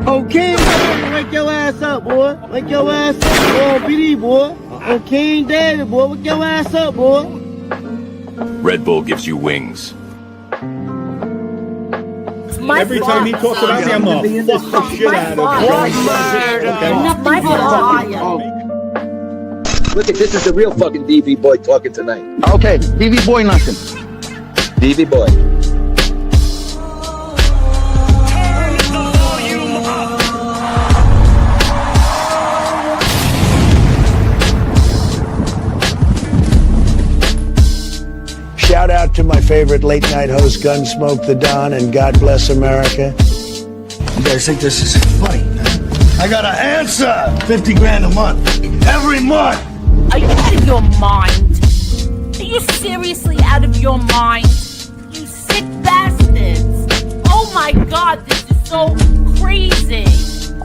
Okay, wake your ass up, boy. Wake your ass up, boy. BD, boy. Okay, daddy, boy. Wake your ass up, boy. Red Bull gives you wings. Every time he talks about me, I'm gonna fuck the shit out of him. Look at this is the real fucking DV boy talking tonight. Okay, DV boy nothing. DV boy. Shout out to my favorite late night host, Gunsmoke the Don, and God bless America. You guys think this is funny, huh? I got an answer! 50 grand a month. Every month! Are you out of your mind? Are you seriously out of your mind? You sick bastards! Oh my god, this is so crazy!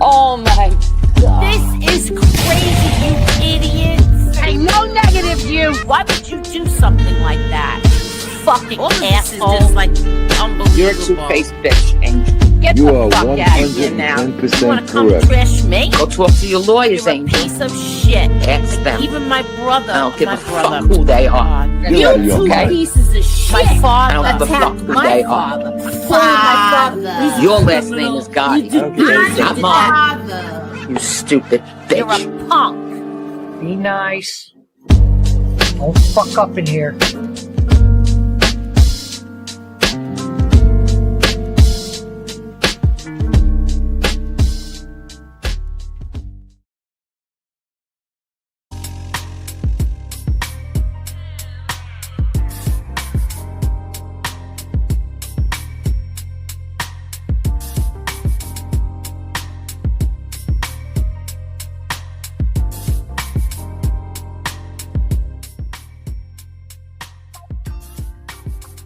Oh my god. This is crazy, you idiots! Hey, no negative you! Why would you do something like that? Fucking asshole! Just like unbelievable. You're a two-faced bitch, Angel. Get You the are fuck out of here now. 110% You wanna come correct. trash me? Go talk to your lawyers, You're a Angel. piece of shit. Ask them. Even my brother. I don't give my a brother. fuck who they are. You Get out of your two mind. pieces of shit. My father I don't give a fuck who my they are. father. Father. Your last name is Gotti. Not mine. Father. You stupid You're bitch. a punk. Be nice. Don't fuck up in here.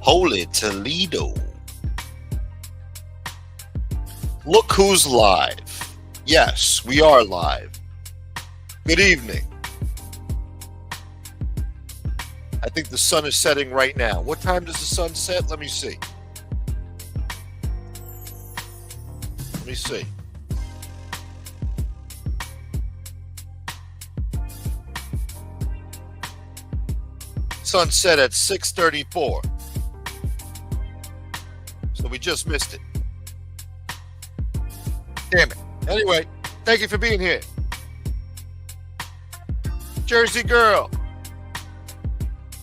Holy Toledo. Look who's live. Yes, we are live. Good evening. I think the sun is setting right now. What time does the sun set? Let me see. Let me see. Sun set at 6:34. So we just missed it. Damn it. Anyway, thank you for being here. Jersey girl.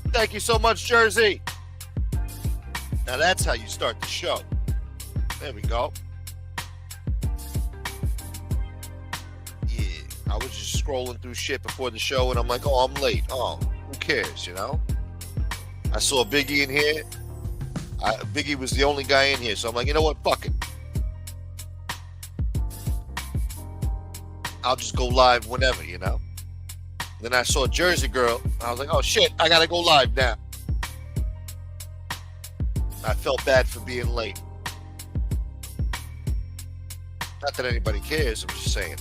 Thank you so much, Jersey. Now that's how you start the show. There we go. Yeah, I was just scrolling through shit before the show and I'm like, oh, I'm late. Oh, who cares, you know? I saw Biggie in here. Biggie was the only guy in here, so I'm like, you know what? Fuck it. I'll just go live whenever, you know? Then I saw Jersey Girl. I was like, oh shit, I gotta go live now. I felt bad for being late. Not that anybody cares, I'm just saying.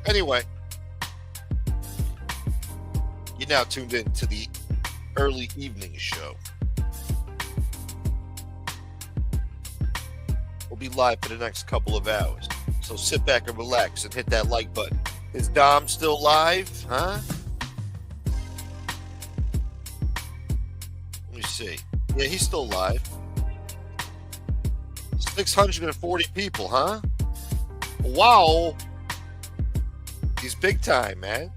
Anyway, you're now tuned in to the early evening show. We'll be live for the next couple of hours. So sit back and relax and hit that like button. Is Dom still live? Huh? Let me see. Yeah, he's still live. 640 people, huh? Wow. He's big time, man.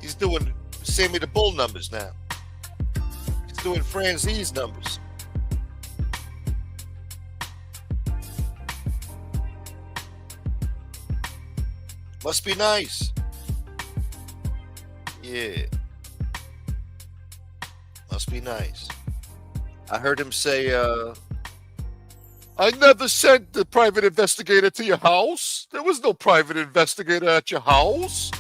He's doing Sammy the Bull numbers now. He's doing Franzese numbers. Must be nice. Yeah. Must be nice. I heard him say, I never sent the private investigator to your house. There was no private investigator at your house.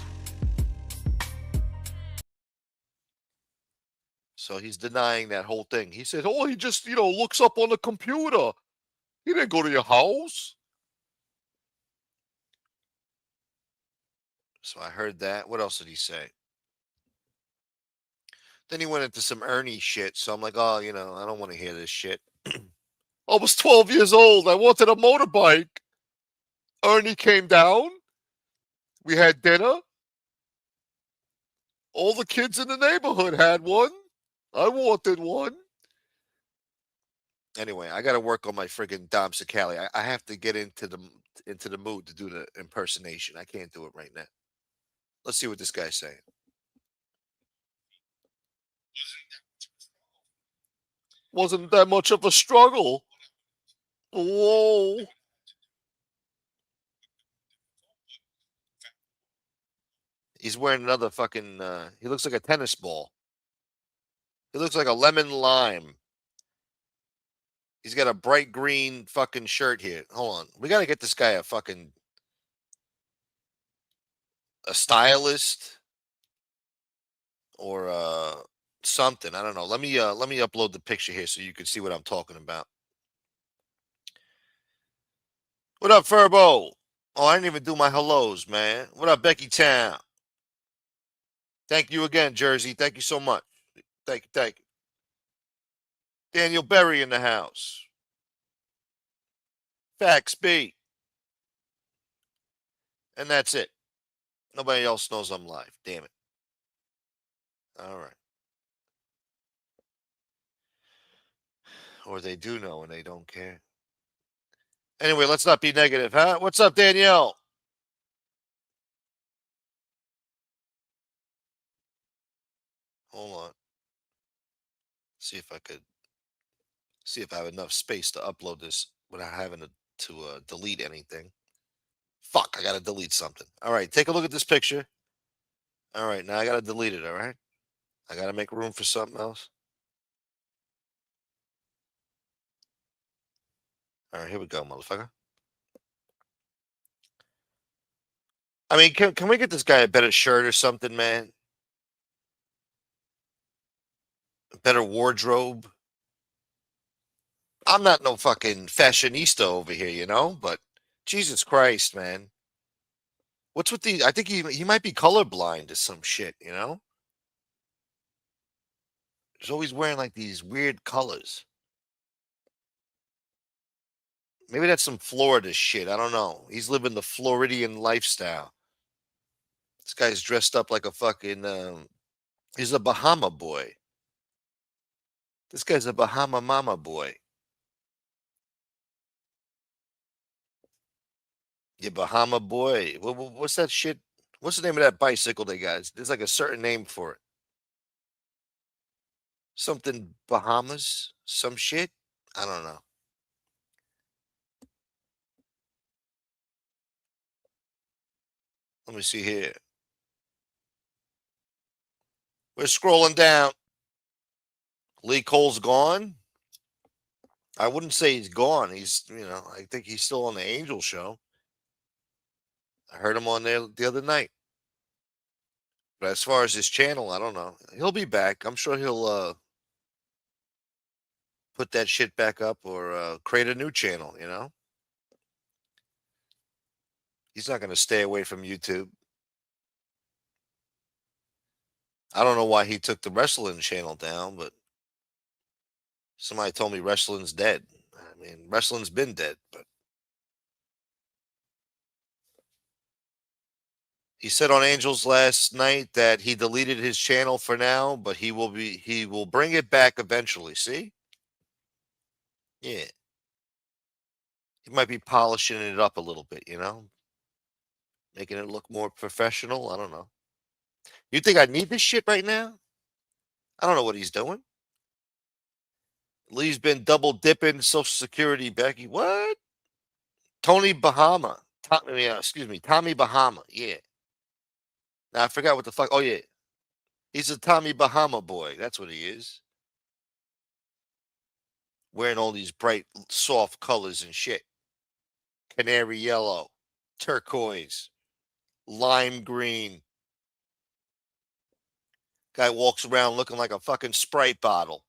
So he's denying that whole thing. He said, oh, he just, looks up on the computer. He didn't go to your house. So I heard that. What else did he say? Then he went into some Ernie shit. So I'm like, oh, I don't want to hear this shit. I was 12 years old. I wanted a motorbike. Ernie came down. We had dinner. All the kids in the neighborhood had one. I wanted one. Anyway, I got to work on my friggin' Dom Cicale. I have to get into the mood to do the impersonation. I can't do it right now. Let's see what this guy's saying. Wasn't that much of a struggle. Whoa. He's wearing another fucking, he looks like a tennis ball. He looks like a lemon lime. He's got a bright green fucking shirt here. Hold on. We got to get this guy a stylist or something. I don't know. Let me upload the picture here so you can see what I'm talking about. What up, Furbo? Oh, I didn't even do my hellos, man. What up, Becky Town? Thank you again, Jersey. Thank you so much. Thank you. Daniel Berry in the house. Facts B. And that's it. Nobody else knows I'm live. Damn it. All right. Or they do know and they don't care. Anyway, let's not be negative, huh? What's up, Danielle? Hold on. See if I have enough space to upload this without having to delete anything. Fuck, I gotta delete something. All right, take a look at this picture. All right, now I gotta delete it, all right? I gotta make room for something else. All right, here we go, motherfucker. I mean, can we get this guy a better shirt or something, man? A better wardrobe? I'm not no fucking fashionista over here, you know, but Jesus Christ, man. What's with the? I think he might be colorblind to some shit, you know? He's always wearing like these weird colors. Maybe that's some Florida shit. I don't know. He's living the Floridian lifestyle. This guy's dressed up like a fucking. He's a Bahama boy. This guy's a Bahama mama boy. You Bahama boy. What's that shit? What's the name of that bicycle they got? There's like a certain name for it. Something Bahamas? Some shit? I don't know. Let me see here. We're scrolling down. Lee Cole's gone. I wouldn't say he's gone. I think he's still on the Angel show. I heard him on there the other night. But as far as his channel, I don't know. He'll be back. I'm sure he'll put that shit back up or create a new channel, you know? He's not going to stay away from YouTube. I don't know why he took the wrestling channel down, but somebody told me wrestling's dead. I mean, wrestling's been dead, but he said on Angels last night that he deleted his channel for now, but he will bring it back eventually. See? Yeah. He might be polishing it up a little bit, you know? Making it look more professional. I don't know. You think I need this shit right now? I don't know what he's doing. Lee's been double dipping Social Security, Becky. What? Tony Bahama. Tommy Bahama. Yeah. Now I forgot what the fuck. Oh yeah. He's a Tommy Bahama boy. That's what he is. Wearing all these bright, soft colors and shit. Canary yellow, turquoise, lime green. Guy walks around looking like a fucking Sprite bottle.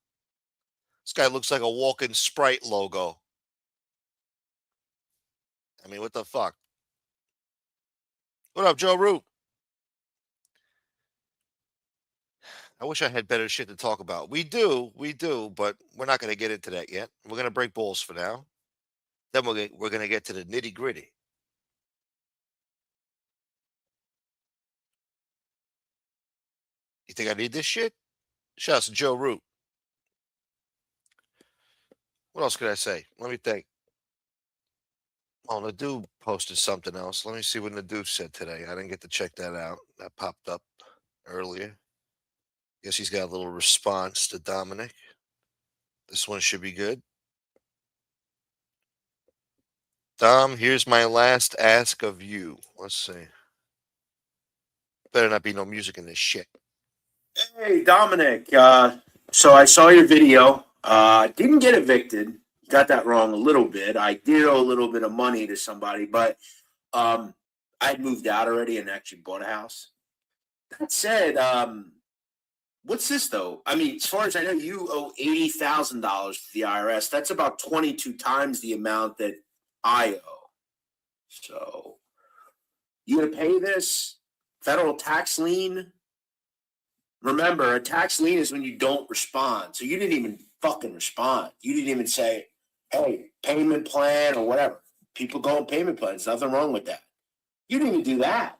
This guy looks like a walking Sprite logo. I mean, what the fuck? What up, Joe Root? I wish I had better shit to talk about. We do, but we're not going to get into that yet. We're going to break balls for now. Then we're going to get to the nitty gritty. You think I need this shit? Shouts to Joe Root. What else could I say? Let me think. Oh, Nadu posted something else. Let me see what Nadu said today. I didn't get to check that out. That popped up earlier. Guess he's got a little response to Dominic. This one should be good. Dom, here's my last ask of you. Let's see. Better not be no music in this shit. Hey, Dominic. So I saw your video. Didn't get evicted. Got that wrong a little bit. I did owe a little bit of money to somebody, but I'd moved out already and actually bought a house. That said, what's this though? I mean, as far as I know, you owe $80,000 to the IRS. That's about 22 times the amount that I owe. So you gonna pay this federal tax lien? Remember, a tax lien is when you don't respond. So you didn't even fucking respond. You didn't even say, hey, payment plan or whatever. People go on payment plans. Nothing wrong with that. You didn't even do that.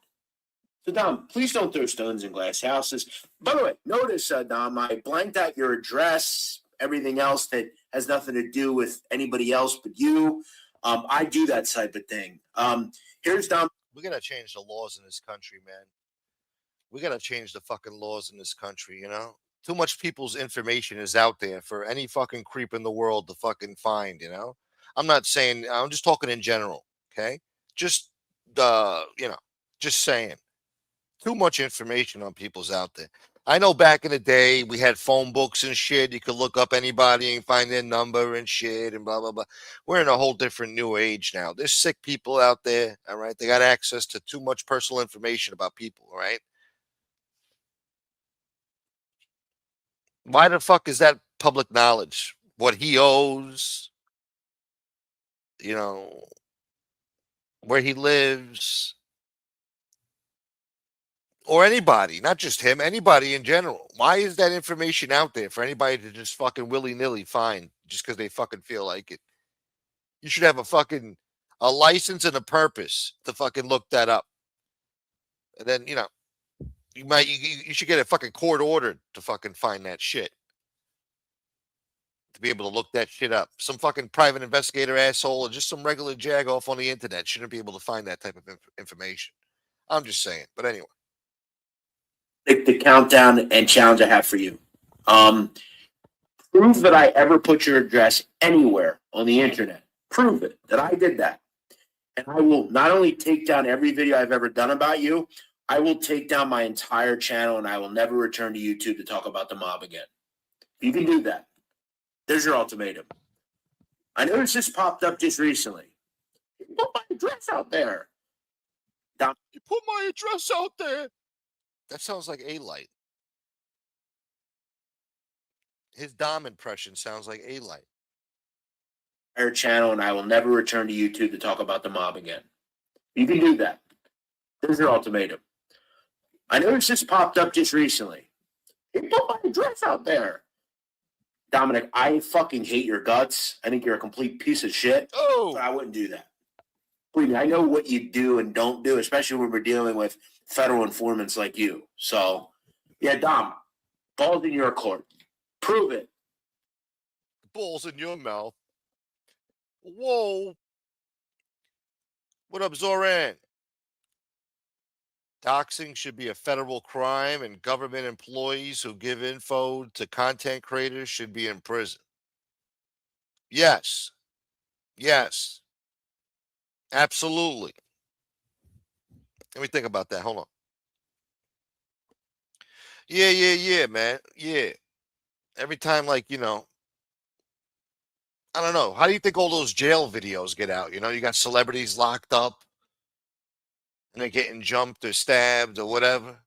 So, Dom, please don't throw stones in glass houses. By the way, notice, Dom, I blanked out your address, everything else that has nothing to do with anybody else but you. I do that type of thing. Here's Dom. We're going to change the laws in this country, man. We got to change the fucking laws in this country, you know? Too much people's information is out there for any fucking creep in the world to fucking find, you know? I'm not saying, I'm just talking in general, okay? Just, just saying. Too much information on people's out there. I know back in the day, we had phone books and shit. You could look up anybody and find their number and shit and blah, blah, blah. We're in a whole different new age now. There's sick people out there, all right? They got access to too much personal information about people, all right? Why the fuck is that public knowledge? What he owes, you know, where he lives, or anybody, not just him, anybody in general. Why is that information out there for anybody to just fucking willy-nilly find just because they fucking feel like it? You should have a license and a purpose to fucking look that up. And then, you know, you should get a fucking court ordered to fucking find that shit. To be able to look that shit up. Some fucking private investigator asshole or just some regular jag off on the internet shouldn't be able to find that type of information. I'm just saying. But anyway. The countdown and challenge I have for you. Prove that I ever put your address anywhere on the internet. Prove it, that I did that. And I will not only take down every video I've ever done about you, I will take down my entire channel and I will never return to YouTube to talk about the mob again. You can do that. There's your ultimatum. I noticed this popped up just recently. You put my address out there. You put my address out there. That sounds like A-Light. His Dom impression sounds like A-Light. Our channel and I will never return to YouTube to talk about the mob again. You can do that. There's your ultimatum. I noticed this popped up just recently. You put my address out there. Dominic, I fucking hate your guts. I think you're a complete piece of shit. Oh, but I wouldn't do that. Believe me, I know what you do and don't do, especially when we're dealing with federal informants like you. So, yeah, Dom, balls in your court. Prove it. Balls in your mouth. Whoa. What up, Zoran? Doxing should be a federal crime, and government employees who give info to content creators should be in prison. Yes. Yes. Absolutely. Let me think about that. Hold on. Yeah, man. Yeah. Every time, like, you know, I don't know. How do you think all those jail videos get out? You know, you got celebrities locked up and they're getting jumped or stabbed or whatever,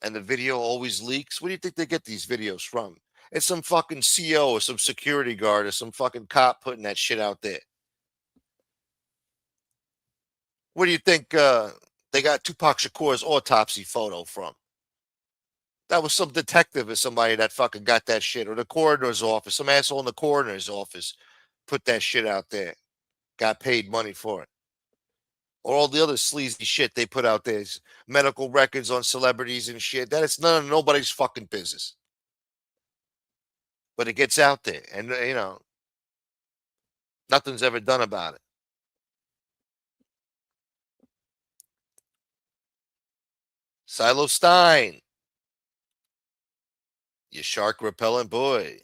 and the video always leaks. Where do you think they get these videos from? It's some fucking CO or some security guard or some fucking cop putting that shit out there. Where do you think they got Tupac Shakur's autopsy photo from? That was some detective or somebody that fucking got that shit, or the coroner's office. Some asshole in the coroner's office put that shit out there. Got paid money for it. Or all the other sleazy shit they put out there. Medical records on celebrities and shit. That is none of nobody's fucking business. But it gets out there. And, nothing's ever done about it. Silo Stein. You shark repellent boy.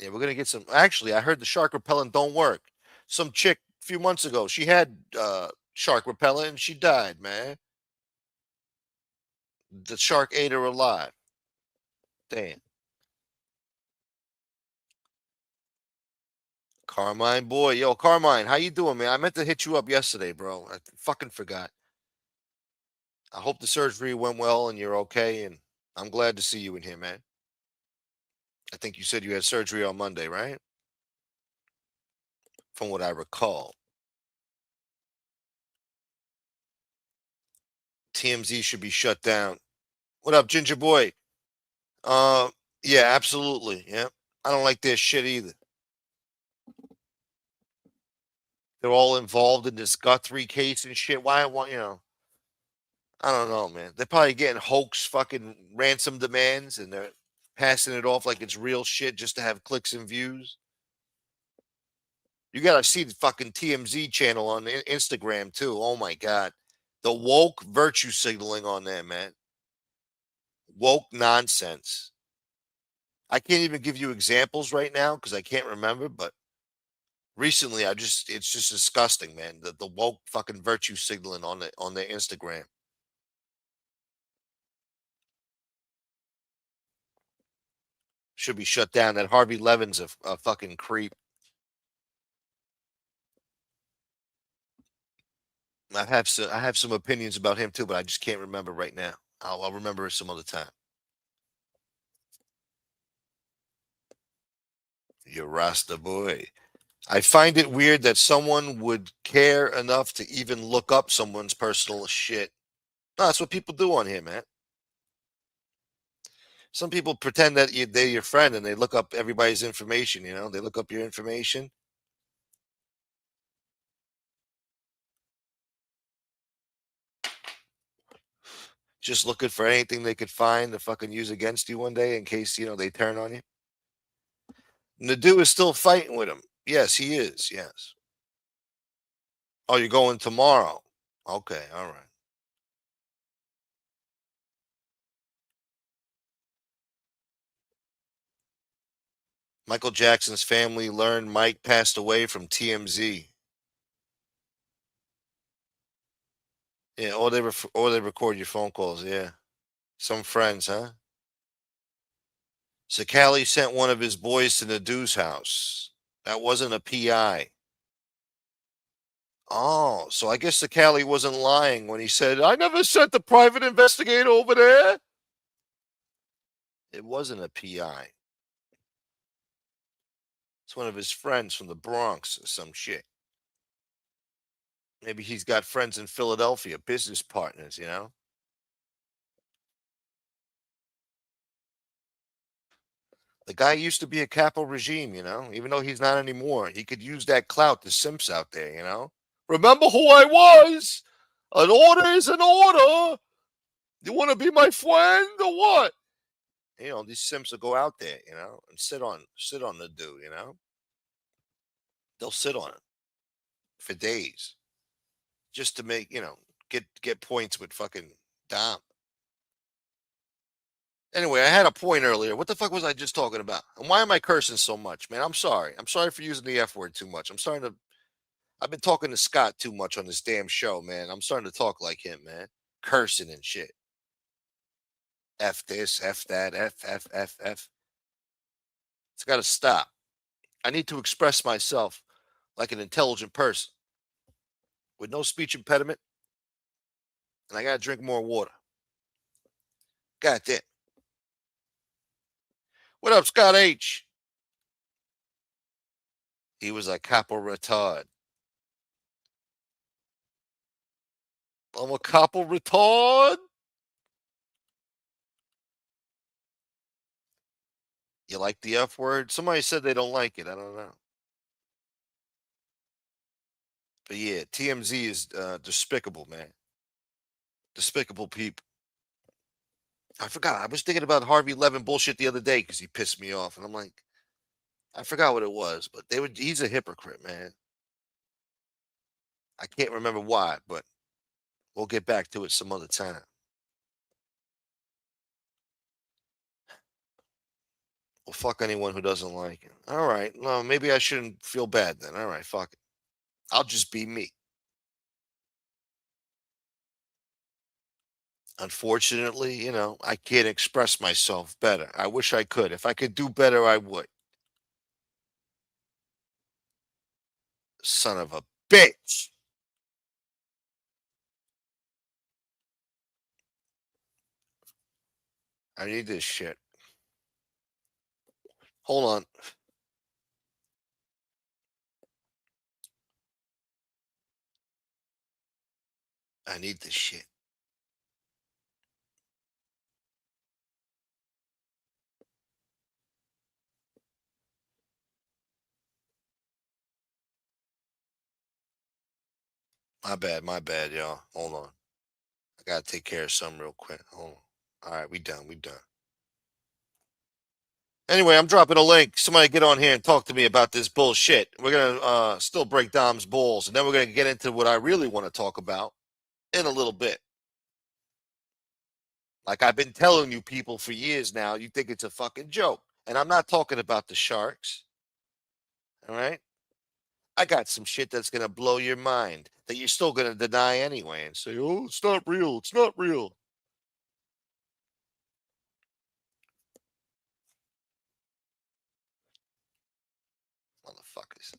Yeah, we're going to get some. Actually, I heard the shark repellent don't work. Some chick a few months ago, she had shark repellent and she died, man. The shark ate her alive. Damn. Carmine boy. Yo, Carmine, how you doing, man? I meant to hit you up yesterday, bro. I fucking forgot. I hope the surgery went well and you're okay, and I'm glad to see you in here, man. I think you said you had surgery on Monday, right? From what I recall. TMZ should be shut down. What up, Ginger Boy? Yeah, absolutely. Yeah. I don't like their shit either. They're all involved in this Guthrie case and shit. Why, I don't know, man. They're probably getting hoax fucking ransom demands and they're passing it off like it's real shit just to have clicks and views. You gotta see the fucking TMZ channel on Instagram too. Oh my god. The woke virtue signaling on there, man. Woke nonsense. I can't even give you examples right now because I can't remember, but recently it's just disgusting, man. The woke fucking virtue signaling on their Instagram. Should be shut down. That Harvey Levin's a fucking creep. I have some opinions about him too, but I just can't remember right now. I'll remember it some other time. You Rasta boy. I find it weird that someone would care enough to even look up someone's personal shit. No, that's what people do on here, man. Some people pretend that they're your friend and they look up everybody's information, They look up your information. Just looking for anything they could find to fucking use against you one day in case, they turn on you. Nadu is still fighting with him. Yes, he is. Yes. Oh, you're going tomorrow. Okay. All right. Michael Jackson's family learned Mike passed away from TMZ. Yeah, or they record your phone calls. Yeah, some friends, huh? Cicale sent one of his boys to Nadu's house. That wasn't a PI. Oh, so I guess Cicale wasn't lying when he said, "I never sent the private investigator over there." It wasn't a PI. It's one of his friends from the Bronx or some shit. Maybe he's got friends in Philadelphia, business partners, The guy used to be a capo regime, even though he's not anymore. He could use that clout to simps out there, Remember who I was? An order is an order. You want to be my friend or what? These simps will go out there, and sit on the dude, They'll sit on it for days just to make, get points with fucking Dom. Anyway, I had a point earlier. What the fuck was I just talking about? And why am I cursing so much, man? I'm sorry. I'm sorry for using the F word too much. I've been talking to Scott too much on this damn show, man. I'm starting to talk like him, man. Cursing and shit. F this, F that, F. It's got to stop. I need to express myself like an intelligent person with no speech impediment. And I got to drink more water. God damn. What up, Scott H? He was a capo retard. I'm a capo retard. You like the F word? Somebody said they don't like it. I don't know. But yeah, TMZ is despicable, man. Despicable people. I forgot. I was thinking about Harvey Levin bullshit the other day because he pissed me off. And I'm like, I forgot what it was, but he's a hypocrite, man. I can't remember why, but we'll get back to it some other time. Well, fuck anyone who doesn't like it. All right. Well, maybe I shouldn't feel bad then. All right, fuck it. I'll just be me. Unfortunately, you know, I can't express myself better. I wish I could. If I could do better, I would. Son of a bitch. I need this shit. Hold on. I need this shit. My bad, y'all. Hold on. I gotta take care of something real quick. Hold on. All right, we done. Anyway, I'm dropping a link. Somebody get on here and talk to me about this bullshit. We're gonna still break Dom's balls, and then we're gonna get into what I really want to talk about in a little bit. Like I've been telling you people for years now, you think it's a fucking joke. And I'm not talking about the Sharks. All right? I got some shit that's going to blow your mind that you're still going to deny anyway and say, oh, it's not real. It's not real. Motherfuckers.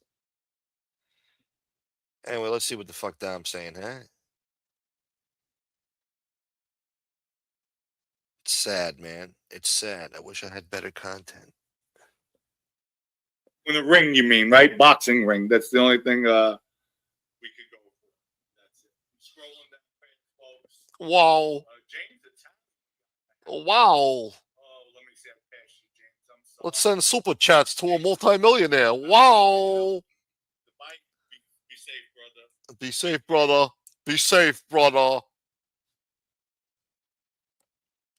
Anyway, let's see what the fuck Dom's saying, huh? It's sad, man. It's sad. I wish I had better content. In the ring, you mean, right? Boxing ring. That's the only thing we could go for. That's it. Scrolling down, folks. Wow. Wow. Oh, let me see. I'm passionate, James. I'm sorry. Let's send super chats to a multimillionaire. Wow. Be safe, brother. Be safe, brother. Be safe, brother.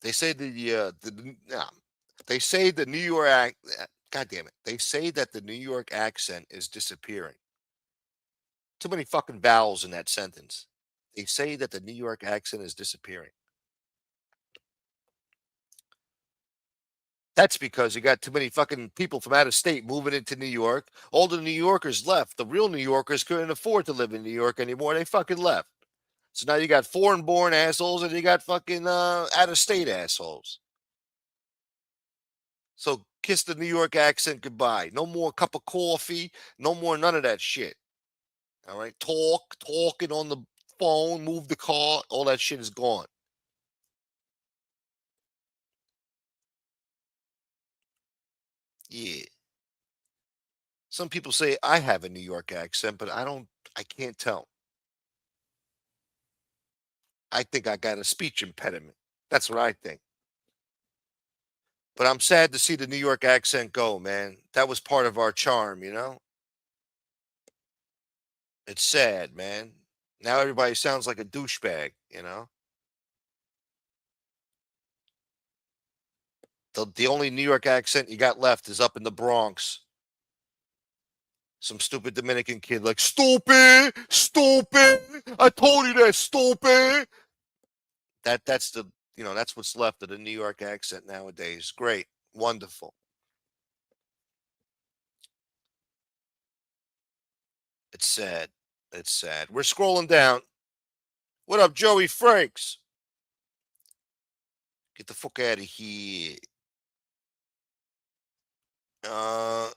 They say they say the New York God damn it. They say that the New York accent is disappearing. Too many fucking vowels in that sentence. They say that the New York accent is disappearing. That's because you got too many fucking people from out of state moving into New York. All the New Yorkers left. The real New Yorkers couldn't afford to live in New York anymore. They fucking left. So now you got foreign-born assholes and you got fucking out-of-state assholes. So kiss the New York accent goodbye. No more cup of coffee. No more none of that shit. All right? Talking on the phone, move the car. All that shit is gone. Yeah. Some people say I have a New York accent, but I can't tell. I think I got a speech impediment. That's what I think. But I'm sad to see the New York accent go, man. That was part of our charm, you know? It's sad, man. Now everybody sounds like a douchebag, you know? The only New York accent you got left is up in the Bronx. Some stupid Dominican kid like, stupid, I told you that, stupid. That's that's what's left of the New York accent nowadays. Great. Wonderful. It's sad. It's sad. We're scrolling down. What up, Joey Franks? Get the fuck out of here.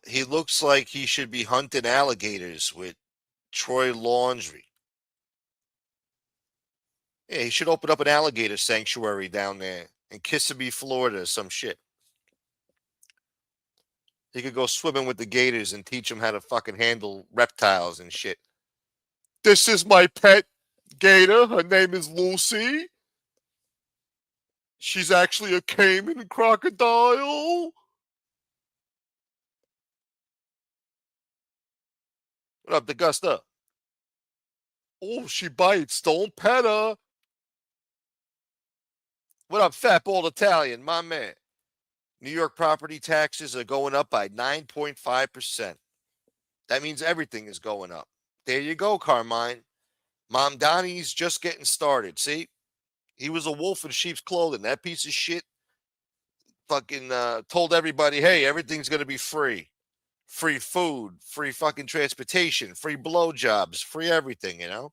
He looks like he should be hunting alligators with Troy Laundrie. Yeah, he should open up an alligator sanctuary down there in Kissimmee, Florida, or some shit. He could go swimming with the gators and teach them how to fucking handle reptiles and shit. This is my pet gator. Her name is Lucy. She's actually a caiman crocodile. What up, D'Augusta? Oh, she bites. Don't pet her. What up, Fat Bald Italian? My man. New York property taxes are going up by 9.5%. That means everything is going up. There you go, Carmine. Mom Donnie's just getting started. See? He was a wolf in sheep's clothing. That piece of shit fucking told everybody, hey, everything's going to be free. Free food, free fucking transportation, free blowjobs, free everything, you know?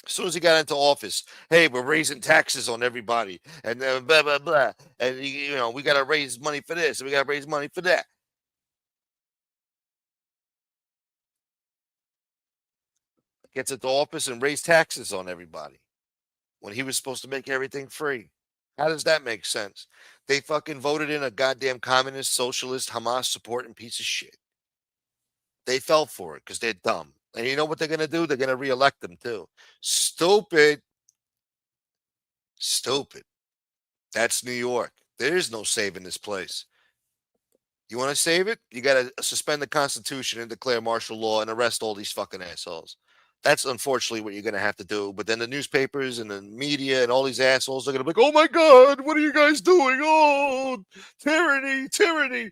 As soon as he got into office, hey, we're raising taxes on everybody, and blah, blah, blah. And, you know, we got to raise money for this, and we got to raise money for that. Gets into office and raise taxes on everybody when he was supposed to make everything free. How does that make sense? They fucking voted in a goddamn communist, socialist, Hamas supporting piece of shit. They fell for it because they're dumb. And you know what they're going to do? They're going to reelect them too. Stupid. Stupid. That's New York. There is no saving this place. You want to save it? You got to suspend the Constitution and declare martial law and arrest all these fucking assholes. That's unfortunately what you're going to have to do. But then the newspapers and the media and all these assholes are going to be like, oh my God, what are you guys doing? Oh, tyranny, tyranny.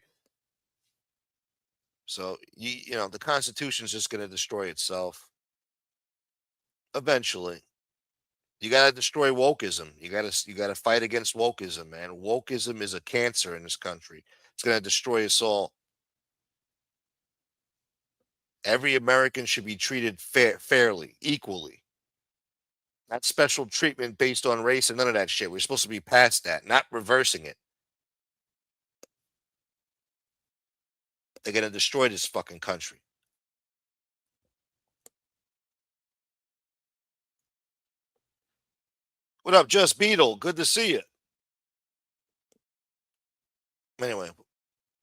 So, you know, the Constitution is just going to destroy itself. Eventually. You got to destroy wokeism. You got to fight against wokeism, man. Wokeism is a cancer in this country. It's going to destroy us all. Every American should be treated fairly, equally. Not special treatment based on race and none of that shit. We're supposed to be past that, not reversing it. They're going to destroy this fucking country. What up, Just Beetle? Good to see you. Anyway,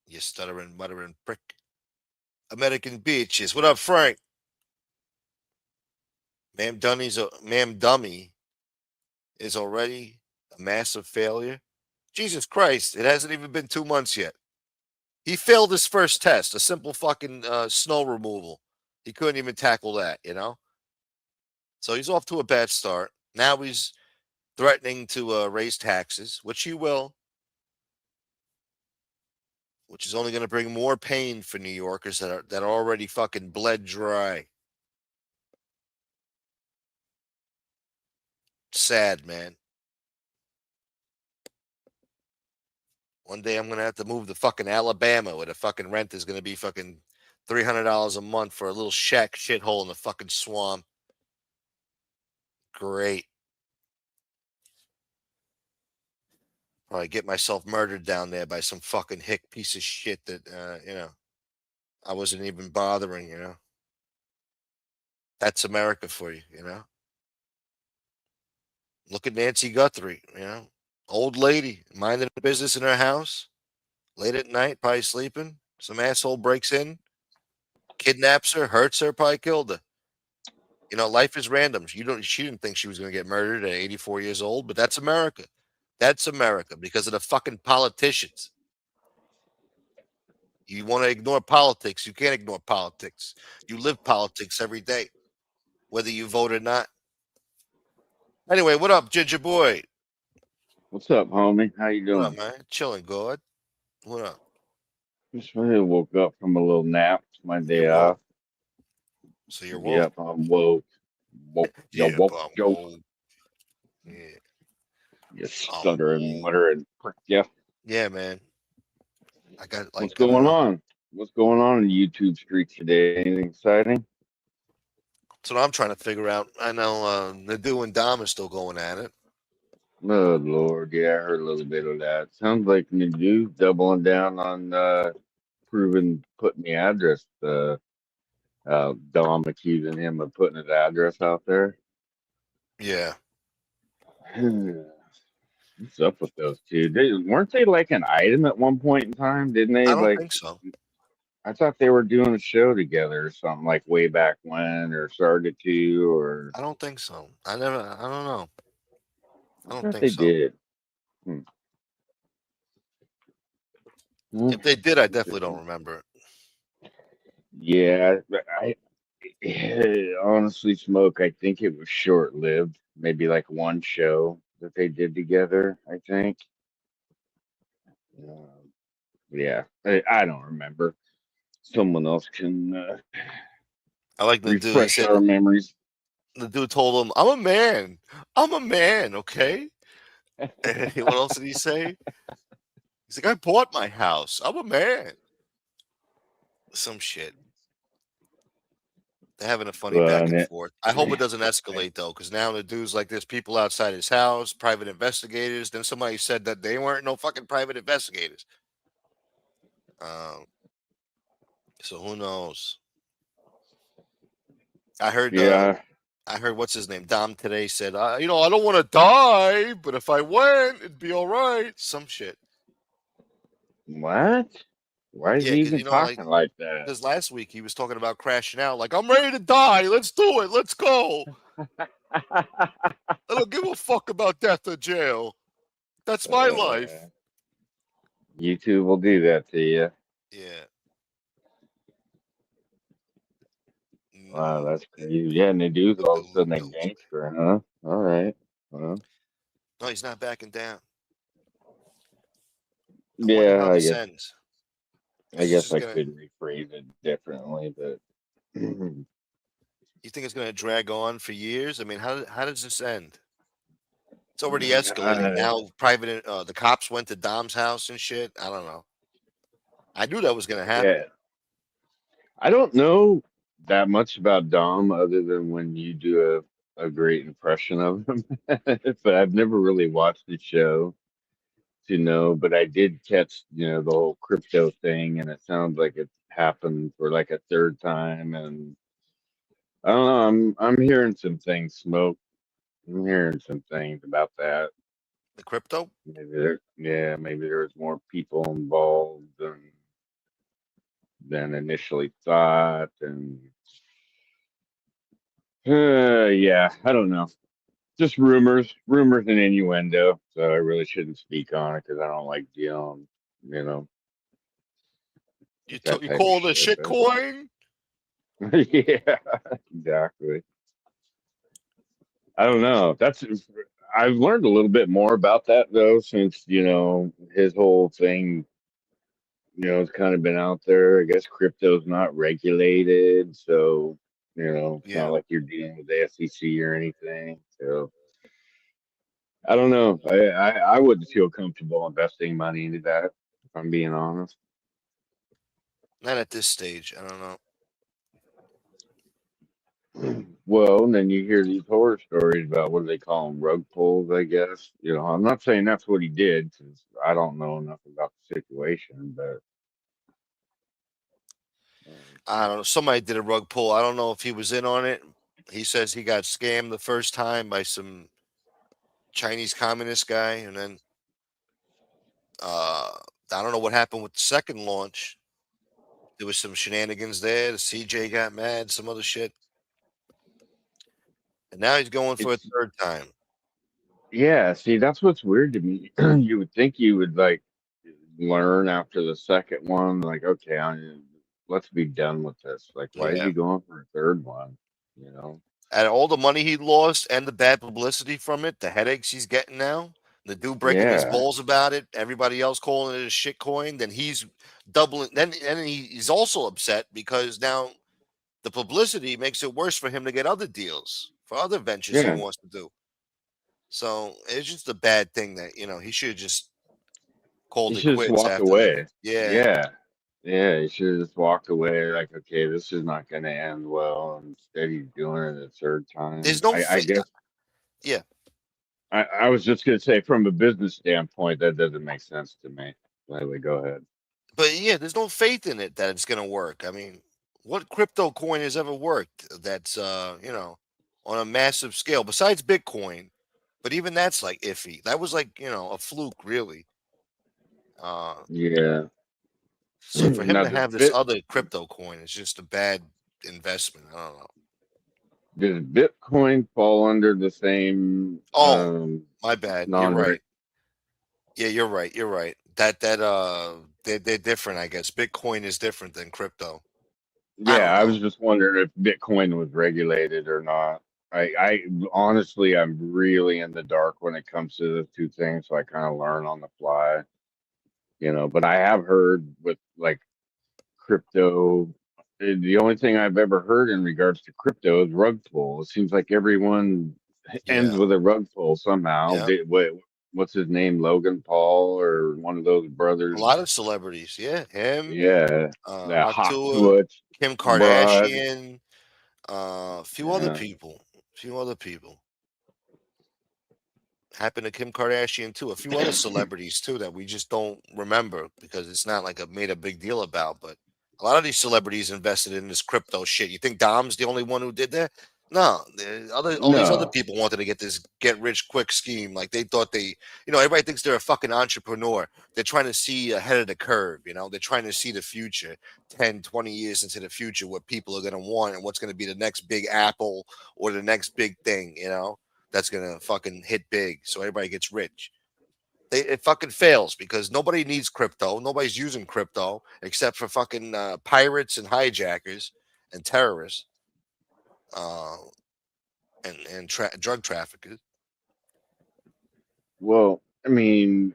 you stuttering, muttering prick. American Beaches. What up, Frank? Ma'am Dummy is already a massive failure. Jesus Christ, it hasn't even been 2 months yet. He failed his first test, a simple fucking snow removal. He couldn't even tackle that, you know? So he's off to a bad start. Now he's threatening to raise taxes, which he will, which is only going to bring more pain for New Yorkers that are already fucking bled dry. Sad, man. One day I'm going to have to move to fucking Alabama where the fucking rent is going to be fucking $300 a month for a little shack shithole in the fucking swamp. Great. Probably get myself murdered down there by some fucking hick piece of shit that, you know, I wasn't even bothering, you know. That's America for you, you know. Look at Nancy Guthrie, you know. Old lady, minding the business in her house, late at night, probably sleeping. Some asshole breaks in, kidnaps her, hurts her, probably killed her. You know, life is random. She didn't think she was going to get murdered at 84 years old, but that's America. That's America because of the fucking politicians. You want to ignore politics, you can't ignore politics. You live politics every day, whether you vote or not. Anyway, what up, Ginger Boy? What's up, homie? How you What up, doing? man? Chilling, good. What up? Just really woke up from a little nap. It's my day You're woke. off. So you're woke. Yep, I'm woke. Woke. Yeah, Woke. I'm Yo. woke. Yeah. You stuttering, muttering prick. Yeah. Yeah, man. I got like What's going on? What's going on in YouTube streets today? Anything exciting? That's what I'm trying to figure out. I know Nadu and Dom are still going at it. Oh Lord, yeah, I heard a little bit of that. Sounds like Nadu doubling down on putting the address. Dom accusing him of putting his address out there. Yeah. What's up with those two? Weren't they like an item at one point in time? Didn't they? I don't Like, think so. I thought they were doing a show together or something, like way back when, or started to, or I don't think so. I don't know. I don't thought think they so. did. If they did, I definitely don't remember it. Yeah, Honestly, Smoke, I think it was short lived. Maybe like one show that they did together, I think. Yeah, I don't remember. Someone else can I like the dude. He refresh said our memories. the dude told him, "I'm a man. I'm a man." Okay. And what else did he say? He's like, "I bought my house. I'm a man." Some shit. They're having a funny Well, back and and it, forth. I hope it doesn't escalate though, because now the dude's like, there's people outside his house, private investigators. Then somebody said that they weren't no fucking private investigators. Um, so who knows? I heard. yeah, I heard what's his name. Dom today said, I don't want to die, but if I went, it'd be all right. Some shit. what? Why is Yeah, he because even talking like that? because last week he was talking about crashing out. Like, I'm ready to die. Let's do it. Let's go. I don't give a fuck about death or jail. That's my life. YouTube will do that to you. Yeah. Wow, that's crazy. Yeah, Nadu's all of a sudden a Noodles. gangster, huh? All right. Well, No, he's not backing down. I wonder yeah, how this ends. I Is this guess just I gonna? could rephrase it differently, but You think it's gonna drag on for years? I mean, how does this end? It's already escalating now. The cops went to Dom's house and shit. I don't know. I knew that was gonna happen. yeah, I don't know that much about Dom other than when you do a great impression of him, but I've never really watched the show to know. But I did catch, the whole crypto thing, and it sounds like it happened for like a third time, and I don't know. I'm hearing some things, Smoke. I'm hearing some things about that. The crypto? Maybe there's more people involved than initially thought, and yeah, I don't know. Just rumors and innuendo. So I really shouldn't speak on it because I don't like dealing, you know, You with that you type of call it a shit. shit coin? Yeah, exactly. I don't know. I've learned a little bit more about that though since his whole thing. It's kind of been out there. I guess crypto's not regulated, so it's not Yeah. like you're dealing with the SEC or anything. So I don't know. I wouldn't feel comfortable investing money into that, if I'm being honest. Not at this stage. I don't know. Well, and then you hear these horror stories about what do they call them, rug pulls, I guess. I'm not saying that's what he did because I don't know enough about the situation, but I don't know. Somebody did a rug pull. I don't know if he was in on it. He says he got scammed the first time by some Chinese communist guy, and then I don't know what happened with the second launch. There was some shenanigans there. The CJ got mad, some other shit, and now he's going for a it's third time. yeah. See, that's what's weird to me. You would think you would like learn after the second one, like, okay, let's be done with this. Like, why is Yeah. he going for a third one? You know? And all the money he lost and the bad publicity from it, the headaches he's getting now, the dude breaking his Yeah, balls about it, everybody else calling it a shit coin, then he's doubling. Then and he's also upset because now the publicity makes it worse for him to get other deals for other ventures he yeah. wants to do. So it's just a bad thing that he should have just He called it should just quits walked after that. away. Yeah, Yeah, yeah. He should have just walked away. Like, okay, this is not going to end well. Instead, he's doing it a third time. there's no I guess yeah. I was just going to say, from a business standpoint, that doesn't make sense to me. Anyway, go ahead. But yeah, there's no faith in it that it's gonna work. I mean, what crypto coin has ever worked that's on a massive scale besides Bitcoin? But even that's like iffy. That was like, a fluke, really. Yeah. So for him Now, to have this other crypto coin is just a bad investment. I don't know. does Bitcoin fall under the same Oh, my bad. You're non right. Yeah, you're right. You're right. They're different, I guess. Bitcoin is different than crypto. I Yeah, don't I know. was just wondering if Bitcoin was regulated or not. I honestly, I'm really in the dark when it comes to the two things, so I kind of learn on the fly, But I have heard with like crypto, the only thing I've ever heard in regards to crypto is rug pull. It seems like everyone ends Yeah. with a rug pull somehow. Yeah. What's his name? Logan Paul or one of those A brothers? lot of celebrities. Yeah. Him, Yeah, that hot Atua, twitch Kim broad. Kardashian, a few other Yeah. people. A few other people. Happened to Kim Kardashian too. A few other celebrities too that we just don't remember because it's not like made a big deal about. But a lot of these celebrities invested in this crypto shit. You think Dom's the only one who did that? No, all these other No. people wanted to get this get rich quick scheme. Like they thought everybody thinks they're a fucking entrepreneur. They're trying to see ahead of the curve. They're trying to see the future 10, 20 years into the future, what people are going to want and what's going to be the next big Apple or the next big thing. That's gonna fucking hit big, so everybody gets rich. It fucking fails because nobody needs crypto. Nobody's using crypto except for fucking pirates and hijackers and terrorists, uh, and drug traffickers. Well, I mean,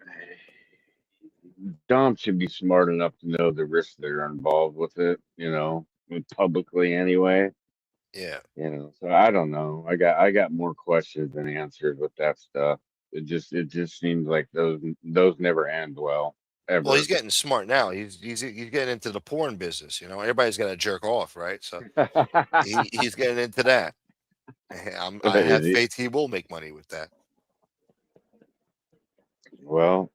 Dom should be smart enough to know the risks that are involved with it, publicly anyway. Yeah. So I don't know. I got more questions than answers with that stuff. It just seems like those never end well, Well, he's ever. getting smart now. He's getting into the porn business. Everybody's got to jerk off, right? So he's getting into that. I have faith he will make money with that. Well,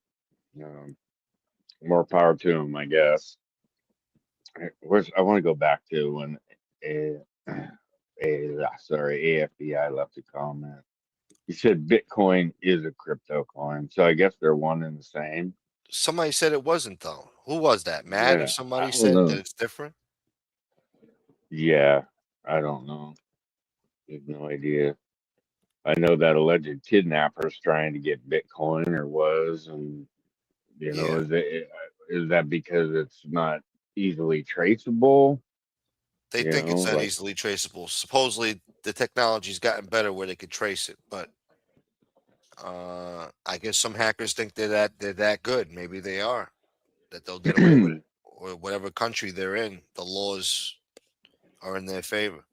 more power to him, I guess. I want to go back to when AFBI left a comment. He said Bitcoin is a crypto coin, so I guess they're one and the same. Somebody said it wasn't though. Who was that? Matt or Yeah, I somebody don't said that know. it's different. Yeah, I don't know. I have no idea. I know that alleged kidnapper's trying to get Bitcoin or was, and Yeah. is that because it's not easily traceable? They think it's not Like easily traceable. Supposedly, the technology's gotten better where they could trace it, but I guess some hackers think they're that good. Maybe they are that they'll get away with it, or whatever country they're in, the laws are in their favor.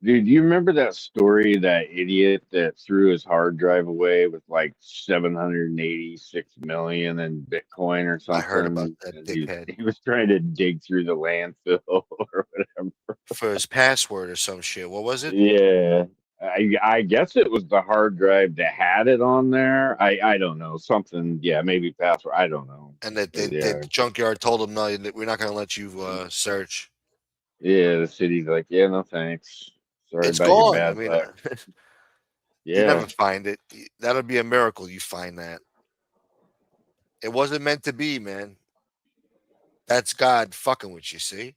Dude, you remember that story, that idiot that threw his hard drive away with like 786 million in Bitcoin or I heard about something? that And he, dickhead he was trying to dig through the landfill or whatever. for his password or some shit. What was it? Yeah. I guess it was the hard drive that had it on there. I don't know. Something, yeah, maybe password. I don't know. And that But the yeah. junkyard told him, no, we're not going to let you search. Yeah, the city's like, yeah, no thanks. Sorry It's about your gone. I bad mean, luck. you Yeah. never find it. That'll be a miracle. You find that. It wasn't meant to be, man. That's God fucking with you, see?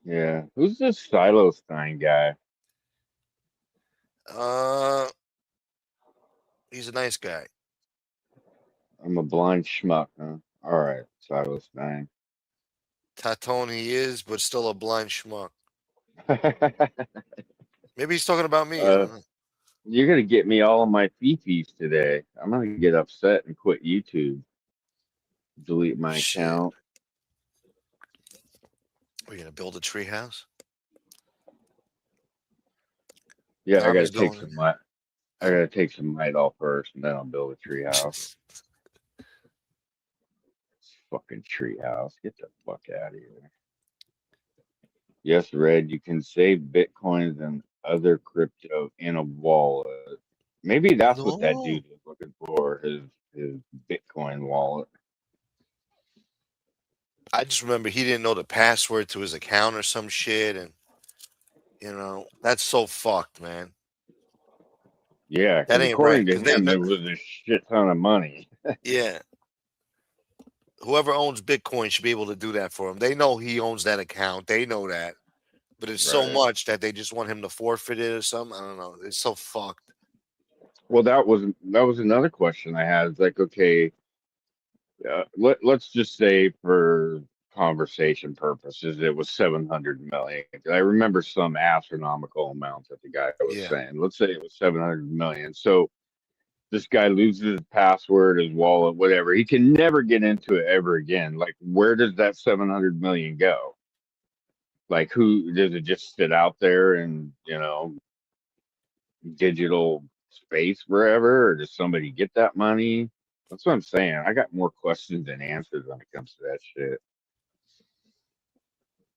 Yeah. Who's this Stein guy? Uh, he's a nice guy. I'm a blind schmuck, huh? All right, Stein. Tatone he is, but still a blind schmuck. Maybe he's talking about me. I don't know. You're gonna get me all of my fifis today. I'm gonna get upset and quit YouTube. Delete my Shit. account. We're gonna build a treehouse. Yeah, I gotta Tommy's take going. some light. I gotta take some light off first, and then I'll build a treehouse. Fucking treehouse. Get the fuck out of here. Yes, Red, you can save bitcoins and other crypto in a wallet. Maybe that's what that No. dude was looking for, his Bitcoin wallet. I just remember he didn't know the password to his account or some shit, and that's so fucked, man. Yeah, That because ain't right. according to him, there was a shit ton of money. Yeah. Whoever owns Bitcoin should be able to do that for him. They know he owns that account. They know that. But it's so Right. much that they just want him to forfeit it or something. I don't know. It's so fucked. Well, that was another question I had. It's like, okay, let's just say for conversation purposes, it was 700 million. I remember some astronomical amount that the guy was Yeah. saying. Let's say it was 700 million. So this guy loses his password, his wallet, whatever. He can never get into it ever again. Like, where does that 700 million go? Like, who does it just sit out there and, digital space forever, or does somebody get that money? That's what I'm saying. I got more questions than answers when it comes to that shit.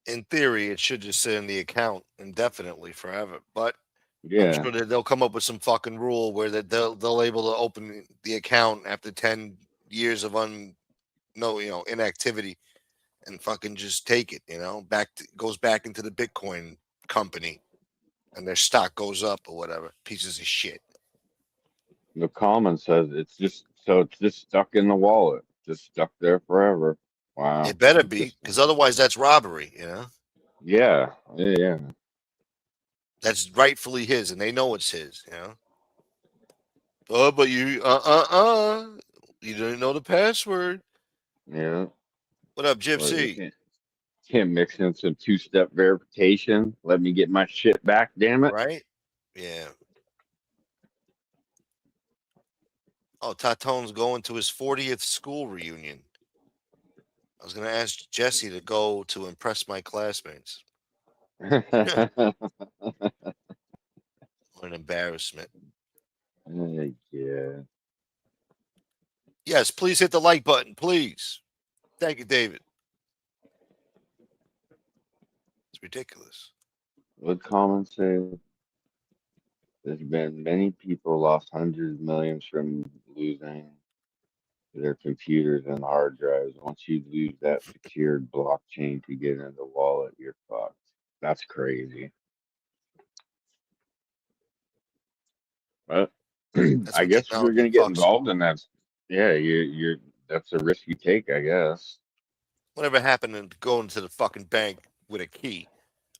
In theory, it should just sit in the account indefinitely forever. But I'm Yeah. sure that they'll come up with some fucking rule where that they'll able to open the account after 10 years of inactivity and fucking just take it, goes back into the Bitcoin company and their stock goes up or whatever. Pieces of shit. The comment says it's just stuck in the wallet, just stuck there forever. Wow. It better be, because otherwise that's robbery, Yeah. Yeah. That's rightfully his, and they know it's his, Oh, but you you didn't know the password. Yeah. What up, Well, you Gypsy? can't mix in some two-step verification. Let me get my shit back, damn it. Right? Yeah. Oh, Tatone's going to his 40th school reunion. I was going to ask Jesse to go to impress my classmates. What an embarrassment. Yeah. Yes, please hit the like button, please. Thank you, David. It's ridiculous. What comments say? There's been many people lost hundreds of millions from losing their computers and hard drives. Once you lose that secured blockchain to get in the wallet, you're fucked. That's crazy. But That's I when guess if you're technology gonna get fucks. involved in that, yeah, you're that's a risk you take, I guess. Whatever happened to going to the fucking bank with a key,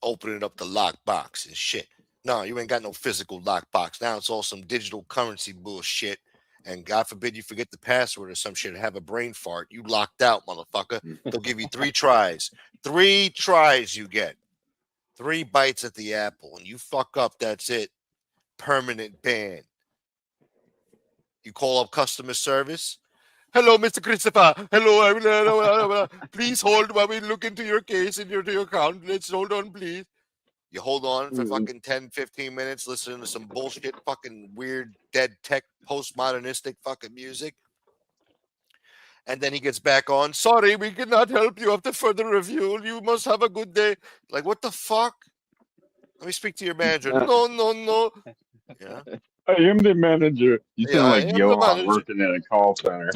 opening up the lock box and shit? No, you ain't got no physical lock box. Now it's all some digital currency bullshit. And God forbid you forget the password or some shit and have a brain fart. You locked out, motherfucker. They'll give you 3 tries. 3 tries you get. 3 bites at the apple. And you fuck up, that's it. Permanent ban. You call up customer service. Hello, Mr. Christopher. Hello. Please hold while we look into your case and your account. Let's hold on, please. You hold on for fucking 10, 15 minutes, listening to some bullshit, fucking weird, dead tech, postmodernistic fucking music. And then he gets back on. Sorry, we cannot help you after further review. You must have a good day. Like, what the fuck? Let me speak to your manager. No. Yeah. I am the manager. You Yeah, sound I like am the Johan manager. working at a call center.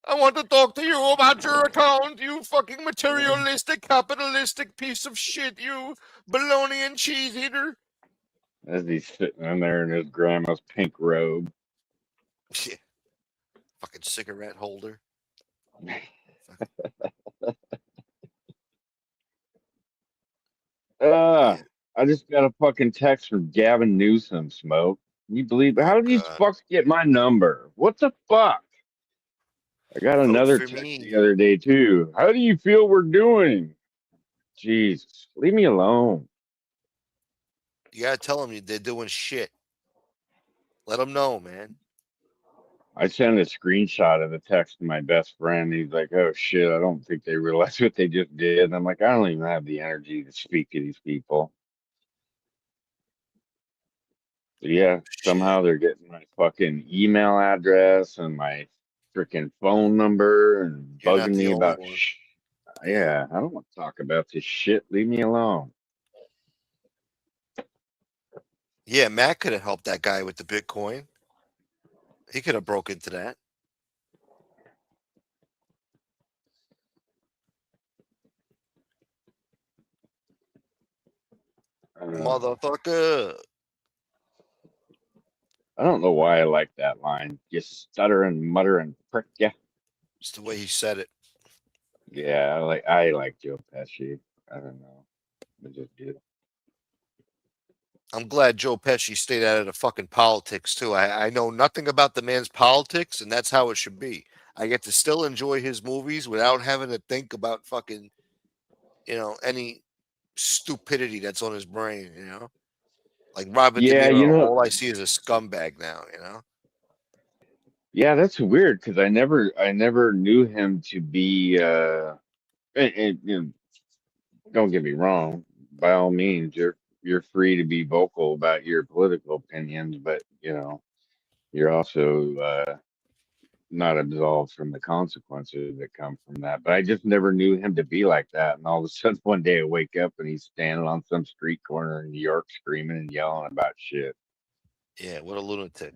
I want to talk to you about your account, you fucking materialistic, capitalistic piece of shit, you bologna and cheese eater. As he's sitting in there in his grandma's pink robe. Yeah. Fucking cigarette holder. I just got a fucking text from Gavin Newsom, Smoke. Can you believe it? How did these fucks get my number? What the fuck? I got another text the other day too. How do you feel we're doing? Jeez, leave me alone. You gotta tell them they're doing shit. Let them know, man. I sent a screenshot of the text to my best friend. He's like, "Oh shit, I don't think they realize what they just did." And I'm like, I don't even have the energy to speak to these people. But yeah, somehow they're getting my fucking email address and my freaking phone number and You're not bugging the me only about one. Yeah, I don't want to talk about this shit. Leave me alone. Yeah, Matt could have helped that guy with the Bitcoin. He could have broke into that. Motherfucker. I don't know why I like that line. You stutter and mutter and prick ya. It's the way he said it. Yeah, I like Joe Pesci. I don't know. I just do. I'm glad Joe Pesci stayed out of the fucking politics too. I know nothing about the man's politics, and that's how it should be. I get to still enjoy his movies without having to think about fucking, any stupidity that's on his brain, Like Robert De Yeah, Niro, all I see is a scumbag now, yeah, that's weird because I never knew him to be. Don't get me wrong. By all means, you're free to be vocal about your political opinions, but you're also not absolved from the consequences that come from that. But I just never knew him to be like that. And all of a sudden, one day I wake up and he's standing on some street corner in New York screaming and yelling about shit. Yeah, what a lunatic.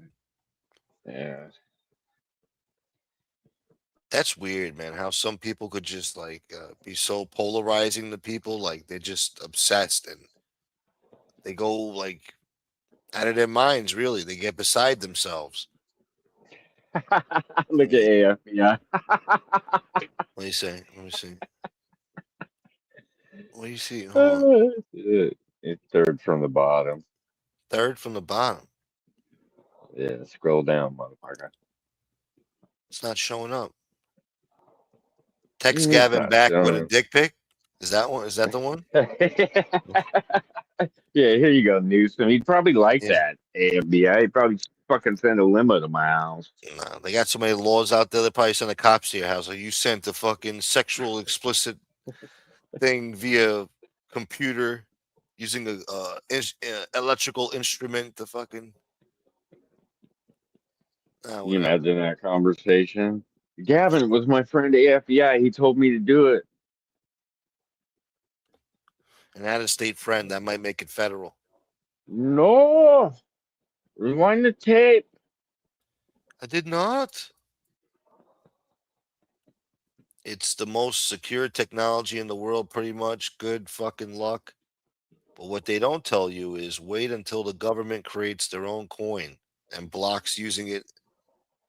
Yeah. That's weird, man. How some people could just be so polarizing to people, like they're just obsessed and they go like out of their minds. Really, they get beside themselves. Look at AFBI. What do you say? Let me see. What do you see? Hold on. It's third from the bottom. Third from the bottom. Yeah, scroll down, motherfucker. It's not showing up. Text It's Gavin not back with a showing. dick pic. Is that one? Is that the one? Yeah, here you go, Newsom. He'd probably like Yeah. that. AFBI. He'd probably fucking send a limo to my house. Nah, they got so many laws out there. They probably send the cops to your house. Like you sent a fucking sexual explicit thing via computer using a electrical instrument to fucking. You imagine that conversation? Gavin was my friend AFBI. He told me to do it. An out-of-state friend that might make it federal. No. Rewind the tape. I did not. It's the most secure technology in the world, pretty much. Good fucking luck. But what they don't tell you is wait until the government creates their own coin and blocks using it.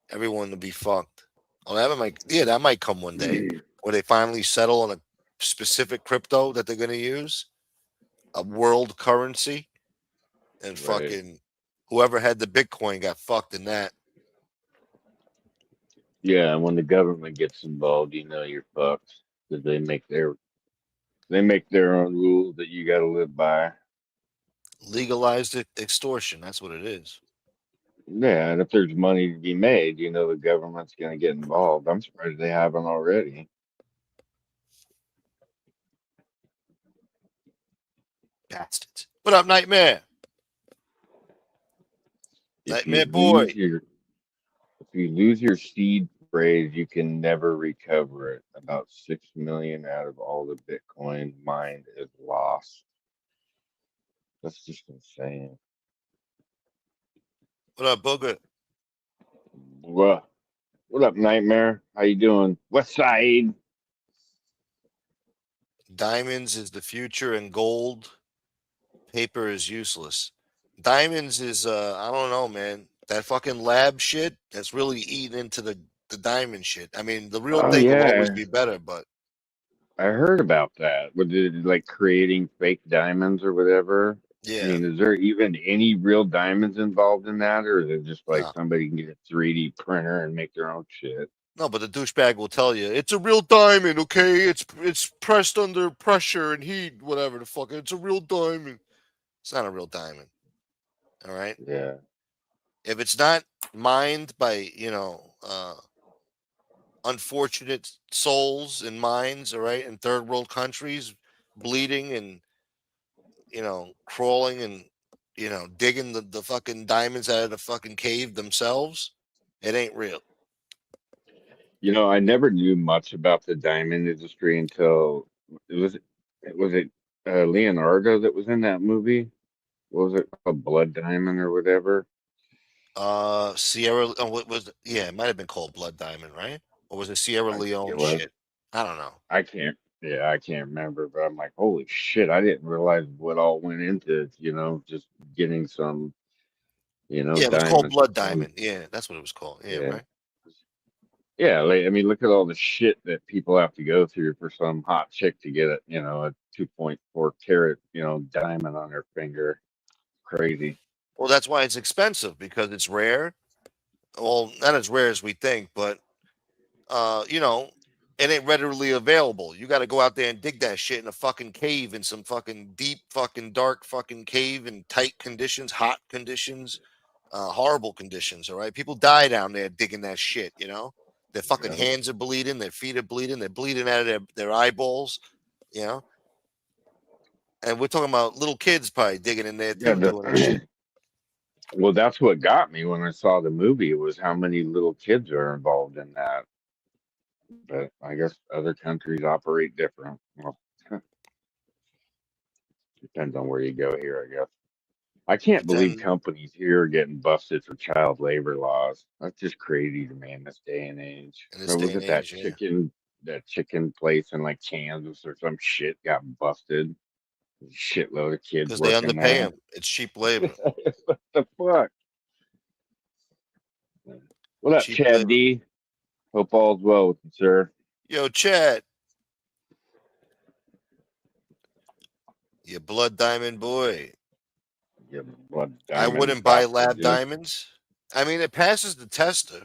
Everyone will be fucked. Oh, that might come one day where they finally settle on a specific crypto that they're going to use, a world currency, and fucking whoever had the Bitcoin got fucked in that. Yeah, and when the government gets involved, you're fucked because they make their own rules that you got to live by. Legalized extortion. That's what it is. Yeah, and if there's money to be made, the government's going to get involved. I'm surprised they haven't already. Bastards. What up, Nightmare? Nightmare boy. If you lose your seed phrase, you can never recover it. About 6 million out of all the Bitcoin mined is lost. That's just insane. What up, Booger? What up, Nightmare? How you doing? West Side. Diamonds is the future and gold. Paper is useless. Diamonds is I don't know, man. That fucking lab shit that's really eating into the diamond shit. I mean, the real thing will always be better, but I heard about that. With like creating fake diamonds or whatever. yeah. I mean, is there even any real diamonds involved in that, or is it just like somebody can get a 3D printer and make their own shit? No, but the douchebag will tell you it's a real diamond, okay? It's pressed under pressure and heat, whatever the fuck. It's a real diamond. It's not a real diamond. All right. Yeah. If it's not mined by unfortunate souls in mines, all right, in third world countries, bleeding and crawling and digging the fucking diamonds out of the fucking cave themselves, it ain't real. I never knew much about the diamond industry until was it Leonardo that was in that movie? What was it called, Blood Diamond or whatever? Sierra. What was it? Yeah, it might have been called Blood Diamond, right? Or was it Sierra Leone shit? I don't know. I can't remember, but I'm like, holy shit, I didn't realize what all went into, just getting some, yeah, it was called Blood Diamond. Yeah, that's what it was called. Yeah, right. Yeah, I mean, look at all the shit that people have to go through for some hot chick to get a 2.4 carat, diamond on her finger. Crazy. Well, that's why it's expensive, because it's rare. Well, not as rare as we think, but you know, it ain't readily available. You got to go out there and dig that shit in a fucking cave, in some fucking deep, fucking dark, fucking cave in tight conditions, hot conditions, horrible conditions. All right, people die down there digging that shit. You know, their fucking Yeah. hands are bleeding, their feet are bleeding, they're bleeding out of their eyeballs. You know, and we're talking about little kids probably digging in there Yeah, too, doing that shit. well, that's what got me when I saw the movie was how many little kids are involved in that. But I guess other countries operate different. Well, depends on where you go here, I guess. I can't But believe then companies here are getting busted for child labor laws. That's just crazy to me in this day and age. in this What day was and it age, yeah, that chicken place in like Kansas or some shit got busted? Shitload of kids because they working underpay there. them. It's cheap labor. What the fuck? What up, Cheap Chad labor. D? Hope all's well with you, sir. Yo, Chad, you blood diamond boy. Your blood I diamond wouldn't buy lab sausages. diamonds. I mean, it passes the tester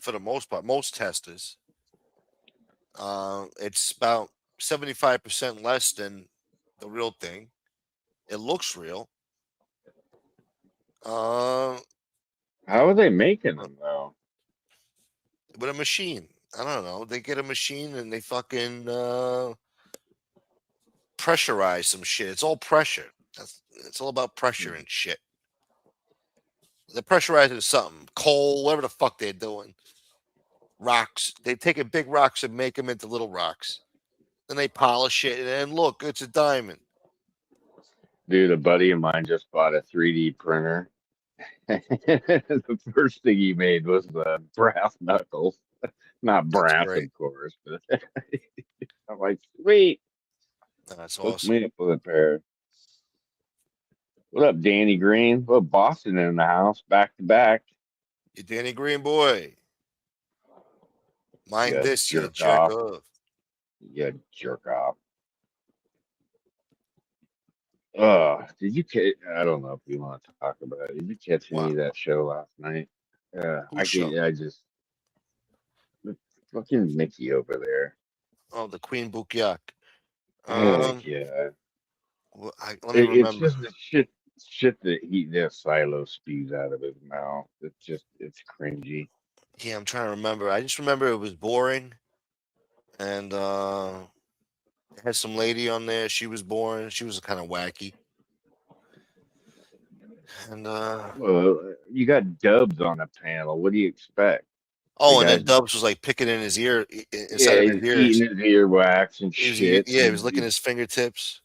for the most part. Most testers. It's about 75% less than the real thing. It looks real. Uh, How are they making them though? with a machine. I don't know. They get a machine and they fucking pressurize some shit. It's all pressure. It's all about pressure and shit. They're pressurizing something, coal, whatever the fuck they're doing. Rocks. They take a big rocks and make them into little rocks. Then they polish it, and then look, it's a diamond. Dude, a buddy of mine just bought a 3D printer. The first thing he made was the brass knuckles. Not That's brass, great. of course, but I'm like, sweet. That's Hook awesome. me up with a pair. What up, Danny Green? What Boston in the house, back to back. You Danny Green boy. Mind You this, you jerk jerk off. off. You jerk off. Did you catch? I don't know if you want to talk about it. Did you catch any Wow. of that show last night? Yeah, Who show? I just fucking Mickey over there. Oh, the Queen Bukyak. Heck yeah. Let me It's remember. just the shit that Silo spews out of his mouth. It's cringy. Yeah, I'm trying to remember. I just remember it was boring, and it had some lady on there. She was boring. She was kind of wacky, and Well, you got Dubs on the panel. What do you expect? The oh, and then guy's Dubs was like picking in his ear, inside yeah, of he's his ears. eating his earwax and He was shit, yeah, he was and licking he's his fingertips.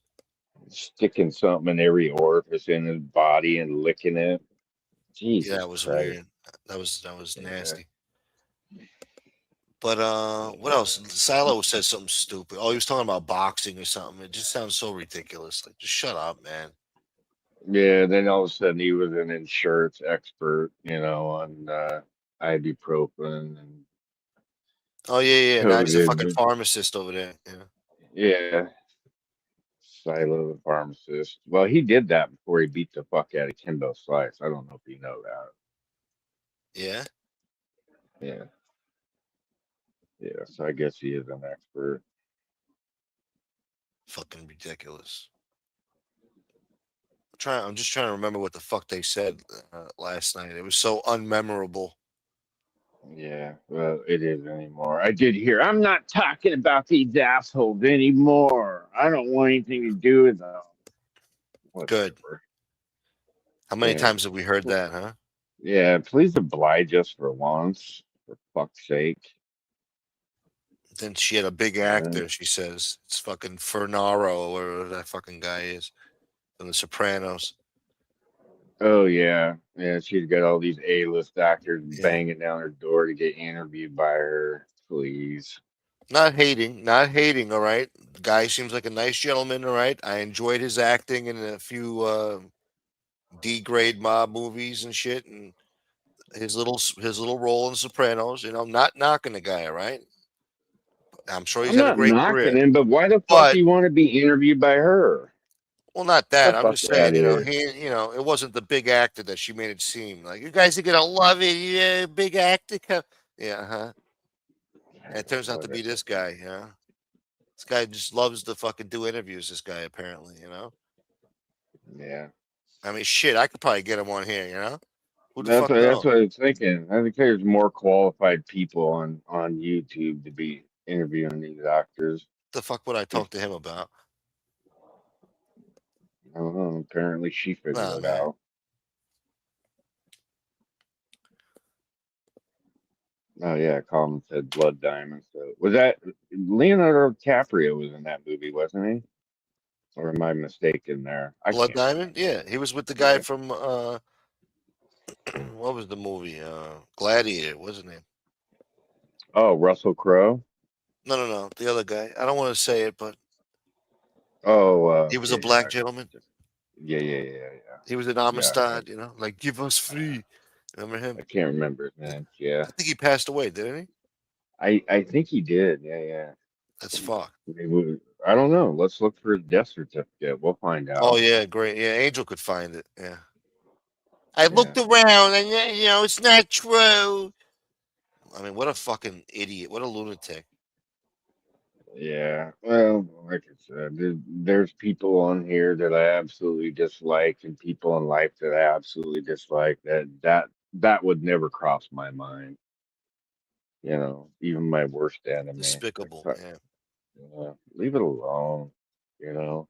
sticking something in every orifice in his body and licking it. Yeah, Jesus that was Christ. weird. That was Yeah. nasty. But what else? Silo said something stupid. Oh, he was talking about boxing or something. It just sounds so ridiculous. Like, just shut up, man. Yeah, then all of a sudden he was an insurance expert, on ibuprofen and Oh yeah. Now he's a coded. fucking pharmacist over there. Yeah. Yeah, Silo the pharmacist. Well, he did that before he beat the fuck out of Kimbo Slice. I don't know if you know that. Yeah. Yeah. Yeah, so I guess he is an expert. Fucking ridiculous. I'm just trying to remember what the fuck they said last night. It was so unmemorable. Yeah, well, it is anymore. I did hear, I'm not talking about these assholes anymore. I don't want anything to do with them. Good. Whatever. How many Yeah. times have we heard that, huh? Yeah, please oblige us for once, for fuck's sake. Then she had a big actor. She says it's fucking Fernaro or whatever that fucking guy is from The Sopranos. Oh yeah, yeah. She's got all these A-list actors banging down her door to get interviewed by her. Please. Not hating. All right, the guy seems like a nice gentleman. All right, I enjoyed his acting in a few D-grade mob movies and shit, and his little role in Sopranos. Not knocking the guy. All right, I'm sure he's I'm had a not great knocking career. him, but why the fuck do you want to be interviewed by her? Well, not Get that. the I'm fuck just out saying, of here. it wasn't the big actor that she made it seem like. You guys are gonna love it. Yeah, big actor. Yeah, huh? And it turns out to be this guy, you know? This guy just loves to fucking do interviews, this guy, apparently, you know? Yeah. I mean, shit, I could probably get him on here, you know? Who the That's fuck what, that's knows? what I was thinking. I think there's more qualified people on YouTube to be interviewing these actors. The fuck would I talk to him about? I don't know. Apparently, she figured Nah, it man. out. Oh yeah, Colin said Blood Diamond. So was that Leonardo DiCaprio was in that movie, wasn't he? Or am I mistaken there? I Blood can't Diamond? remember. Yeah, he was with the guy Yeah. from what was the movie? Gladiator, wasn't it? Oh, Russell Crowe. No, the other guy. I don't want to say it, but Oh, he was a yeah, black gentleman. yeah. He was in Yeah, Amistad, you know, like give us free. Remember him? I can't remember his name. Yeah, I think he passed away, didn't he? I think he did. Yeah. That's fucked. I don't know. Let's look for his death certificate. We'll find Oh out. yeah, great. Yeah, Angel could find it. Yeah. I Yeah. looked around and you know it's not true. I mean, what a fucking idiot! What a lunatic! Yeah. Well, like I said, there's people on here that I absolutely dislike, and people in life that I absolutely dislike. That would never cross my mind. You know, even my worst enemy. Despicable. Like, Yeah. leave it alone. You know.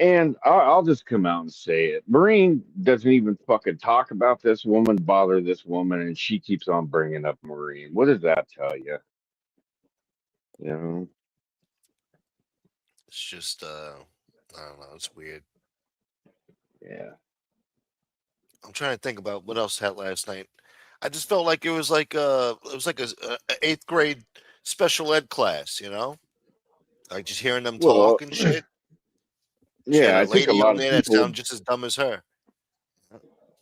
And I'll just come out and say it. Maureen doesn't even fucking talk about this woman, bother this woman, and she keeps on bringing up Maureen. What does that tell you? You know. It's just I don't know. It's weird. Yeah. I'm trying to think about what else had last night. I just felt like it was like a eighth grade special ed class, you know, like just hearing them Well, talk and shit. She had yeah, a I think a lady lot on of there that people. sounded just as dumb as her.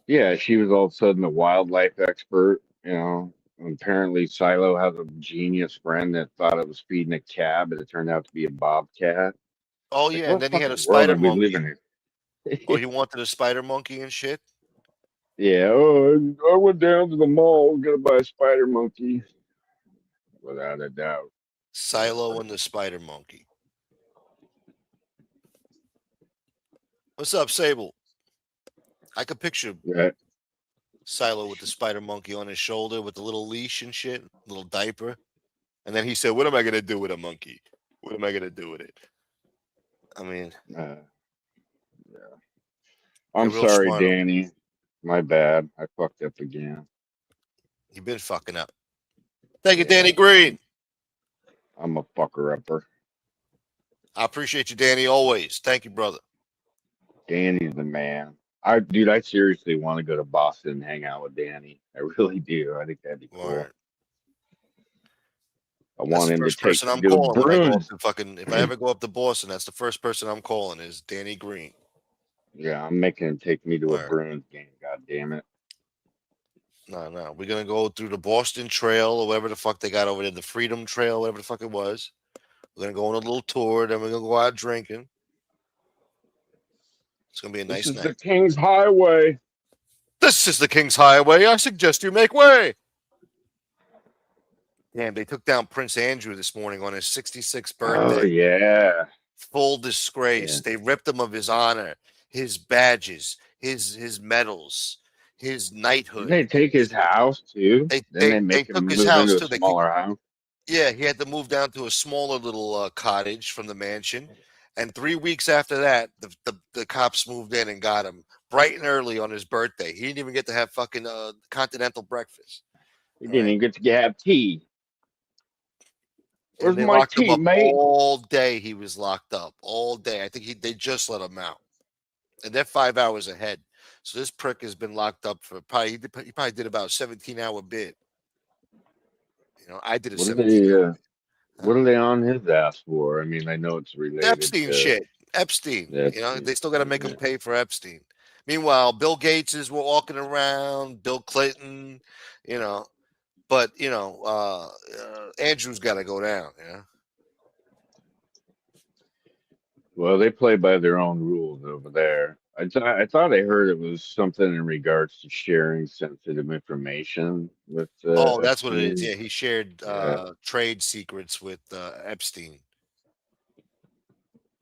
Yeah, she was all of a sudden a wildlife expert. You know, apparently Silo has a genius friend that thought it was feeding a cat, but it turned out to be a bobcat. Oh Like, yeah, and what then he had a fucking world spider are we living monkey. in? Oh, he wanted a spider monkey and shit. Yeah. Oh, I went down to the mall, gonna buy a spider monkey. Without a doubt. Silo and the spider monkey. What's up, Sable? I could picture Yeah. Silo with the spider monkey on his shoulder with the little leash and shit, little diaper. And then he said, "What am I gonna do with a monkey? What am I gonna do with it?" I mean, Yeah. you're I'm real sorry, smart. Danny. My bad. I fucked up again. You've been fucking up. Thank you, Danny Green. I'm a fucker upper. I appreciate you, Danny, always. Thank you, brother. Danny's the man. Dude, I seriously want to go to Boston and hang out with Danny. I really do. I think that'd be cool. Word. I That's want the him to first take person me I'm to calling when I go up Bruins. to fucking. If I ever go up to Boston, that's the first person I'm calling is Danny Green. Yeah, I'm making him take me to a Word. Bruins game. God damn it. No. We're gonna go through the Boston Trail or whatever the fuck they got over there, the Freedom Trail, whatever the fuck it was. We're gonna go on a little tour, then we're gonna go out drinking. It's gonna be a This nice is the night. King's Highway. This is the King's Highway. I suggest you make way. Damn, they took down Prince Andrew this morning on his 66th birthday. Oh yeah. Full disgrace. They ripped him of his honor, his badges, his medals, his knighthood. Didn't they take his house too? They make him took his move house into too. a smaller house. Yeah, he had to move down to a smaller little cottage from the mansion. And 3 weeks after that, the cops moved in and got him bright and early on his birthday. He didn't even get to have fucking continental breakfast. He didn't even get to have tea. Where's And they my locked him tea, up mate? all day. He was locked up all day. I think they just let him out, and they're 5 hours ahead. So this prick has been locked up for he probably did about a 17-hour bid. You know, I did a What are 17-hour. What are they on his ass for? I mean, I know it's related Epstein to shit. Epstein. You know, they still got to make him pay for Epstein. Meanwhile, Bill Gates is walking around, Bill Clinton, you know, but you know, Andrew's got to go down. You know. Well, they play by their own rules over there. I thought I heard it was something in regards to sharing sensitive information with Oh, that's what it is. Epstein. Yeah, he shared Yeah. trade secrets with Epstein.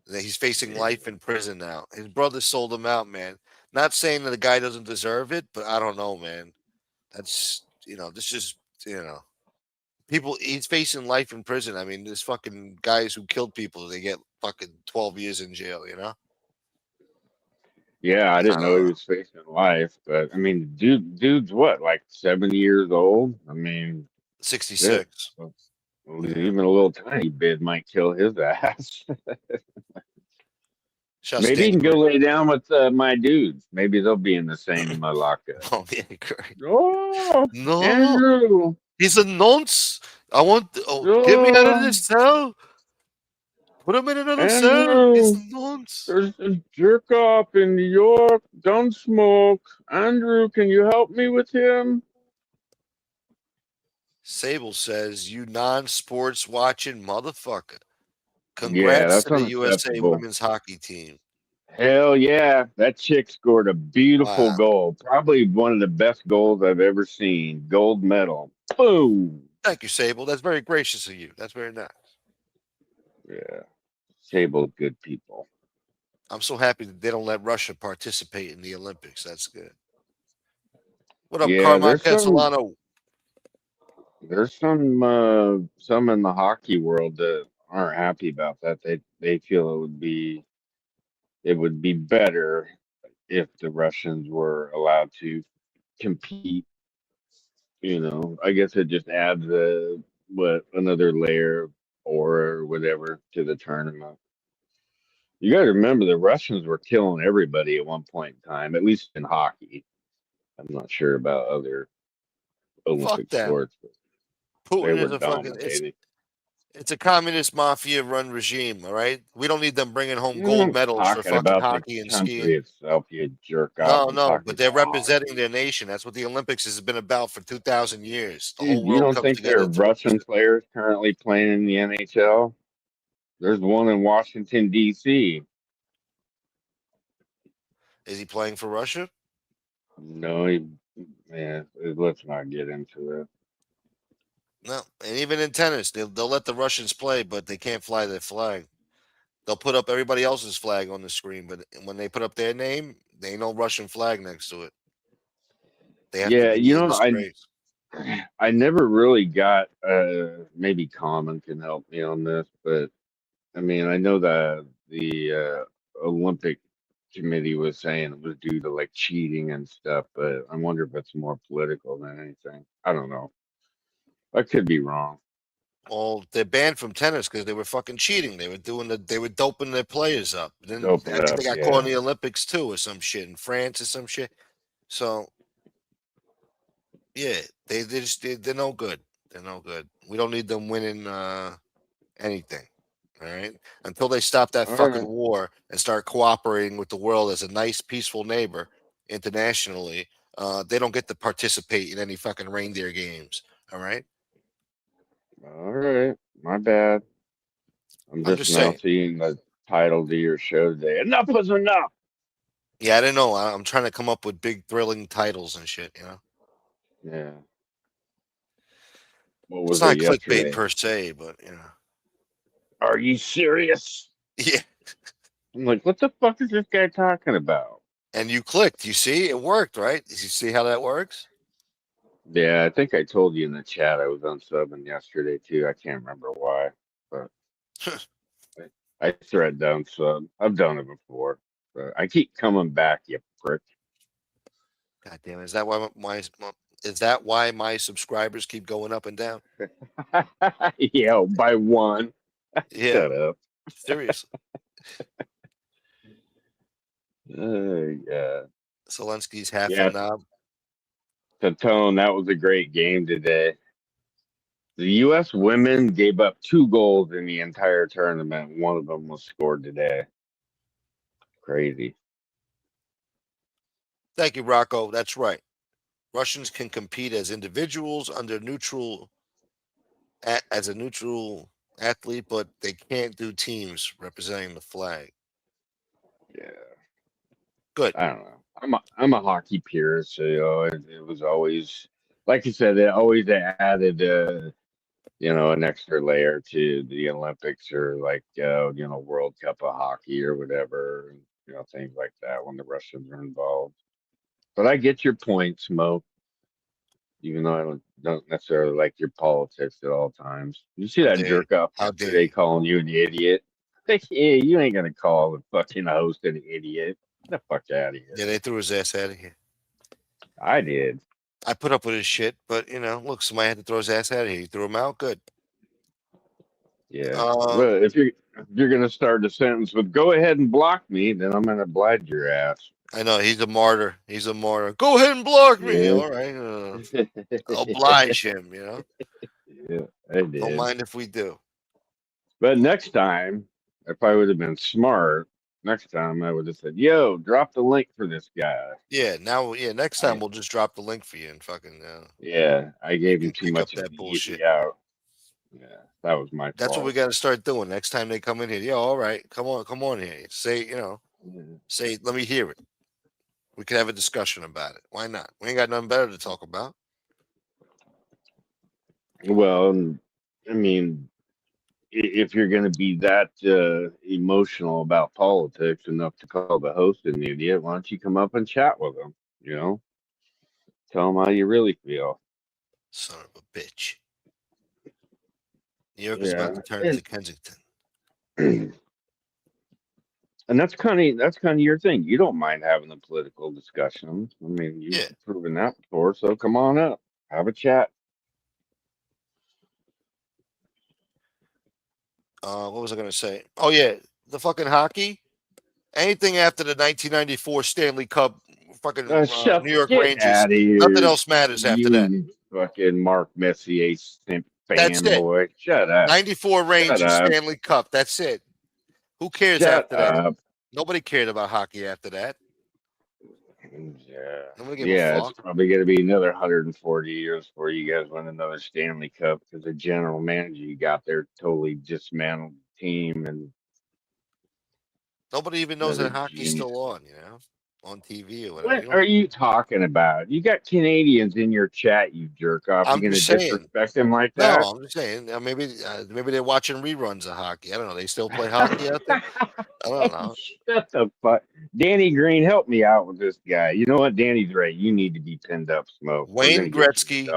That he's facing life in prison now. His brother sold him out, man. Not saying that the guy doesn't deserve it, but I don't know, man. That's this is people. He's facing life in prison. I mean, there's fucking guys who killed people. They get fucking 12 years in jail. Yeah, I I didn't know don't he know. was facing life, but I mean, dude's what, like 70 years old? I mean, shit. 66. Well, Yeah. even a little tiny bit might kill his ass. Shouts to Maybe he Danny can go Green. lay down with my dudes. Maybe they'll be in the same lockup. Oh, yeah, great. Oh, No, Andrew. he's a nonce. I want. Oh, get me out of Oh, this cell. Put him in another cell. He's Andrew. a nonce. There's a jerk off in New York. Don't smoke. Andrew, can you help me with him? Sable says, "You non-sports watching motherfucker. Yeah, Congrats that's to the USA unacceptable. women's hockey team." Hell yeah. That chick scored a beautiful Wow. goal. Probably one of the best goals I've ever seen. Gold medal. Boom. Thank you, Sable. That's very gracious of you. That's very nice. Yeah. Sable, good people. I'm so happy that they don't let Russia participate in the Olympics. That's good. What up, Yeah, Carmine Castellano? there's some in the hockey world that aren't happy about that. They feel it would be better if the Russians were allowed to compete. I guess it just adds another layer or whatever to the tournament. You got to remember the Russians were killing everybody at one point in time, at least in hockey. I'm not sure about other Fuck Olympic them. sports, but they Putin were is a fucking. dominating. It's a communist mafia run regime. All right, we don't need them bringing home gold I'm medals for talking fucking about the hockey and country skiing. itself, you jerk off. No, I'm no, talking but they're about representing hockey. their nation. That's what the Olympics has been about for 2,000 years. The Dude, whole you world don't comes think there together are to Russian represent. players currently playing in the NHL? There's one in Washington, D.C. Is he playing for Russia? No, yeah, let's not get into it. No, and even in tennis, they'll let the Russians play, but they can't fly their flag. They'll put up everybody else's flag on the screen, but when they put up their name, there ain't no Russian flag next to it. They have to Yeah, be a disgrace. I never really got maybe Common can help me on this, but I mean I know that the Olympic committee was saying it was due to like cheating and stuff, but I wonder if it's more political than anything. I don't know. I could be wrong. Well, they're banned from tennis because they were fucking cheating. They were doping their players up. Then Open I it think up, they got caught yeah. in the Olympics too, or some shit in France or some shit. So yeah, they're no good. They're no good. We don't need them winning anything. All right. Until they stop that All fucking right. war and start cooperating with the world as a nice, peaceful neighbor internationally, they don't get to participate in any fucking reindeer games. All right. All right. My bad. I'm I'm just just now saying. seeing the title to your show today. Enough is enough. Yeah, I didn't know. I'm trying to come up with big, thrilling titles and shit. Yeah. What It's was it not clickbait yesterday? per se, but. Are you serious? Yeah. I'm like, what the fuck is this guy talking about? And you clicked. You see, it worked, right? Did you see how that works? Yeah, I think I told you in the chat I was unsubbing yesterday too. I can't remember why, but I thread down sub. I've done it before, but I keep coming back, you prick. God damn it! Is that why my subscribers keep going up and down? Yeah, by one. Yeah, Shut up. seriously. Yeah. Zelensky's half a Yeah, knob. Tone, that was a great game today. The U.S. women gave up 2 goals in the entire tournament. One of them was scored today. Crazy. Thank you, Rocco. That's right. Russians can compete as individuals as a neutral athlete, but they can't do teams representing the flag. Yeah. Good. I don't know. I'm a hockey purist, so it was always like you said. They always added an extra layer to the Olympics or like World Cup of hockey or whatever, things like that when the Russians are involved. But I get your point, Smoke. Even though I don't necessarily like your politics at all times. You see that jerk off How dare yesterday you? calling you an idiot? Like, yeah, you ain't gonna call the fucking host an idiot. Get the fuck out of here. Yeah, they threw his ass out of here. I did. I put up with his shit, but look, somebody had to throw his ass out of here. He threw him out. Good. Yeah. Well, if you're gonna start the sentence with "Go ahead and block me," then I'm gonna oblige your ass. I know he's a martyr. He's a martyr. Go ahead and block me. Yeah. All right. Oblige him. Yeah, I did. Don't mind if we do. But next time, if I would have been smart, next time I would have said, "Yo, drop the link for this guy." Yeah. Next time we'll just drop the link for you and fucking. Yeah, I gave him too pick much up that of the bullshit. easy out. Yeah, that was my fault. That's what we got to start doing next time they come in here. Yo, all right, come on here. Say, say, let me hear it. We could have a discussion about it. Why not? We ain't got nothing better to talk about. Well, I mean, if you're going to be that emotional about politics enough to call the host an idiot, why don't you come up and chat with him? Tell him how you really feel. Son of a bitch. New York is about to turn into Kensington. And that's kind of your thing. You don't mind having a political discussion. I mean, you've proven that before, so come on up, have a chat. What was I going to say? Oh yeah, the fucking hockey. Anything after the 1994 Stanley Cup, fucking New York Rangers. Nothing else matters after that. Fucking Mark Messier That's it. fanboy. Shut up. 94 Rangers Stanley Cup. That's it. Who cares after that? Nobody cared about hockey after that. Yeah, it's probably going to be another 140 years before you guys win another Stanley Cup because the general manager you got there totally dismantled the team, and nobody even knows that hockey's still on TV or whatever. What are you talking about? You got Canadians in your chat, you jerk off. I'm going to saying, disrespect them like that? No, I'm just saying. Maybe they're watching reruns of hockey. I don't know. They still play hockey out there. I don't know. Shut the fuck. Danny Green, help me out with this guy. You know what? Danny's right. You need to be pinned up, Smoke. Wayne Gretzky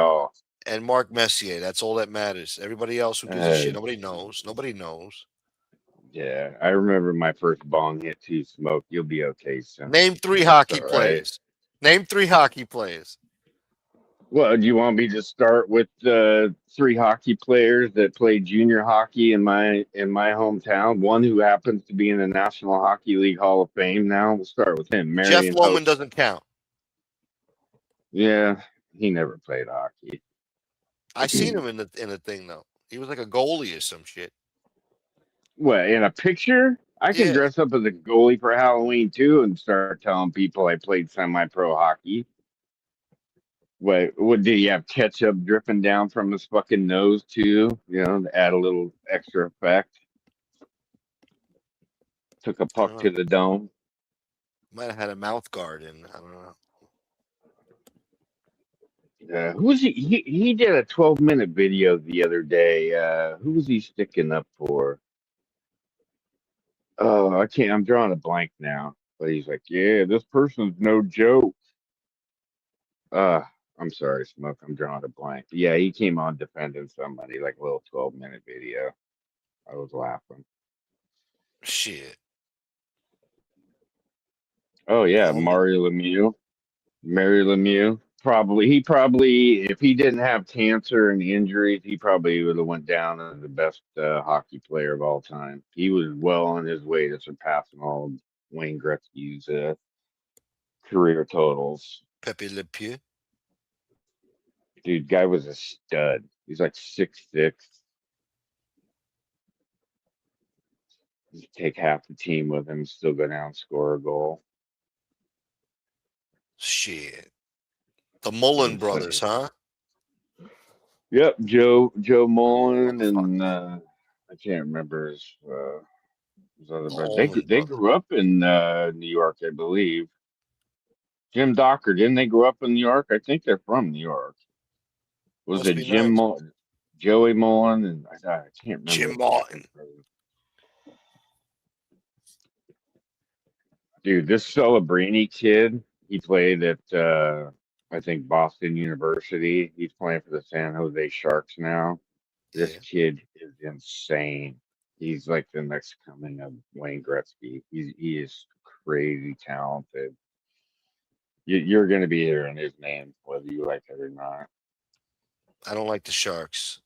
and Mark Messier. That's all that matters. Everybody else who gives a shit. Nobody knows. Nobody knows. Yeah, I remember my first bong hit too, Smoke. You'll be okay soon. Name 3 hockey players. Name 3 hockey players. Well, do you want me to start with 3 hockey players that played junior hockey in my hometown? One who happens to be in the National Hockey League Hall of Fame now. We'll start with him. Jeff Loman doesn't count. Yeah, he never played hockey. I seen him in the thing though. He was like a goalie or some shit. What, in a picture? I can dress up as a goalie for Halloween too and start telling people I played semi-pro hockey. What did he have ketchup dripping down from his fucking nose too? To add a little extra effect. Took a puck to the dome. Might have had a mouth guard in. I don't know. Who was he? He did a 12-minute video the other day. Who was he sticking up for? Oh, I can't. I'm drawing a blank now. But he's like, yeah, this person's no joke. I'm sorry, Smoke. I'm drawing a blank. But yeah, he came on defending somebody, like a little 12-minute video. I was laughing. Shit. Oh yeah, Mario Lemieux. He probably, if he didn't have cancer and injuries, he probably would have went down as the best hockey player of all time. He was well on his way to surpassing all of Wayne Gretzky's career totals. Pepe Le Pew. Dude, guy was a stud. He's like 6'6". Take half the team with him, still go down and score a goal. Shit. The Mullen brothers, huh? Yep, Joe Mullen and I can't remember his other brother. They grew up in New York, I believe. Jim Docker, didn't they grow up in New York? I think they're from New York. Was Must it be nice. Joey Mullen, and I can't remember Jim the Martin. second person. Dude, this Celebrini kid, he played at I think Boston University. He's playing for the San Jose Sharks now. This Yeah. kid is insane. He's like the next coming of Wayne Gretzky. He is crazy talented. You're going to be hearing his name whether you like it or not. I don't like the Sharks.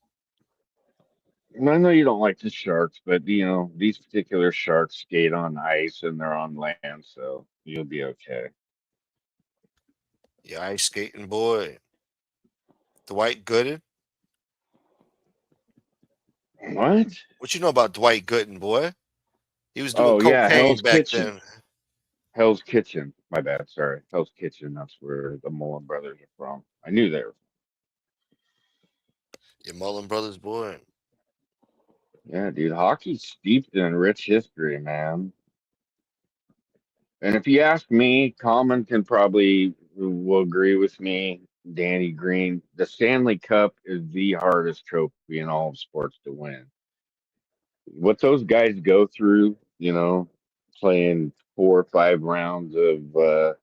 I know you don't like the Sharks, but these particular Sharks skate on ice and they're on land, so you'll be okay. Yeah, ice skating boy. Dwight Gooden. What? What you know about Dwight Gooden, boy? He was doing Oh yeah, cocaine back then. Hell's Kitchen. My bad. Sorry, Hell's Kitchen. That's where the Mullen brothers are from. I knew they were. Your Mullen brothers, boy. Yeah, dude, hockey's steeped in rich history, man. And if you ask me, Common will agree with me. Danny Green, the Stanley Cup is the hardest trophy in all of sports to win. What those guys go through, playing 4 or 5 rounds of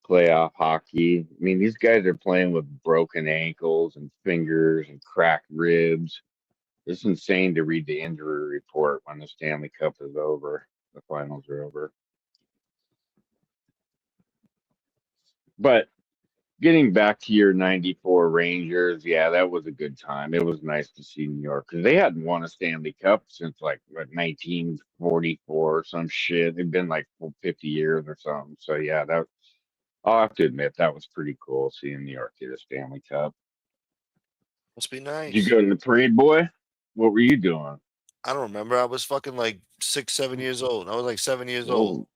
playoff hockey. I mean, these guys are playing with broken ankles and fingers and cracked ribs. It's insane to read the injury report when the Stanley Cup is over, the finals are over. But getting back to your 94 Rangers, yeah, that was a good time. It was nice to see New York because they hadn't won a Stanley Cup since like 1944 or some shit. It'd been like 50 years or something. So, yeah, I'll have to admit that was pretty cool seeing New York get a Stanley Cup. Must be Did nice. you go to the parade, boy? What were you doing? I don't remember. I was fucking like 6, 7 years old. I was like 7 years old.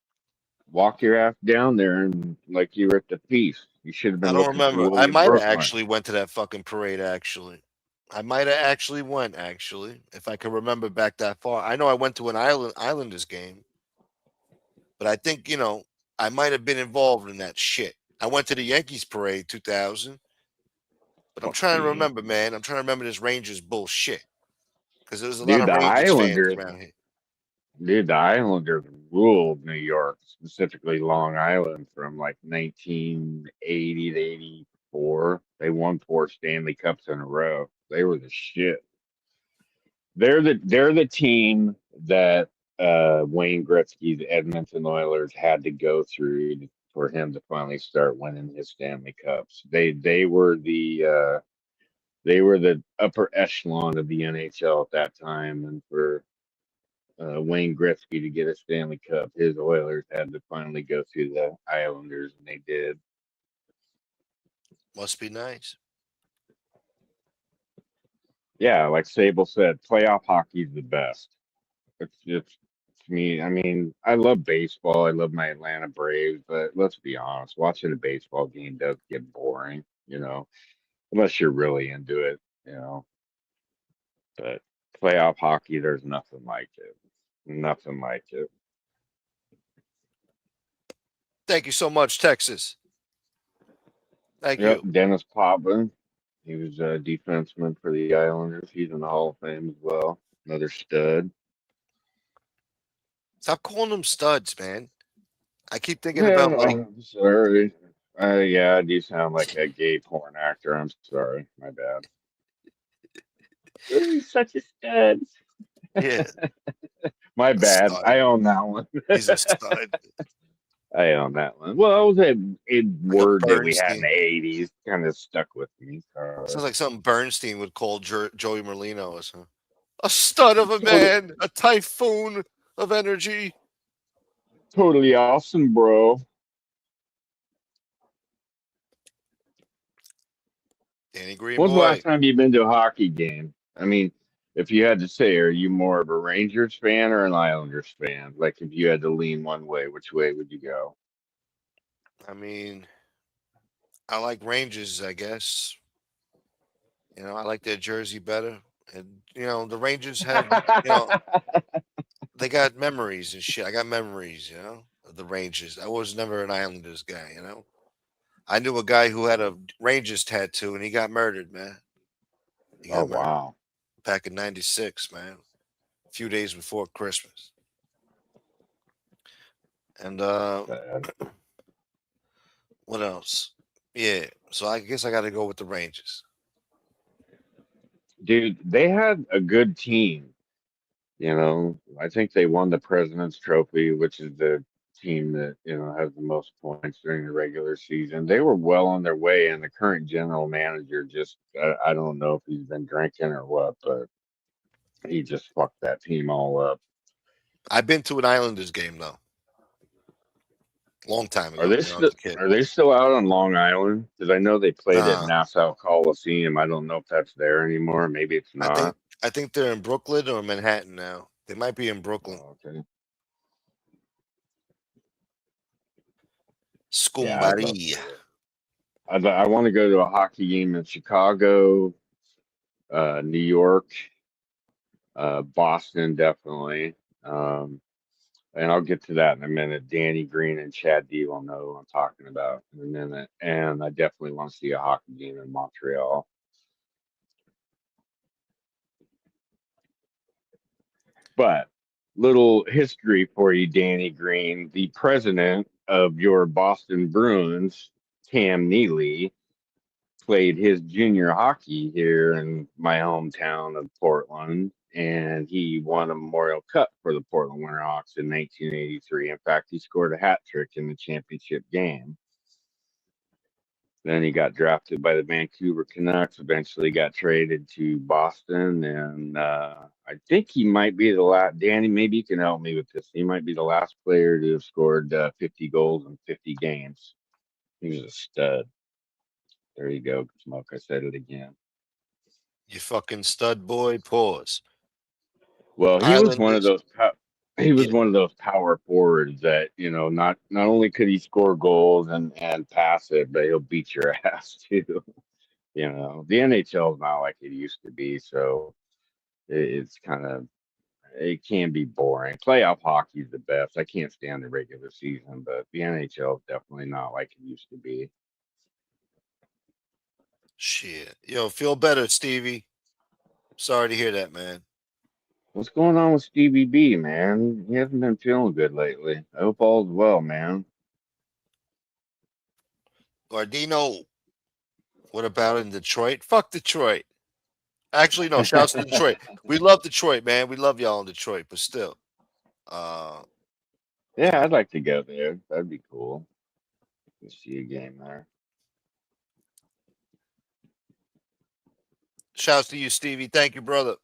Walk your ass down there and like you were at the feast. You should have been I don't looking for remember. I William might have Brooklyn. actually went to that fucking parade. Actually, I might have actually went. Actually, if I can remember back that far, I know I went to an Islanders game, but I think I might have been involved in that shit. I went to the Yankees parade 2000, but I'm trying to remember, man. I'm trying to remember this Rangers bullshit because there was a lot of Rangers fans around here. Dude, the Islanders ruled New York, specifically Long Island, from like 1980 to 84. They won 4 Stanley Cups in a row. They were the shit. They're the team that Wayne Gretzky's Edmonton Oilers had to go through for him to finally start winning his Stanley Cups. They were the upper echelon of the NHL at that time, and for Wayne Gretzky to get a Stanley Cup, his Oilers had to finally go through the Islanders, and they did. Must be nice. Yeah, like Sable said, playoff hockey is the best. It's just to me. I mean, I love baseball. I love my Atlanta Braves, but let's be honest, watching a baseball game does get boring, unless you're really into it, But playoff hockey, there's nothing like it. Nothing like it. Thank you so much, Texas. Thank Yep, you. Dennis Potvin. He was a defenseman for the Islanders. He's in the Hall of Fame as well. Another stud. Stop calling them studs, man. I keep thinking about like. I'm sorry. Yeah, I do sound like a gay porn actor. I'm sorry. My bad. He's such a stud. Yeah. My bad. Stud. I own that one. He's a stud. I own that one. Well, it was a word that we had in the 80s. Kind of stuck with me. Sounds like something Bernstein would call Joey Merlino as a stud of a man, a typhoon of energy. Totally awesome, bro. Danny Green. When's the last time you've been to a hockey game? I mean, if you had to say, are you more of a Rangers fan or an Islanders fan? Like, if you had to lean one way, which way would you go? I mean, I like Rangers, I guess. I like their jersey better. And, the Rangers have, they got memories and shit. I got memories, of the Rangers. I was never an Islanders guy, I knew a guy who had a Rangers tattoo and he got murdered, man. He got murdered wow. back in '96, man. A few days before Christmas. And Sad. what else? Yeah. So I guess I got to go with the Rangers. Dude, they had a good team. You know, I think they won the President's Trophy, which is the team that, you know, has the most points during the regular season. They were well on their way, and the current general manager just, I don't know if he's been drinking or what, but he just fucked that team all up. I've been to an Islanders game, though. Long time Are ago they when I was still a kid. are they still out on Long Island? Because I know they played at Nah. Nassau Coliseum. I don't know if that's there anymore. Maybe it's not. I think they're in Brooklyn or Manhattan now. They might be in Brooklyn. Oh, okay. Yeah, I'd love Scumbari. to. I want to go to a hockey game in Chicago, New York, Boston, definitely. And I'll get to that in a minute. Danny Green and Chad D will know who I'm talking about in a minute. And I definitely want to see a hockey game in Montreal. But little history for you, Danny Green. The president of your Boston Bruins, Cam Neely, played his junior hockey here in my hometown of Portland, and he won a Memorial Cup for the Portland Winterhawks in 1983. In fact, he scored a hat trick in the championship game. Then he got drafted by the Vancouver Canucks, eventually got traded to Boston, and I think he might be the last. Danny, maybe you can help me with this. He might be the last player to have scored 50 goals in 50 games. He was a stud. There you go, Smoke. I said it again. You fucking stud boy. Pause. Well, he was one of Islanders. those. He was Yeah. one of those power forwards that, you know, not only could he score goals and pass it, but he'll beat your ass too. You know, the NHL is not like it used to be, so it's kind of, it can be boring. Playoff hockey is the best. I can't stand the regular season, but the NHL is definitely not like it used to be. Shit. Yo, feel better, Stevie. Sorry to hear that, man. What's going on with Stevie B, man? He hasn't been feeling good lately. I hope all's well, man. Gardino, what about in Detroit? Fuck Detroit. Actually, no, shouts to Detroit. We love Detroit, man. We love y'all in Detroit, but still. Yeah, I'd like to go there. That'd be cool. Let's see a game there. Shouts to you, Stevie. Thank you, brother.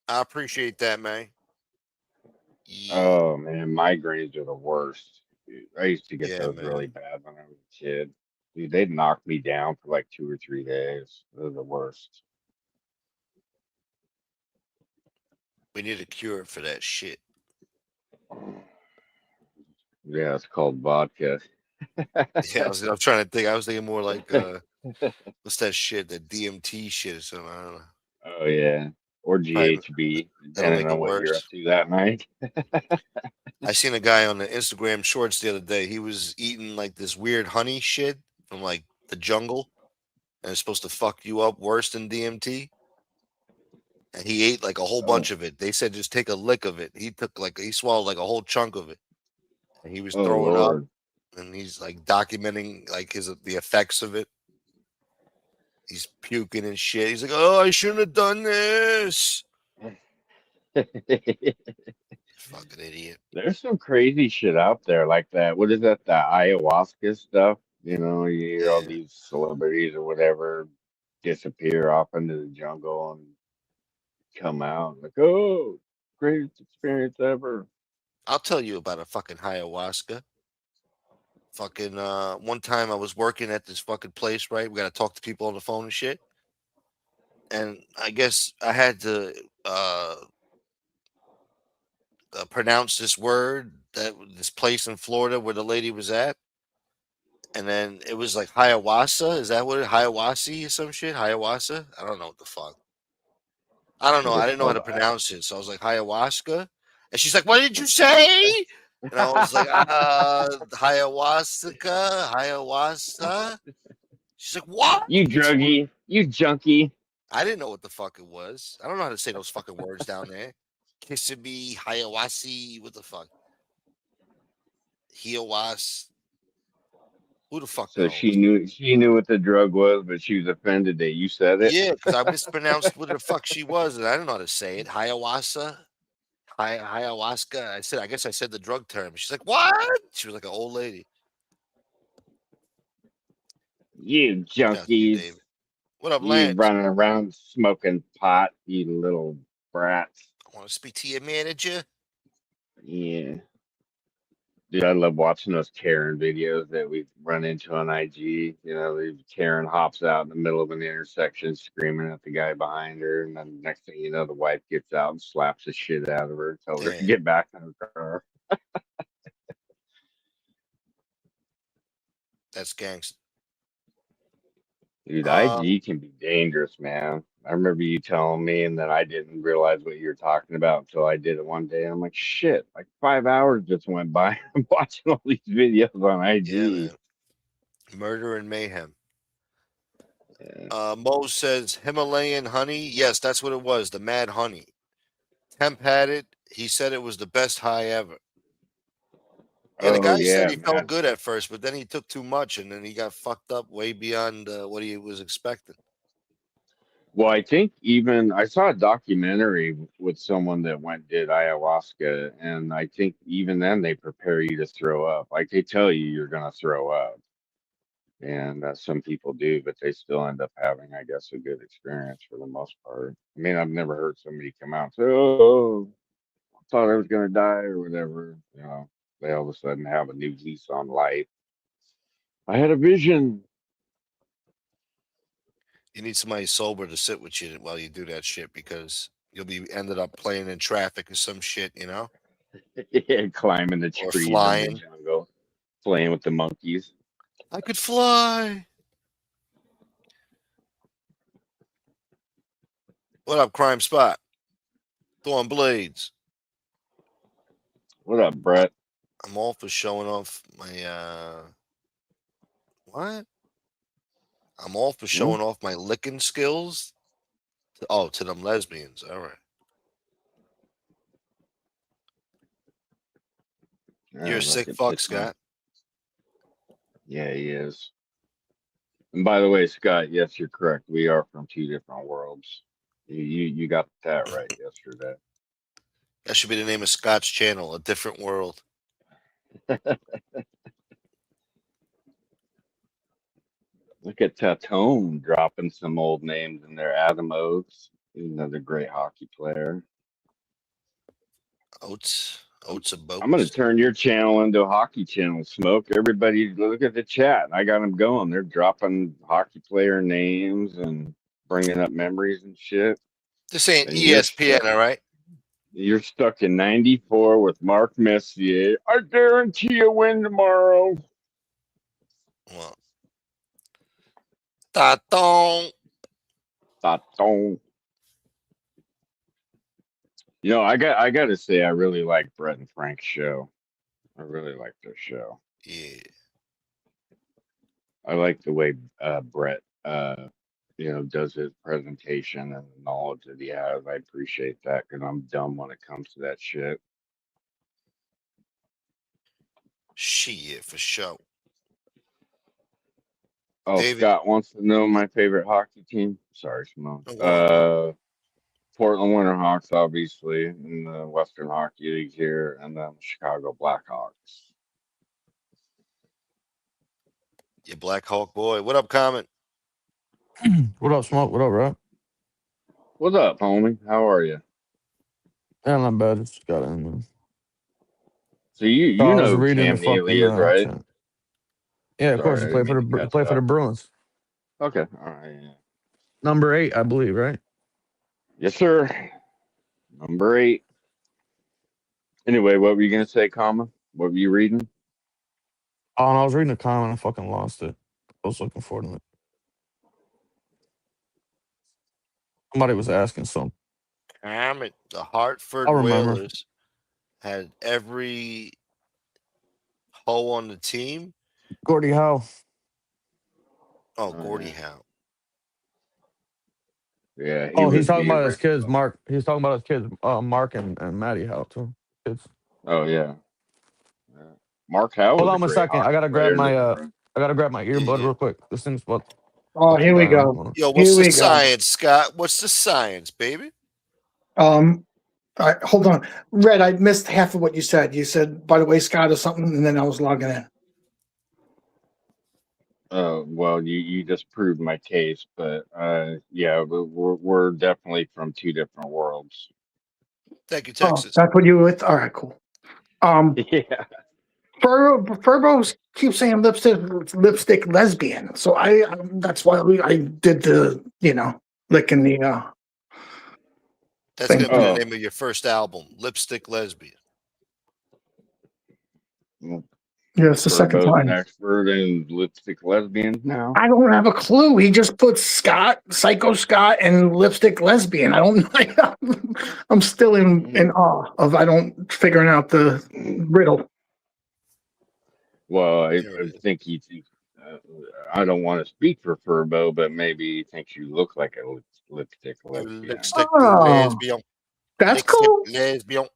I appreciate that, man. Yeah. Oh man, migraines are the worst. Dude, I used to get Yeah, those man. really bad when I was a kid. Dude, they'd knock me down for like 2 or 3 days. They're the worst. We need a cure for that shit. Yeah, it's called vodka. Yeah, I'm trying to think. I was thinking more like what's that shit? That DMT shit or something. I don't know. Oh yeah, or Probably- GHB, that'll depending make on it what you're worse. up to that night. I seen a guy on the Instagram shorts the other day. He was eating like this weird honey shit from like the jungle, and it's supposed to fuck you up worse than DMT. And he ate like a whole bunch of it. They said just take a lick of it. He swallowed like a whole chunk of it, and he was Oh throwing up. Lord. And he's like documenting like the effects of it. He's puking and shit. He's like, "Oh, I shouldn't have done this." Fucking idiot. There's some crazy shit out there like that. What is that? The ayahuasca stuff? You know, you hear all these celebrities or whatever disappear off into the jungle and come out like, oh, greatest experience ever. I'll tell you about a fucking ayahuasca. Fucking one time I was working at this fucking place, right? We got to talk to people on the phone and shit. And I guess I had to pronounce this word, this place in Florida where the lady was at. And then it was like Hiawatha. Is that what it? Hiawassee or some shit? Hiawatha? I don't know what the fuck. I don't know. I didn't know how to pronounce it. So I was like, ayahuasca. And she's like, what did you say? And I was like, ayahuasca. She's like, what? You druggie, you junkie. I didn't know what the fuck it was. I don't know how to say those fucking words down there. Kissimmee, Hiawassee, what the fuck? Hiawass. Who the fuck So knows? she knew what the drug was, but she was offended that you said it. Yeah, because I mispronounced what the fuck she was, and I didn't know how to say it. Ayahuasca. Ayahuasca. I guess I said the drug term. She's like, what? She was like an old lady. You Shout out to you, junkies. David. What up, You Lance? running around smoking pot, you little brats. I want to speak to your manager. Yeah. Dude, I love watching those Karen videos that we run into on IG. You know, Karen hops out in the middle of an intersection screaming at the guy behind her, and then next thing you know, the wife gets out and slaps the shit out of her, tells her to Damn. get back in her car. That's gangster. Dude, IG can be dangerous, man. I remember you telling me, and then I didn't realize what you were talking about until I did it one day. I'm like, shit, like 5 hours just went by. I'm watching all these videos on IG. Yeah, man. Murder and mayhem. Mo says Himalayan honey. Yes, that's what it was. The mad honey. Temp had it. He said it was the best high ever. Yeah, the guy said he felt good at first, but then he took too much, and then he got fucked up way beyond what he was expecting. Well, I think even I saw a documentary with someone that went did ayahuasca, and I think even then they prepare you to throw up. Like they tell you you're gonna throw up, and some people do, but they still end up having, I guess, a good experience for the most part. I mean, I've never heard somebody come out and say, "Oh, I thought I was gonna die" or whatever. You know, they all of a sudden have a new lease on life. I had a vision. You need somebody sober to sit with you while you do that shit because you'll be ended up playing in traffic or some shit, you know? Yeah, climbing the Or trees in flying. the jungle, playing with the monkeys. I could fly. What up, Crime Spot? Throwing blades. What up, Brett? I'm all for showing off my what? I'm all for showing off my licking skills. To them lesbians. All right. You're a sick fuck, Scott. Yeah, he is. And by the way, Scott, yes, you're correct. We are from two different worlds. You got that right yesterday. That should be the name of Scott's channel, A Different World. Look at Tatone dropping some old names in there. Adam Oates, he's another great hockey player. Oates and Boats. I'm going to turn your channel into a hockey channel. Smoke. Everybody, look at the chat. I got them going. They're dropping hockey player names and bringing up memories and shit. This ain't ESPN, all right? You're stuck in 94 with Mark Messier. I guarantee you win tomorrow. Well, Tatong. You know, I got to say, I really like Brett and Frank's show. I really like their show. Yeah. I like the way Brett, does his presentation and the knowledge that he has. I appreciate that because I'm dumb when it comes to that shit. Shit, for sure. Oh, David. Scott wants to know my favorite hockey team. Sorry, Simone. Portland Winterhawks, obviously, in the Western Hockey League here, and then Chicago Blackhawks. You Black Hawk boy. What up, Comment? What up, Smoke? What up, bro? What's up, homie? How are you? Yeah, not bad. Just got in there. So you know who Cam Neely is, right? Chat. Yeah, of course. He played for the Bruins. Okay, all right. Yeah. Number 8, I believe, right? Yes, sir. Number 8. Anyway, what were you gonna say, comma? What were you reading? Oh, and I was reading a comment. I fucking lost it. I was looking for it. Somebody was asking something. Comment. The Hartford I'll remember. Whalers had every Ho on the team? Gordie Howe. Oh, Gordie Howe. Yeah, he Oh, was he's talking the about his kids, original. Mark. He's talking about his kids, Mark and Maddie Howe too. Kids. Oh yeah. Mark Howe Hold was a on a great second. I hockey gotta grab player. my Never earbud real quick. This thing's about to Oh, fucking here we die on me. go. Hold on. Yo, Here what's the we go. science, Scott? What's the science, baby? All right, hold on. Red, I missed half of what you said. You said, by the way, Scott, or something, and then I was logging in. well, you just proved my case, but yeah, we're definitely from two different worlds. Thank you, Oh, Texas. that's what you were with? All right, cool. Yeah. Furbo keeps saying lipstick lesbian. So that's why I did the, licking the That's thing. going to be the name of your first album, Lipstick Lesbian. Yeah, it's the second Furbo's an time. expert in lipstick lesbians now. I don't have a clue. He just put Psycho Scott, and lipstick lesbian. I don't know. I'm still in awe of figuring out the riddle. Well, I think he thinks, I don't want to speak for Furbo, but maybe he thinks you look like a lipstick lesbian. Lipstick Oh, lesbian. that's Lipstick cool. lesbian.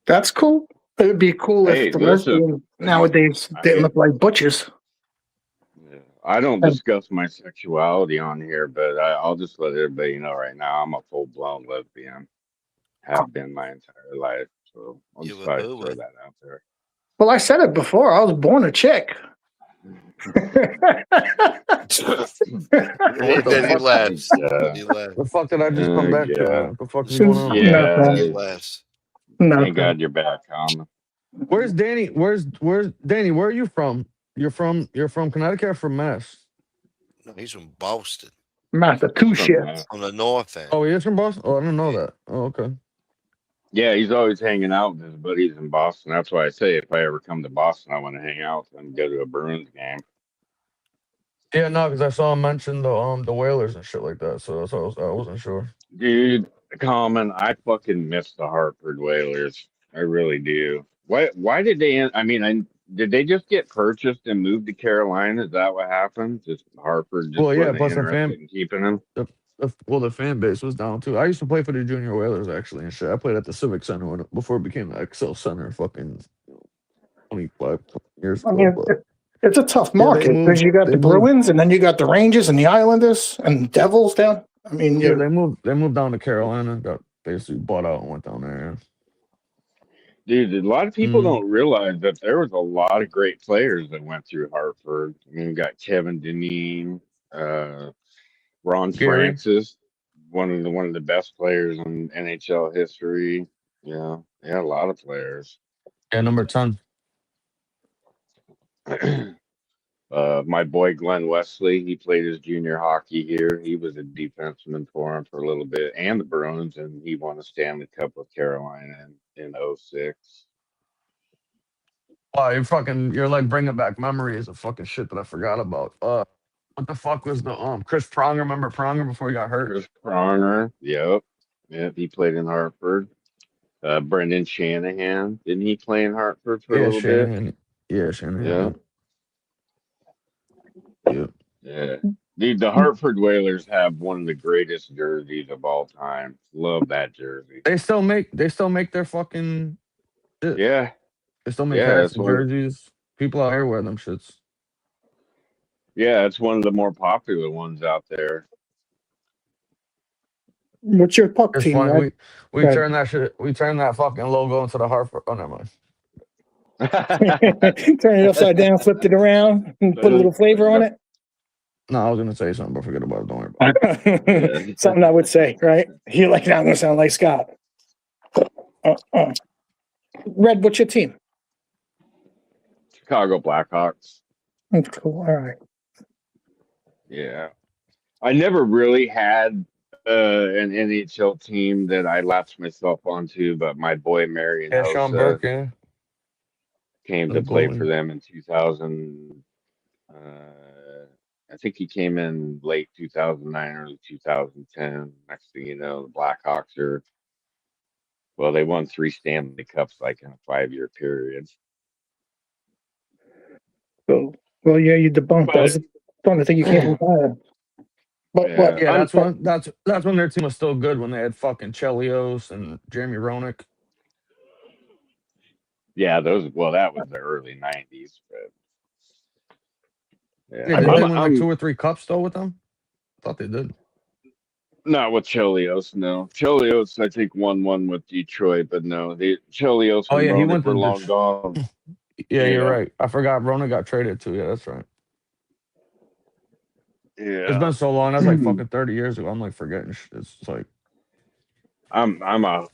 That's cool. It would be cool Hey, if the listen, lesbians nowadays didn't look like butches. I don't discuss my sexuality on here, but I'll just let everybody know right now I'm a full-blown lesbian. Have been my entire life, so I'll just try to throw that out there. Well, I said it before. I was born a chick. Then he laughs. The fuck did I just come back to? What the fuck is going on? Yeah. He laughs. Thank God you're back, Tom. Where's Danny? Where's Danny? Where are you from? You're from Connecticut or from Mass? No, he's from Boston. Massachusetts. On the north end. Oh, he is from Boston? Oh, I didn't know that. Oh, okay. Yeah, he's always hanging out with his buddies in Boston. That's why I say if I ever come to Boston, I want to hang out with them, go to a Bruins game. Yeah, no, because I saw him mention the Whalers and shit like that, so I wasn't sure. Dude, Common, I fucking miss the Hartford Whalers. I really do. Why did they? Did they just get purchased and moved to Carolina? Is that what happened? Just Hartford just wasn't interested in keeping them. The fan base was down too. I used to play for the Junior Whalers actually and shit. I played at the Civic Center before it became the Excel Center, fucking 25 years ago. I mean, it's a tough market because you got the Bruins and then you got the Rangers and the Islanders and the Devils down. I mean, yeah, they moved down to Carolina, got basically bought out and went down there. Dude, a lot of people don't realize that there was a lot of great players that went through Hartford. I mean, we got Kevin Dineen, Ron Francis, one of the best players in NHL history. Yeah, a lot of players. Yeah, number 10. My boy Glenn Wesley, he played his junior hockey here. He was a defenseman for him for a little bit, and the Bruins, and he won a Stanley Cup with Carolina in 06. Wow, you're like bringing back memories of fucking shit that I forgot about. What the fuck was the Chris Pronger? Remember Pronger before he got hurt? Chris Pronger, yep, he played in Hartford. Brendan Shanahan, didn't he play in Hartford for a little bit? Yeah, Shanahan. Yeah. Dude, the Hartford Whalers have one of the greatest jerseys of all time. Love that jersey. They still make their fucking shit. Yeah. They still make hats and jerseys. People out here wear them shits. Yeah, it's one of the more popular ones out there. What's your puck team? Funny. We turned that shit. We turned that fucking logo into the Hartford. Oh, never mind. Turn it upside down, flipped it around, and put a little flavor on it. No, I was gonna say something, but forget about it. Don't worry about it. Something I would say, right? You're like, I'm gonna sound like Scott. Red, what's your team? Chicago Blackhawks. That's cool. All right. Yeah, I never really had an NHL team that I latched myself onto, but my boy Marion Sean Burke, came to play for them in 2000. I think he came in late 2009, early 2010. Next thing you know, the Blackhawks they won 3 Stanley Cups like in a 5-year period. Well, yeah, you debunked that. It's fun to think you can't retire. But Yeah, what? Yeah, that's when their team was still good when they had fucking Chelios and Jeremy Roenick. yeah, that was the early '90s, but yeah, Yeah, didn't they win like 2 or 3 cups though with them? I thought they did. not with Chelios. No, Chelios I think won one with Detroit, but no, the Chelios Oh and yeah, he Roenick went were to long gone. Yeah, you're Yeah, right. I forgot Rona got traded too. Yeah, that's right. It's yeah. been so long. That's like fucking 30 years ago. I'm like forgetting. It's like I'm a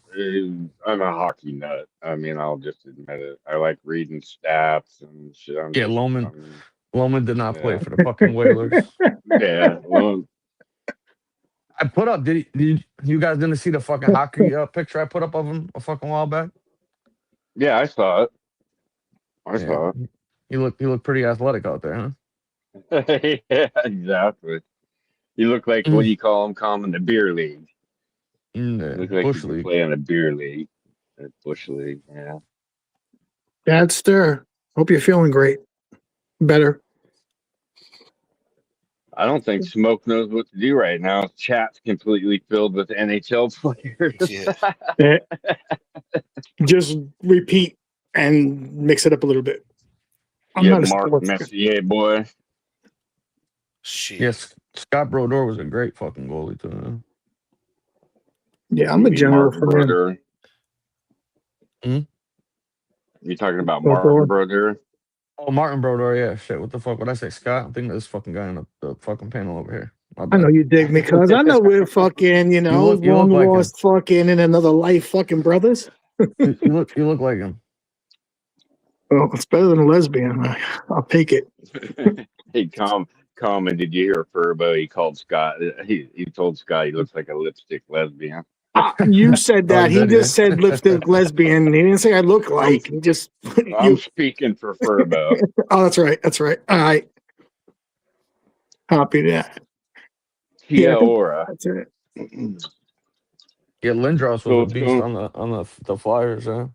hockey nut. I mean, I'll just admit it. I like reading stats and shit. yeah, Loman. I'm Loman did not play yeah, for the fucking Whalers. yeah. Well, I put up. Did you guys didn't see the fucking hockey picture I put up of him a fucking while back? yeah, I saw it. I Yeah, saw he looked pretty athletic out there, huh? it. Yeah, exactly. You look like what do you call them? Common the beer league. In You the look like you Bush could League. play in a beer league, a bush league. Yeah. Bad stir. Hope you're feeling great. Better. I don't think Smoke knows what to do right now. Chat's completely filled with NHL players. Yeah. Just repeat and mix it up a little bit. I'm Yeah, not a Mark sports guy. Messier, boy. Shit. Yes, Scott Brodeur was a great fucking goalie too. Huh? Yeah, I'm a Maybe general Martin fan. Brodeur. Hmm? You talking about Brodeur. Martin Brodeur? Oh, Martin Brodeur. Yeah, shit. What the fuck? What I say, Scott? I'm thinking of this fucking guy on the fucking panel over here. My I know bad. you dig me, cuz I know we're fucking, You long look like him. lost fucking in another life fucking brothers. You look like him. Well, it's better than a lesbian. I'll take it. Hey, Common, did you hear Furbo? He called Scott. He told Scott he looks like a lipstick lesbian. You said Oh, that. He did you? just said lipstick lesbian. He didn't say I look like. He just I'm speaking for Furbo. Oh, that's right. That's right. All right. Copy that. Tia I think Ora. that's it. Yeah, Lindros So was a it's beast going, on the Flyers. Huh?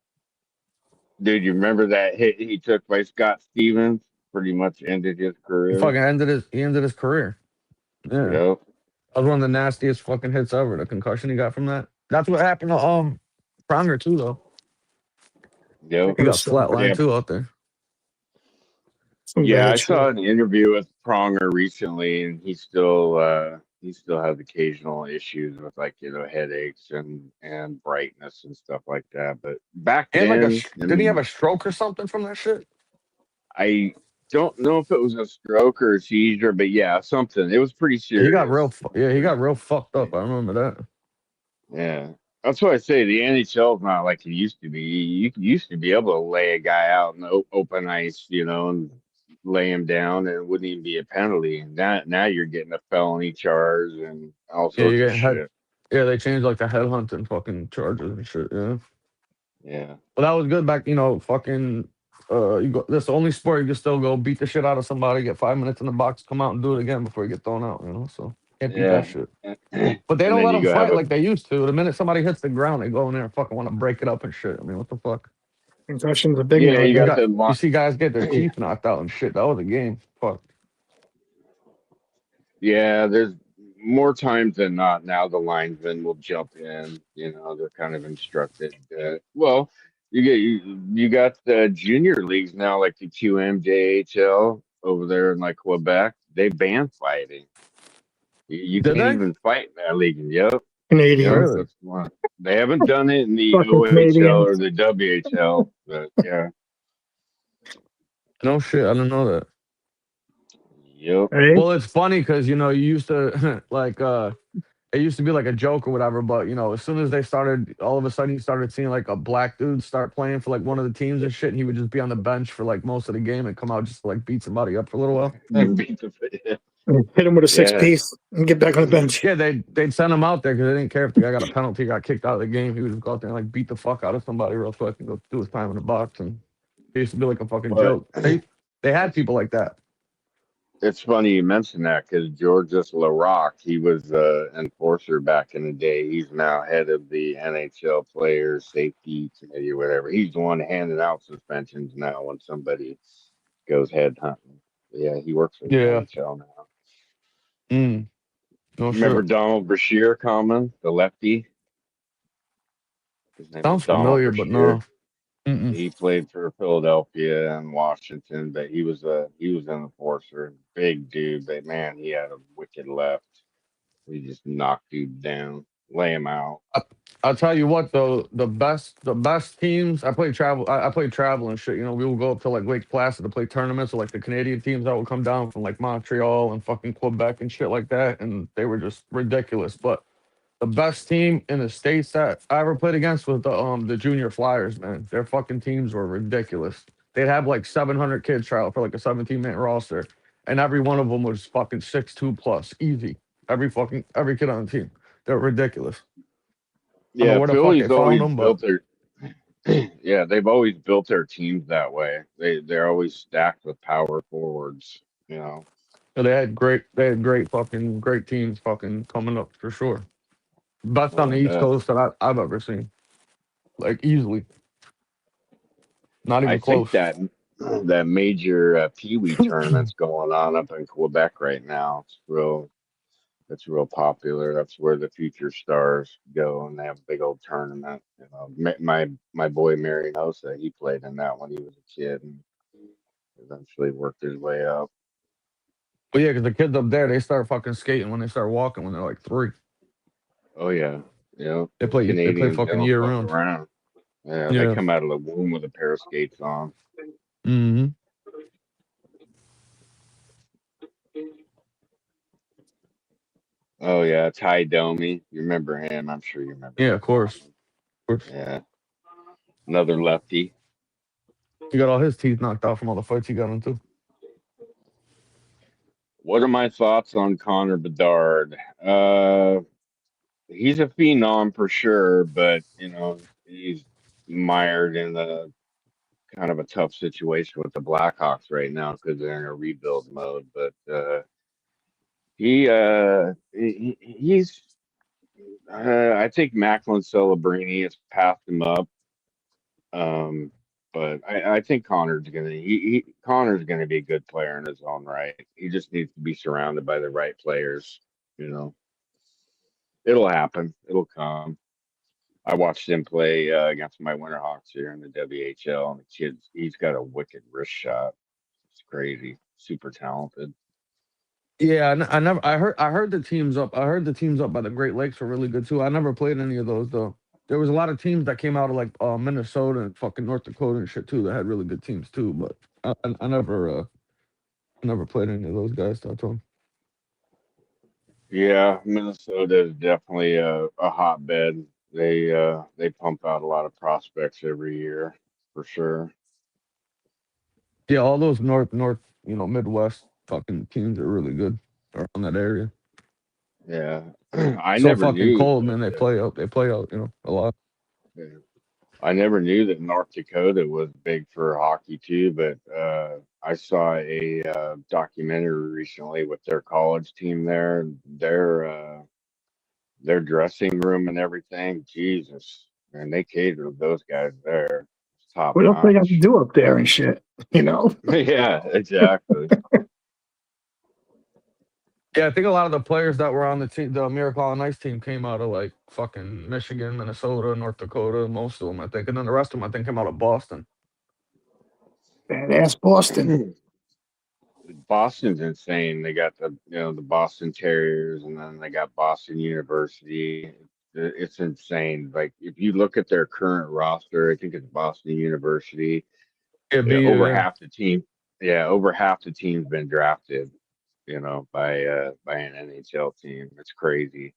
dude. You remember that hit he took by Scott Stevens? Pretty much ended his He career. fucking ended his career. Yeah. Yep. That was one of the nastiest fucking hits ever. The concussion he got from that. That's what happened to Pronger too, though. Yep. He got flatlined Yeah. too out there. Yeah, I saw an interview with Pronger recently, and he still has occasional issues with headaches and brightness and stuff like that. But back And like then, didn't he have a stroke or something from that shit? I don't know if it was a stroke or a seizure, but yeah, something. It was pretty serious. He got real fucked up. I remember that. Yeah. That's why I say the NHL's not like it used to be. You used to be able to lay a guy out in open ice, and lay him down, and it wouldn't even be a penalty. And now you're getting a felony charge and all Yeah, sorts you of get shit. Yeah, they changed like the headhunting fucking charges and shit. Yeah. Yeah. Well, that was good back. Fucking. That's the only sport you can still go beat the shit out of somebody, get 5 minutes in the box, come out and do it again before you get thrown out. So can't beat that shit. But they And don't then let you them go have fight like they used to. The minute somebody hits the ground, they go in there and fucking want to break it up and shit. I mean, what the fuck? Concussion's a big Yeah, one. You see guys get their teeth knocked out and shit. That was a game. Fuck. Yeah, there's more times than not now the linesmen will jump in. They're kind of instructed. Well, you got the junior leagues now, like the QMJHL over there in like Quebec. They ban fighting. You Did can't they? even fight in that league. Yep. Canadian. Yep, Really? that's one. They haven't done it in the Fucking OHL Canadians. or the WHL, but yeah. No shit. I didn't know that. Yep. Hey? Well, it's funny because you used to it used to be like a joke or whatever, but as soon as they started, all of a sudden you started seeing like a black dude start playing for like one of the teams and shit, and he would just be on the bench for like most of the game and come out just to like beat somebody up for a little while. Hit him with a six-piece and get back on the bench. Yeah, they'd send him out there because they didn't care if the guy got a penalty, got kicked out of the game. He would just go out there and like beat the fuck out of somebody real quick and go do his time in the box. And it used to be like a fucking joke. They had people like that. It's funny you mentioned that because Georges Larocque, he was an enforcer back in the day. He's now head of the NHL Players Safety Committee or whatever. He's the one handing out suspensions now when somebody goes head hunting. Yeah, he works for the Yeah. NHL now. No Remember shit. Donald Brashear coming, the lefty? His name was Sounds Donald familiar, but no. Brashear. He played for Philadelphia and Washington, but he was an enforcer, big dude. But man, he had a wicked left. He just knocked dude down, lay him out. I'll tell you what though, the best teams. I played travel. I played travel and shit. You know, we would go up to like Lake Placid to play tournaments. So like the Canadian teams that would come down from like Montreal and fucking Quebec and shit like that, and they were just ridiculous. But the best team in the states that I ever played against was the Junior Flyers. Man, their fucking teams were ridiculous. They'd have like 700 kids try out for like a 17-man roster, and every one of them was fucking 6'2" plus, easy. Every kid on the team. They're ridiculous. I don't know Yeah, where the fuck they Philly's found always them, but built their yeah, they've always built their teams that way. They're always stacked with power forwards, you know. they had great teams fucking coming up for sure. Best on the East Uh, Coast that I've ever seen, like easily, not I even think close. that major Pee Wee tournament's going on up in Quebec right now. It's real popular. That's where the future stars go, and they have a big old tournament. You know, my boy Mary Nosa, he played in that when he was a kid, and eventually worked his way up. But yeah, because the kids up there, they start fucking skating when they start walking when they're like 3. Oh yeah, yeah. They play Canadians, they fucking don't year fuck round. around. Yeah, they Yeah. come out of the womb with a pair of skates on. Mm-hmm. Oh yeah, Ty Domi. You remember him? I'm sure you remember Yeah, him, of course. Domi. Of course. Yeah, another lefty. He got all his teeth knocked out from all the fights he got into. What are my thoughts on Connor Bedard? He's a phenom for sure, but you know he's mired in a kind of a tough situation with the Blackhawks right now because they're in a rebuild mode. But he's I think Macklin Celebrini has passed him up. Um, but I think Connor's gonna be a good player in his own right. He just needs to be surrounded by the right players. You know, it'll happen. It'll come. I watched him play against my Winterhawks here in the WHL, and the he's got a wicked wrist shot. It's crazy. Super talented. Yeah, I never. I heard the teams up. I heard the teams up by the Great Lakes were really good too. I never played any of those though. There was a lot of teams that came out of like Minnesota and fucking North Dakota and shit too that had really good teams too. But I never played any of those guys. That's all. Yeah, Minnesota is definitely a hotbed. They pump out a lot of prospects every year for sure. Yeah, all those north, Midwest fucking teams are really good around that area. Yeah, I So never fucking knew cold, that. man. They play out, a lot. Yeah. I never knew that North Dakota was big for hockey too, but I saw a documentary recently with their college team there. Their dressing room and everything. Jesus, man, they catered those guys there. It's top What else they got to notch. do up there and shit? You know? Yeah, exactly. Yeah, I think a lot of the players that were on the team, the Miracle on Ice team, came out of like fucking Michigan, Minnesota, North Dakota. Most of them, I think, and then the rest of them, I think, came out of Boston. Badass Boston. Boston's insane. They got the Boston Terriers, and then they got Boston University. It's insane. Like if you look at their current roster, I think it's Boston University. Yeah, Yeah, BU, over yeah. half the team. Yeah, over half the team's been drafted. By an NHL team. It's crazy.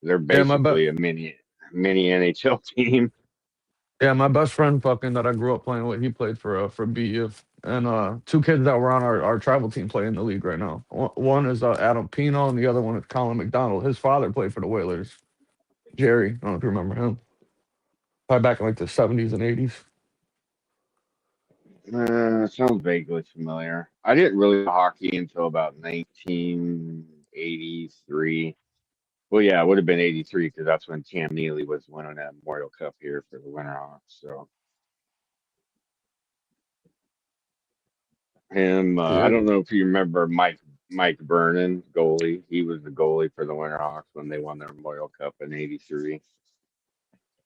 They're Yeah, my be- basically a mini NHL team. yeah, my best friend fucking that I grew up playing with, he played for BU. And two kids that were on our travel team play in the league right now. One is Adam Pino, and the other one is Colin McDonald. His father played for the Whalers. Jerry, I don't know if you remember him. Probably back in like the 70s and 80s. Sounds vaguely familiar. I didn't really hockey until about 1983. Well, yeah, it would have been 83 because that's when Cam Neely was winning that Memorial Cup here for the Winterhawks. So Him. Yeah. I don't know if you remember Mike Vernon, goalie. He was the goalie for the Winterhawks when they won their Memorial Cup in '83.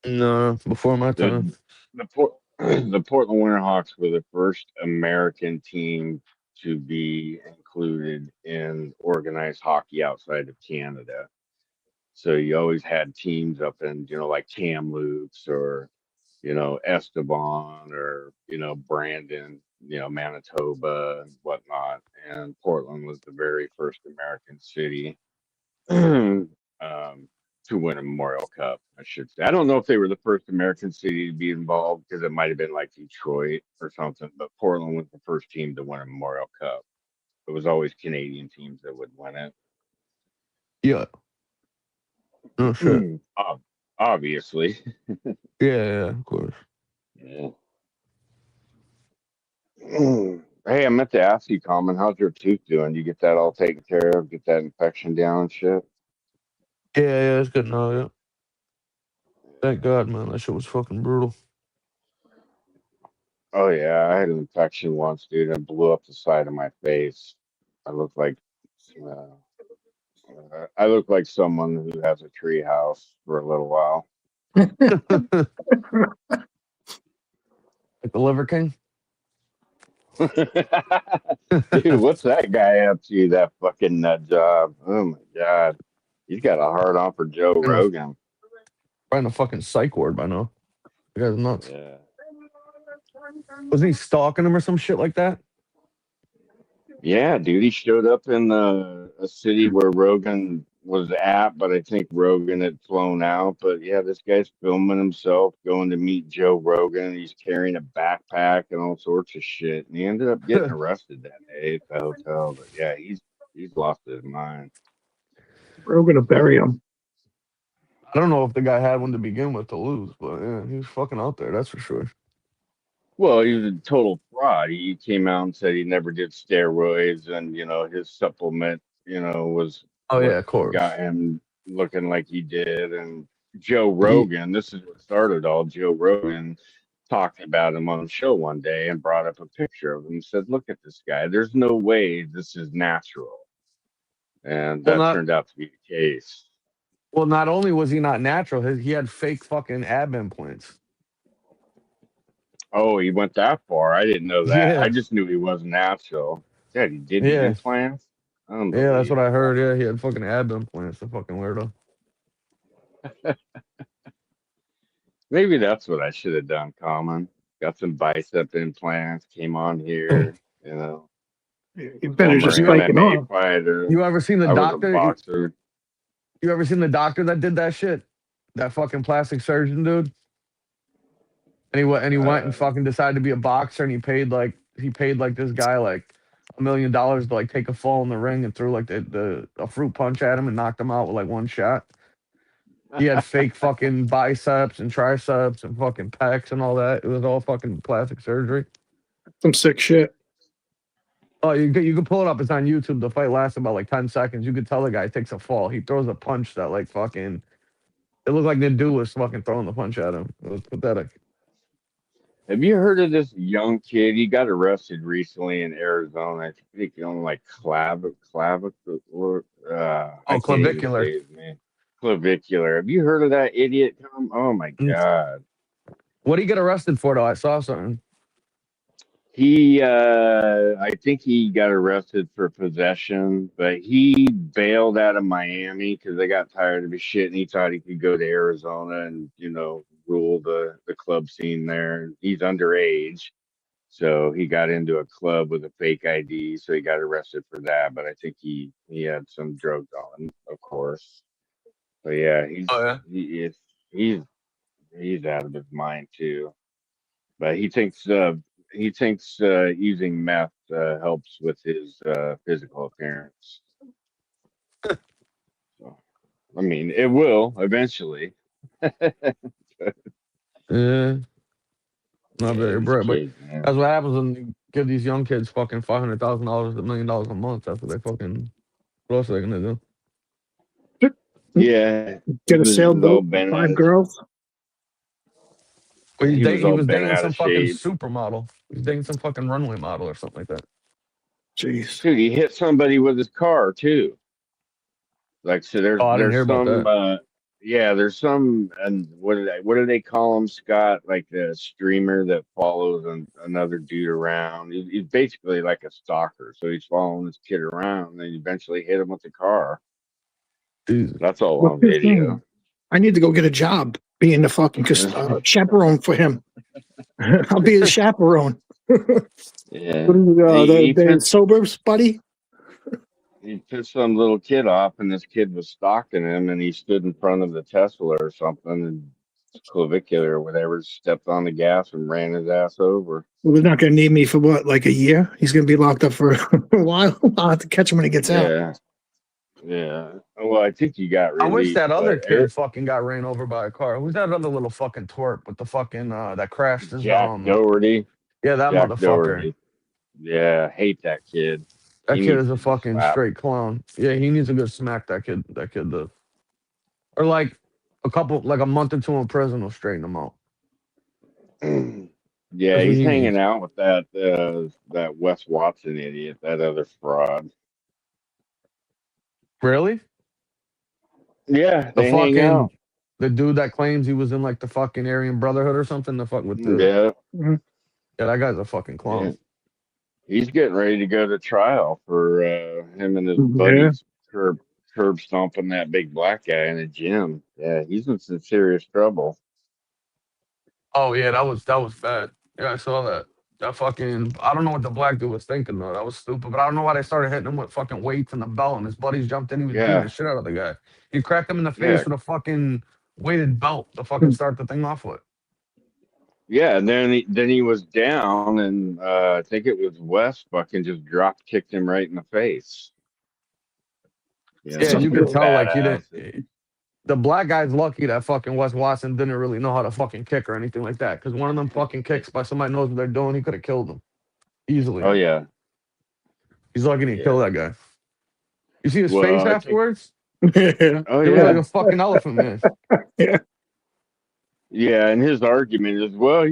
No, before my time. The Portland Winterhawks were the first American team to be included in organized hockey outside of Canada. So you always had teams up in, like Kamloops or, Esteban or, Brandon, Manitoba and whatnot. And Portland was the very first American city to win a Memorial Cup, I should say. I don't know if they were the first American city to be involved because it might have been like Detroit or something, but Portland was the first team to win a Memorial Cup. It was always Canadian teams that would win it. Yeah. Oh shit. Obviously. Yeah, of course. Yeah. Hey, I meant to ask you, Common, how's your tooth doing? You get that all taken care of? Get that infection down and shit? Yeah, it's good now, yeah. Thank God, man. That shit was fucking brutal. Oh, yeah. I had an infection once, dude, and blew up the side of my face. I look like someone who has a tree house for a little while. Like the Liver King? Dude, what's that guy up to? That fucking nut job. Oh my God. He's got a hard on for Joe Rogan. Probably in a fucking psych ward by now. The guy's nuts. Yeah. Wasn't he stalking him or some shit like that? Yeah, dude. He showed up in a city where Rogan was at, but I think Rogan had flown out. But yeah, this guy's filming himself going to meet Joe Rogan. He's carrying a backpack and all sorts of shit. And he ended up getting arrested that day at the hotel. But yeah, he's lost his mind. We're gonna bury him. I don't know if the guy had one to begin with to lose, but yeah, he was fucking out there, that's for sure. Well, he was a total fraud. He came out and said he never did steroids, and his supplement, was Oh yeah, what of course. got him looking like he did. And Joe Rogan, this is what started all. Joe Rogan talked about him on the show one day and brought up a picture of him and said, "Look at this guy. There's no way this is natural." And that turned out to be the case. Well, not only was he not natural, he had fake fucking ab implants. Oh, he went that far. I didn't know that. Yeah. I just knew he wasn't natural. Yeah, he did Yeah. implants. Yeah, that's what I heard. Yeah, he had fucking ab implants. The fucking weirdo. Maybe that's what I should have done, Common. Got some bicep implants, came on here, You better just spike it off. Fighter. You ever seen the I was a doctor? boxer. You ever seen the doctor that did that shit? That fucking plastic surgeon dude? And he went and fucking decided to be a boxer, and he paid like this guy like $1 million to like take a fall in the ring and threw like a fruit punch at him and knocked him out with like one shot. He had fake fucking biceps and triceps and fucking pecs and all that. It was all fucking plastic surgery. Some sick shit. Oh, you can pull it up. It's on YouTube. The fight lasts about like 10 seconds. You could tell the guy takes a fall. He throws a punch that like fucking. It looked like Nadu was fucking throwing the punch at him. It was pathetic. Have you heard of this young kid? He got arrested recently in Arizona. I think on like clavicular. Clavicular. Clavicular. Have you heard of that idiot? Oh my God. What did he get arrested for though? I saw something. I think he got arrested for possession, but he bailed out of Miami because they got tired of his shit, and he thought he could go to Arizona and rule the club scene there. He's underage, so he got into a club with a fake ID, so he got arrested for that. But I think he had some drugs on him, of course. But yeah, he's out of his mind too. But he thinks using meth helps with his physical appearance. So, I mean, it will eventually. Yeah. Not very bright, but that's what happens when you give these young kids fucking $500,000 to $1 million a month. That's what they fucking. What else are they gonna do? Yeah. Get a sailboat, 5 girls. Well, he was dating some fucking supermodel. He's dating some fucking runway model or something like that. Jeez. Dude, he hit somebody with his car too. Like, so Oh, I didn't hear there's about some that. yeah, there's some, and what do they call him, Scott? Like a streamer that follows another dude around. He's basically like a stalker. So he's following this kid around, and then eventually hit him with the car. Jesus. That's all What's on his video. name? I need to go get a job being the fucking chaperone for him. I'll be his chaperone. Yeah, What is he the pissed sober buddy? he pissed some little kid off, and this kid was stalking him, and he stood in front of the Tesla or something, and clavicular or whatever, stepped on the gas and ran his ass over. Well, they're not going to need me for what, like a year? He's going to be locked up for a while. I'll have to catch him when he gets out. Yeah, yeah. Well, I think he got I wish released, that other but kid fucking got ran over by a car. Who's that other little fucking twerp with the fucking that crashed his Jack Doherty. Yeah, that Jack motherfucker. Doherty. Yeah, hate that kid. That He kid needs is a to be fucking slapped. straight clown. Yeah, he needs to go smack that kid. That kid does. Or like a month or two in prison will straighten him out. Yeah, That's what he's he hanging needs. out with that Wes Watson idiot, that other fraud. Really? Yeah, The they hang out. the dude that claims he was in like the fucking Aryan Brotherhood or something. The fuck with the Yeah, yeah, that guy's a fucking clown. yeah. He's getting ready to go to trial for him and his Yeah. buddies curb stomping that big black guy in a gym. Yeah, he's in some serious trouble. Oh yeah, that was bad. Yeah, I saw that. That fucking I don't know what the black dude was thinking though. That was stupid. But I don't know why they started hitting him with fucking weights and the belt, and his buddies jumped in. He was beating the Yeah, shit out of the guy. He cracked him in the face yeah, with a fucking weighted belt to fucking start the thing off with. yeah. And then he was down, and I think it was Wes fucking just drop kicked him right in the face. You Yeah, know, you like a could tell like he badass. didn't. The black guy's lucky that fucking Wes Watson didn't really know how to fucking kick or anything like that. Because one of them fucking kicks by somebody knows what they're doing, he could have killed him easily. Oh yeah, He's lucky he didn't kill that guy. You see his face well, I think. afterwards? Oh He was like yeah, a fucking elephant man. yeah. And his argument is, well,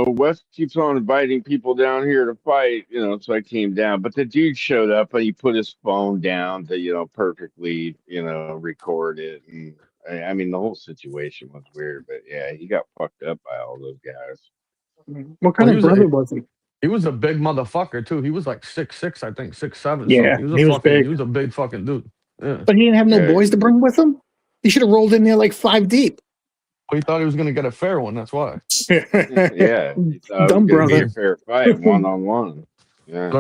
Wes keeps on inviting people down here to fight, so I came down. But the dude showed up and he put his phone down to, perfectly, record it. And I mean, the whole situation was weird, but yeah, he got fucked up by all those guys. What kind of brother was he? He was a big motherfucker too. He was like 6'6", I think 6'7". Yeah, something. he was big. He was a big fucking dude. Yeah. But he didn't have no boys to bring with him? He should have rolled in there like 5 deep. Well, he thought he was gonna get a fair one. That's why. Yeah, he thought Dumb it was gonna be brother. a fair fight, 1-on-1. Yeah, I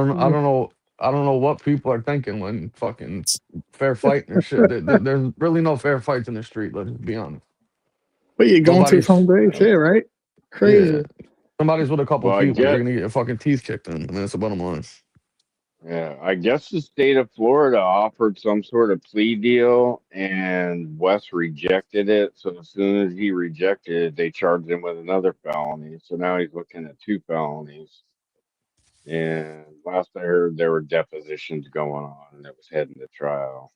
don't know what people are thinking when fucking fair fight and shit. There's really no fair fights in the street. Let's be honest. But you're going to his home Nobody's- base, yeah, right? Crazy. Yeah. Somebody's with a couple Well, I people. You're get- gonna get your fucking teeth kicked in. I mean, that's the bottom line. yeah. I guess the state of Florida offered some sort of plea deal, and Wes rejected it. So as soon as he rejected it, they charged him with another felony. So now he's looking at 2 felonies. And last I heard, there were depositions going on, and it was heading to trial.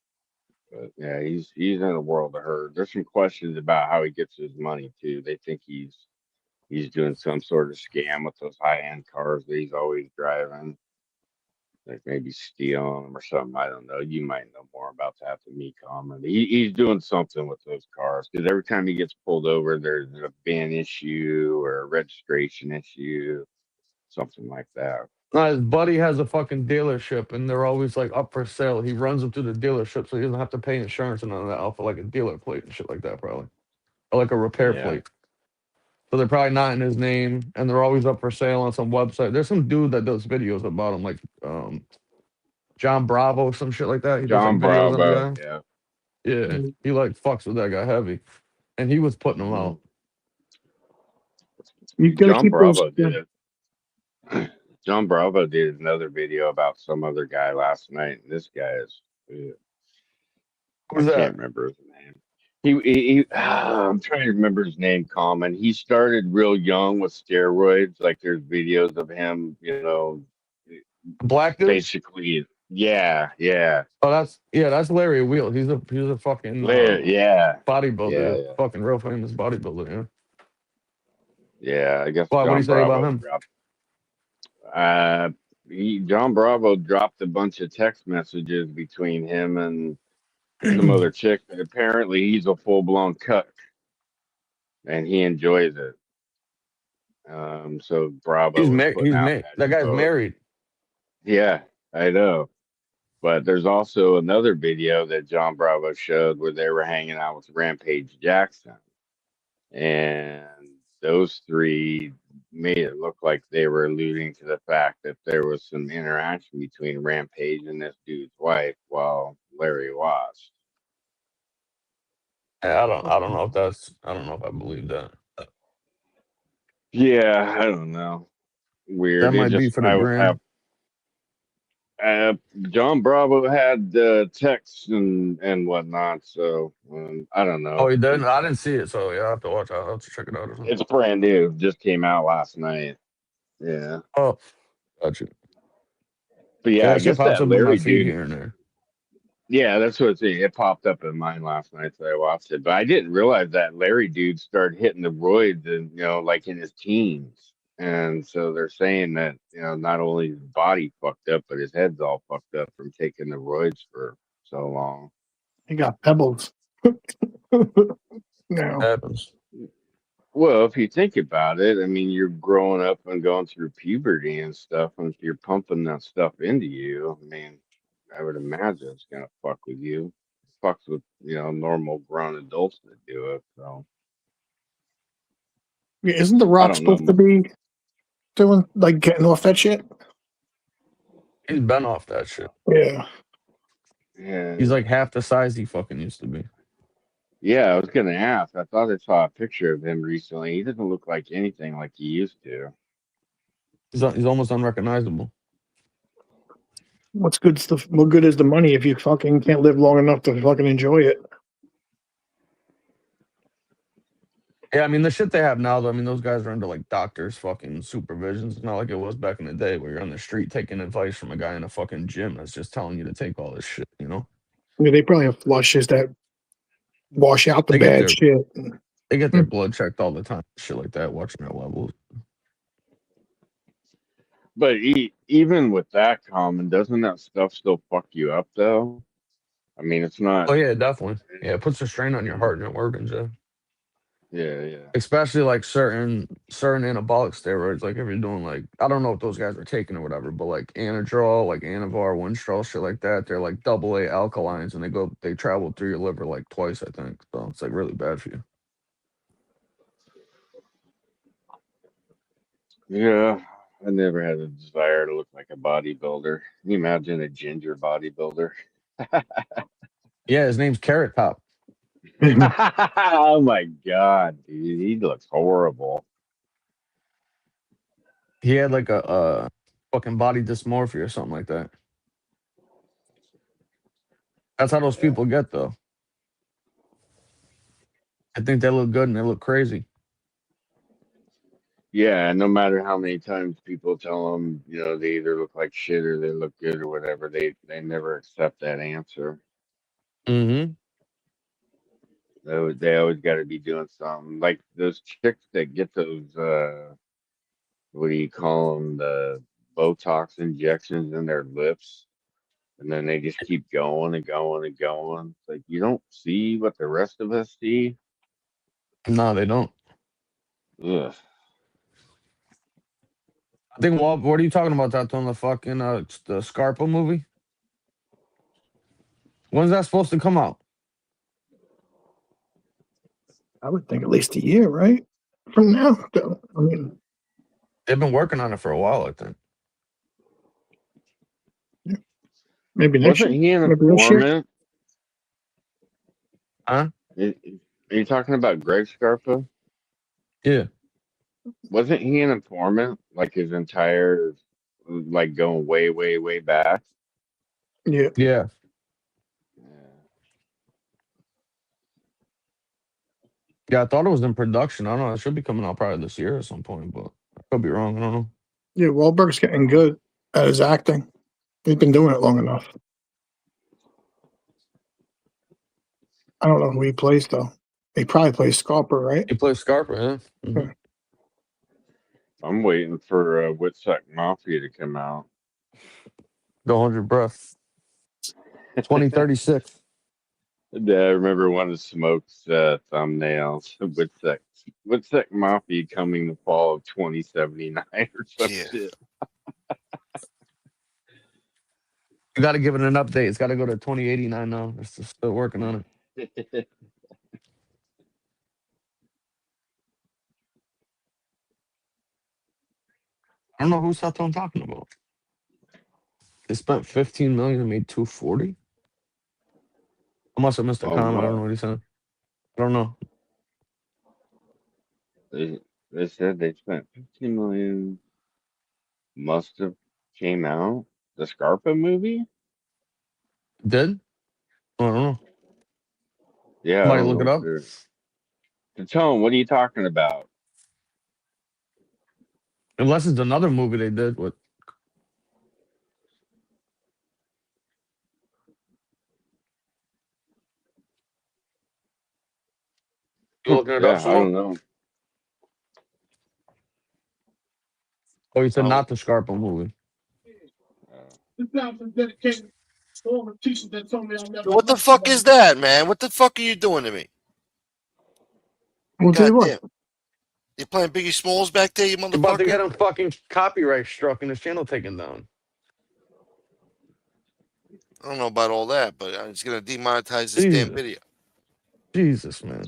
But yeah, he's in a world of hurt. There's some questions about how he gets his money too. They think he's doing some sort of scam with those high-end cars that he's always driving, like maybe stealing them or something. I don't know. You might know more about that than me, Common. He's doing something with those cars because every time he gets pulled over, there's a ban issue or a registration issue, something like that. No, his buddy has a fucking dealership, and they're always like up for sale. He runs them to the dealership, so he doesn't have to pay insurance and none of that off of like a dealer plate and shit like that, probably, or like a repair plate. So they're probably not in his name, and they're always up for sale on some website. There's some dude that does videos about him, like John Bravo, some shit like that. He John does like videos Bravo, on the guy. yeah. Yeah, he like fucks with that guy heavy, and he was putting him out. You gotta John keep Bravo those. did it. John Bravo did another video about some other guy last night. And this guy is, I can't remember his name. I'm trying to remember his name, Common. He started real young with steroids. Like there's videos of him, Black dude? Basically, yeah. Oh, that's Larry Wheel. He's a fucking bodybuilder. Yeah. Fucking real famous bodybuilder. Yeah. Yeah, I guess. Why? What do you John say about Bravo him? dropped. John Bravo dropped a bunch of text messages between him and some other chick. And apparently, he's a full blown cuck, and he enjoys it. So Bravo He's was married. putting He's out married. that That guy's info. married. Yeah, I know. But there's also another video that John Bravo showed where they were hanging out with Rampage Jackson. And those three made it look like they were alluding to the fact that there was some interaction between Rampage and this dude's wife while Larry watched. Yeah, I don't know if that's. I don't know if I believe that. Yeah, I don't know. That Weird. It might be just for the gram. John Bravo had texts and whatnot, so I don't Oh, know. he didn't. I didn't see it, so yeah, I have to watch. I'll have to check it out. Or something. It's brand new. Just came out last night. Yeah. Oh, gotcha. But Yeah, yeah, I that shit guess pops that up in my Larry feed dude. here and there. Yeah, that's what it popped up in mine last night, so I watched it. But I didn't realize that Larry dude started hitting the roids, and like in his teens. And so they're saying that not only his body fucked up, but his head's all fucked up from taking the roids for so long. He got pebbles. No. Happens. Well, if you think about it, I mean, you're growing up and going through puberty and stuff, and if you're pumping that stuff into you, I mean, I would imagine it's gonna fuck with you. Fucks with normal grown adults that do it. So Yeah, isn't The I Rock don't know. supposed to be doing like getting off that shit? He's been off that shit. Yeah. Yeah, He's like half the size he fucking used to be. yeah. I was gonna ask. I thought I saw a picture of him recently. He doesn't look like anything like he used to. He's almost unrecognizable. What's good stuff? What good is the money if you fucking can't live long enough to fucking enjoy it? Yeah, I mean the shit they have now, though. I mean those guys are under like doctors' fucking supervisions. It's not like it was back in the day where you're on the street taking advice from a guy in a fucking gym that's just telling you to take all this shit. Yeah, they probably have flushes that wash out the They get bad their shit. they get their blood checked all the time, shit like that, watching their levels. But even with that common, doesn't that stuff still fuck you up though? I mean, it's not. Oh yeah, definitely. Yeah, it puts a strain on your heart and your organs. Yeah. Yeah. Especially like certain anabolic steroids, like if you're doing like I don't know if those guys are taking or whatever, but like Anadrol, like Anavar, Winstrol, shit like that, they're like AA alkalines and they travel through your liver like twice, I think. So it's like really bad for you. Yeah, I never had a desire to look like a bodybuilder. Can you imagine a ginger bodybuilder? Yeah, his name's Carrot Top. Oh my god, dude, he looks horrible. He had like a fucking body dysmorphia or something like that. That's how those people get though. I think they look good and they look crazy. Yeah, no matter how many times people tell them, they either look like shit or they look good or whatever, they never accept that answer. Mm-hmm. They always got to be doing something. Like those chicks that get those, what do you call them, the Botox injections in their lips, and then they just keep going and going and going. It's like you don't see what the rest of us see. No, they don't. Ugh. I think what are you talking about that on the fucking the Scarpa movie? When's that supposed to come out? I would think at least a year, right? From now. I mean, they've been working on it for a while, I think. Yeah. Maybe next Wasn't year. he an Maybe next year. informant? Huh? Are you talking about Greg Scarpa? Yeah. Wasn't he an informant? Like his entire, like going way, way, way back? Yeah. Yeah. Yeah, I thought it was in production. I don't know. It should be coming out probably this year at some point, but I could be wrong. I don't know. Yeah, Wahlberg's getting good at his acting. He's been doing it long enough. I don't know who he plays though. He probably plays Scarpa, right? He plays Scarpa, yeah. Mm-hmm. I'm waiting for Woodstock Mafia to come out. Go 100 breaths. 2036. Yeah, I remember one of Smoke's thumbnails. What's that mafia coming the fall of 2079 or some Yeah. shit? You got to give it an update. It's got to go to 2089 now. They're still working on it. I don't know who Sato I'm talking about. They spent 15 million and made 240. I must have missed a comment. I don't know what he said. I don't know. They said they spent 15 million. Must have came out. The Scarpa movie? Did? I don't know. Yeah, Somebody I don't look it know. up. Tone, what are you talking about? Unless it's another movie they did with. You looking it up, Yeah, I Smoke? don't know. Oh, you said not the Scarpa movie. This dedicated to all the teachers that told me I never. What the fuck is that, man? What the fuck are you doing to me? We'll tell you what. Goddamn. You playing Biggie Smalls back there, you You're about to get motherfucker? him fucking copyright struck and his channel taken down. I don't know about all that, but it's gonna demonetize this damn video. Jesus, man.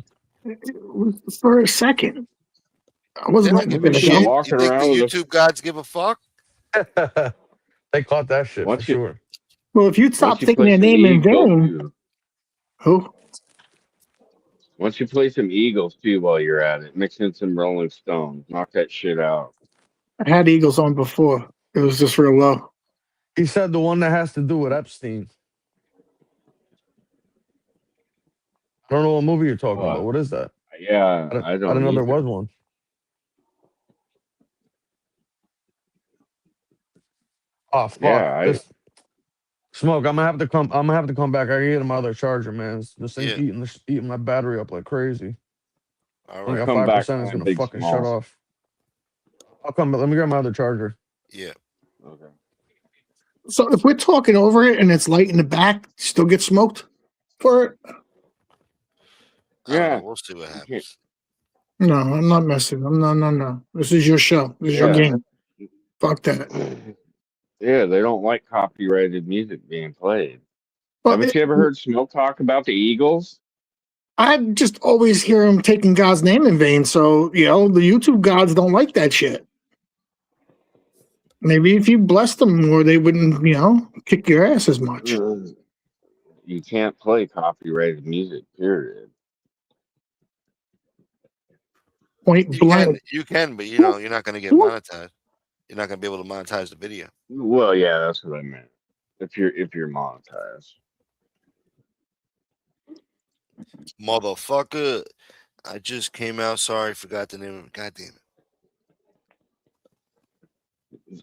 For a second. I wasn't They don't letting give a it shit. go. You think the YouTube gods give a fuck? They caught that shit for sure. Well, if you'd stop taking their name in vain. Who? Once you play some Eagles too while you're at it, mix in some Rolling Stones, knock that shit out. I had Eagles on before. It was just real low. He said the one that has to do with Epstein. I don't know what movie you're talking about. What is that? Yeah, I I didn't know there either. was one. Oh fuck! Yeah, Smoke. I'm gonna have to come. I'm gonna have to come back. I gotta get my other charger, man. This thing's Yeah. eating my battery up like crazy. All Only right. got 5%. It's gonna Big fucking Small. shut off. I'll come. Let me grab my other charger. Yeah. Okay. So if we're talking over it and it's light in the back, still get smoked for it? Yeah. We'll see what happens. No, I'm not messing. No. This is your show. This is your game. Fuck that. Yeah, they don't like copyrighted music being played. Well, Haven't you ever heard Smoke talk about the Eagles? I just always hear him taking God's name in vain. So, the YouTube gods don't like that shit. Maybe if you blessed them more, they wouldn't, kick your ass as much. You can't play copyrighted music, period. Point blank. You can, but you're not gonna get monetized. You're not gonna be able to monetize the video. Well, yeah, that's what I meant. If you're monetized. Motherfucker. I just came out. Sorry, forgot the name of it. God damn it.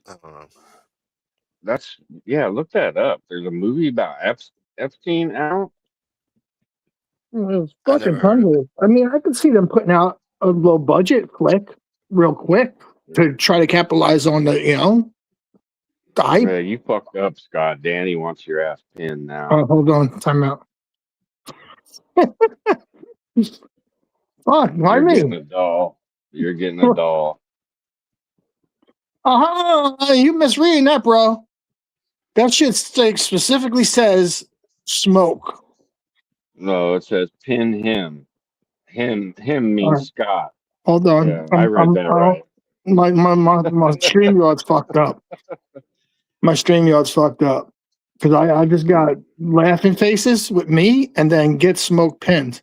I don't know. Look that up. There's a movie about Epstein out. It was fucking hungry. I mean, I could see them putting out a low budget flick real quick to try to capitalize on the, the hype. Yeah, you fucked up, Scott. Danny wants your ass pinned now. Oh, hold on. Time out. Fuck, why You're me? getting a doll. You're getting a doll. You misreading that, bro. That shit specifically says smoke. No, it says pin him. Him means Scott. Hold on. Yeah, I read that right. My StreamYard's fucked up. My StreamYard's fucked up. Because I just got laughing faces with me and then get smoke pinned.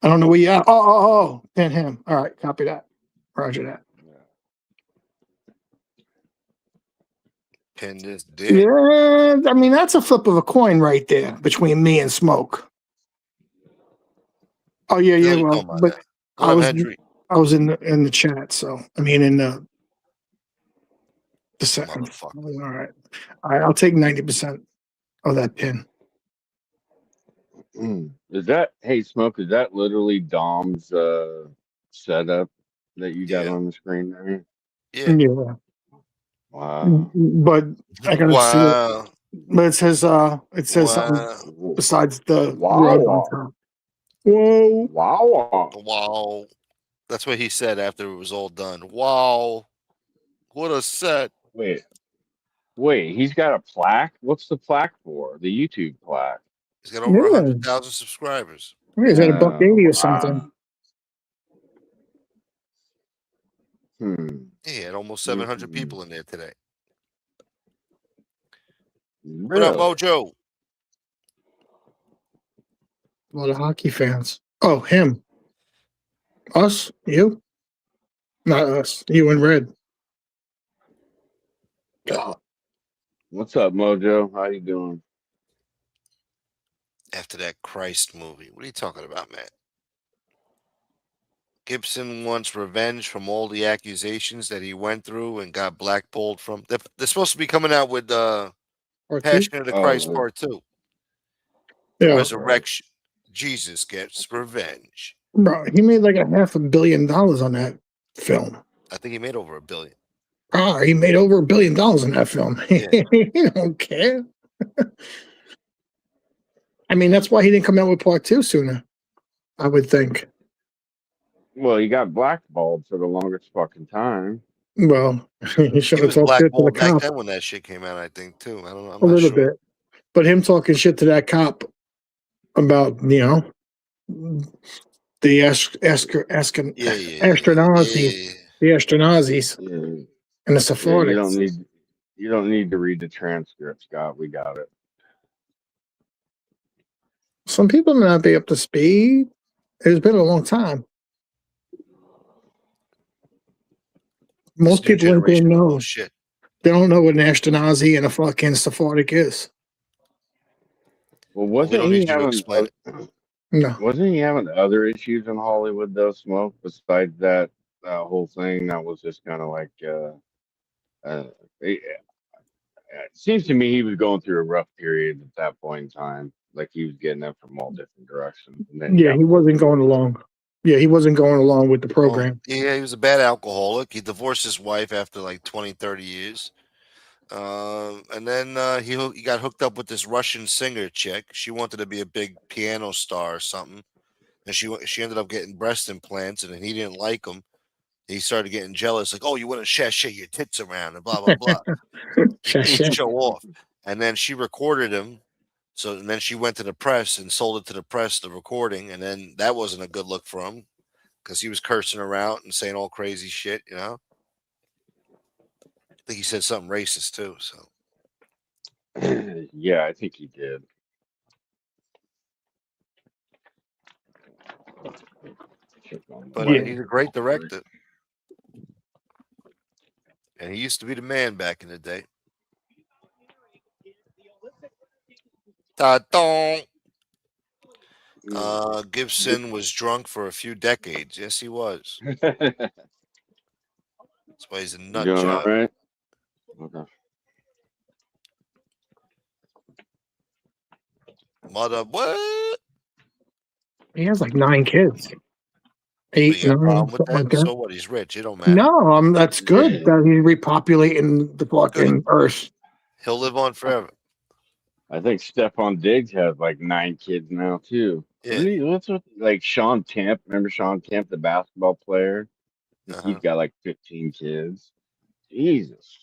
I don't know where you at. Oh, pin him. All right, copy that. Roger that. Pin this dick. Yeah, I mean, that's a flip of a coin right there between me and smoke. Oh, yeah, well, but I was in the chat, so I mean in the second. All right, I'll take 90% of that pin. Is that Smoke? Is that literally Dom's setup that you got on the screen there? Yeah. Wow. But I gotta see it. Wow. But it says something Wow. besides the rug on Wow. top. Whoa. Wow. Wow. That's what he said after it was all done. Wow. What a set. Wait, he's got a plaque? What's the plaque for? The YouTube plaque. He's got over Yeah. 100,000 subscribers. Is that $1.80 or Wow. something? He had almost 700 people in there today. What Really? up, Mojo? A lot of hockey fans. Oh, him. Us? You? Not us. You and Red. God. What's up, Mojo? How you doing? After that Christ movie. What are you talking about, man? Gibson wants revenge from all the accusations that he went through and got blackballed from. They're supposed to be coming out with Passion of the Christ Part 2. The Resurrection. Jesus gets revenge. Bro, he made like $500 million on that film. I think he made over $1 billion. He made over $1 billion in that film. Yeah. He don't care. I mean, that's why he didn't come out with part 2 sooner, I would think. Well, he got blackballed for the longest fucking time. Well, he should He have was talked shit to the blackballed back cop then when that shit came out, I think, too. I don't know. I'm a not little sure. bit. But him talking shit to that cop about, the Ashkenazi, the Ashkenazis, and the Sephardics. You don't need to read the transcript, Scott. We got it. Some people may not be up to speed. It's been a long time. Most people ain't gonna know. Shit. They don't know what an Ashkenazi and a fucking Sephardic is. Well, we don't need you to explain it. No. Wasn't he having other issues in Hollywood, though, Smoke, besides that whole thing that was just kind of like, it seems to me he was going through a rough period at that point in time. Like he was getting it from all different directions. And then Yeah, he wasn't going along. Yeah, he wasn't going along with the program. Yeah, he was a bad alcoholic. He divorced his wife after like 20, 30 years. And then he got hooked up with this Russian singer chick. She wanted to be a big piano star or something. And she ended up getting breast implants, and he didn't like them. He started getting jealous, like, oh, you want to sashay your tits around and blah, blah, blah. He'd show off. And then she recorded him. And then she went to the press and sold it to the press, the recording. And then that wasn't a good look for him because he was cursing her out and saying all crazy shit, I think he said something racist too. So, yeah, I think he did. But he's a great director. And he used to be the man back in the day. Gibson was drunk for a few decades. Yes, he was. That's why he's a nut Doing job. all right? Okay. Mother, what? He has like 9 kids. 8, You got a 9, problem with something like that? that. So what? He's rich. It don't matter. No, that's good that he's repopulating the fucking earth. He'll live on forever. I think Stephon Diggs has like 9 kids now too. Yeah. What's with like Sean Kemp? Remember Sean Kemp, the basketball player? He's got like 15 kids. Jesus.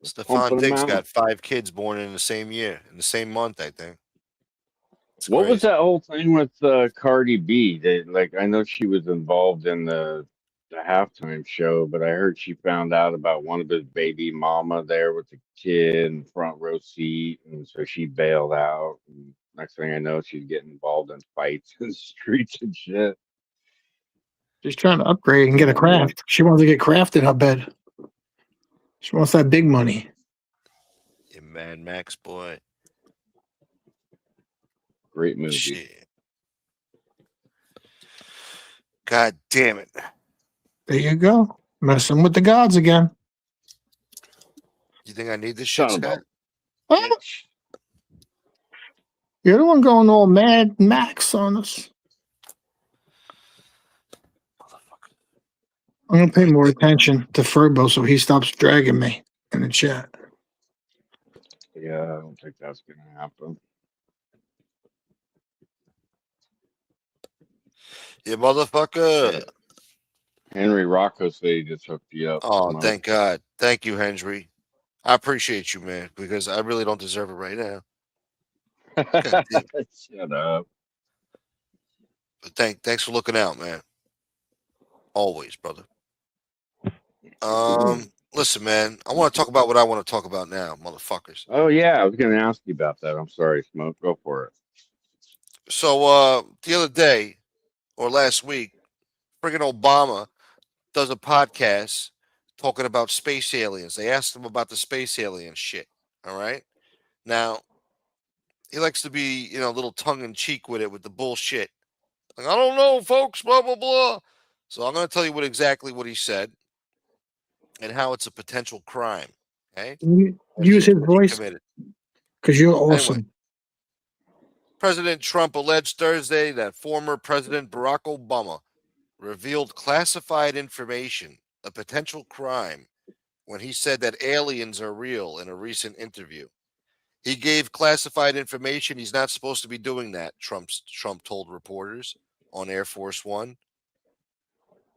Stephon Diggs got 5 kids born in the same year, in the same month, I think. What was that whole thing with Cardi B? I know she was involved in the halftime show, but I heard she found out about one of his baby mama there with the kid in the front row seat, and so she bailed out. And next thing I know, she's getting involved in fights in the streets and shit. She's trying to upgrade and get a craft. She wants to get crafted, I bet. She wants that big money. You Mad Max boy. Great movie. Shit. God damn it. There you go. Messing with the gods again. You think I need this shit, Scott? You're the one going all Mad Max on us. I'm going to pay more attention to Furbo so he stops dragging me in the chat. Yeah, I don't think that's gonna happen. You motherfucker. Henry Rocco said he just hooked you up. Oh, Smoke. thank God. Thank you, Henry. I appreciate you, man, because I really don't deserve it right now. Shut up. But thanks for looking out, man. Always, brother. Listen, man. I want to talk about what I want to talk about now, motherfuckers. Oh yeah, I was gonna ask you about that. I'm sorry, Smoke. Go for it. So the other day or last week, friggin' Obama does a podcast talking about space aliens. They asked him about the space alien shit. All right. Now, he likes to be, a little tongue in cheek with it, with the bullshit. Like, I don't know, folks, blah, blah, blah. So I'm going to tell you exactly what he said and how it's a potential crime. Okay. Use his voice Committed. because you're Anyway, awesome. President Trump alleged Thursday that former President Barack Obama revealed classified information, a potential crime, when he said that aliens are real in a recent interview. He gave classified information. He's not supposed to be doing that, Trump told reporters on Air Force One.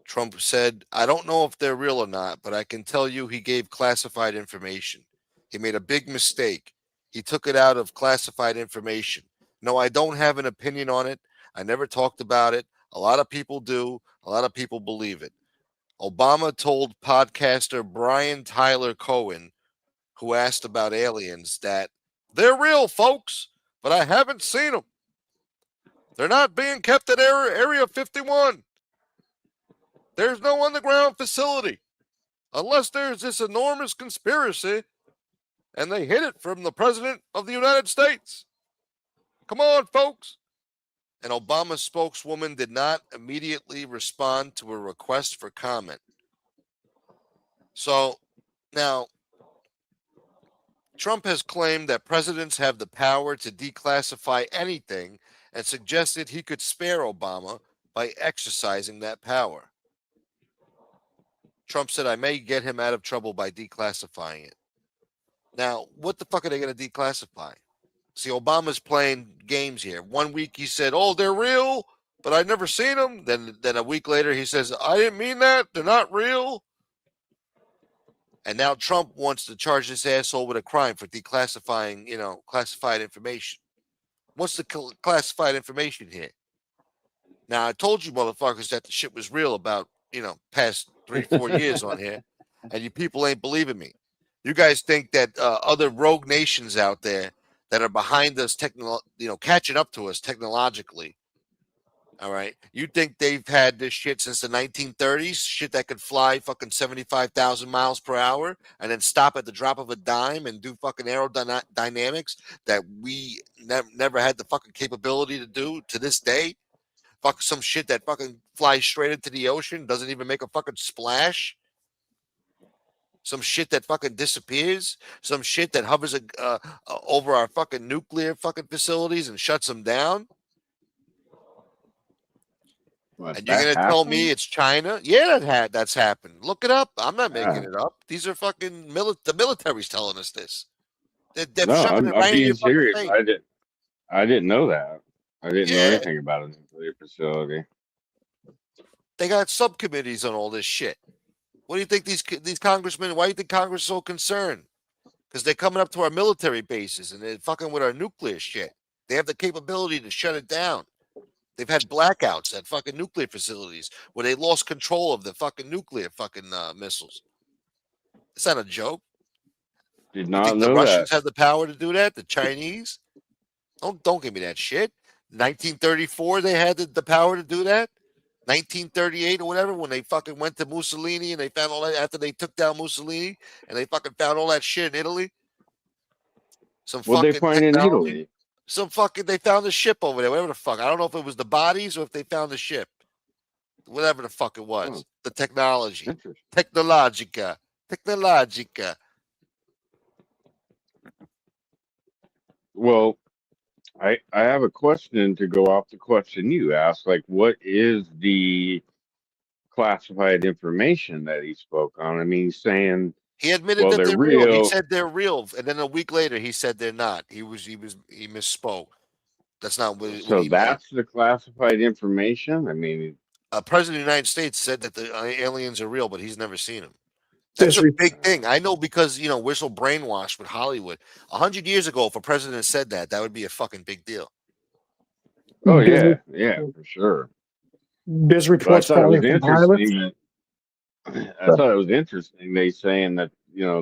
Trump said, I don't know if they're real or not, but I can tell you he gave classified information. He made a big mistake. He took it out of classified information. No, I don't have an opinion on it. I never talked about it. A lot of people do. A lot of people believe it. Obama told podcaster Brian Tyler Cohen, who asked about aliens, that they're real, folks, but I haven't seen them. They're not being kept at Area 51. There's no underground facility unless there's this enormous conspiracy and they hid it from the President of the United States. Come on, folks. An Obama spokeswoman did not immediately respond to a request for comment. So now, Trump has claimed that presidents have the power to declassify anything and suggested he could spare Obama by exercising that power. Trump said, I may get him out of trouble by declassifying it. Now, what the fuck are they going to declassify? See, Obama's playing games here. 1 week he said, oh, they're real, but I've never seen them. Then a week later he says, I didn't mean that. They're not real. And now Trump wants to charge this asshole with a crime for declassifying, classified information. What's the classified information here? Now, I told you motherfuckers that the shit was real about, past 3-4 years on here, and you people ain't believing me. You guys think that other rogue nations out there that are behind us, catching up to us technologically, all right? You think they've had this shit since the 1930s, shit that could fly fucking 75,000 miles per hour and then stop at the drop of a dime and do fucking aerodynamics that we never had the fucking capability to do to this day? Fuck some shit that fucking flies straight into the ocean, doesn't even make a fucking splash. Some shit that fucking disappears. Some shit that hovers over our fucking nuclear fucking facilities and shuts them down. And you're going to tell me it's China? Yeah, that's happened. Look it up. I'm not making it up. These are fucking the military's telling us this. They're No, shoving it I'm right in being your fucking serious. face. I didn't know that. I didn't know Yeah. anything about a nuclear facility. They got subcommittees on all this shit. What do you think these congressmen? Why do you think Congress is so concerned? Because they're coming up to our military bases and they're fucking with our nuclear shit. They have the capability to shut it down. They've had blackouts at fucking nuclear facilities where they lost control of the fucking nuclear fucking missiles. It's not a joke. Did You not think the know Russians that. have the power to do that? The Chinese? Don't give me that shit. 1934, they had the power to do that. 1938 or whatever, when they fucking went to Mussolini and they found all that after they took down Mussolini and they fucking found all that shit in Italy. Some What they fucking find in technology. Italy? Some fucking, they found the ship over there, whatever the fuck. I don't know if it was the bodies or if they found the ship. Whatever the fuck it was. Oh. The technology. Interesting. Technologica. Well, I have a question to go off the question you asked. Like, what is the classified information that he spoke on? I mean, he's saying He admitted Well, that they're they're real. He real. said they're real, and then a week later he said they're not. He misspoke. That's not what So he meant. that's the classified information. I mean, President of the United States said that the aliens are real, but he's never seen them. That's This a re- big thing. I know because we're so brainwashed with Hollywood. 100 years ago, if a president said that, that would be a fucking big deal. oh this, yeah, yeah, for sure. this But I report's thought it falling was from pilots. interesting I thought it was interesting they saying that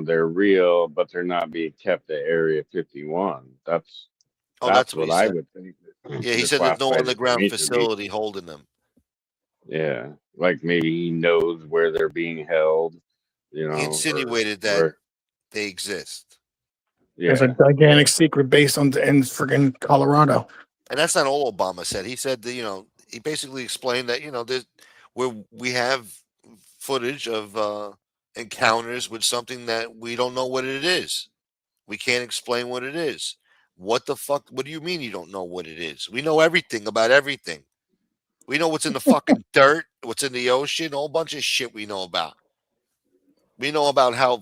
they're real, but they're not being kept at Area 51. That's That's what what he I said. would think. Yeah, he The said there's no classified underground information means. facility holding them. Yeah, like maybe he knows where they're being held. He Or insinuated that where. they exist. There's a Yeah, gigantic secret base in friggin' Colorado. And that's not all Obama said. He said that, he basically explained that, there's where we have footage of encounters with something that we don't know what it is. We can't explain what it is. What the fuck? What do you mean you don't know what it is? We know everything about everything. We know what's in the fucking dirt, what's in the ocean, a whole bunch of shit we know about. We know about how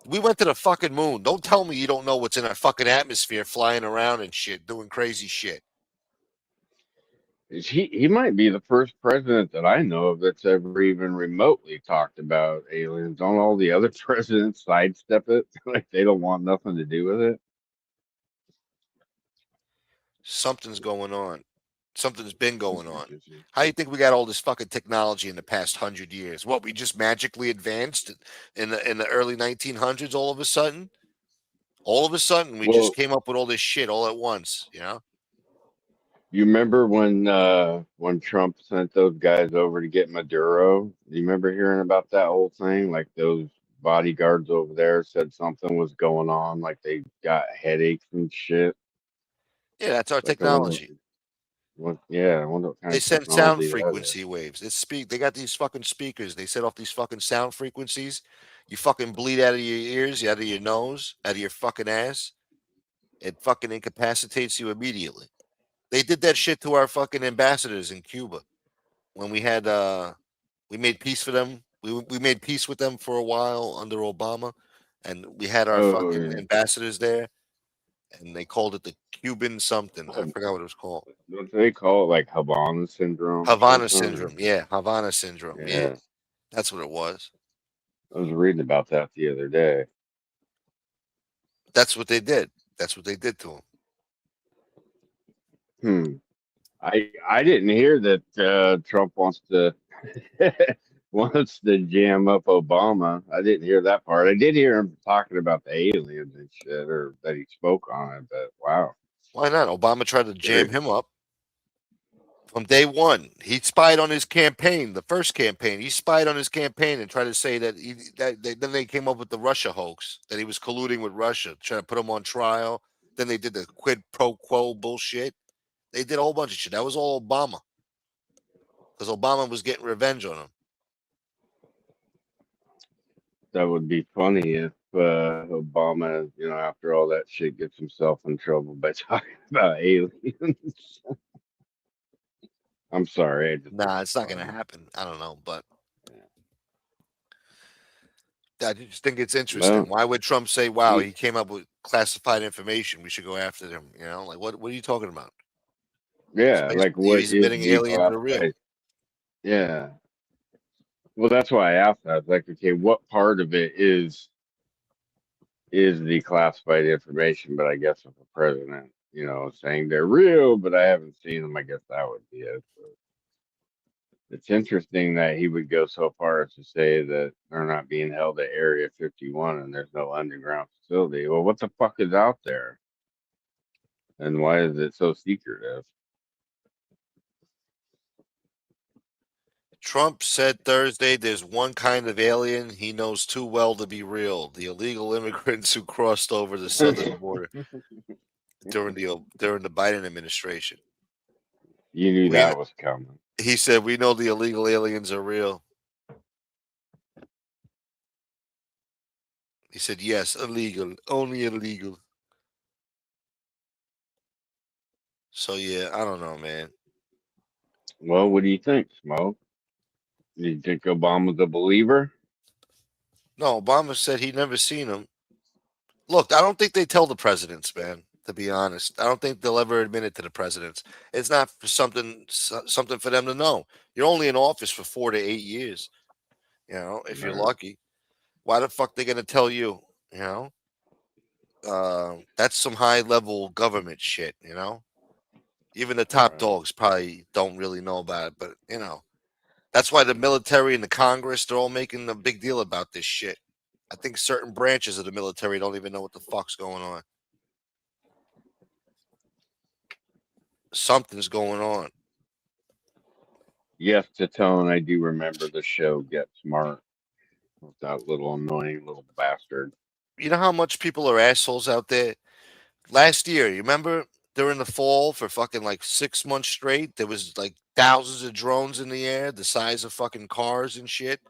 we went to the fucking moon. Don't tell me you don't know what's in our fucking atmosphere flying around and shit, doing crazy shit. he might be the first president that I know of that's ever even remotely talked about aliens. Don't all the other presidents sidestep it? Like they don't want nothing to do with it. Something's going on. Something's been going on. Interesting. How do you think we got all this fucking technology in the past 100 years? What, we just magically advanced in the early 1900s all of a sudden? All of a sudden, we just came up with all this shit all at once, You remember when Trump sent those guys over to get Maduro? You remember hearing about that whole thing? Like those bodyguards over there said something was going on, like they got headaches and shit. Yeah, that's our Like I wonder technology. I wonder what kind They of send sound technology that is. frequency waves. They got these fucking speakers. They set off these fucking sound frequencies. You fucking bleed out of your ears, out of your nose, out of your fucking ass. It fucking incapacitates you immediately. They did that shit to our fucking ambassadors in Cuba when we made peace for them. We made peace with them for a while under Obama, and we had our Oh fucking yeah. ambassadors there, and they called it the Cuban something. I forgot what it was called. Don't they call it like Havana syndrome or Havana something? syndrome. Yeah, Havana syndrome. Yeah, Yeah. that's what it was. I was reading about that the other day. That's what they did. That's what they did to him. I didn't hear that Trump wants to wants to jam up Obama. I didn't hear that part. I did hear him talking about the aliens and shit, or that he spoke on it. But wow, Why not? Obama tried to jam him up from day one. He spied on his campaign, the first campaign. He spied on his campaign and tried to say that then they came up with the Russia hoax, that he was colluding with Russia, trying to put him on trial. Then they did the quid pro quo bullshit. They did a whole bunch of shit. That was all Obama. Because Obama was getting revenge on him. that would be funny if Obama, after all that shit, gets himself in trouble by talking about aliens. I'm sorry. Nah, it's not going to happen. I don't know, but I just think it's interesting. Well, Why would Trump say, "Wow, he came up with classified information. We should go after him"? Like what are you talking about? yeah, like what He's is admitting aliens are real. declassified? Yeah. Well, that's why I asked that. I was like, okay, what part of it is the classified information? But I guess if the president, saying they're real, but I haven't seen them, I guess that would be it. But it's interesting that he would go so far as to say that they're not being held at Area 51 and there's no underground facility. Well, what the fuck is out there? And why is it so secretive? Trump said Thursday there's one kind of alien he knows too well to be real: the illegal immigrants who crossed over the southern border during the Biden administration. You knew that was coming. He said, "We know the illegal aliens are real." He said, "Yes, illegal, only illegal." So yeah, I don't know, man. Well, what do you think, Smoke? Do you think Obama's a believer? No, Obama said he'd never seen him. Look, I don't think they tell the presidents, man. To be honest, I don't think they'll ever admit it to the presidents. It's not for something for them to know. You're only in office for 4 to 8 years. You know, if you're lucky. Why the fuck they gonna tell you? You know, that's some high level government shit. You know, even the top dogs probably don't really know about it, but you know, that's why the military and the Congress they're all making a big deal about this shit. I think certain branches of the military don't even know what the fuck's going on. Something's going on. Yes, to tone, I do remember the show Get Smart with that little annoying little bastard. You know how much people are assholes out there? Last year, you remember during the fall for fucking like 6 months straight, there was like thousands of drones in the air, the size of fucking cars and shit.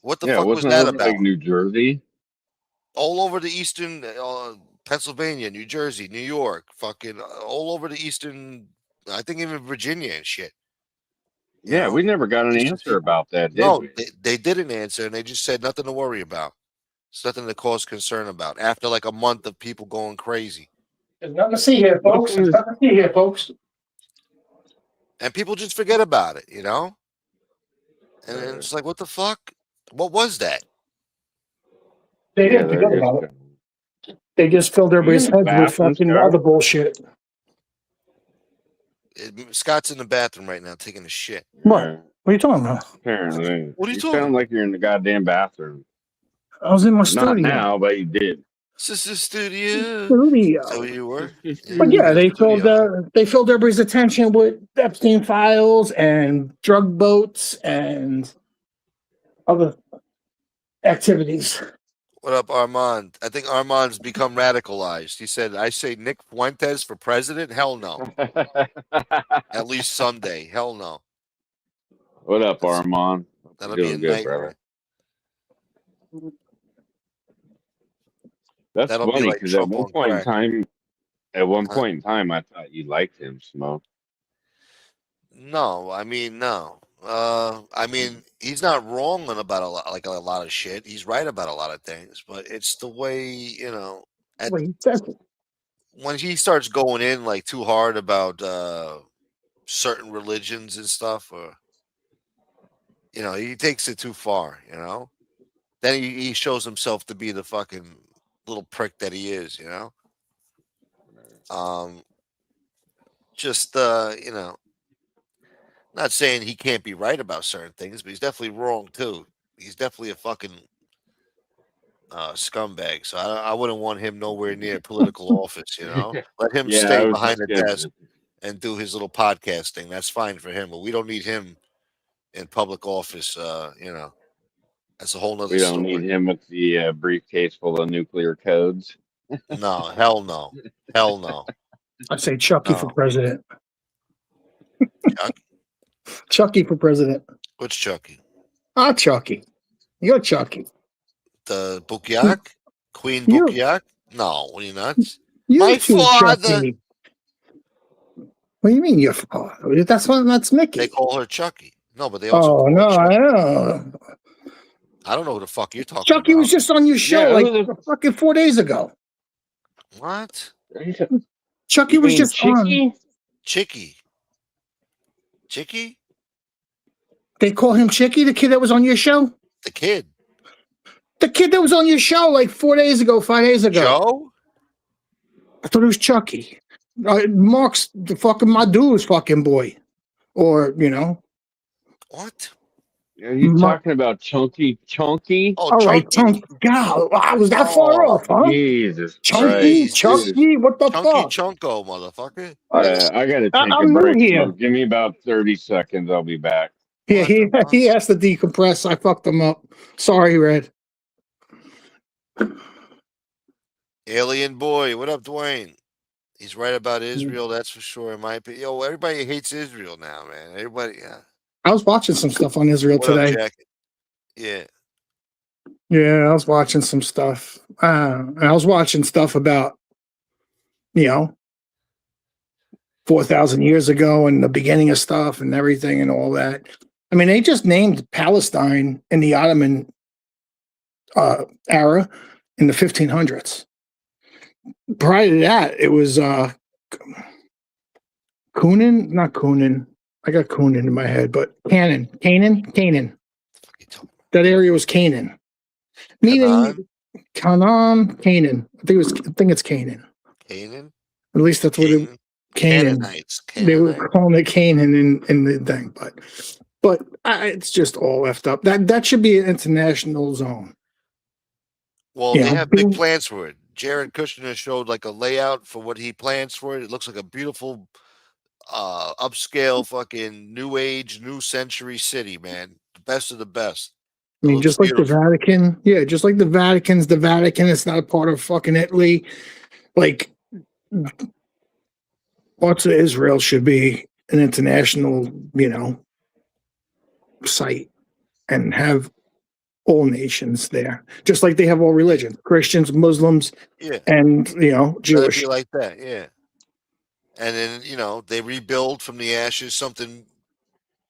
What the Yeah, fuck was wasn't that it about? like New Jersey? All over the eastern Pennsylvania, New Jersey, New York, fucking all over the eastern, I think even Virginia and shit. You Yeah, know? we never got an Just answer people. about that, did No, we? they didn't answer, and they just said nothing to worry about. It's nothing to cause concern about. After like a month of people going crazy, There's nothing to see here, folks. There's nothing to see here, folks. and people just forget about it, you know. And it's like, what the fuck? What was that? They Yeah, didn't they're forget just. about it. They just filled Are you everybody's in the heads with bathroom, fucking Scott? other bullshit. Scott's in the bathroom right now taking a shit. What? What are you talking about? Apparently. What are you You talking sound like you're in the goddamn bathroom. I was in my Not studio. now, but you did. Sister Studio. Studio. So you were? But yeah, they filled studio. they filled everybody's attention with Epstein files and drug boats and other activities. What up, Armand? I think Armand's become radicalized. He said, I say Nick Fuentes for president? Hell no. At least someday. Hell no. What up, Armand? Hope That'll you're be a doing good, nightmare. brother. That's That'll be funny like because at Trump one on point in crack. time, I thought you liked him, Smoke. No, I mean, no. I mean, he's not wrong on about a lot of shit. He's right about a lot of things, but it's the way, you know, when he starts going in like too hard about certain religions and stuff, or you know, he takes it too far, you know. Then he shows himself to be the fucking little prick that he is, you know. Just you know, not saying he can't be right about certain things, but he's definitely wrong too. He's definitely a fucking scumbag. So I wouldn't want him nowhere near political office. You know, let him Yeah, I stay was behind just the gonna. desk and do his little podcast thing. That's fine for him, but we don't need him in public office. You know, that's a whole nother We don't need story. him with the briefcase full of nuclear codes. No, hell no, hell no. I'd say Chucky for No. president. Chucky? Chucky for president. What's Chucky? Ah, Chucky. You're Chucky. The Bukyak? Queen You- Bukyak? No, are you nuts? You My too, father. Chucky. What do you mean your father? That's Mickey. They call her Chucky. No, but they also Oh call no, her Chucky. I know. I don't know who the fuck you're talking Chucky about. was just on your show fucking 4 days ago. What? Chucky was just on. Chicky. Chicky? They call him Chicky, the kid that was on your show? The kid. The kid that was on your show like 4 days ago, 5 days ago. Joe? I thought it was Chucky. Mark's the fucking Nadu's fucking boy. Or, you know. What? Are you talking about Chunky? Oh, all right, Chunky. God, I was that far off, huh? Jesus Chunky, Christ. Chucky, what the Chunky fuck? Chunko, motherfucker. I gotta take I'm a new break. here. Smoke. Give me about 30 seconds. I'll be back. Yeah, he has to decompress. I fucked him up. Sorry, Red. Alien boy. What up, Dwayne? He's right about Israel, that's for sure. In my opinion. Yo, everybody hates Israel now, man. Everybody, yeah. I was watching some stuff on Israel What up, today. Jack? Yeah. Yeah, I was watching some stuff. I was watching stuff about, 4,000 years ago and the beginning of stuff and everything and all that. I mean, they just named Palestine in the Ottoman era in the 1500s. Prior to that, it was Coonan, not Coonan. I got Coonan in my head, but Canaan. That area was Canaan. Meaning Canaan. I think it's Canaan. Canaan? At least that's what it Canaan. Canaanites. They were calling it Canaan in the thing, but it's just all effed up. That should be an international zone. Well, they have big plans for it. Jared Kushner showed like a layout for what he plans for it. It looks like a beautiful, upscale, fucking new age, new century city, man. The best of the best. I mean, just like the Vatican. Yeah, just like the Vatican's the Vatican. It's not a part of fucking Italy. Like, parts of Israel should be an international, site and have all nations there, just like they have all religions, Christians, Muslims, and Jewish. Be like that, yeah. And then they rebuild from the ashes something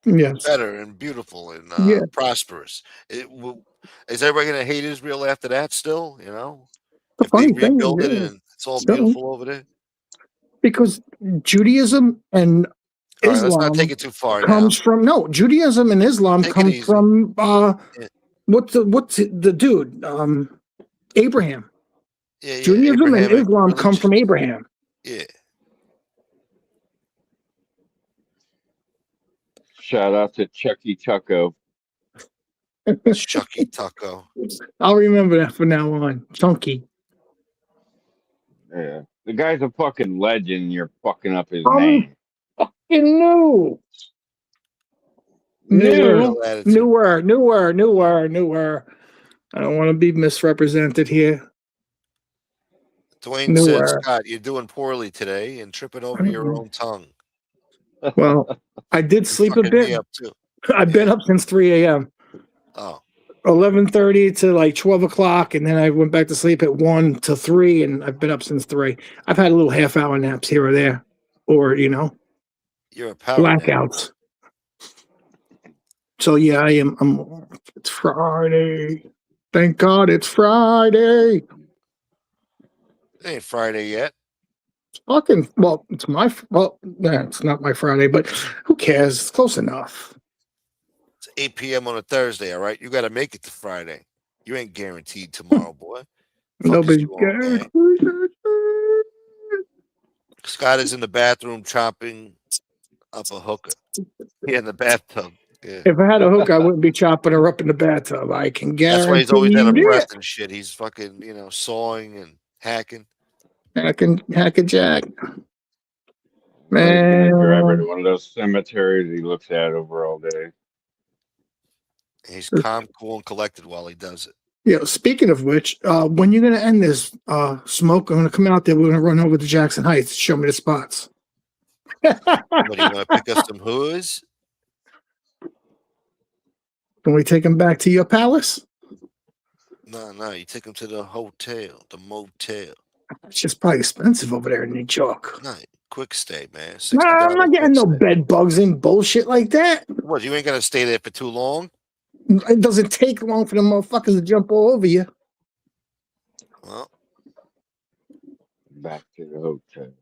better and beautiful and prosperous. Is everybody going to hate Israel after that? Still, if they rebuild it and it's all beautiful over there, because Judaism and Islam let's not take it too far. Comes from Judaism and Islam come from what's the dude Abraham. Yeah, Judaism and Islam come from Abraham. Yeah. Shout out to Chucky Tucko. Chucky Tucko. I'll remember that from now on. Chunky. Yeah. The guy's a fucking legend. You're fucking up his name. Fucking new. Newer. I don't want to be misrepresented here. Dwayne said, Scott, you're doing poorly today and tripping over your own tongue. Well, I did sleep a bit. I've been up since 3 a.m. Oh. 11:30 to like 12 o'clock, and then I went back to sleep at 1 to 3, and I've been up since 3. I've had a little half-hour naps here or there, or You're a power blackouts. So yeah, I am. It's Friday. Thank God it's Friday. It ain't Friday yet. It's it's not my Friday, but who cares? It's close enough. It's 8 p.m. on a Thursday, all right? You got to make it to Friday. You ain't guaranteed tomorrow, boy. Nobody's guaranteed. Scott is in the bathroom chopping up a hooker. Yeah, in the bathtub. Yeah. If I had a hook, I wouldn't be chopping her up in the bathtub. I can guarantee. That's why he's always out of breath and shit. He's fucking, sawing and hacking. Hack a jack. Man. Drive her to one of those cemeteries he looks at over all day. He's calm, cool, and collected while he does it. Yeah, speaking of which, when you're going to end this smoke, I'm going to come out there. We're going to run over to Jackson Heights. Show me the spots. What, do you want to pick up some hoods? Can we take him back to your palace? No, you take him to the hotel, the motel. It's just probably expensive over there in New York. No, quick stay, man. I'm not getting no bed bugs and bullshit like that. What, you ain't going to stay there for too long? It doesn't take long for the motherfuckers to jump all over you. Well, back to the hotel.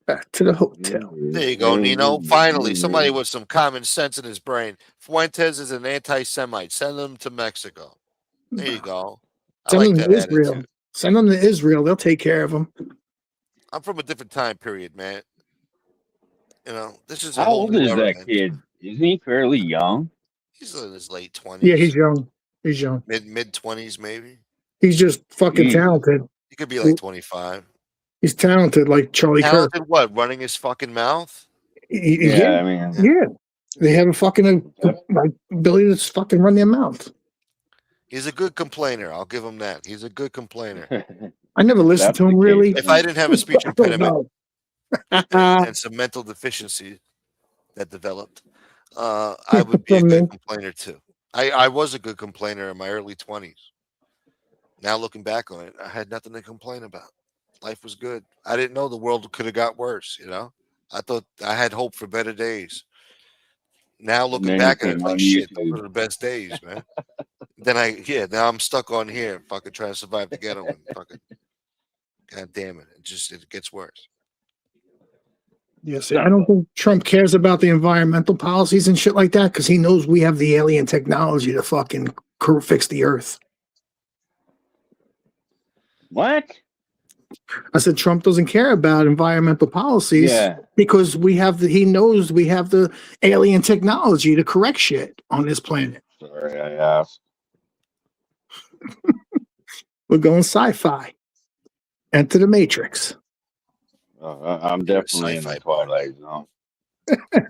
Back to the hotel. There you go, Nino. Finally, somebody with some common sense in his brain. Fuentes is an anti-Semite. Send him to Mexico. There you go. I like that attitude. Send them to Israel. They'll take care of them. I'm from a different time period, man. This is how old is that kid? Isn't he fairly young? He's in his late 20s. Yeah, he's young. He's young. Mid 20s, maybe. He's just fucking talented. He could be like 25. He's talented, like Charlie Kirk. Talented what? Running his fucking mouth? Yeah. They have a fucking ability to fucking run their mouth. He's a good complainer. I'll give him that. He's a good complainer. I never listened to him really. If I didn't have a speech impediment and some mental deficiency that developed, I would be a good complainer too. I was a good complainer in my early 20s. Now looking back on it, I had nothing to complain about. Life was good. I didn't know the world could have got worse. I thought I had hope for better days. Now looking back at it, like shit, those are the best days, man. Now I'm stuck on here, fucking trying to survive to get them. And fucking, god damn it, it gets worse. Yes, I don't think Trump cares about the environmental policies and shit like that because he knows we have the alien technology to fucking fix the earth. What? I said Trump doesn't care about environmental policies because he knows we have the alien technology to correct shit on this planet. Sorry, I asked. We're going sci-fi. Enter the Matrix. I'm definitely in the Twilight Zone.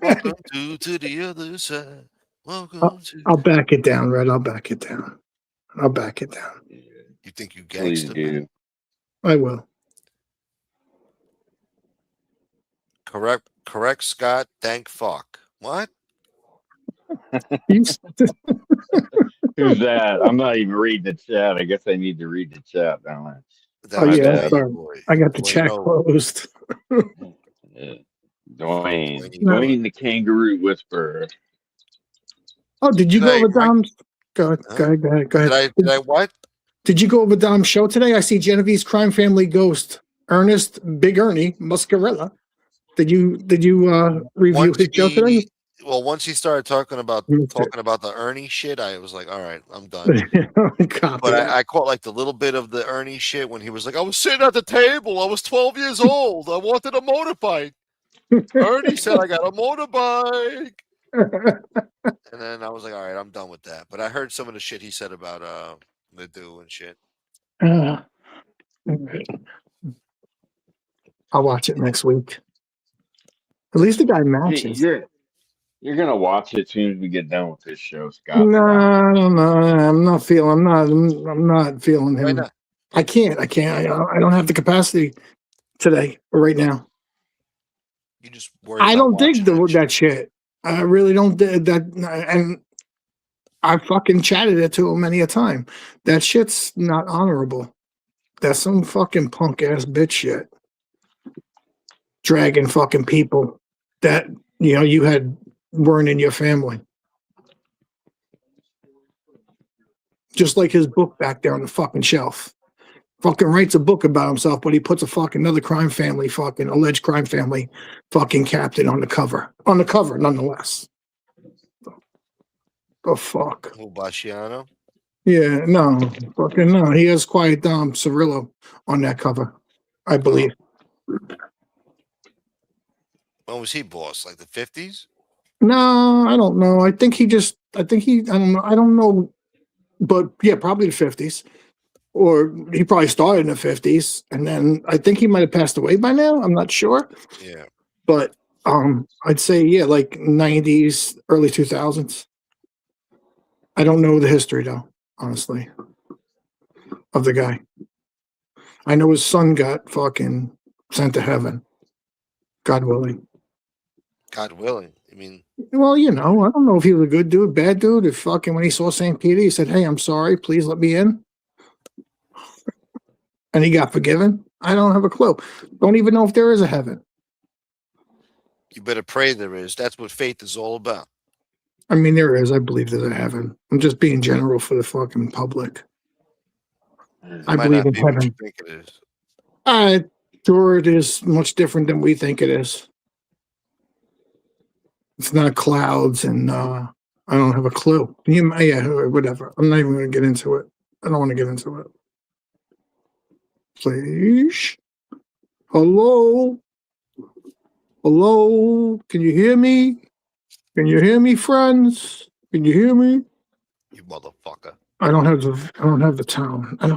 Welcome to the other side. Welcome to. I'll back it down, Red. I'll back it down. You think you gangster? Man? I will. Correct, Scott. Thank fuck. What? Who's that? I'm not even reading the chat. I guess I need to read the chat, don't I? Sorry. I got the chat closed. Dwayne the Kangaroo Whisperer. Oh, did you go over Dom's? Go ahead. Did I what? Did you go over Dom's show today? I see Genevieve's crime family ghost, Ernest Big Ernie Muscarella. Did you review his show today? Well, once he started talking about the Ernie shit, I was like, all right, I'm done. But I caught like the little bit of the Ernie shit when he was like, I was sitting at the table. I was 12 years old. I wanted a motorbike. Ernie said I got a motorbike. And then I was like, all right, I'm done with that. But I heard some of the shit he said about Nadu and shit. I'll watch it next week. At least the guy matches. You're gonna watch it as soon as we get done with this show, Scott. No, I'm not feeling him. Why not? I can't. I don't have the capacity today or right now. You just worry. I don't dig that shit. I really don't dig that, and I fucking chatted it to him many a time. That shit's not honorable. That's some fucking punk ass bitch shit. Dragging fucking people that you weren't in your family. Just like his book back there on the fucking shelf. Fucking writes a book about himself, but he puts a fucking another crime family, fucking alleged crime family, fucking captain on the cover. On the cover, nonetheless. The fuck. Oh, Basciano? Yeah, no. Fucking no. He has Quiet Dom Cirillo on that cover, I believe. When was he boss? Like the 50s? No, I don't know. I don't know. But yeah, probably the 50s. Or he probably started in the 50s. And then I think he might have passed away by now. I'm not sure. Yeah. But I'd say, yeah, like 90s, early 2000s. I don't know the history, though, honestly, of the guy. I know his son got fucking sent to heaven. God willing. God willing. I mean, well, I don't know if he was a good dude, bad dude. If fucking when he saw St. Peter, he said, "Hey, I'm sorry, please let me in," and he got forgiven. I don't have a clue. Don't even know if there is a heaven. you better pray there is. That's what faith is all about. I mean, there is. I believe there's a heaven. I'm just being general for the fucking public. I believe in heaven. You think it is. Sure, it is much different than we think it is. It's not clouds, and I don't have a clue. Whatever. I'm not even going to get into it. I don't want to get into it. Please. Hello? Hello? Can you hear me? Can you hear me, friends? Can you hear me? You motherfucker. I don't have the tone. I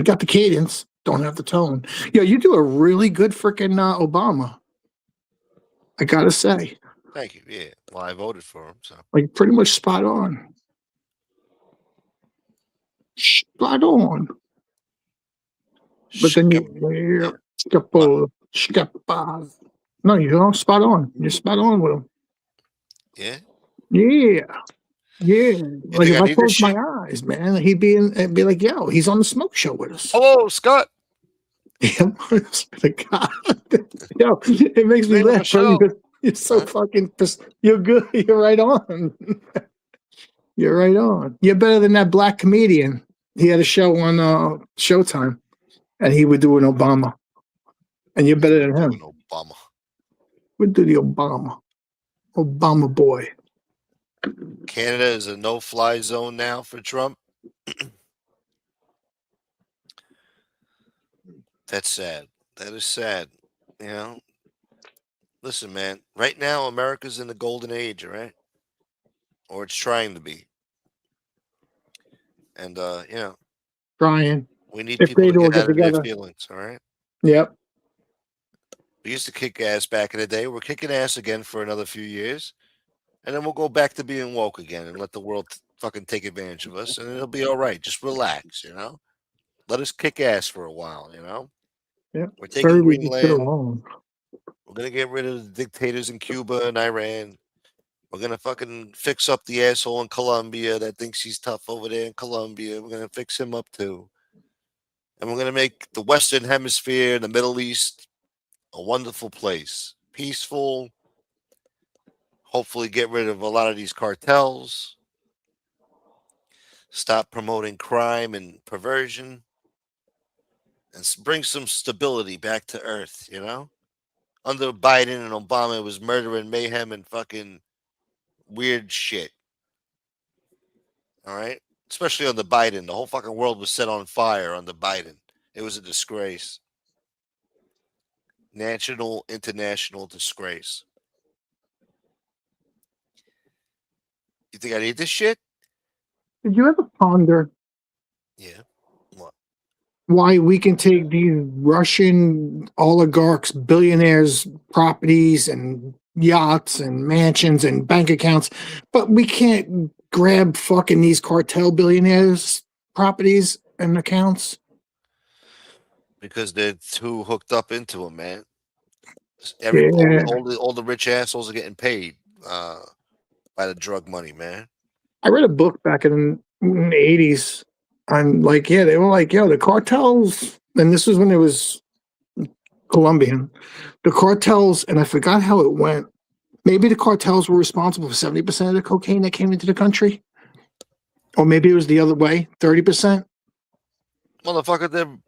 got the cadence. Don't have the tone. Yeah, you do a really good freaking Obama. I gotta say. Thank you. Yeah. Well, I voted for him, so like pretty much spot on. Spot on. But then no, you're spot on. You're spot on with him. Yeah. Yeah. Yeah. Like if I close my eyes, man, he'd be like, yo, he's on the smoke show with us. Hello, Scott. Yo, it makes me laugh. You're so fucking you're good. You're right on. You're right on. You're better than that black comedian. He had a show on Showtime, and he would do an Obama. And you're better than him. Obama. We'd do the Obama boy. Canada is a no-fly zone now for Trump. That's sad. That is sad. You know, listen, man. Right now, America's in the golden age, all right? Or it's trying to be. And you know, Trying. we need If people they'd to all get get out of their together. feelings, all right? Yep. We used to kick ass back in the day. We're kicking ass again for another few years. And then we'll go back to being woke again and let the world fucking take advantage of us. And it'll be all right. Just relax, you know? Let us kick ass for a while, you know? Yep. We're taking Everybody just get Greenland. along. We're going to get rid of the dictators in Cuba and Iran. We're going to fucking fix up the asshole in Colombia that thinks he's tough over there in Colombia. We're going to fix him up too. And we're going to make the Western Hemisphere, the Middle East, a wonderful place. Peaceful. Hopefully get rid of a lot of these cartels. Stop promoting crime and perversion. And bring some stability back to Earth, you know? Under Biden and Obama, it was murder and mayhem and fucking weird shit. All right? Especially under Biden. The whole fucking world was set on fire under Biden. It was a disgrace. National, international disgrace. You think I need this shit? Did you ever ponder Yeah. What? why we can take these Russian oligarchs, billionaires' properties and yachts and mansions and bank accounts, but we can't grab fucking these cartel billionaires' properties and accounts? Because they're too hooked up into them, man. Yeah. All the rich assholes are getting paid by the drug money, man. I read a book back in the 80s on like, yeah, they were like, yo, the cartels, and this was when it was Colombian, the cartels, and I forgot how it went. Maybe the cartels were responsible for 70% of the cocaine that came into the country. Or maybe it was the other way, 30%. Motherfucker, they're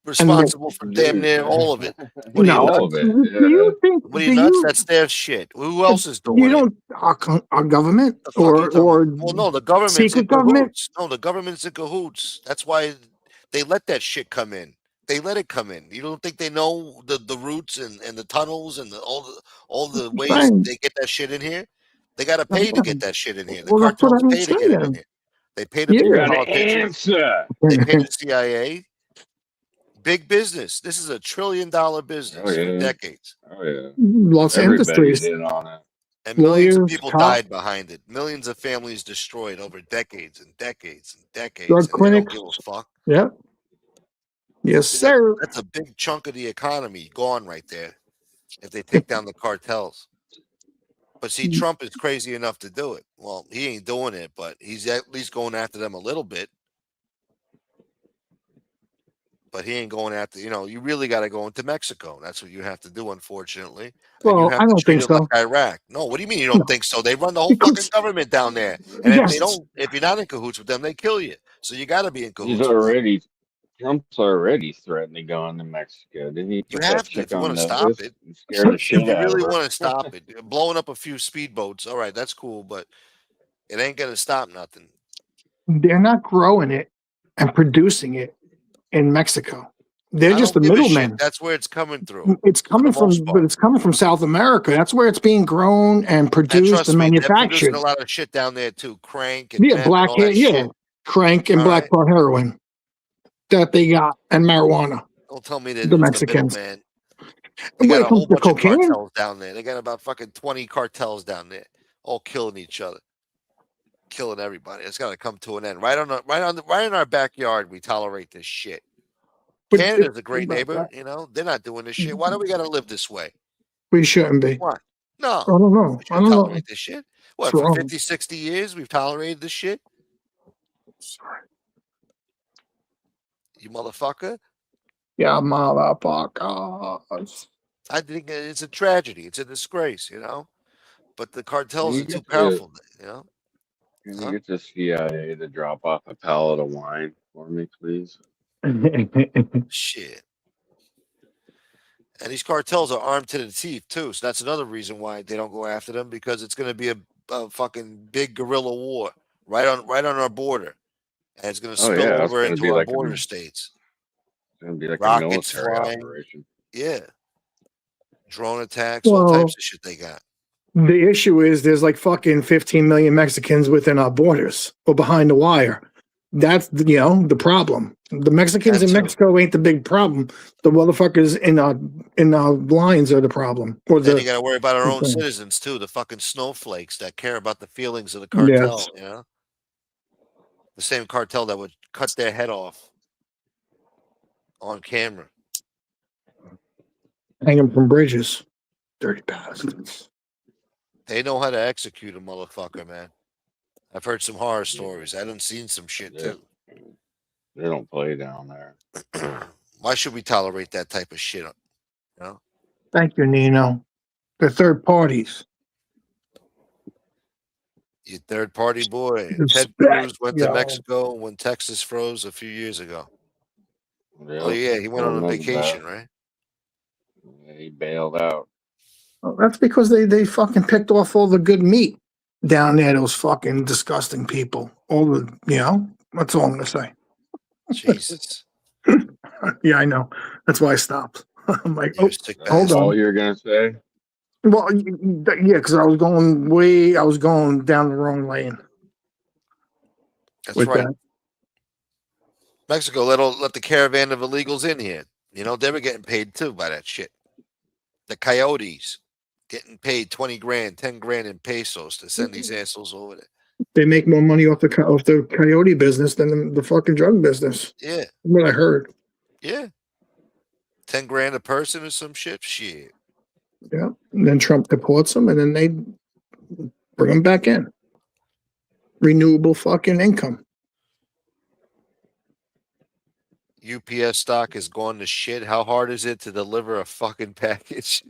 responsible for damn near all of it. What No, are you all nuts? of it. do you think? What are Do you nuts? you? That's their shit. Who else is You doing it? don't. Our government The fuck you talking or about? Well, no, the government's secret in government. cahoots. No, the government's in cahoots. That's why they let that shit come in. They let it come in. You don't think they know the routes and the tunnels and all the ways Saying. they get that shit in here? They got to pay to get that shit in here. The Well, that's what cartels I'm pay to get it in saying. here. They pay the Yeah. You got an politicians. answer. They pay the CIA. Big business. This is $1 trillion business Oh, yeah. for decades. Oh yeah. Los Everybody's Industries. in on it. And millions of Lawyers, people cops, died behind it. Millions of families destroyed over decades and decades and decades. drug And they don't clinics. give a fuck. Yep. Yes, See, sir. that's a big chunk of the economy gone right there if they take down the cartels. But see, Trump is crazy enough to do it. Well, he ain't doing it, but he's at least going after them a little bit. But he ain't going after, you really got to go into Mexico. That's what you have to do, unfortunately. And you Well, have I to don't treat think it like so. Iraq. No, what do you mean you No. don't think so? They run the whole fucking government down there. And Yes. if you're not in cahoots with them, they kill you. So you got to be in He's cahoots with them. Trump's already threatening going to Mexico. Didn't he You put have that to if chick you on want to stop notice it. and scare the If shit you out really of her? want to stop it, blowing up a few speedboats, all right, that's cool, but it ain't going to stop nothing. They're not growing it and producing it in Mexico. They're I just the don't give a shit. middlemen. That's where it's coming through. It's coming the most from, but it's coming from South America. That's where it's being grown and And produced trust and me, they're producing manufactured. a lot of shit down there too. Crank and Yeah, meth and black all hair, that yeah, shit. crank and All black right? tar heroin that they got, and marijuana. Don't tell me they're The just the Mexicans. middleman. They When got it a comes whole to bunch of cocaine, cartels down there. They got about fucking 20 cartels down there, all killing each other, killing everybody. It's got to come to an end. Right in our backyard, we tolerate this shit. but Canada's a great neighbor. They're not doing this shit. Why do we got to live this way? we shouldn't be. Why? No, I don't know. we I shouldn't don't know. tolerate this shit. It's What, for wrong. 50, 60 years, we've tolerated this shit? You motherfucker. Yeah, motherfuckers. I think it's a tragedy. It's a disgrace, But the cartels You are too get to powerful, Can you get the CIA to drop off a pallet of wine for me, please? Shit. And these cartels are armed to the teeth too, so that's another reason why they don't go after them, because it's going to be a fucking big guerrilla war right on our border, and it's going to Oh spill yeah, it's over gonna into be our like border states. a Rockets military flying, operation. yeah, drone attacks, all types Well, of shit they got. the issue is there's like fucking 15 million Mexicans within our borders or behind the wire. That's the problem. The Mexicans That in too. Mexico ain't the big problem. The motherfuckers in our lines are the problem. Or Then you the got to worry about our own thing. citizens too, the fucking snowflakes that care about the feelings of the Yes. cartel. The same cartel that would cut their head off on camera. Hanging from bridges. Dirty bastards. They know how to execute a motherfucker, man. I've heard some horror stories. I done seen some shit too. They don't play down there. Why should we tolerate that type of shit? Thank you, Nino. The third parties. You third party boy. Ted Respect, Cruz went to yo. Mexico when Texas froze a few years ago. Oh Yep, yeah, he went I on a remember vacation, that. right? Yeah, he bailed out. Well, that's because they fucking picked off all the good meat down there. Those fucking disgusting people. All the that's all I'm gonna say. Jesus. Yeah, I know. That's why I stopped. I'm like, You're a sick hold bastard. on. All you're gonna say? Well, yeah, because I was going down the wrong lane. That's with right. that. Mexico let the caravan of illegals in here. They were getting paid too by that shit. The coyotes getting paid 20 grand, 10 grand in pesos to send these assholes over there. They make more money off the coyote business than the fucking drug business. Yeah. What I heard. Yeah. 10 grand a person or some shit. Shit. Yeah. And then Trump deports them, and then they bring them back in. Renewable fucking income. UPS stock has gone to shit. How hard is it to deliver a fucking package?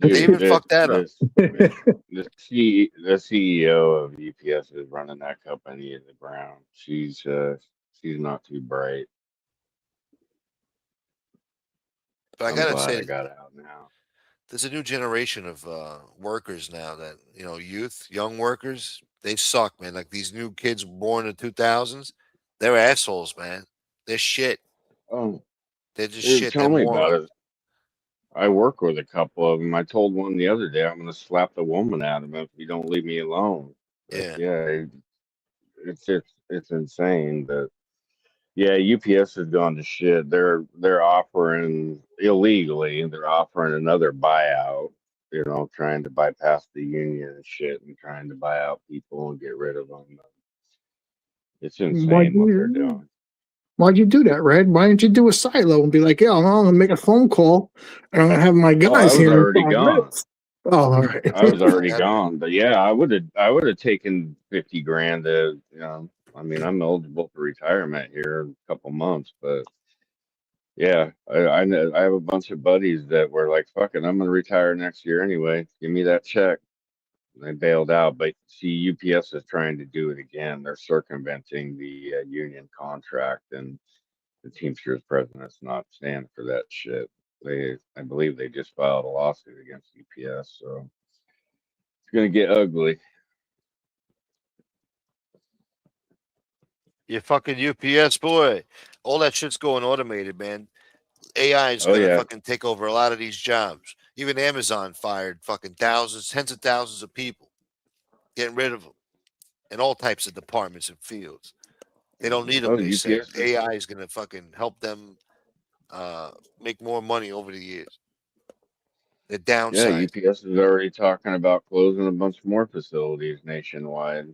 Dude, They even fucked that up. The CEO of UPS is running that company in the ground. She's not too bright. But I I'm gotta glad say, I got out now. there's a new generation of workers now that youth, young workers. They suck, man. Like these new kids born in the 2000s, they're assholes, man. They're shit. Oh, They're just dude, shit. They're tell me about morons. it. I work with a couple of them. I told one the other day I'm going to slap the woman out of him if you don't leave me alone. But Yeah. it's insane. But yeah, UPS has gone to shit. They're offering illegally. They're offering another buyout. Trying to bypass the union and shit, and trying to buy out people and get rid of them. It's insane what they're doing. Why'd you do that, Red? Why didn't you do a silo and be like, yeah, I'm going to make a phone call and I'm going to have my Oh, I guys was here in already 5 gone. minutes? Oh, all right. I was already gone. But yeah, I would have taken 50 grand to, I mean, I'm eligible for retirement here in a couple months, but yeah, I know I have a bunch of buddies that were like, fuck it, I'm gonna retire next year anyway. Give me that check. And they bailed out, but see, UPS is trying to do it again. They're circumventing the union contract, and the Teamsters president's not standing for that shit. I believe they just filed a lawsuit against UPS, so it's gonna get ugly. You fucking UPS boy. All that shit's going automated, man. AI is Oh gonna yeah, fucking take over a lot of these jobs. Even Amazon fired fucking thousands, tens of thousands of people, getting rid of them in all types of departments and fields. They don't need them, oh they say. UPS. AI is gonna fucking help them make more money over the years. The Yeah, downside. UPS is already talking about closing a bunch more facilities nationwide.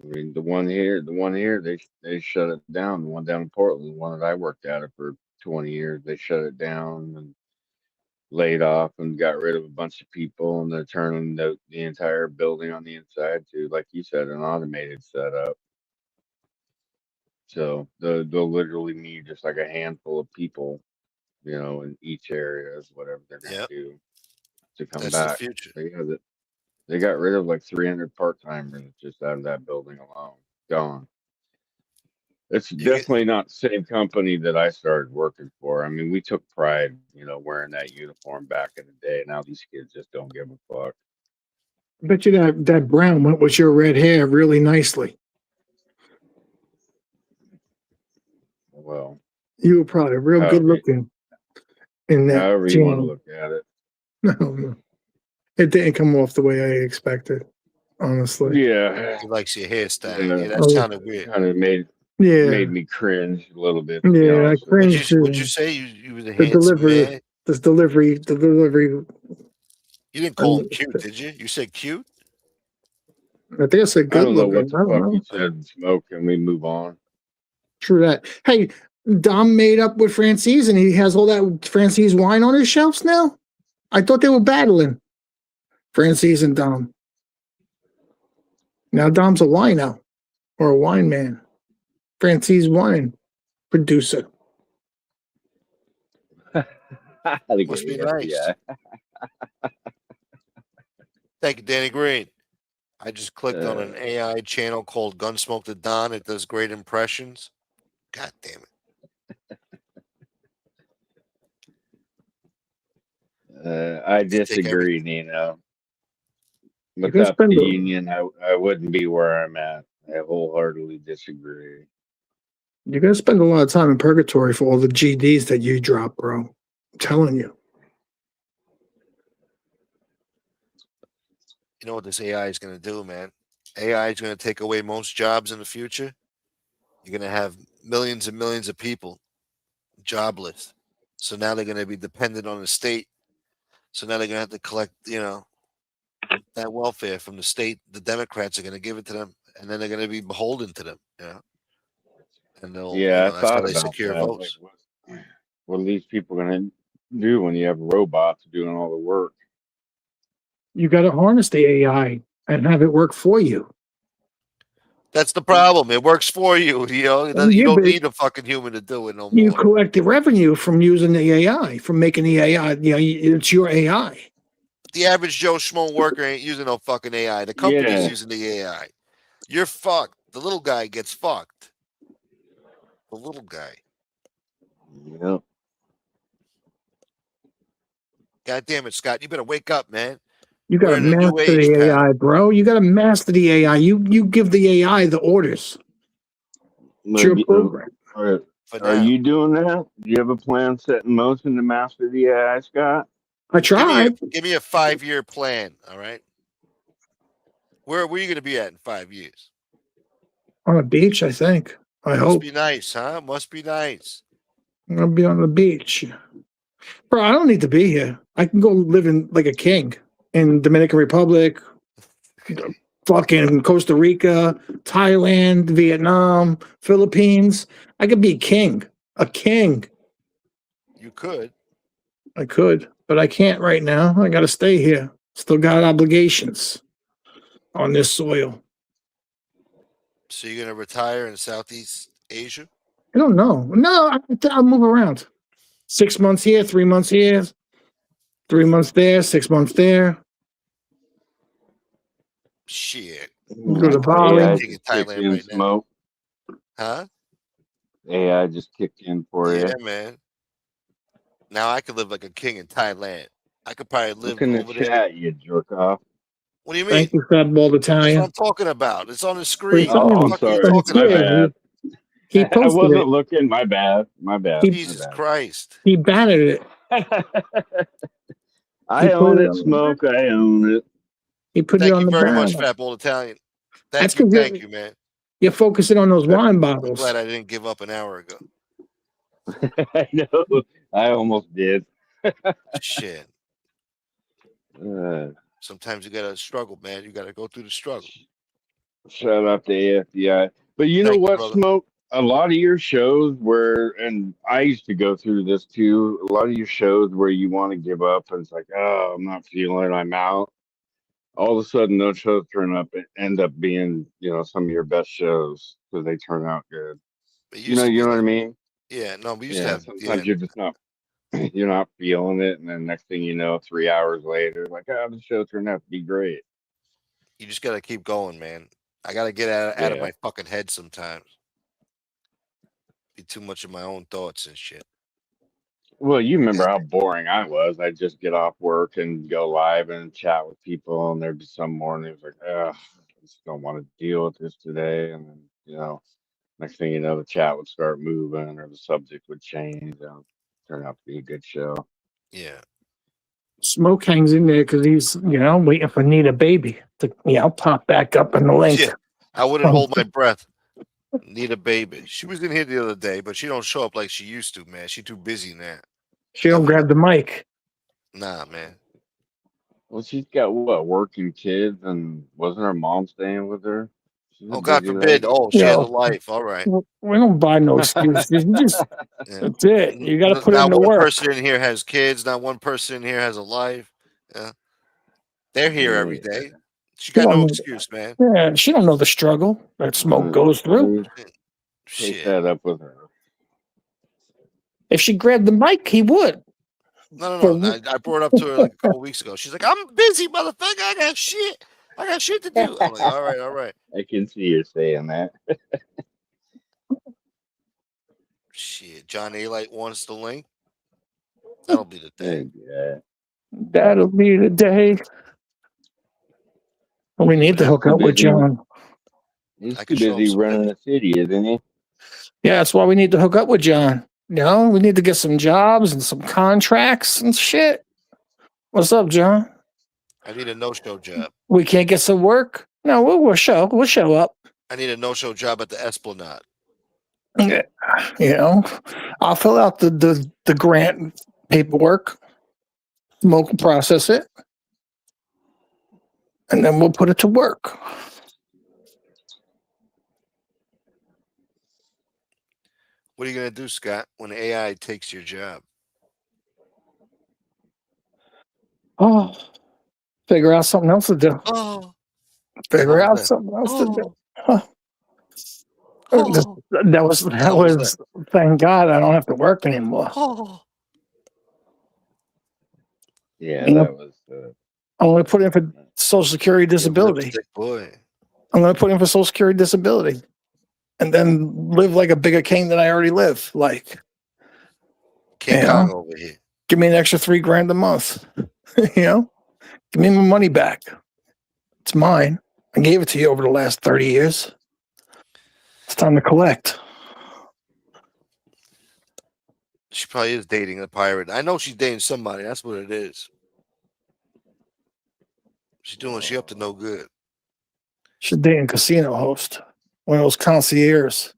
I mean, the one here, they shut it down. The one down in Portland, the one that I worked at it for 20 years, they shut it down and laid off and got rid of a bunch of people, and they're turning the entire building on the inside to, like you said, an automated setup. So they'll literally need just like a handful of people, in each area is whatever they're gonna Yep. do to come That's the back. future. So yeah, They got rid of like 300 part timers just out of that building alone. Gone. It's definitely not the same company that I started working for. I mean, we took pride, wearing that uniform back in the day. Now these kids just don't give a fuck. I bet you that brown went with your red hair really nicely. Well, You were probably real good looking in that however you want to jean. look at it. No. It didn't come off the way I expected, honestly. Yeah. He likes your hairstyle. Yeah, Yeah, that sounded weird. Kind of made me cringe a little bit. To be Yeah, I honest with cringed. Would you say you was a The handsome man? delivery. You didn't call him cute, did you? You said cute? I think I said I good don't know looking. what the fuck you said, Smoke, and we move on. True that. Hey, Dom made up with Francis, and he has all that Francis wine on his shelves now. I thought they were battling, Francis and Dom. Now Dom's a wino or a wine man. Francis wine producer. Must be nice. Thank you, Danny Green. I just clicked on an AI channel called Gunsmoke the Don. It does great impressions. God damn it. I disagree, Nino. Without the union, I wouldn't be where I'm at. I wholeheartedly disagree. You're gonna spend a lot of time in purgatory for all the GDs that you drop, bro. I'm telling you. You know what this AI is going to do, man? AI is going to take away most jobs in the future. You're going to have millions and millions of people jobless. So now they're going to be dependent on the state. So now they're going to have to collect, that welfare from the state. The Democrats are going to give it to them, and then they're going to be beholden to them. And they'll, I that's how thought they about secure that. votes. Like, what are these people going to do when you have robots doing all the work? You got to harness the AI and have it work for you. That's the problem. It works for you. You don't need a fucking human to do it no more. You collect the revenue from using the AI, from making the AI. It's your AI. The average Joe Schmo worker ain't using no fucking AI. The company's using the AI. You're fucked. The little guy gets fucked. The little guy. Yep. God damn it, Scott. You better wake up, man. You got to master the AI, bro. You got to master the AI. You give the AI the orders. It's your program. Are you doing that? Do you have a plan set in motion to master the AI, Scott? I tried. Give me a 5-year plan, all right? Where are you going to be at in 5 years? On a beach, I think. I hope. Must be nice, huh? Must be nice. I'm going to be on the beach. Bro, I don't need to be here. I can go live in like a king in Dominican Republic, fucking Costa Rica, Thailand, Vietnam, Philippines. I could be king. A king. You could. I could, but I can't right now. I got to stay here. Still got obligations on this soil. So you're going to retire in Southeast Asia? I don't know. No, I'll move around. 6 months here, 3 months here, 3 months there, 6 months there. Shit. Go to Bali. AI just kicked in, Smoke. Huh? AI just kicked in for you. Yeah, man. Now I could live like a king in Thailand. I could probably live Look in the over chat, there. you jerk off. What do you mean? Thank you, Fat Bald That's Italian. what I'm talking about. It's on the screen. Oh, I'm sorry. My bad. He I posted wasn't it. looking. My bad. My bad. Jesus Christ. He banned it. I own it, Smoke. I own it. He put it Thank on you the very much, banner. Fat Bold Italian. That's Thank 'cause you, man. You're focusing on those wine I'm bottles. glad I didn't give up an hour ago. I know. I almost did. Shit. Sometimes you gotta struggle, man. You gotta go through the struggle. Shout out to AFDI. But you know Thank you, what, brother. Smoke? A lot of your shows where, and I used to go through this too, a lot of your shows where you want to give up and it's like, oh, I'm not feeling it, I'm out. All of a sudden, those shows turn up and end up being, some of your best shows because they turn out good. You know what I mean? Yeah, no, we used to have. Sometimes you're just not, you're not feeling it, and then next thing you know, 3 hours later, like, oh, the show turned out to be great. You just got to keep going, man. I got to get out of Yeah. my fucking head sometimes. Be too much of my own thoughts and shit. Well, you remember how boring I was. I'd just get off work and go live and chat with people, and there'd be some mornings like, ugh, I just don't want to deal with this today. And then, next thing you know, the chat would start moving or the subject would change. Turn out to be a good show. Yeah. Smoke hangs in there because he's, waiting for Need a Baby to, pop back up in the link. Yeah. I wouldn't hold my breath. Need a baby. She was in here the other day, but she don't show up like she used to, man. She too busy now. She don't grab the mic. Nah, man. Well, she's got what, working kids, and wasn't her mom staying with her? She's a Oh, God busy forbid. lady. Oh, she has a life. All right. We don't buy no excuses. That's it. You got to put in Not the one work. person in here has kids. Not one person in here has a life. Yeah. They're here every day. She got no excuse, man. Yeah, she don't know the struggle that Smoke goes through. Take that up with her. If she grabbed the mic, he would. No. I brought it up to her like a couple weeks ago. She's like, I'm busy, motherfucker. I got shit to do. I'm like, all right. I can see you saying that. Shit. John A. wants the link. That'll be the day. Yeah. That'll be the day. We need to hook up with John. He's too busy running the city, isn't he? Yeah, that's why we need to hook up with John. We need to get some jobs and some contracts and shit. What's up, John? I need a no-show job. We can't get some work? No, we'll show up. I need a no-show job at the Esplanade. I'll fill out the grant paperwork. Smoke will process it. And then we'll put it to work. What are you going to do, Scott, when AI takes your job? Oh, figure out something else to do. Oh. Figure out something else to do. That was thank God I don't have to work anymore. Yeah, that was. I'm going to put in for Social Security disability. Boy. I'm going to put in for Social Security disability, and then live like a bigger king than I already live. Like, King Kong over here. Give me an extra $3,000 a month. Give me my money back. It's mine. I gave it to you over the last 30 years. It's time to collect. She probably is dating a pirate. I know she's dating somebody. That's what it is. She up to no good. She's dating a casino host. One of those concierges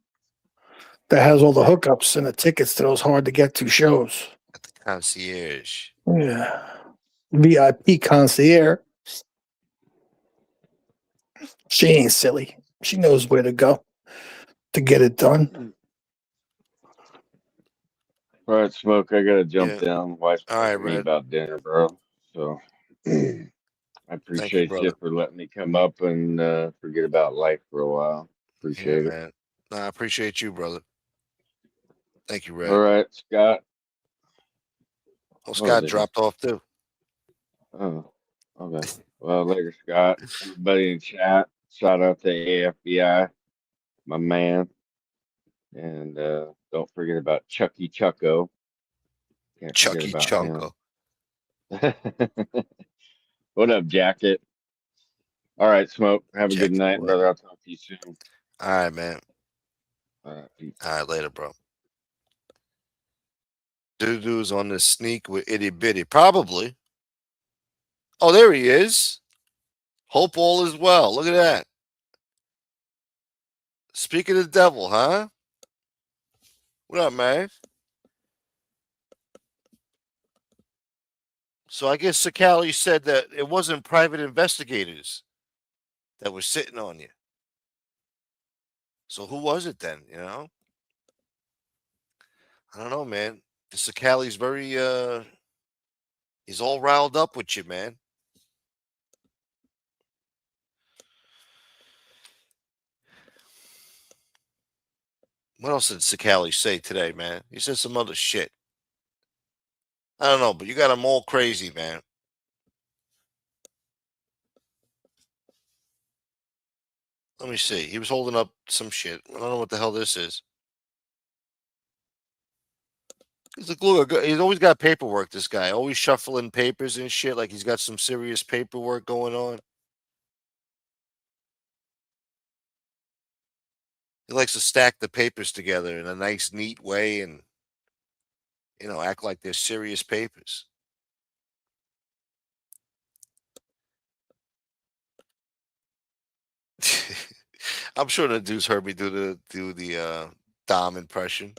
that has all the hookups and the tickets to those hard to get to shows. Concierge. Yeah. VIP concierge. She ain't silly. She knows where to go to get it done. All right, Smoke, I gotta jump down. Wife's all right, talking Red. about dinner, bro. So I appreciate you for letting me come up and forget about life for a while. Appreciate it. Man. No, I appreciate you, brother. Thank you, Red. All right, Scott. Oh, Scott dropped off too. Oh, okay. Well, later, Scott. Everybody in chat, shout out to AFBI, my man. And don't forget about Chucky Chucko. Chucky Chucko. What up, Jacket? All right, Smoke. Have a good night, boy. brother. I'll talk to you soon. All right, man. All right, peace. All right, later, bro. Dude's on the sneak with Itty Bitty. Probably. Oh, there he is. Hope all is well. Look at that. Speak of the devil, huh? What up, man? So I guess Cicale said that it wasn't private investigators that were sitting on you. So who was it then, I don't know, man. The Cicale's very, he's all riled up with you, man. What else did Cicale say today, man? He said some other shit. I don't know, but you got them all crazy, man. Let me see. He was holding up some shit. I don't know what the hell this is. He's always got paperwork, this guy. Always shuffling papers and shit like he's got some serious paperwork going on. He likes to stack the papers together in a nice, neat way and, act like they're serious papers. I'm sure the dude's heard me do the Dom impression.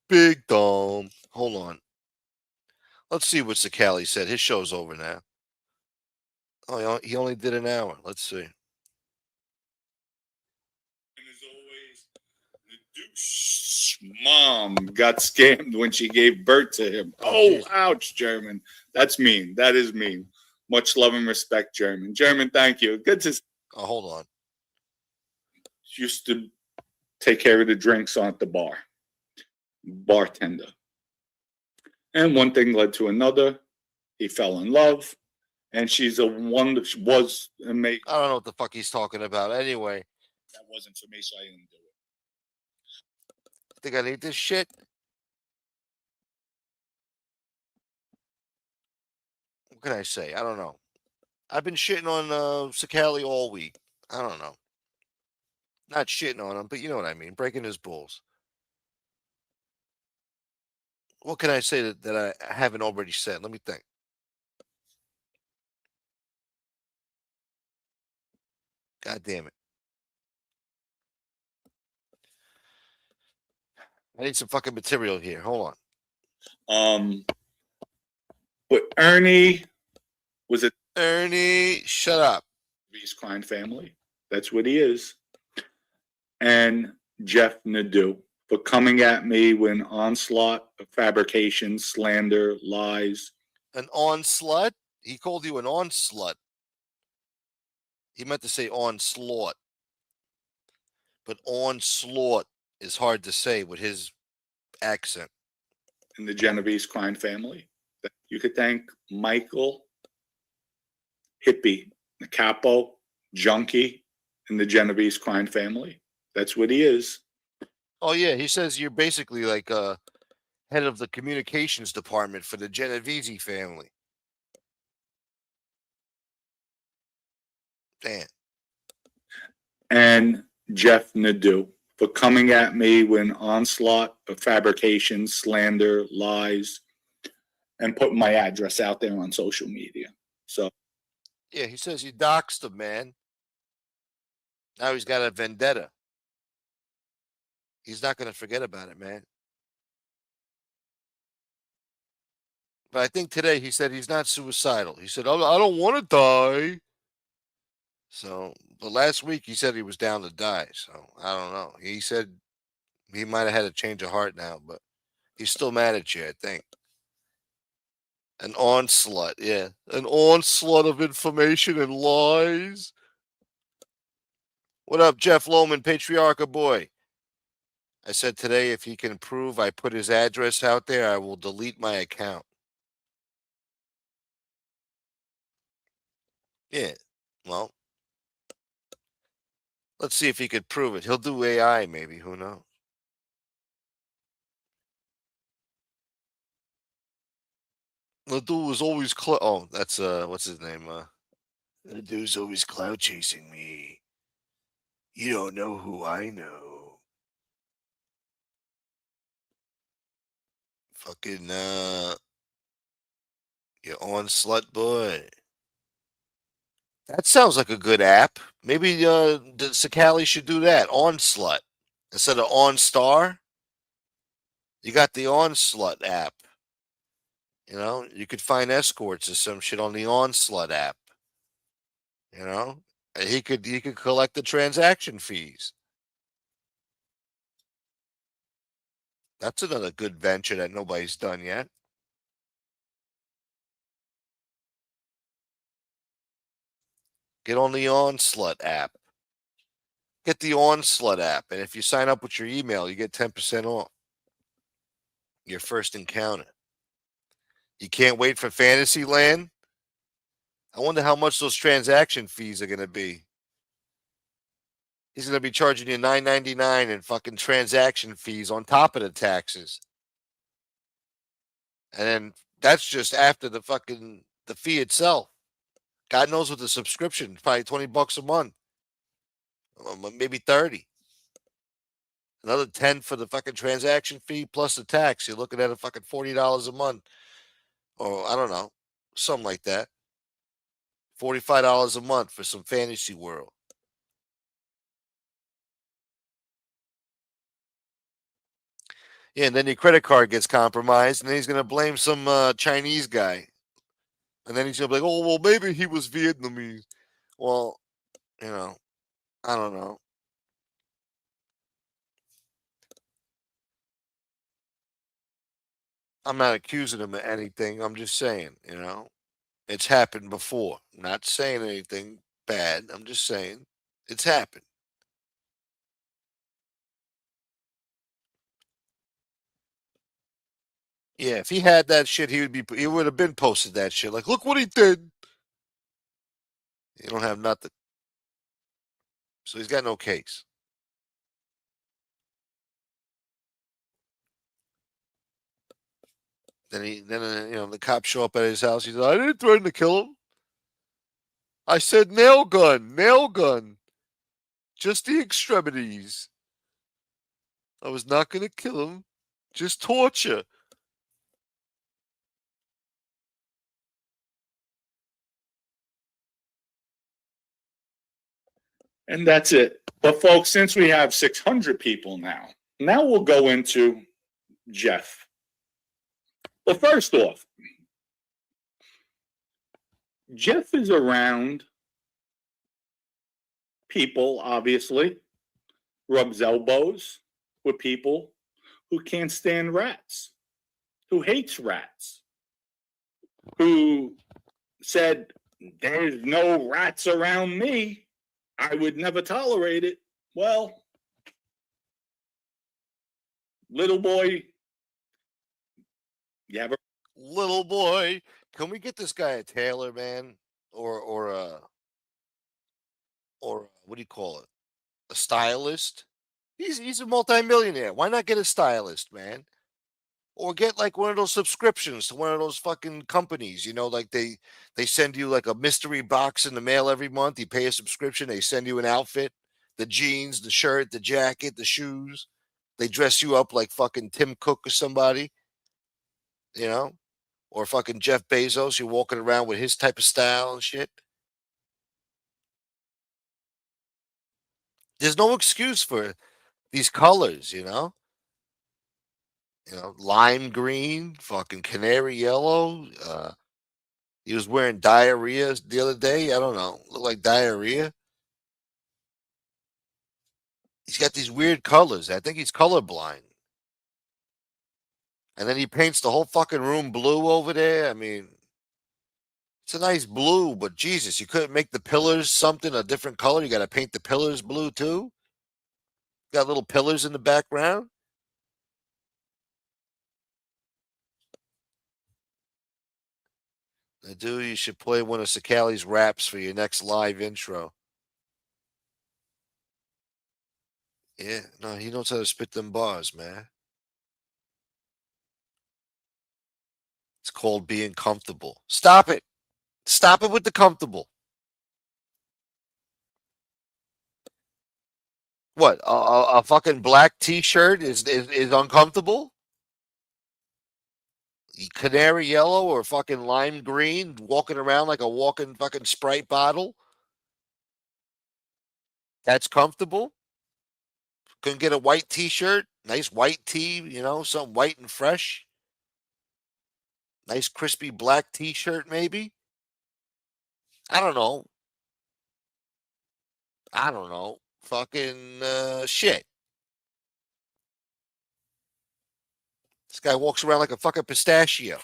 Big Dom. Hold on. Let's see what Cicale said. His show's over now. Oh, he only did an hour. Let's see. Mom got scammed when she gave birth to him. Oh, ouch, German. That's mean. That is mean. Much love and respect, German. German, thank you. Good to. Oh, hold on. Used to take care of the drinks on at the bar. Bartender. And one thing led to another. He fell in love. And she's was amazing. I don't know what the fuck he's talking about. Anyway. That wasn't for me, so I didn't do it. I think I need this shit. What can I say? I don't know. I've been shitting on Cicale all week. I don't know. Not shitting on him, but you know what I mean. Breaking his balls. What can I say that I haven't already said? Let me think. God damn it. I need some fucking material here. Hold on. But Ernie was it? Ernie, shut up. His crime family. That's what he is. And Jeff Nadu for coming at me with an onslaught of fabrication, slander, lies. An onslaught? He called you an onslaught. He meant to say onslaught. But onslaught is hard to say with his accent. In the Genovese crime family. You could thank Michael, hippie, the capo, junkie, in the Genovese crime family. That's what he is. Oh, yeah. He says you're basically like head of the communications department for the Genovese family. Damn. And Jeff Nadu for coming at me with an onslaught of fabrication, slander, lies, and putting my address out there on social media. So, yeah, he says you doxed him, man. Now he's got a vendetta. He's not going to forget about it, man. But I think today he said he's not suicidal. He said, I don't want to die. So, but last week he said he was down to die. So, I don't know. He said he might have had a change of heart now, but he's still mad at you, I think. An onslaught, yeah. An onslaught of information and lies. What up, Jeff Lohman, Patriarcha boy? I said today if he can prove I put his address out there, I will delete my account. Yeah, well, let's see if he could prove it. He'll do AI, maybe. Who knows? The dude was always oh, that's what's his name? The dude's always cloud chasing me. You don't know who I know. Fucking you're on slut boy. That sounds like a good app. Maybe the Cicale should do that. Onslaught. Instead of OnStar, you got the Onslaught app. You know, you could find escorts or some shit on the Onslaught app. You know? And he could collect the transaction fees. That's another good venture that nobody's done yet. Get on the Onslaught app. Get the Onslaught app. And if you sign up with your email, you get 10% off your first encounter. You can't wait for Fantasyland? I wonder how much those transaction fees are going to be. He's going to be charging you $9.99 in fucking transaction fees on top of the taxes. And then that's just after the fee itself. God knows what the subscription, probably $20 a month. Maybe 30. Another 10 for the fucking transaction fee plus the tax. You're looking at a fucking $40 a month. Or I don't know. Something like that. $45 a month for some fantasy world. Yeah, and then your credit card gets compromised, and then he's going to blame some Chinese guy. And then he's going to be like, oh, well, maybe he was Vietnamese. Well, I don't know. I'm not accusing him of anything. I'm just saying, it's happened before. I'm not saying anything bad. I'm just saying it's happened. Yeah, if he had that shit, he would have been posted that shit. Like, look what he did. He don't have nothing. So he's got no case. Then the cops show up at his house. He's like, I didn't threaten to kill him. I said nail gun. Just the extremities. I was not going to kill him. Just torture. And that's it. But folks, since we have 600 people now we'll go into Jeff. Well, first off, Jeff is around people, obviously, rubs elbows with people who can't stand rats, who hates rats, who said, there's no rats around me. I would never tolerate it. Well, little boy, you have a little boy. Can we get this guy a tailor, man? Or what do you call it? A stylist? He's a multimillionaire. Why not get a stylist, man? Or get like one of those subscriptions to one of those fucking companies, like they send you like a mystery box in the mail every month. You pay a subscription, they send you an outfit, the jeans, the shirt, the jacket, the shoes. They dress you up like fucking Tim Cook or somebody, or fucking Jeff Bezos. You're walking around with his type of style and shit. There's no excuse for these colors, lime green, fucking canary yellow. He was wearing diarrhea the other day. I don't know. Look like diarrhea. He's got these weird colors. I think he's colorblind. And then he paints the whole fucking room blue over there. I mean, it's a nice blue, but Jesus, you couldn't make the pillars something a different color. You got to paint the pillars blue too. Got little pillars in the background. Nadu, you should play one of Cicale's raps for your next live intro. Yeah, no, he knows how to spit them bars, man. It's called being comfortable. Stop it. Stop it with the comfortable. What? A fucking black T-shirt is uncomfortable? Canary yellow or fucking lime green, walking around like a walking fucking Sprite bottle? That's comfortable? Couldn't get a white T-shirt? Nice white tee, something white and fresh? Nice crispy black T-shirt, maybe? I don't know. Fucking shit. This guy walks around like a fucking pistachio.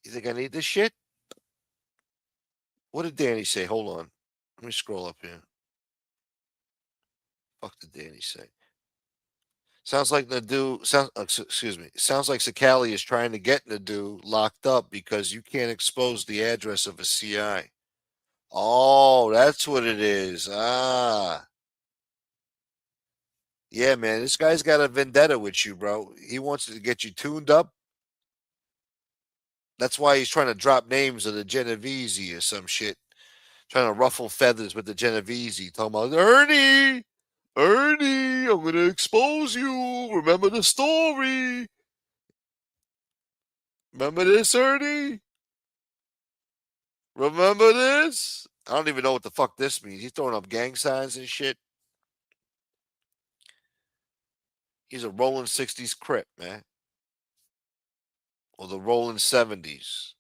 You think I need this shit? What did Danny say? Hold on. Let me scroll up here. Fuck did Danny say? Sounds like Nadu. Excuse me. Sounds like Cicale is trying to get Nadu locked up because you can't expose the address of a CI. Oh, that's what it is. Ah, yeah, man. This guy's got a vendetta with you, bro. He wants to get you tuned up. That's why he's trying to drop names of the Genovese or some shit. Trying to ruffle feathers with the Genovese. Talking about Ernie, I'm going to expose you. Remember the story. Remember this, Ernie? Remember this? I don't even know what the fuck this means. He's throwing up gang signs and shit. He's a rolling 60s Crip, man. Or the rolling 70s.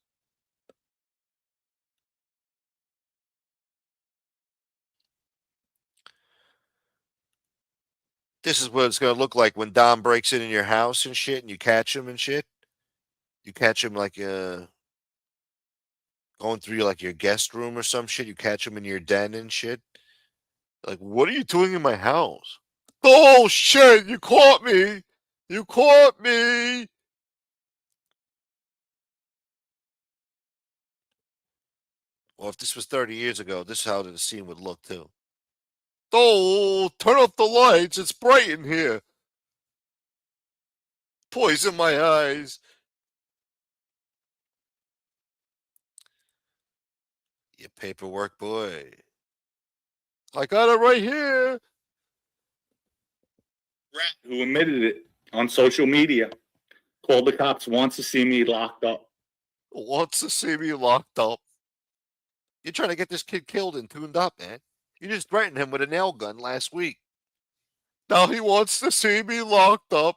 This is what it's going to look like when Dom breaks in your house and shit and you catch him and shit. You catch him like going through like your guest room or some shit. You catch him in your den and shit. Like, what are you doing in my house? Oh, shit, you caught me. You caught me. Well, if this was 30 years ago, this is how the scene would look, too. Oh, turn off the lights. It's bright in here. Poison my eyes. You paperwork boy. I got it right here. Rat who admitted it on social media called the cops, wants to see me locked up. Wants to see me locked up. You're trying to get this kid killed and tuned up, man. You just threatened him with a nail gun last week. Now he wants to see me locked up.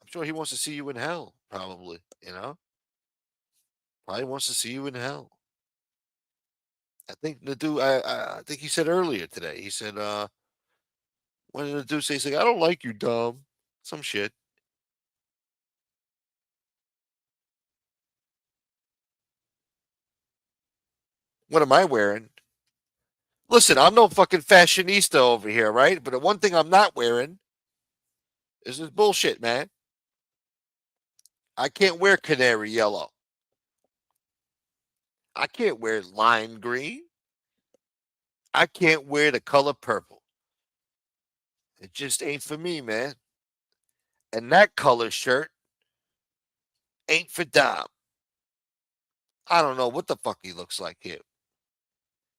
I'm sure he wants to see you in hell, probably, you know? Probably wants to see you in hell. I think Nadu, I think he said earlier today, he said, what did Nadu say? He's like, I don't like you, Dom. Some shit. What am I wearing? Listen, I'm no fucking fashionista over here, right? But the one thing I'm not wearing is this bullshit, man. I can't wear canary yellow. I can't wear lime green. I can't wear the color purple. It just ain't for me, man. And that color shirt ain't for Dom. I don't know what the fuck he looks like here.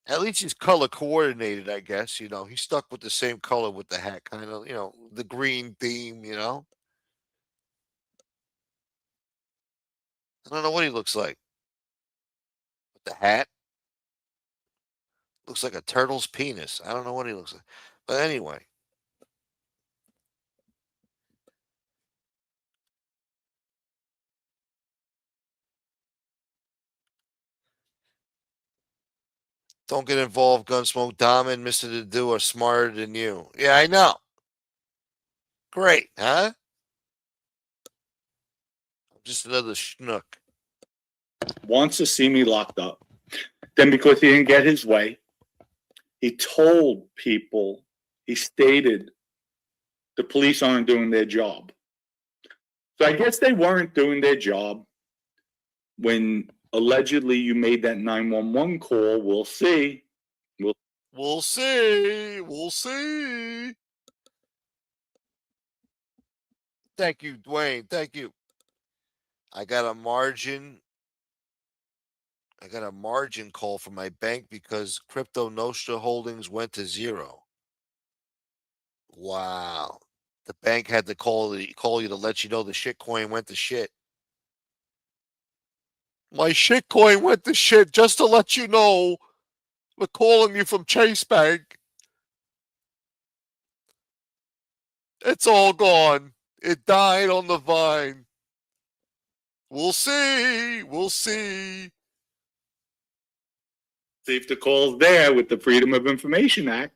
At least he's color coordinated, I guess. You know, he stuck with the same color with the hat, kind of, you know, the green theme, you know. I don't know what he looks like. With the hat. Looks like a turtle's penis. I don't know what he looks like. But anyway. Don't get involved, Gunsmoke. Dom and Mr. Nadu are smarter than you. Yeah, I know. Great, huh? I'm just another schnook. Wants to see me locked up. Then because he didn't get his way, he told people, he stated the police aren't doing their job. So I guess they weren't doing their job when allegedly you made that 911 call. We'll see. We'll see. We'll see. Thank you, Dwayne. Thank you. I got a margin call from my bank because Crypto Nostra holdings went to zero. Wow. The bank had to call you to let you know the shitcoin went to shit. My shitcoin went to shit, just to let you know. We're calling you from Chase Bank. It's all gone. It died on the vine. We'll see. We'll see. See if the call's there with the Freedom of Information Act.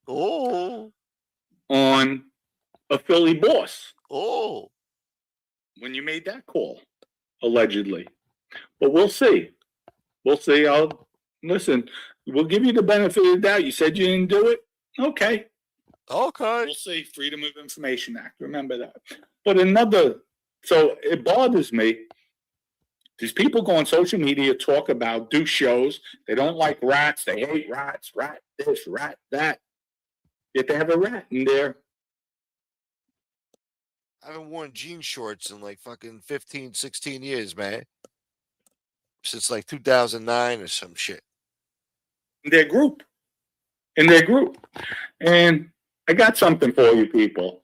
Oh. On a Philly boss. Oh. When you made that call, allegedly. But we'll see. We'll see. Listen, we'll give you the benefit of the doubt. You said you didn't do it. Okay. Okay. We'll see. Freedom of Information Act. Remember that. But so it bothers me. These people go on social media, do shows. They don't like rats. They hate rats. Rat this, rat that. Yet they have a rat in there. I haven't worn jean shorts in like fucking 15, 16 years, man. Since like 2009 or some shit. In their group. And I got something for you people.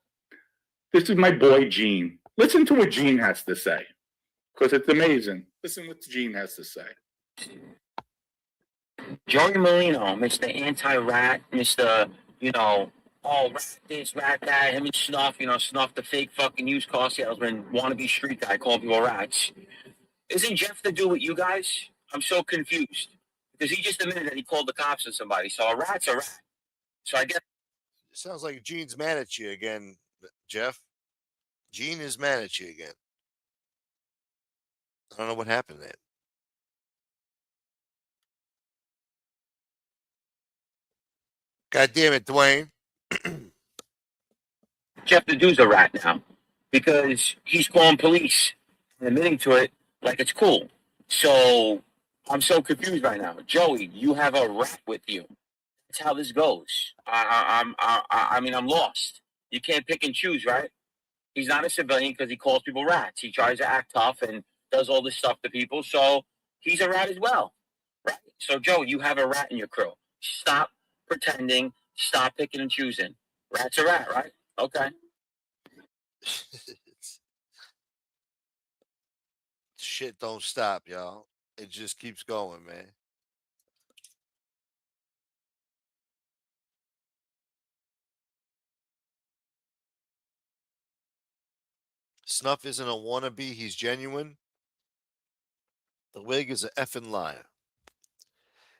This is my boy Gene. Listen to what Gene has to say. Because it's amazing. Listen what Gene has to say. Joey Marino, Mr. Anti-Rat, Mr., rat this, rat that, him and Snuff, Snuff the fake fucking used car salesman, wannabe street guy, calling people rats. Isn't Jeff to do with you guys? I'm so confused. Because he just admitted that he called the cops on somebody. So a rat's a rat. So I guess. It sounds like Gene's mad at you again, Jeff. Gene is mad at you again. I don't know what happened there. God damn it, Dwayne. Jeff the dude's a rat now. Because he's calling police and admitting to it like it's cool. So I'm so confused right now. Joey, you have a rat with you. That's how this goes. I'm lost. You can't pick and choose, right? He's not a civilian because he calls people rats. He tries to act tough and does all this stuff to people. So he's a rat as well, right? So Joe, you have a rat in your crew. Stop pretending. Stop picking and choosing. Rat's a rat, right? Okay. Shit don't stop, y'all. It just keeps going, man. Snuff isn't a wannabe. He's genuine. The wig is an effing liar.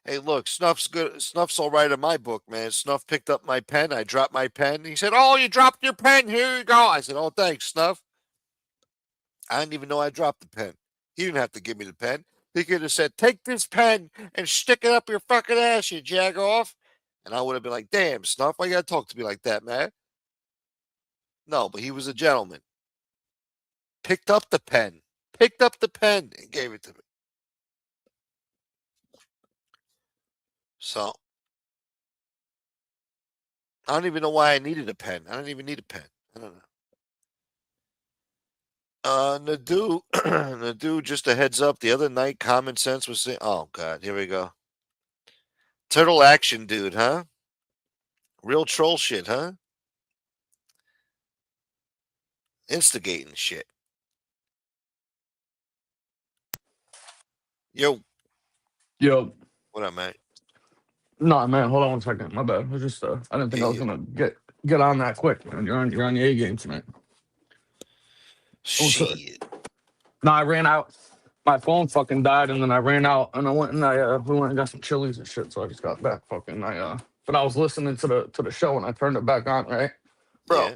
Hey, look, Snuff's good. Snuff's all right in my book, man. Snuff picked up my pen. I dropped my pen. He said, "Oh, you dropped your pen. Here you go." I said, "Oh, thanks, Snuff." I didn't even know I dropped the pen. He didn't have to give me the pen. He could have said, "Take this pen and stick it up your fucking ass, you jagoff." And I would have been like, "Damn, Snuff, why you gotta talk to me like that, man?" No, but he was a gentleman. Picked up the pen and gave it to me. So I don't even know why I needed a pen. I don't even need a pen. I don't know. Nadu, just a heads up. The other night, Common Sense was saying, "Oh God, here we go." Turtle action, dude, huh? Real troll shit, huh? Instigating shit. Yo. What up, man? No, man, hold on 1 second. My bad. I was just I didn't think I was gonna get on that quick. You're on the A game tonight. Shit. No, I ran out. My phone fucking died, and then I ran out, and I went and we went and got some Chili's and shit. So I just got back. But I was listening to the show, and I turned it back on. Right, bro. Yeah.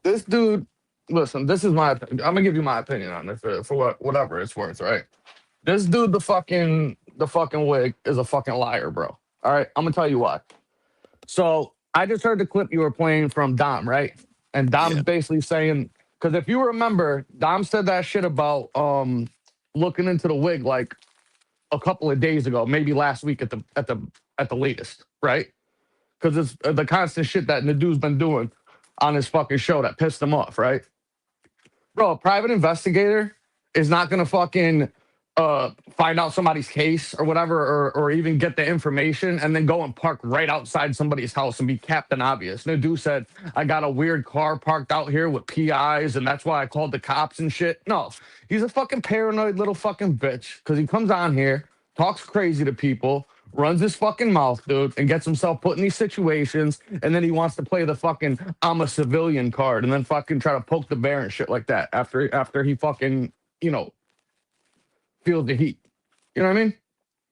This dude. Listen, this is my opinion. I'm gonna give you my opinion on it for whatever it's worth. Right. This dude, the fucking wig is a fucking liar, bro. All right, I'm gonna tell you why. So I just heard the clip you were playing from Dom, right? And Dom's basically saying, because if you remember, Dom said that shit about looking into the wig like a couple of days ago, maybe last week at the latest, right? Because it's the constant shit that Nadu's been doing on his fucking show that pissed him off, right? Bro, a private investigator is not gonna fucking find out somebody's case or whatever, or even get the information and then go and park right outside somebody's house and be Captain Obvious. Nadu said, "I got a weird car parked out here with PIs and that's why I called the cops and shit." No, he's a fucking paranoid little fucking bitch because he comes on here, talks crazy to people, runs his fucking mouth, dude, and gets himself put in these situations, and then he wants to play the fucking "I'm a civilian" card and then fucking try to poke the bear and shit like that after he fucking, feel the heat. You know what I mean?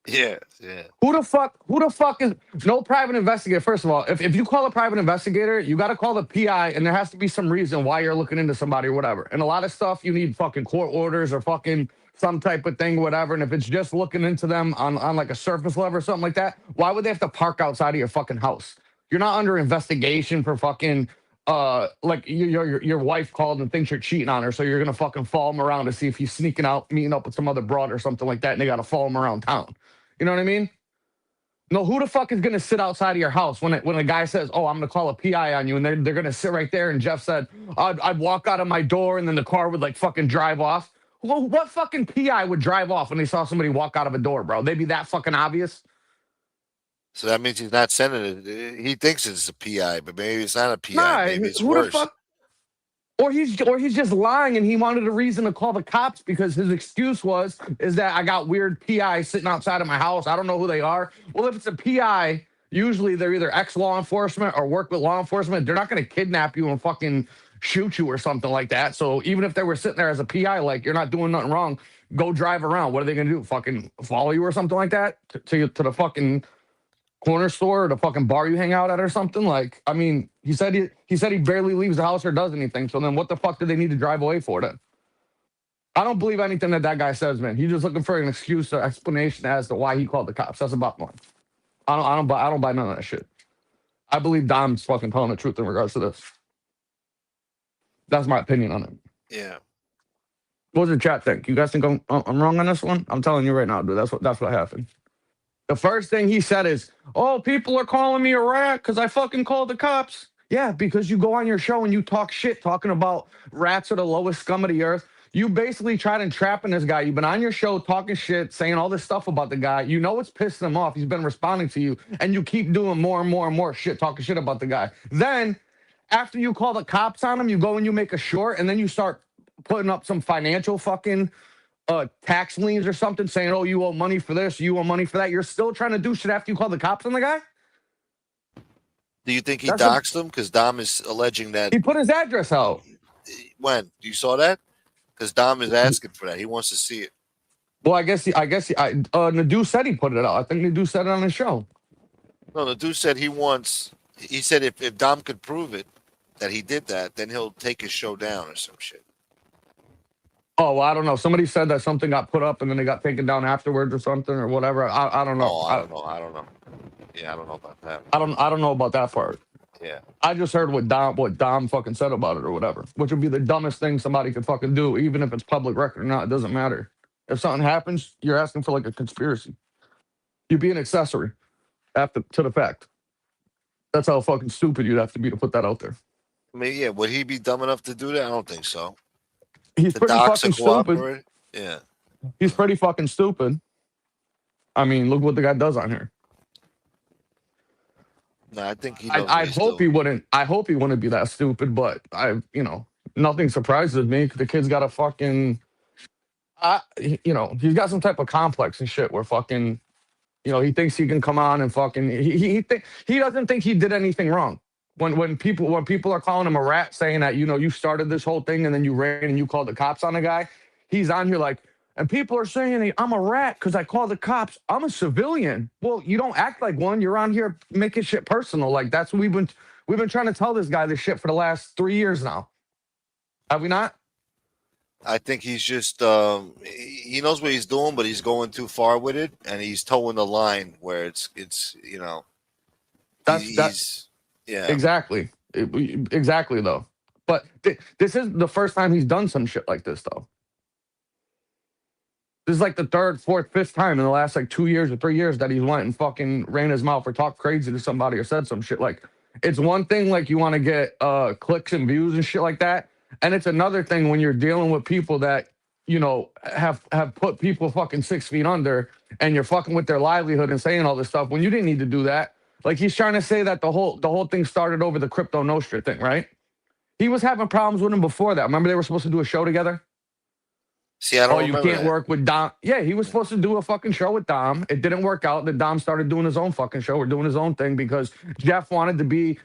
Yeah. Who the fuck is no private investigator? First of all, if you call a private investigator, you got to call the PI, and there has to be some reason why you're looking into somebody or whatever. And a lot of stuff, you need fucking court orders or fucking some type of thing, whatever. And if it's just looking into them on like a surface level or something like that, why would they have to park outside of your fucking house? You're not under investigation for fucking like your wife called and thinks you're cheating on her, so you're gonna fucking follow him around to see if he's sneaking out, meeting up with some other broad or something like that, and they gotta follow him around town. You know what I mean? No, who the fuck is gonna sit outside of your house when a guy says, "Oh, I'm gonna call a PI on you," and they're gonna sit right there? And Jeff said, "I'd walk out of my door, and then the car would like fucking drive off." Well, what fucking PI would drive off when they saw somebody walk out of a door, bro? They'd be that fucking obvious. So that means he's not sending it. He thinks it's a PI, but maybe it's not a PI. Nah, Maybe it's who worse. the fuck? Or he's just lying, and he wanted a reason to call the cops because his excuse is that I got weird PI sitting outside of my house. I don't know who they are. Well, if it's a PI, usually they're either ex-law enforcement or work with law enforcement. They're not going to kidnap you and fucking shoot you or something like that. So even if they were sitting there as a PI, like, you're not doing nothing wrong, go drive around. What are they going to do? Fucking follow you or something like that to the fucking corner store or the fucking bar you hang out at or something? Like, I mean, he said he barely leaves the house or does anything. So then what the fuck do they need to drive away for then? I don't believe anything that guy says, man. He's just looking for an excuse or explanation as to why he called the cops. That's about one. I don't buy none of that shit. I believe Dom's fucking telling the truth in regards to this. That's my opinion on it. Yeah. What does the chat think? You guys think I'm wrong on this one? I'm telling you right now, dude. That's what happened. The first thing he said is, "Oh, people are calling me a rat because I fucking called the cops." Yeah, because you go on your show and you talk shit talking about rats are the lowest scum of the earth. You basically tried entrapping this guy. You've been on your show talking shit, saying all this stuff about the guy. You know it's pissing him off. He's been responding to you, and you keep doing more and more and more shit, talking shit about the guy. Then, after you call the cops on him, you go and you make a short, and then you start putting up some financial fucking tax liens or something, saying, "Oh, you owe money for this, you owe money for that." You're still trying to do shit after you call the cops on the guy? Do you think he doxed him? Because Dom is alleging that he put his address out. When? You saw that? Because Dom is asking for that. He wants to see it. Well, I guess Nadu said he put it out. I think Nadu said it on his show. No, Nadu said he said if Dom could prove it, that he did that, then he'll take his show down or some shit. Oh, well, I don't know. Somebody said that something got put up and then they got taken down afterwards or something or whatever. I don't know. Oh, I don't know. Yeah, I don't know about that. I don't know about that part. Yeah. I just heard what Dom fucking said about it or whatever, which would be the dumbest thing somebody could fucking do, even if it's public record or not. It doesn't matter. If something happens, you're asking for like a conspiracy. You'd be an accessory to the fact. That's how fucking stupid you'd have to be to put that out there. I mean, yeah, would he be dumb enough to do that? I don't think so. He's pretty fucking stupid. Yeah. He's pretty fucking stupid. I mean, look what the guy does on here. No, I think he. I hope he wouldn't. I hope he wouldn't be that stupid. But nothing surprises me. The kid's got a fucking, he's got some type of complex and shit where fucking, he thinks he can come on and fucking. He doesn't think he did anything wrong. When people are calling him a rat, saying that you started this whole thing and then you ran and you called the cops on the guy, he's on here like, and people are saying I'm a rat because I called the cops. I'm a civilian. Well, you don't act like one. You're on here making shit personal. Like that's what we've been trying to tell this guy this shit for the last 3 years now. Have we not? I think he's just he knows what he's doing, but he's going too far with it, and he's towing the line where it's yeah, exactly though. But this is the first time he's done some shit like this though. This is like the third, fourth, fifth time in the last like 2 years or 3 years that he's went and fucking ran his mouth or talked crazy to somebody or said some shit. Like, it's one thing like you want to get clicks and views and shit like that, and it's another thing when you're dealing with people that have put people fucking 6 feet under, and you're fucking with their livelihood and saying all this stuff when you didn't need to do that. Like, he's trying to say that the whole thing started over the Crypto Nostra thing, right? He was having problems with him before that. Remember they were supposed to do a show together? See, I don't you can't work with Dom. Yeah, he was supposed to do a fucking show with Dom. It didn't work out. Then Dom started doing his own fucking show or doing his own thing because Jeff wanted to be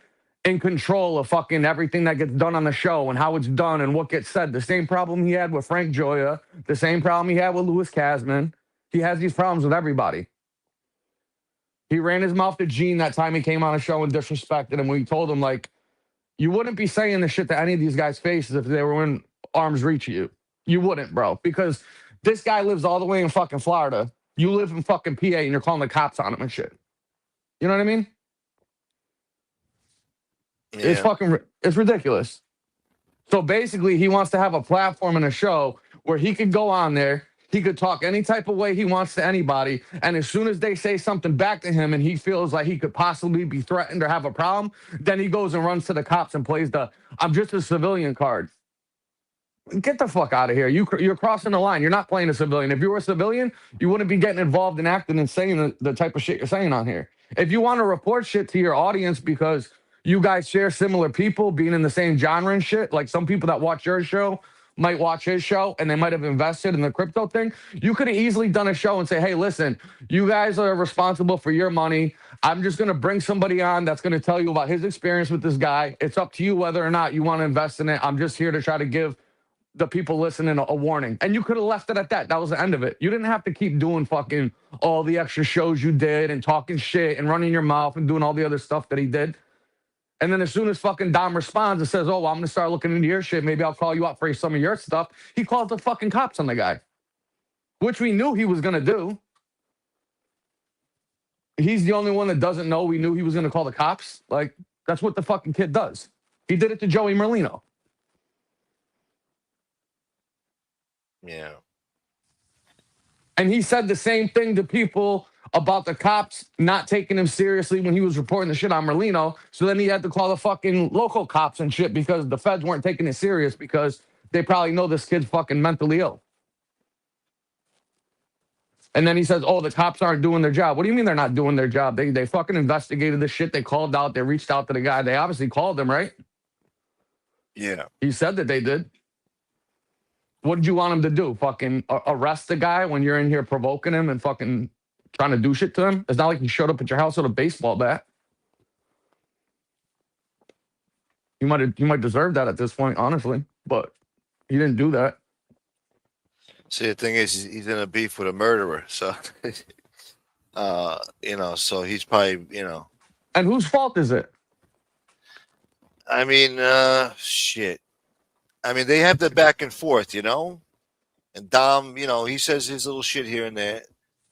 in control of fucking everything that gets done on the show and how it's done and what gets said. The same problem he had with Frank Joya, the same problem he had with Louis Kasman. He has these problems with everybody. He ran his mouth to Gene that time he came on a show and disrespected him when he told him, like, you wouldn't be saying this shit to any of these guys' faces if they were in arm's reach of you. You wouldn't, bro, because this guy lives all the way in fucking Florida. You live in fucking PA and you're calling the cops on him and shit. You know what I mean? It's it's ridiculous. So basically, he wants to have a platform and a show where he could go on there, he could talk any type of way he wants to anybody, and as soon as they say something back to him and he feels like he could possibly be threatened or have a problem, then he goes and runs to the cops and plays the "I'm just a civilian" card. Get the fuck out of here. You're crossing the line. You're not playing a civilian. If you were a civilian, you wouldn't be getting involved in acting and saying the type of shit you're saying on here. If you want to report shit to your audience because you guys share similar people being in the same genre and shit, like some people that watch your show might watch his show and they might have invested in the crypto thing, you could have easily done a show and say, hey, listen, you guys are responsible for your money. I'm just going to bring somebody on that's going to tell you about his experience with this guy. It's up to you whether or not you want to invest in it. I'm just here to try to give the people listening a warning. And you could have left it at that. That was the end of it. You didn't have to keep doing fucking all the extra shows you did and talking shit and running your mouth and doing all the other stuff that he did. And then as soon as fucking Dom responds and says, oh, well, I'm going to start looking into your shit, maybe I'll call you out for some of your stuff, he calls the fucking cops on the guy, which we knew he was going to do. He's the only one that doesn't know we knew he was going to call the cops. Like, that's what the fucking kid does. He did it to Joey Merlino. Yeah. And he said the same thing to people about the cops not taking him seriously when he was reporting the shit on Merlino. So then he had to call the fucking local cops and shit because the feds weren't taking it serious because they probably know this kid's fucking mentally ill. And then he says, oh, the cops aren't doing their job. What do you mean they're not doing their job? They fucking investigated the shit. They called out. They reached out to the guy. They obviously called him, right? Yeah. He said that they did. What did you want him to do? Fucking arrest the guy when you're in here provoking him and fucking trying to do shit to him? It's not like he showed up at your house with a baseball bat. You might deserve that at this point, honestly, but he didn't do that. See, the thing is, he's in a beef with a murderer, so so he's probably, And whose fault is it? I mean, shit. I mean, they have the back and forth, and Dom, he says his little shit here and there.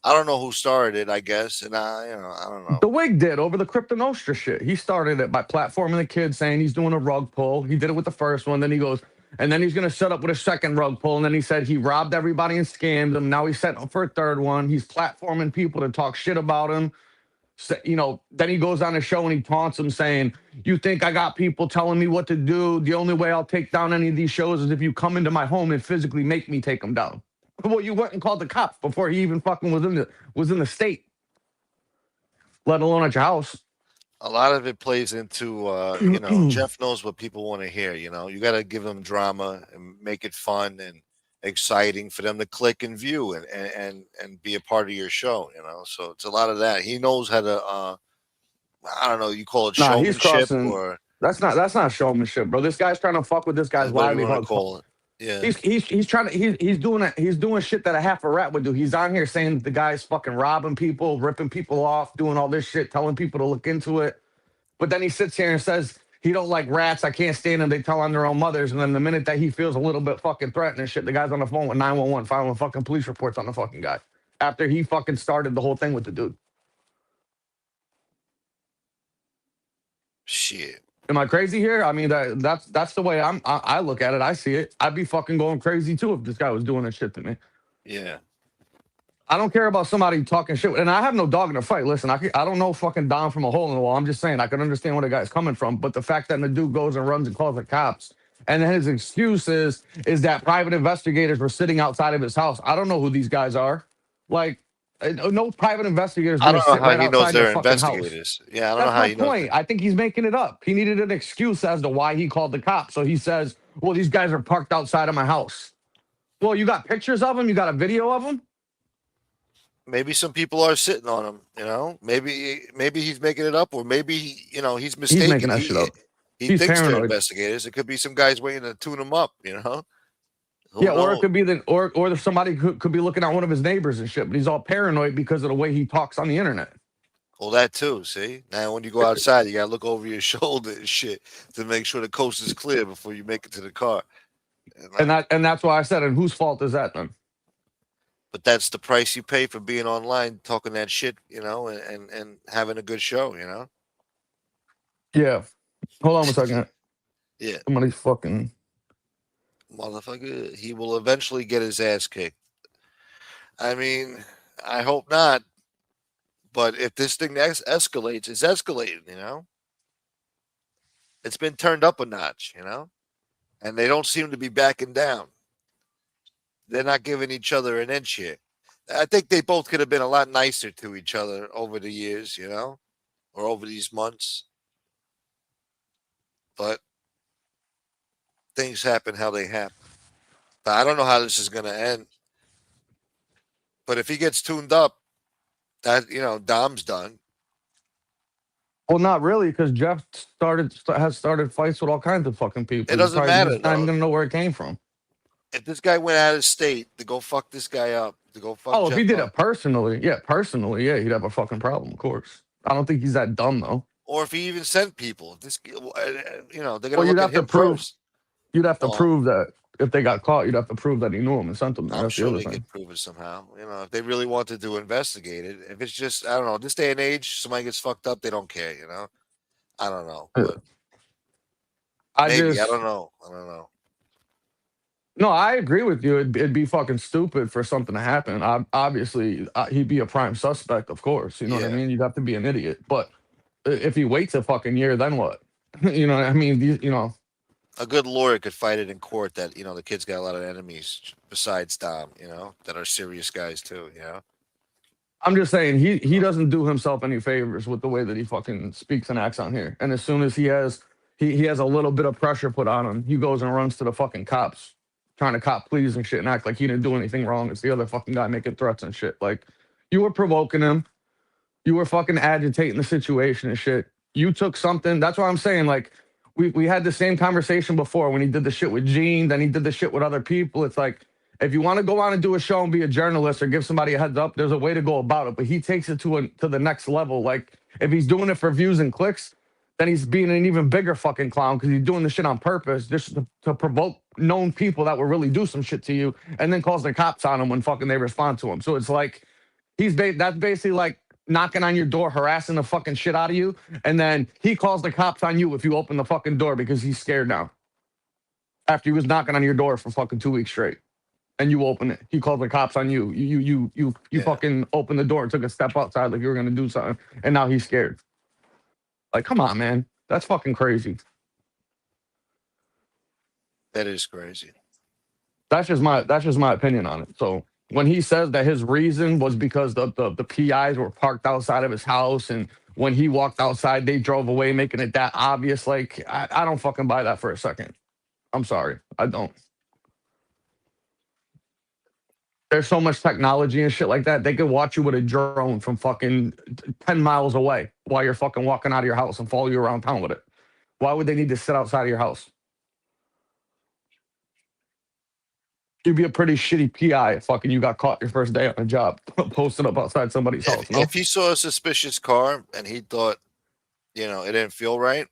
I don't know who started it, I guess, and I don't know. The Wig did over the Crypto Nostra shit. He started it by platforming the kid, saying he's doing a rug pull. He did it with the first one. Then he goes, and then he's going to set up with a second rug pull. And then he said he robbed everybody and scammed them. Now he's setting up for a third one. He's platforming people to talk shit about him. So, then he goes on a show and he taunts them saying, you think I got people telling me what to do? The only way I'll take down any of these shows is if you come into my home and physically make me take them down. Well, you went and called the cops before he even fucking was in the state, let alone at your house. A lot of it plays into, Jeff knows what people want to hear. You got to give them drama and make it fun and exciting for them to click and view and be a part of your show. So it's a lot of that. He knows how to. I don't know. You call it showmanship or that's not showmanship, bro. This guy's trying to fuck with this guy's livelihood. Call it. Yeah, he's trying to he's doing shit that a half a rat would do. He's on here saying the guy's fucking robbing people, ripping people off, doing all this shit, telling people to look into it. But then he sits here and says he don't like rats. I can't stand them. They tell on their own mothers. And then the minute that he feels a little bit fucking threatened and shit, the guy's on the phone with 911 filing fucking police reports on the fucking guy after he fucking started the whole thing with the dude. Shit. Am I crazy here? I mean, that's the way I look at it. I see it. I'd be fucking going crazy too if this guy was doing this shit to me. Yeah. I don't care about somebody talking shit. And I have no dog in the fight. Listen, I don't know fucking Dom from a hole in the wall. I'm just saying I can understand where the guy's coming from. But the fact that the dude goes and runs and calls the cops, and then his excuse is that private investigators were sitting outside of his house. I don't know who these guys are. Like, no private investigators. I don't know how right he knows they're investigators. House. Yeah, I don't know how he knows. Point. I think he's making it up. He needed an excuse as to why he called the cops. So he says, well, these guys are parked outside of my house. Well, you got pictures of them? You got a video of them? Maybe some people are sitting on him, Maybe he's making it up, or maybe he's mistaken. He's making that shit up. He thinks paranoid. They're investigators. It could be some guys waiting to tune him up, Who yeah, knows? or it could be or somebody could be looking at one of his neighbors and shit, but he's all paranoid because of the way he talks on the internet. Well, that too. See, now when you go outside, you gotta look over your shoulder and shit to make sure the coast is clear before you make it to the car. And that's why I said, and whose fault is that then? But that's the price you pay for being online, talking that shit, and having a good show, Yeah. Hold on a second. Yeah. Somebody's fucking. Motherfucker, he will eventually get his ass kicked. I mean, I hope not. But if this thing escalates, it's escalating, you know? It's been turned up a notch, you know? And they don't seem to be backing down. They're not giving each other an inch here. I think they both could have been a lot nicer to each other over the years, you know, or over these months. But things happen how they happen. But I don't know how this is going to end. But if he gets tuned up, that, you know, Dom's done. Well, not really, because Jeff has started fights with all kinds of fucking people. It doesn't matter, He's not even though. gonna know where it came from. If this guy went out of state to go fuck this guy up, to go fuck Oh, if Jeff he did up, it personally, yeah, he'd have a fucking problem, of course. I don't think he's that dumb though. or if he even sent people, this, you know, they're Well, gonna you'd look have at to him prove. first. You'd have to Oh. prove that if they got caught, you'd have to prove that he knew him and sent them there. I'm That's the sure other they thing. could prove it somehow. You know, if they really wanted to investigate it. If it's just, I don't know, this day and age, somebody gets fucked up, they don't care. You know, I don't know, but I maybe just I don't know. I don't know. No, I agree with you. It'd be fucking stupid for something to happen. Obviously, he'd be a prime suspect, of course. You know what I Yeah. mean? You'd have to be an idiot. But if he waits a fucking year, then what? You know what I mean? You know, A good lawyer could fight it in court that, you know, the kid's got a lot of enemies besides Dom, you know, that are serious guys too, you know. I'm just saying he doesn't do himself any favors with the way that he fucking speaks and acts on here. And as soon as he has a little bit of pressure put on him, he goes and runs to the fucking cops, trying to cop please and shit and act like he didn't do anything wrong. It's the other fucking guy making threats and shit. Like, you were provoking him. You were fucking agitating the situation and shit. You took something. That's what I'm saying. Like, we had the same conversation before when he did the shit with Gene, then he did the shit with other people. It's like, if you want to go on and do a show and be a journalist or give somebody a heads up, there's a way to go about it. But he takes it to the next level. Like, if he's doing it for views and clicks, then he's being an even bigger fucking clown because he's doing the shit on purpose just to provoke known people that will really do some shit to you, and then calls the cops on him when fucking they respond to him. So it's like that's basically like knocking on your door, harassing the fucking shit out of you, and then he calls the cops on you if you open the fucking door because he's scared now. After he was knocking on your door for fucking 2 weeks straight, and you open it, he called the cops on you. You fucking opened the door and took a step outside like you were gonna do something, and now he's scared. Like, come on, man, that's fucking crazy. That is crazy. That's just my opinion on it. So when he says that his reason was because the PIs were parked outside of his house, and when he walked outside, they drove away, making it that obvious. Like, I don't fucking buy that for a second. I'm sorry, I don't. There's so much technology and shit like that. They could watch you with a drone from fucking 10 miles away while you're fucking walking out of your house and follow you around town with it. Why would they need to sit outside of your house? You'd be a pretty shitty PI if fucking you got caught your first day on a job posted up outside somebody's house. No? If he saw a suspicious car and he thought, you know, it didn't feel right,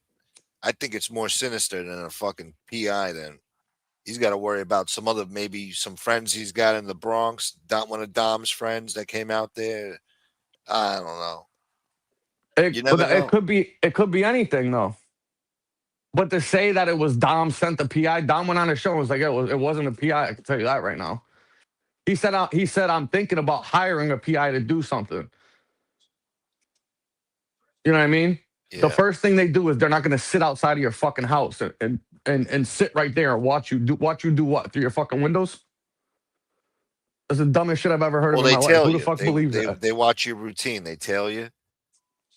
I think it's more sinister than a fucking PI. Then he's got to worry about maybe some friends he's got in the Bronx. One of Dom's friends that came out there. I don't know. You never know. It could be anything though. But to say that it was Dom sent the PI, Dom went on the show and was like, it wasn't a PI. I can tell you that right now. He said I'm thinking about hiring a PI to do something. You know what I mean? Yeah. The first thing they do is they're not going to sit outside of your fucking house and sit right there and watch you do what through your fucking windows. That's the dumbest shit I've ever heard of in my life. Who the fuck believes that? They watch your routine. They tell you.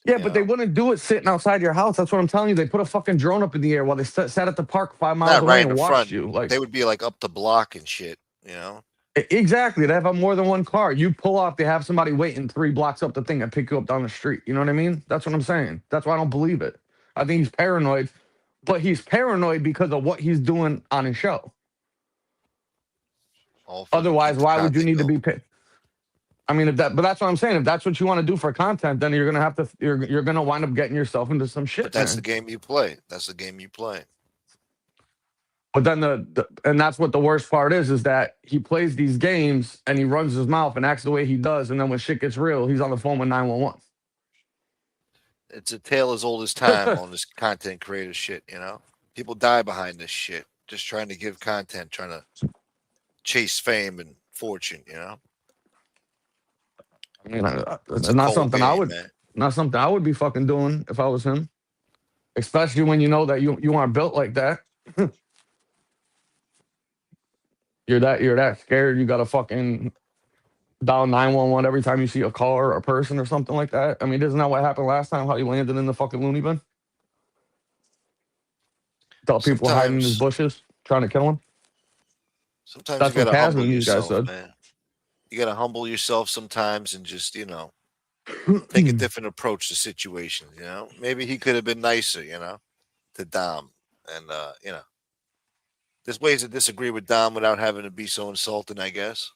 Yeah, but they wouldn't do it sitting outside your house. That's what I'm telling you. They put a fucking drone up in the air while they sat at the park 5 miles away and watched you. Like, they would be like up the block and shit, you know? Exactly. They have more than one car. You pull off, they have somebody waiting 3 blocks up the thing and pick you up down the street. You know what I mean? That's what I'm saying. That's why I don't believe it. I think he's paranoid, but he's paranoid because of what he's doing on his show. Otherwise, why would you need to be picked? I mean, but that's what I'm saying. If that's what you want to do for content, then you're gonna wind up getting yourself into some shit. But that's the game you play. That's the game you play. But then and that's what the worst part is that he plays these games and he runs his mouth and acts the way he does, and then when shit gets real, he's on the phone with 911. it's a tale as old as time on this content creator shit. You know, people die behind this shit, just trying to give content, trying to chase fame and fortune. You know, I mean, it's it's a not cold something I game, would, man. not something I would be fucking doing if I was him. Especially when you know that you aren't built like that. you're that scared. You got to fucking dial 911 every time you see a car or a person or something like that. I mean, isn't that what happened last time? How he landed in the fucking loony bin? Thought people were hiding in his bushes trying to kill him. Sometimes you That's what gotta humble Casman, these guys yourself, said. man. You gotta humble yourself sometimes and just, take a different approach to situations. You know, maybe he could have been nicer, to Dom, and there's ways to disagree with Dom without having to be so insulting, I guess.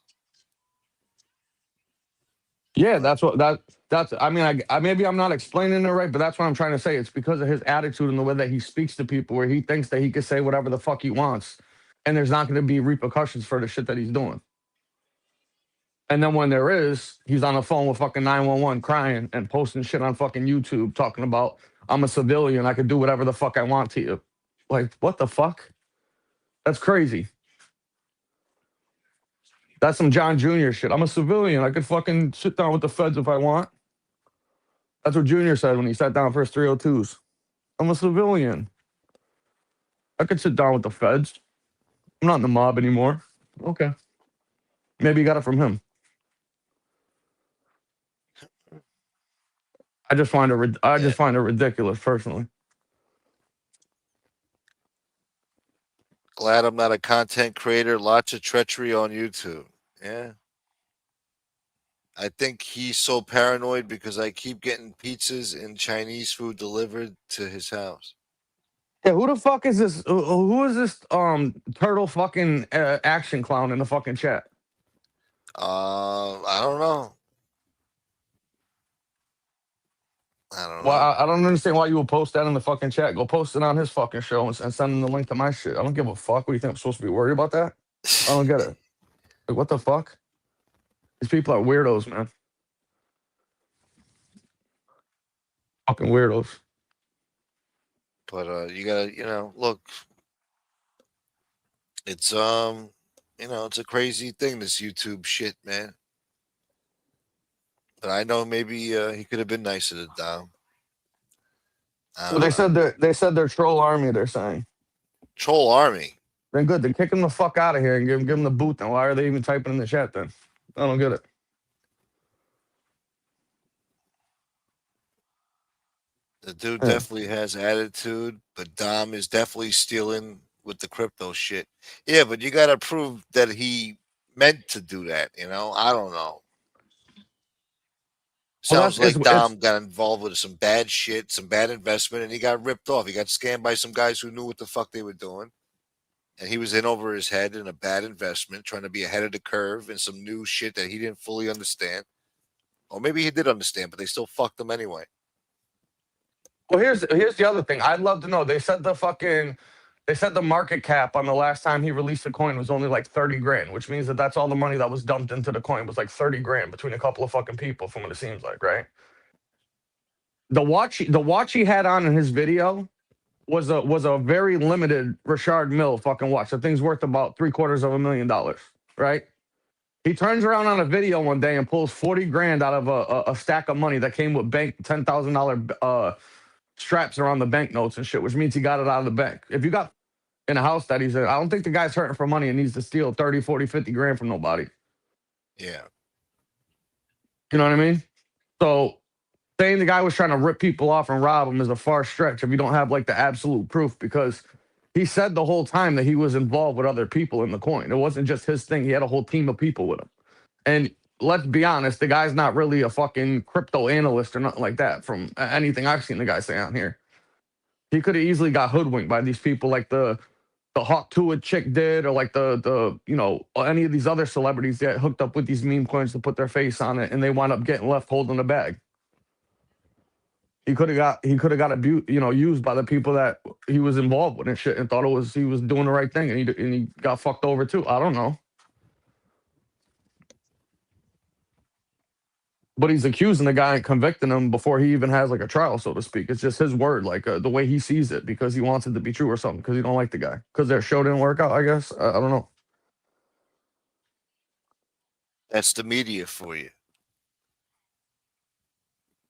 Yeah, that's I mean, I maybe I'm not explaining it right, but that's what I'm trying to say. It's because of his attitude and the way that he speaks to people, where he thinks that he can say whatever the fuck he wants, and there's not going to be repercussions for the shit that he's doing. And then when there is, he's on the phone with fucking 911 crying and posting shit on fucking YouTube talking about, I'm a civilian, I can do whatever the fuck I want to you. Like, what the fuck? That's crazy. That's some John Jr. shit. I'm a civilian. I could fucking sit down with the feds if I want. That's what Junior said when he sat down for his 302s. I'm a civilian. I could sit down with the feds. I'm not in the mob anymore. Okay. Maybe you got it from him. I just find it ridiculous personally. Glad I'm not a content creator. Lots of treachery on YouTube. Yeah. I think he's so paranoid because I keep getting pizzas and Chinese food delivered to his house. Yeah, who the fuck is this? Who is this turtle fucking action clown in the fucking chat? I don't know. Well, I don't understand why you would post that in the fucking chat. Go post it on his fucking show and send him the link to my shit. I don't give a fuck. What do you think I'm supposed to be worried about that? I don't get it. Like, what the fuck? These people are weirdos, man. Fucking weirdos. But you gotta, look. It's it's a crazy thing, this YouTube shit, man. But I know maybe he could have been nicer to Dom. Well, they said they're troll army. They're saying troll army. Then good. Then kick him the fuck out of here and give him the boot. Then why are they even typing in the chat? Then I don't get it. The dude definitely has attitude, but Dom is definitely stealing with the crypto shit. Yeah, but you gotta prove that he meant to do that. I don't know. Sounds like Dom got involved with some bad shit, some bad investment, and he got ripped off. He got scammed by some guys who knew what the fuck they were doing. And he was in over his head in a bad investment, trying to be ahead of the curve and some new shit that he didn't fully understand. Or maybe he did understand, but they still fucked him anyway. Well, here's the other thing. I'd love to know. They said the market cap on the last time he released the coin was only like 30 grand, which means that that's all the money that was dumped into the coin was like 30 grand between a couple of fucking people, from what it seems like, right? The watch he had on in his video was a very limited Richard Mille fucking watch. The thing's worth about $750,000, right? He turns around on a video one day and pulls 40 grand out of a stack of money that came with bank $10,000 straps around the banknotes and shit, which means he got it out of the bank. If you got in a house that he's in, I don't think the guy's hurting for money and needs to steal 30, 40, 50 grand from nobody. Yeah. You know what I mean? So saying the guy was trying to rip people off and rob them is a far stretch if you don't have like the absolute proof, because he said the whole time that he was involved with other people in the coin. It wasn't just his thing. He had a whole team of people with him. And let's be honest, the guy's not really a fucking crypto analyst or nothing like that from anything I've seen the guy say on here. He could have easily got hoodwinked by these people like the Hawk Tuah chick did, or like the any of these other celebrities that hooked up with these meme coins to put their face on it, and they wound up getting left holding the bag. He could have got used by the people that he was involved with and shit, and thought he was doing the right thing, and he got fucked over too. I don't know. But he's accusing the guy and convicting him before he even has like a trial, so to speak. It's just his word, like the way he sees it, because he wants it to be true or something, because he don't like the guy. Because their show didn't work out, I guess. I don't know. That's the media for you.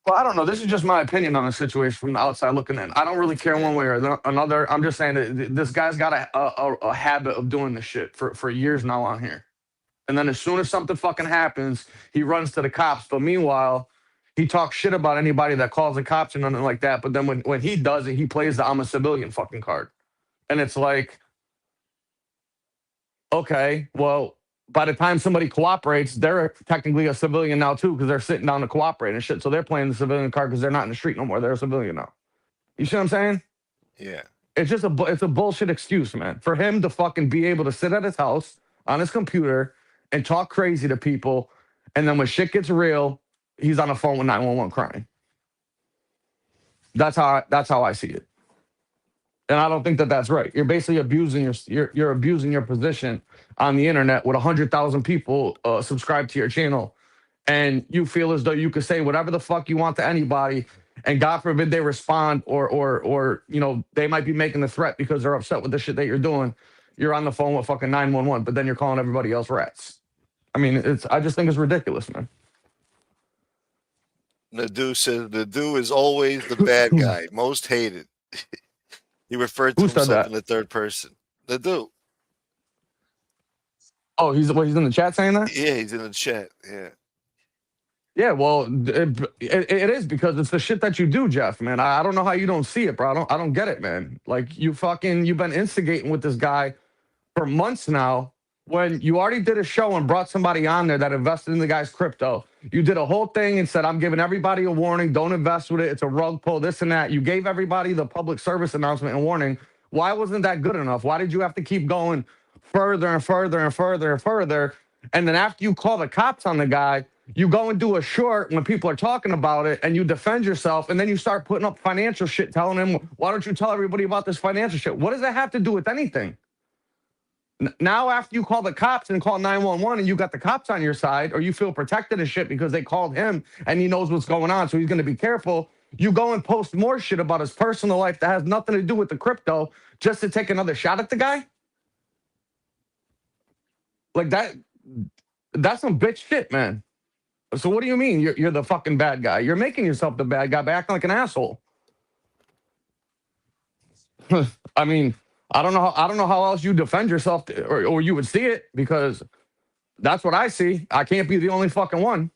Well, I don't know. This is just my opinion on the situation from the outside looking in. I don't really care one way or another. I'm just saying that this guy's got a habit of doing this shit for years now on here. And then as soon as something fucking happens, he runs to the cops. But meanwhile, he talks shit about anybody that calls the cops and nothing like that. But then when he does it, he plays the I'm a civilian fucking card. And it's like, okay, well, by the time somebody cooperates, they're technically a civilian now too, because they're sitting down to cooperate and shit. So they're playing the civilian card because they're not in the street no more. They're a civilian now. You see what I'm saying? Yeah. It's just it's a bullshit excuse, man, for him to fucking be able to sit at his house on his computer and talk crazy to people, and then when shit gets real, he's on the phone with 911 crying. That's how I see it, and I don't think that that's right. You're basically abusing you're abusing your position on the internet with 100,000 people subscribed to your channel, and you feel as though you could say whatever the fuck you want to anybody, and God forbid they respond or you know, they might be making the threat because they're upset with the shit that you're doing. You're on the phone with fucking 911, but then you're calling everybody else rats. I mean, I just think it's ridiculous, man. Nadu says Nadu is always the bad guy, most hated. He referred to Who said himself that? in the third person. Nadu. Oh, he's in the chat saying that? Yeah, he's in the chat. Yeah. Yeah, well, it is because it's the shit that you do, Jeff, man. I don't know how you don't see it, bro. I don't get it, man. Like, you've been instigating with this guy for months now, when you already did a show and brought somebody on there that invested in the guy's crypto. You did a whole thing and said, I'm giving everybody a warning. Don't invest with it. It's a rug pull, this and that. You gave everybody the public service announcement and warning. Why wasn't that good enough? Why did you have to keep going further and further and further and further? And then after you call the cops on the guy, you go and do a short when people are talking about it and you defend yourself, and then you start putting up financial shit, telling him, why don't you tell everybody about this financial shit? What does that have to do with anything? Now, after you call the cops and call 911 and you got the cops on your side, or you feel protected and shit because they called him and he knows what's going on, so he's going to be careful, you go and post more shit about his personal life that has nothing to do with the crypto just to take another shot at the guy? Like, that's some bitch shit, man. So what do you mean you're the fucking bad guy? You're making yourself the bad guy by acting like an asshole. I mean, I don't know how else you defend yourself or you would see it, because that's what I see. I can't be the only fucking one.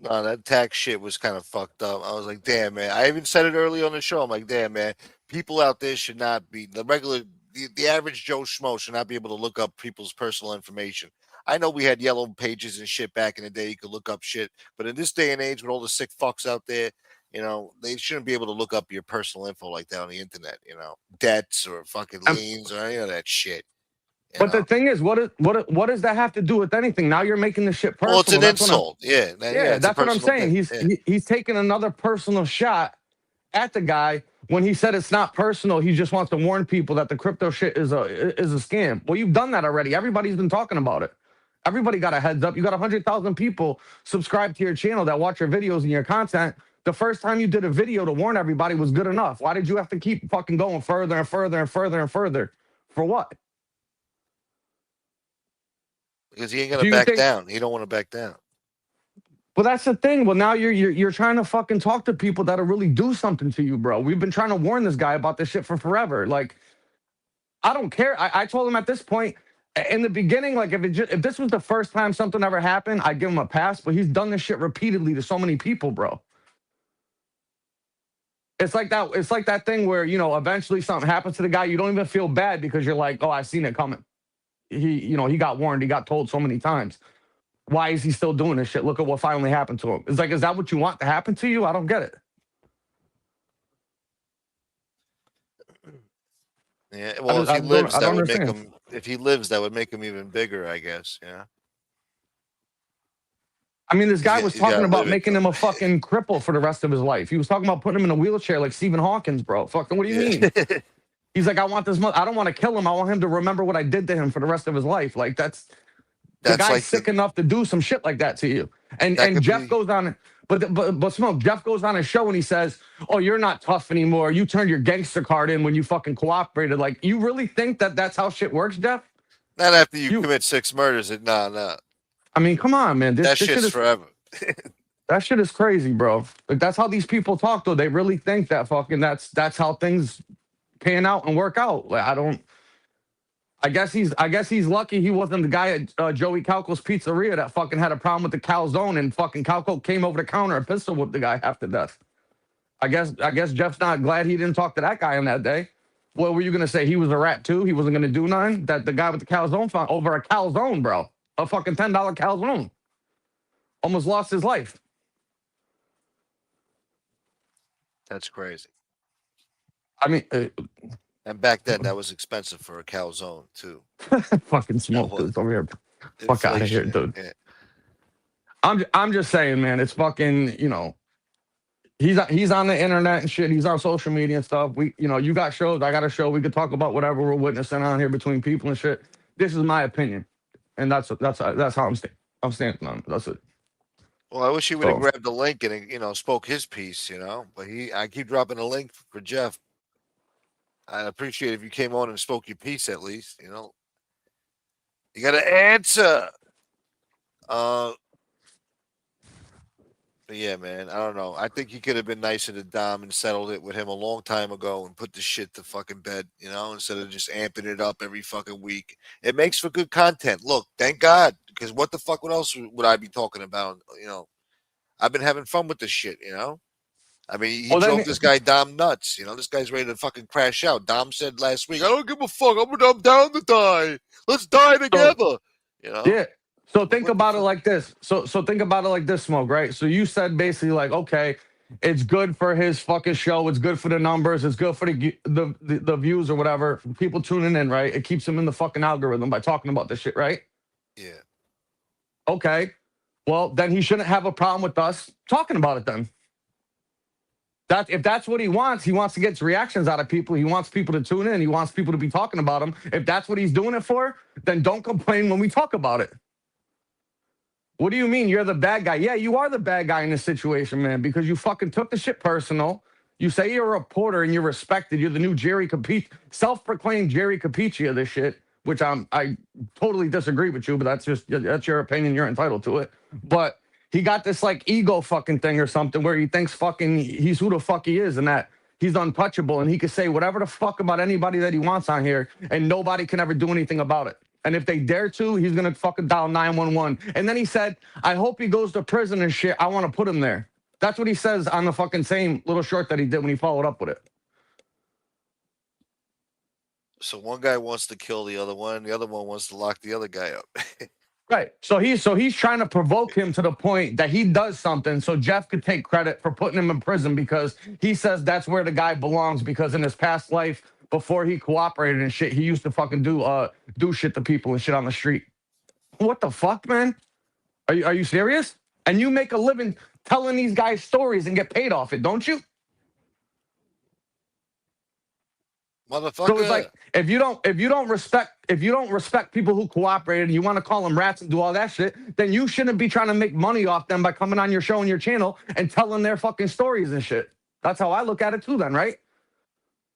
No, that tax shit was kind of fucked up. I was like, damn, man. I even said it early on the show. I'm like, damn, man. People out there should not be the average Joe Schmo should not be able to look up people's personal information. I know we had yellow pages and shit back in the day. You could look up shit. But in this day and age with all the sick fucks out there, you know, they shouldn't be able to look up your personal info like that on the internet, you know, debts or fucking liens or any of that shit. But the thing is, what does that have to do with anything? Now you're making the shit personal. Well, it's an insult. Yeah, that's what I'm saying. He's taking another personal shot at the guy when he said it's not personal. He just wants to warn people that the crypto shit is a scam. Well, you've done that already. Everybody's been talking about it. Everybody got a heads up. You got 100,000 people subscribed to your channel that watch your videos and your content. The first time you did a video to warn everybody was good enough. Why did you have to keep fucking going further and further and further and further? For what? Because he ain't gonna back down. He don't want to back down. Well, that's the thing. Well, now you're trying to fucking talk to people that'll really do something to you, bro. We've been trying to warn this guy about this shit for forever. Like, I don't care. I told him at this point in the beginning, like, if this was the first time something ever happened, I'd give him a pass. But he's done this shit repeatedly to so many people, bro. It's like that thing where, you know, eventually something happens to the guy. You don't even feel bad because you're like, oh, I've seen it coming. He got warned. He got told so many times. Why is he still doing this shit? Look at what finally happened to him. It's like, is that what you want to happen to you? I don't get it. Yeah, well, if he lives, that would make him. If he lives, that would make him even bigger, I guess. Yeah. I mean, this guy was talking about making him a fucking cripple for the rest of his life. He was talking about putting him in a wheelchair like Stephen Hawkins, bro. Fucking, what do you mean? He's like, I want this. I don't want to kill him. I want him to remember what I did to him for the rest of his life. Like, the guy's like sick enough to do some shit like that to you. And Jeff goes on, but Smoke, Jeff goes on a show and he says, "Oh, you're not tough anymore. You turned your gangster card in when you fucking cooperated." Like, you really think that that's how shit works, Jeff? Not after you commit 6 murders. No. I mean, come on, man. This shit's shit is forever. That shit is crazy, bro. Like, that's how these people talk, though. They really think that fucking that's how things pan out and work out. Like, I guess he's lucky he wasn't the guy at Joey Calco's Pizzeria that fucking had a problem with the calzone and fucking Calco came over the counter and pistol whipped the guy half to death. I guess Jeff's not glad he didn't talk to that guy on that day. What were you gonna say? He was a rat too? He wasn't gonna do nothing? That the guy with the calzone found over a calzone, bro. A fucking $10 calzone. Almost lost his life. That's crazy. I mean, and back then that was expensive for a calzone too. Fucking smoke dudes over here. Fuck out of here, dude. Yeah. I'm just saying, man. It's fucking, you know. He's on the internet and shit. He's on social media and stuff. You got shows. I got a show. We could talk about whatever we're witnessing on here between people and shit. This is my opinion, and that's how I'm standing on it. That's it. Well, I wish he would have grabbed the link and spoke his piece, But I keep dropping a link for Jeff. I'd appreciate if you came on and spoke your piece at least. You got to answer. But yeah, man, I don't know. I think he could have been nicer to Dom and settled it with him a long time ago and put the shit to fucking bed, instead of just amping it up every fucking week. It makes for good content. Look, thank God, because what the fuck else would I be talking about? I've been having fun with this shit, I mean, he drove this guy Dom nuts. This guy's ready to fucking crash out. Dom said last week, I don't give a fuck. I'm down to die. Let's die together. Yeah. So think about it like this. So think about it like this, Smoke, right? So you said basically like, okay, it's good for his fucking show. It's good for the numbers. It's good for the views or whatever. People tuning in, right? It keeps him in the fucking algorithm by talking about this shit, right? Yeah. Okay. Well, then he shouldn't have a problem with us talking about it then. If that's what he wants to get reactions out of people. He wants people to tune in. He wants people to be talking about him. If that's what he's doing it for, then don't complain when we talk about it. What do you mean you're the bad guy? Yeah, you are the bad guy in this situation, man, because you fucking took the shit personal. You say you're a reporter and you're respected. You're the new Jerry Capici, self-proclaimed Jerry Capici of this shit, which I totally disagree with you, but that's your opinion. You're entitled to it. But he got this like ego fucking thing or something where he thinks fucking he's who the fuck he is and that he's untouchable and he can say whatever the fuck about anybody that he wants on here and nobody can ever do anything about it. And if they dare to, he's going to fucking dial 911. And then he said, I hope he goes to prison and shit. I want to put him there. That's what he says on the fucking same little short that he did when he followed up with it. So one guy wants to kill the other one. The other one wants to lock the other guy up. Right. So he's trying to provoke him to the point that he does something so Jeff could take credit for putting him in prison because he says that's where the guy belongs because in his past life, before he cooperated and shit, he used to fucking do shit to people and shit on the street. What the fuck, man? Are you serious? And you make a living telling these guys stories and get paid off it, don't you? Motherfucker. So it's like if you don't respect people who cooperated and you want to call them rats and do all that shit, then you shouldn't be trying to make money off them by coming on your show and your channel and telling their fucking stories and shit. That's how I look at it too, then, right?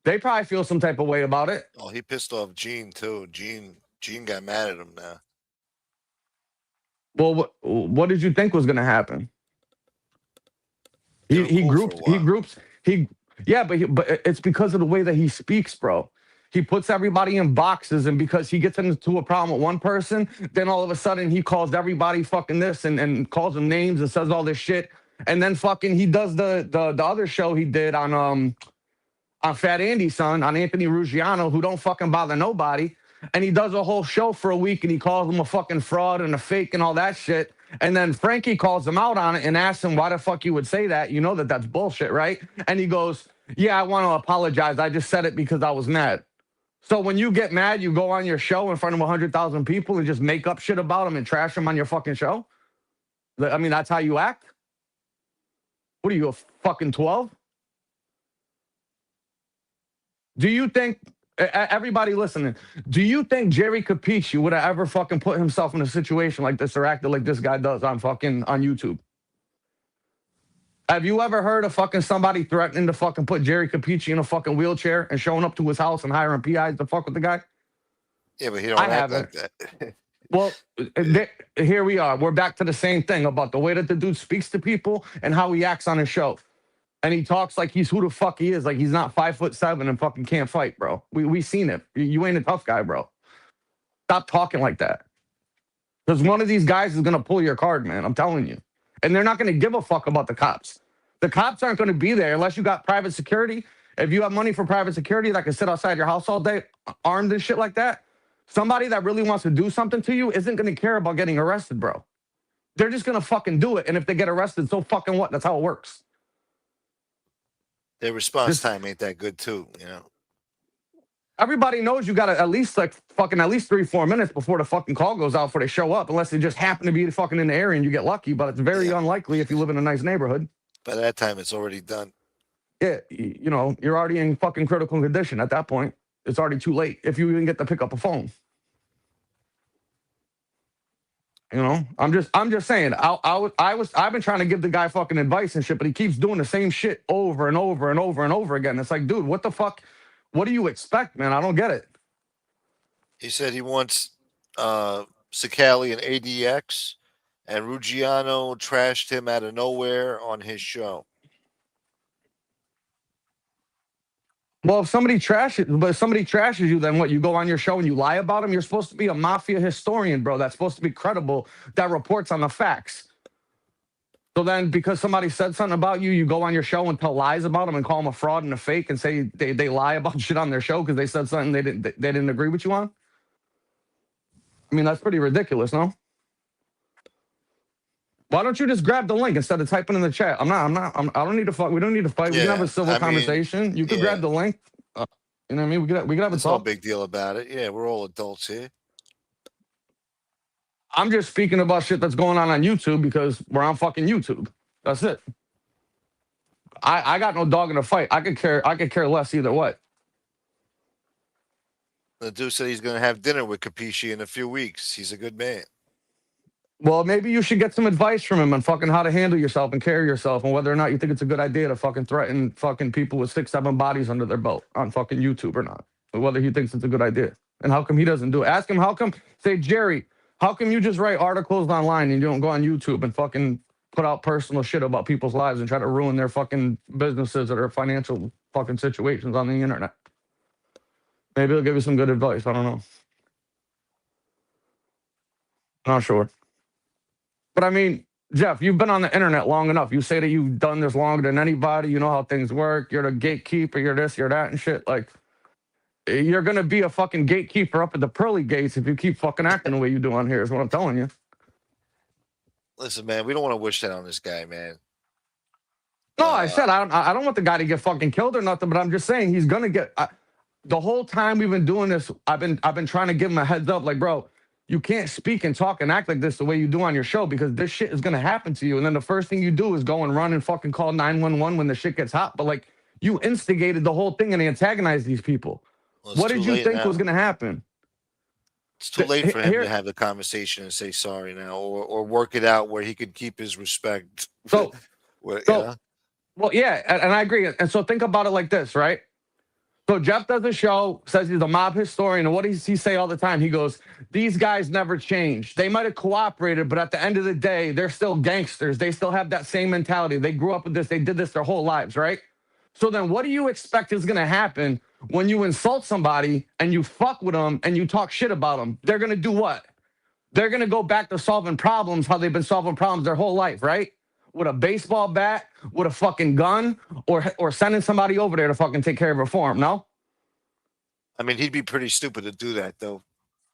They probably feel some type of way about it. Oh, he pissed off Gene too. Gene got mad at him now. Well, what did you think was going to happen? But it's because of the way that he speaks, bro. He puts everybody in boxes, and because he gets into a problem with one person, then all of a sudden he calls everybody fucking this and calls them names and says all this shit, and then fucking he does the other show he did on Fat Andy's son, on Anthony Ruggiano, who don't fucking bother nobody. And he does a whole show for a week and he calls him a fucking fraud and a fake and all that shit. And then Frankie calls him out on it and asks him why the fuck you would say that. You know that's bullshit, right? And he goes, yeah, I want to apologize. I just said it because I was mad. So when you get mad, you go on your show in front of 100,000 people and just make up shit about them and trash them on your fucking show? I mean, that's how you act? What are you, a fucking 12? Do you think, Everybody listening, do you think Jerry Capici would have ever fucking put himself in a situation like this or acted like this guy does on YouTube? Have you ever heard of fucking somebody threatening to fucking put Jerry Capici in a fucking wheelchair and showing up to his house and hiring PIs to fuck with the guy? Yeah, but he don't act like that. Well, here we are. We're back to the same thing about the way that the dude speaks to people and how he acts on his show. And he talks like he's who the fuck he is, like he's not 5'7" and fucking can't fight, bro. We seen it. You ain't a tough guy, bro. Stop talking like that. Because one of these guys is gonna pull your card, man. I'm telling you. And they're not gonna give a fuck about the cops. The cops aren't gonna be there unless you got private security. If you have money for private security that can sit outside your house all day, armed and shit like that, somebody that really wants to do something to you isn't gonna care about getting arrested, bro. They're just gonna fucking do it. And if they get arrested, so fucking what? That's how it works. Their response time ain't that good too, you know. Everybody knows you got to at least 3-4 minutes before the fucking call goes out before they show up, unless they just happen to be fucking in the area and you get lucky. But it's very unlikely if you live in a nice neighborhood. By that time, it's already done. Yeah, you know, you're already in fucking critical condition at that point. It's already too late if you even get to pick up a phone. You know, I'm just saying. I've been trying to give the guy fucking advice and shit, but he keeps doing the same shit over and over and over and over again. It's like, dude, what the fuck? What do you expect, man? I don't get it. He said he wants Cicale and ADX, and Ruggiano trashed him out of nowhere on his show. Well, if somebody trashes you, then what? You go on your show and you lie about them? You're supposed to be a mafia historian, bro. That's supposed to be credible, that reports on the facts. So then because somebody said something about you, you go on your show and tell lies about them and call them a fraud and a fake and say they lie about shit on their show because they said something they didn't agree with you on? I mean, that's pretty ridiculous, no? Why don't you just grab the link instead of typing in the chat? I don't need to fuck. We don't need to fight. We can have a civil conversation. You could grab the link. You know what I mean? We could have a talk. No big deal about it. Yeah, we're all adults here. I'm just speaking about shit that's going on YouTube because we're on fucking YouTube. That's it. I got no dog in the fight. I could care less either way. The dude said he's going to have dinner with Capici in a few weeks. He's a good man. Well, maybe you should get some advice from him on fucking how to handle yourself and carry yourself and whether or not you think it's a good idea to fucking threaten fucking people with 6-7 bodies under their belt on fucking YouTube or not. Or whether he thinks it's a good idea. And how come he doesn't do it? Ask him how come, say, Jerry, how come you just write articles online and you don't go on YouTube and fucking put out personal shit about people's lives and try to ruin their fucking businesses or their financial fucking situations on the internet? Maybe he'll give you some good advice. I don't know. Not sure. But I mean, Jeff, you've been on the internet long enough. You say that you've done this longer than anybody. You know how things work. You're the gatekeeper. You're this, you're that and shit. Like, you're going to be a fucking gatekeeper up at the pearly gates if you keep fucking acting the way you do on here is what I'm telling you. Listen, man, we don't want to wish that on this guy, man. No, I said I don't want the guy to get fucking killed or nothing, but I'm just saying he's going to get... the whole time we've been doing this, I've been trying to give him a heads up. Like, bro, you can't speak and talk and act like this the way you do on your show because this shit is going to happen to you. And then the first thing you do is go and run and fucking call 911 when the shit gets hot. But, like, you instigated the whole thing and antagonized these people. Well, what did you think was going to happen? It's too late for him to have the conversation and say sorry now or work it out where he could keep his respect. Well, yeah, and I agree. And so think about it like this, right? So Jeff does a show, says he's a mob historian, and what does he say all the time? He goes, these guys never changed. They might have cooperated, but at the end of the day, they're still gangsters. They still have that same mentality. They grew up with this. They did this their whole lives, right? So then what do you expect is going to happen when you insult somebody and you fuck with them and you talk shit about them? They're going to do what? They're going to go back to solving problems how they've been solving problems their whole life, right? With a baseball bat, with a fucking gun, or sending somebody over there to fucking take care of it for him, no? I mean, he'd be pretty stupid to do that, though.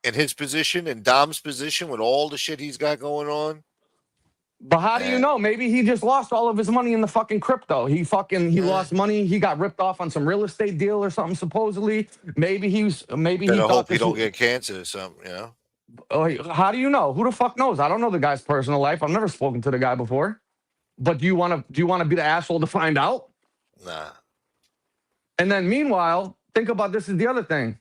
In his position, in Dom's position, with all the shit he's got going on. But how do you know? Maybe he just lost all of his money in the fucking crypto. He lost money. He got ripped off on some real estate deal or something, supposedly. Maybe he hope he don't get cancer or something, you know? How do you know? Who the fuck knows? I don't know the guy's personal life. I've never spoken to the guy before. But do you want to be the asshole to find out? Nah. And then meanwhile, think about this is the other thing.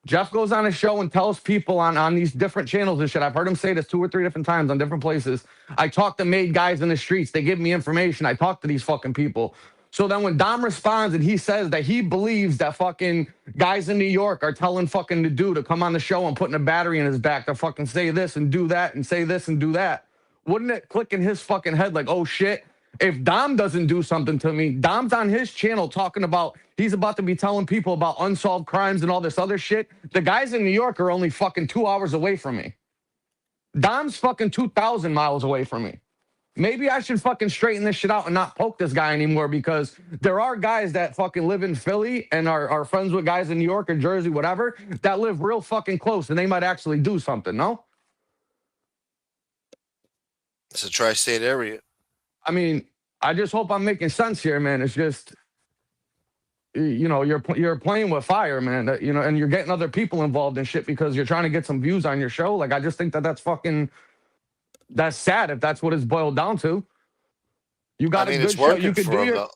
Jeff goes on a show and tells people on these different channels and shit. I've heard him say this 2 or 3 different times on different places. I talk to made guys in the streets. They give me information. I talk to these fucking people. So then when Dom responds and he says that he believes that fucking guys in New York are telling fucking Nadu to come on the show and putting a battery in his back to fucking say this and do that and say this and do that, wouldn't it click in his fucking head like, oh shit, if Dom doesn't do something to me, Dom's on his channel talking about he's about to be telling people about unsolved crimes and all this other shit. The guys in New York are only fucking 2 hours away from me. Dom's fucking 2,000 miles away from me. Maybe I should fucking straighten this shit out and not poke this guy anymore, because there are guys that fucking live in Philly and are friends with guys in New York or Jersey, whatever, that live real fucking close and they might actually do something, no? It's a tri-state area. I mean, I just hope I'm making sense here, man. It's just, you know, you're playing with fire, man. You know, and you're getting other people involved in shit because you're trying to get some views on your show. Like, I just think that's fucking, that's sad if that's what it's boiled down to. You got a good show. You could do your.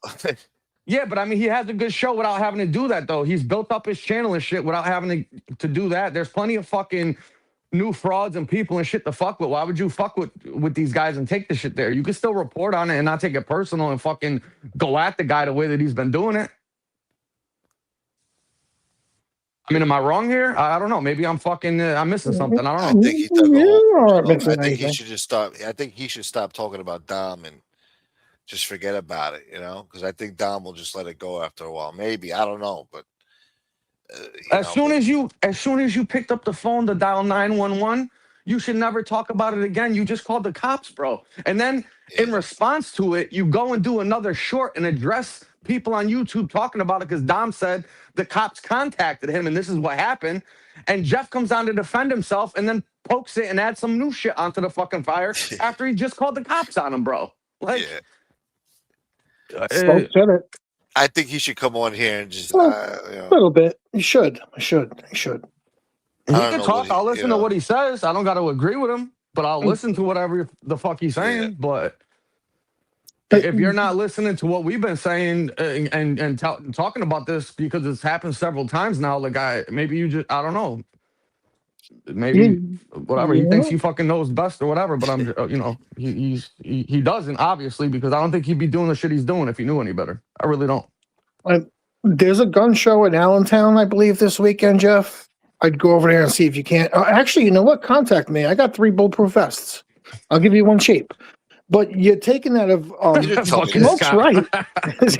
Yeah, but I mean, he has a good show without having to do that, though. He's built up his channel and shit without having to do that. There's plenty of fucking new frauds and people and shit to fuck with. Why would you fuck with these guys and take the shit there? You can still report on it and not take it personal and fucking go at the guy the way that he's been doing it. I mean, am I wrong here? I don't know. Maybe I'm fucking, I'm missing something. I don't know. I think he took a whole, I think he should just stop. I think he should stop talking about Dom and just forget about it, you know? Because I think Dom will just let it go after a while. Maybe, I don't know, but as soon as you picked up the phone to dial 911, you should never talk about it again. You just called the cops, bro. And then in response to it, you go and do another short and address people on YouTube talking about it because Dom said the cops contacted him and this is what happened. And Jeff comes on to defend himself and then pokes it and adds some new shit onto the fucking fire after he just called the cops on him, bro. Like, I think he should come on here and just, a little bit. He should. He can talk. I'll listen to what he says. I don't got to agree with him, but I'll listen to whatever the fuck he's saying. But if you're not listening to what we've been saying and talking about this, because it's happened several times now, like maybe you just, I don't know, maybe whatever he thinks he fucking knows best or whatever. But I'm, you know, he doesn't, obviously, because I don't think he'd be doing the shit he's doing if he knew any better. I really don't. There's a gun show in Allentown, I believe, this weekend, Jeff. I'd go over there and see if you can't. Actually, you know what? Contact me. I got 3 bulletproof vests. I'll give you 1 cheap. But you're taking that of Smoke's right.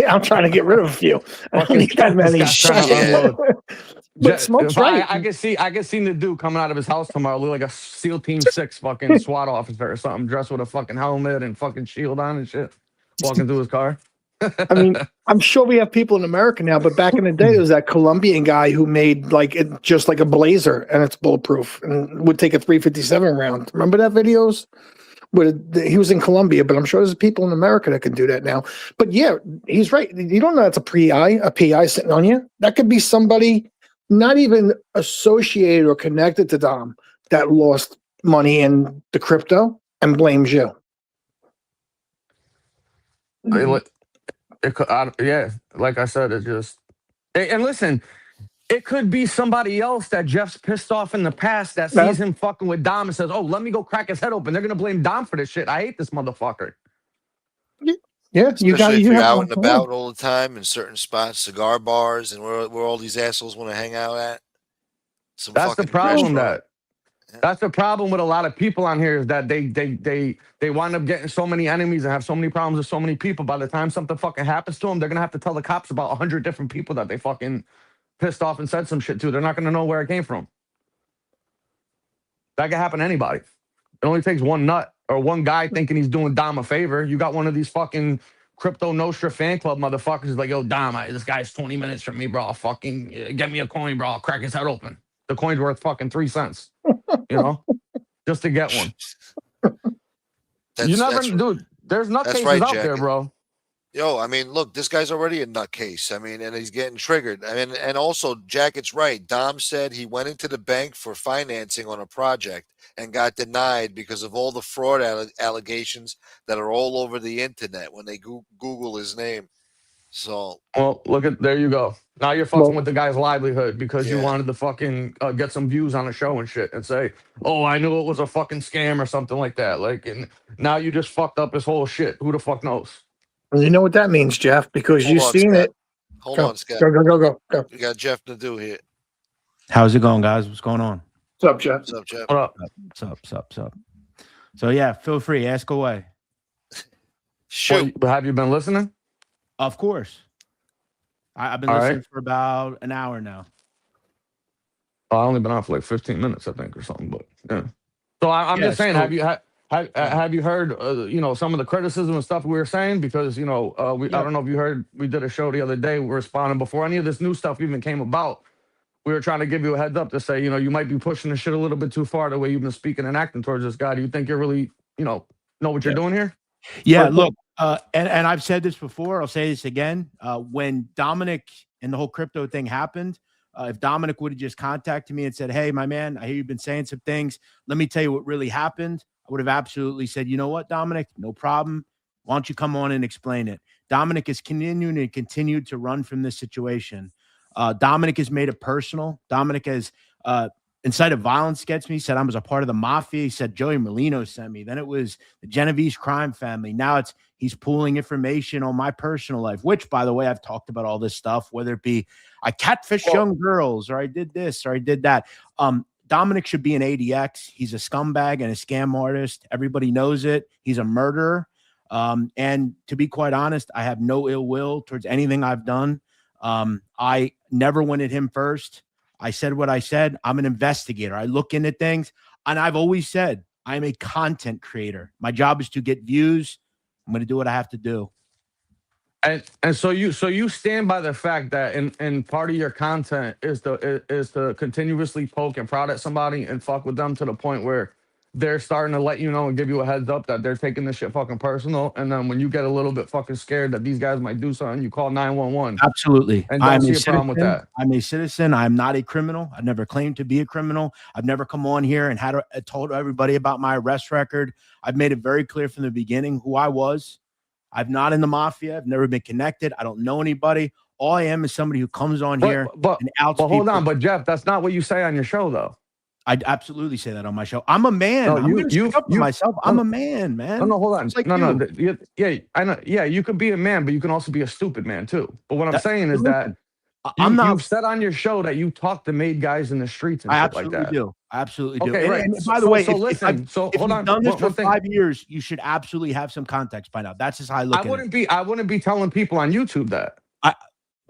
I'm trying to get rid of a few. I don't need that many. But Smoke's right. I can see Nadu coming out of his house tomorrow, look like a SEAL Team 6 fucking SWAT officer or something, dressed with a fucking helmet and fucking shield on and shit, walking through his car. I mean, I'm sure we have people in America now, but back in the day, there was that Colombian guy who made just like a blazer and it's bulletproof and would take a 357 round. Remember that videos? He was in Colombia, but I'm sure there's people in America that can do that now. But yeah, he's right. You don't know that's a PI sitting on you. That could be somebody not even associated or connected to Dom that lost money in the crypto and blames you. Yeah, like I said, it just, and listen, it could be somebody else that Jeff's pissed off in the past that sees him fucking with Dom and says, oh, let me go crack his head open. They're going to blame Dom for this shit. I hate this motherfucker. Yeah, especially if you're out and about all the time in certain spots, cigar bars, and where all these assholes want to hang out at. That's the problem. That's the problem with a lot of people on here, is that they wind up getting so many enemies and have so many problems with so many people. By the time something fucking happens to them, they're gonna have to tell the cops about 100 different people that they fucking pissed off and said some shit to. They're not gonna know where it came from. That can happen to anybody. It only takes one nut or one guy thinking he's doing Dom a favor. You got one of these fucking Crypto Nostra fan club motherfuckers like, yo, Dom, this guy's 20 minutes from me, bro. I'll fucking get me a coin, bro. I'll crack his head open. The coin's worth fucking 3 cents, you know, just to get one. Dude, there's nutcases out there, bro. Yo, I mean, look, this guy's already a nutcase. I mean, and he's getting triggered. I mean, and also, Jack, it's right. Dom said he went into the bank for financing on a project and got denied because of all the fraud allegations that are all over the internet when they Google his name. So, well, there you go. Now you're fucking with the guy's livelihood because you wanted to fucking get some views on the show and shit and say, oh, I knew it was a fucking scam or something like that. Like, and now you just fucked up his whole shit. Who the fuck knows? Well, you know what that means, Jeff, because hold you've on, seen Scott. it. Hold Go, on, Scott. Go. We got Jeff Nadu here. How's it going, guys? What's going on? What's up, Jeff? What's up, Jeff? What up? What's up? So yeah, feel free, ask away. Shoot. Well, have you been listening? Of course. I've been listening for about an hour now. Oh, I only been on for like 15 minutes, I think, or something. But yeah. So I'm just saying, have you heard some of the criticism and stuff we were saying? Because I don't know if you heard, we did a show the other day responding before any of this new stuff even came about. We were trying to give you a heads up to say, you might be pushing the shit a little bit too far the way you've been speaking and acting towards this guy. Do you think you're really, know what you're doing here? Yeah, look, and I've said this before, I'll say this again. When Dominic and the whole crypto thing happened, if Dominic would have just contacted me and said, hey, my man, I hear you've been saying some things. Let me tell you what really happened. I would have absolutely said, you know what, Dominic, no problem. Why don't you come on and explain it? Dominic is continued to run from this situation. Dominic has made it personal. Dominic has incited violence against me. He said I was a part of the mafia. He said Joey Molino sent me. Then it was the Genovese crime family. Now he's pooling information on my personal life, which, by the way, I've talked about all this stuff, whether it be I catfish young girls or I did this or I did that. Dominic should be an ADX. He's a scumbag and a scam artist. Everybody knows it. He's a murderer. And to be quite honest, I have no ill will towards anything I've done. I never went at him first. I said what I said. I'm an investigator. I look into things, and I've always said I'm a content creator. My job is to get views. I'm going to do what I have to do. And so you stand by the fact that in part of your content is to continuously poke and prod at somebody and fuck with them to the point where they're starting to let you know and give you a heads up that they're taking this shit fucking personal. And then when you get a little bit fucking scared that these guys might do something, you call 911. Absolutely. And don't see a problem with that. I'm a citizen. I'm not a criminal. I've never claimed to be a criminal. I've never come on here and told everybody about my arrest record. I've made it very clear from the beginning who I was. I'm not in the mafia. I've never been connected. I don't know anybody. All I am is somebody who comes on here and outs people. Hold on. But Jeff, that's not what you say on your show, though. I absolutely say that on my show. I'm a man. No, I'm going to speak up for myself. I'm a man, man. No, hold on. Like no. Yeah, I know. Yeah, you could be a man, but you can also be a stupid man too. But what I'm saying is that you've said on your show that you talk to made guys in the streets and shit like that. I absolutely do. Okay, right. And by the way, so if you've done this for 5 years, you should absolutely have some context by now. That's just how I look at it. I wouldn't be telling people on YouTube that.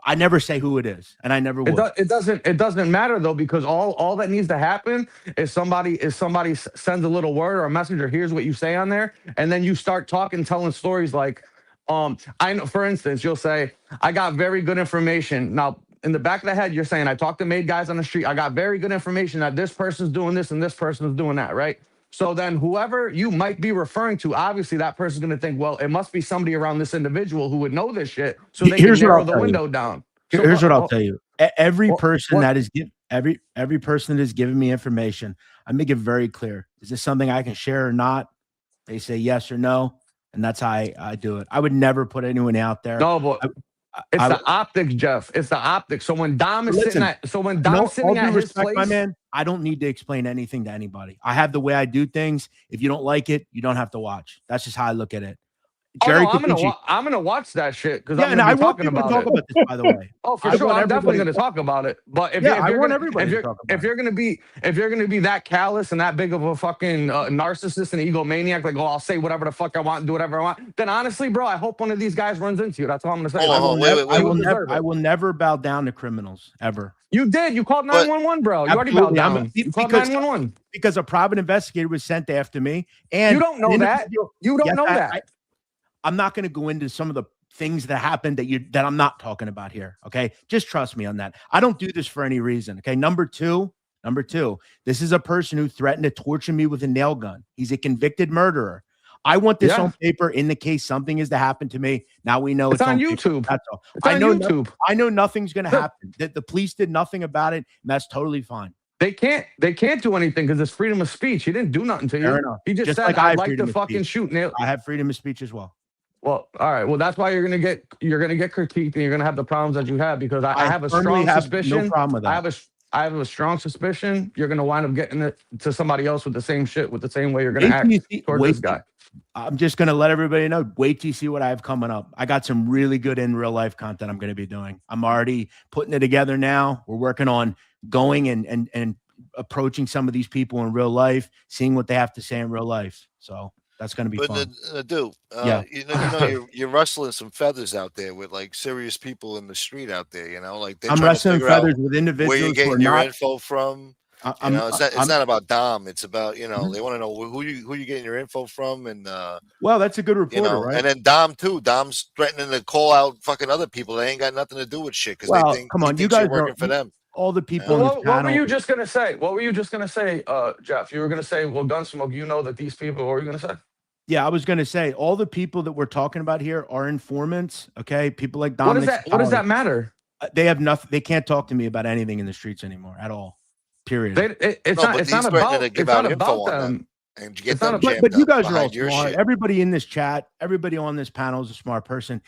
I never say who it is, and I never would. It doesn't matter though, because all that needs to happen is somebody sends a little word or a message or hears what you say on there, and then you start telling stories like, I know, for instance, you'll say, I got very good information. Now, in the back of the head, you're saying, I talked to made guys on the street. I got very good information that this person's doing this and this person's doing that, right? So then whoever you might be referring to, obviously that person's going to think, well, it must be somebody around this individual who would know this shit. So they can narrow the window down. Here's what I'll tell you. Every person that is every person that is giving me information, I make it very clear. Is this something I can share or not? They say yes or no. And that's how I do it. I would never put anyone out there. No, but it's the optics, Jeff. It's the optics. So when Dom is sitting at his place, my man, I don't need to explain anything to anybody. I have the way I do things. If you don't like it, you don't have to watch. That's just how I look at it. I'm gonna watch that shit because I'm gonna be talking about talk about this, by the way. Oh, for sure, I'm definitely gonna talk about it. But if you're gonna be that callous and that big of a fucking narcissist and egomaniac, like, oh, I'll say whatever the fuck I want and do whatever I want, then honestly, bro, I hope one of these guys runs into you. That's all I'm gonna say. I will never bow down to criminals ever. You did. You called 911, bro. You already bowed down. You called 911 because a private investigator was sent after me. And you don't know that. You don't know that. I'm not going to go into some of the things that happened that I'm not talking about here. Okay. Just trust me on that. I don't do this for any reason. Okay. Number two, this is a person who threatened to torture me with a nail gun. He's a convicted murderer. I want this on paper in the case something is to happen to me. Now we know it's on YouTube. That's all. It's on YouTube. I know nothing's going to happen. That the police did nothing about it, and that's totally fine. They can't do anything because it's freedom of speech. He didn't do nothing to you. Fair enough. He just said, I'd like to fucking shoot nail. I have freedom of speech as well. Well, all right. Well, that's why you're gonna get critiqued, and you're gonna have the problems that you have because I have a firmly strong have suspicion. no problem with that. I have a strong suspicion you're gonna wind up getting it to somebody else with the same shit, with the same way you're gonna Wait till you act see- towards wait this till- guy. I'm just going to let everybody know. Wait till you see what I have coming up. I got some really good in real life content I'm going to be doing. I'm already putting it together now. We're working on going and approaching some of these people in real life, seeing what they have to say in real life. So that's going to be fun. Nadu, Yeah. you're rustling some feathers out there with like serious people in the street out there. You know, like they're I'm trying to wrestling figure out feathers with individuals where you're who are getting your not. info from. I'm- It's not about Dom. It's about they want to know who you getting your info from, and Well, that's a good reporter, right? and then Dom too. Dom's threatening to call out fucking other people. They ain't got nothing to do with shit because Well, they think come on, he you thinks you're guys working for them. all the people on Well, this what were panel. you just gonna say? What were you just gonna say, Jeff? You were gonna say, well, Gunsmoke, you know that these people. What were you gonna say? Yeah, I was going to say all the people that we're talking about here are informants. Okay, people like What Dominic. What does that matter? They have nothing. They can't talk to me about anything in the streets anymore at all. Period. It's not about them. And get It's not them a- jammed But you up guys are all behind your smart. shit. Everybody in this chat, everybody on this panel is a smart person.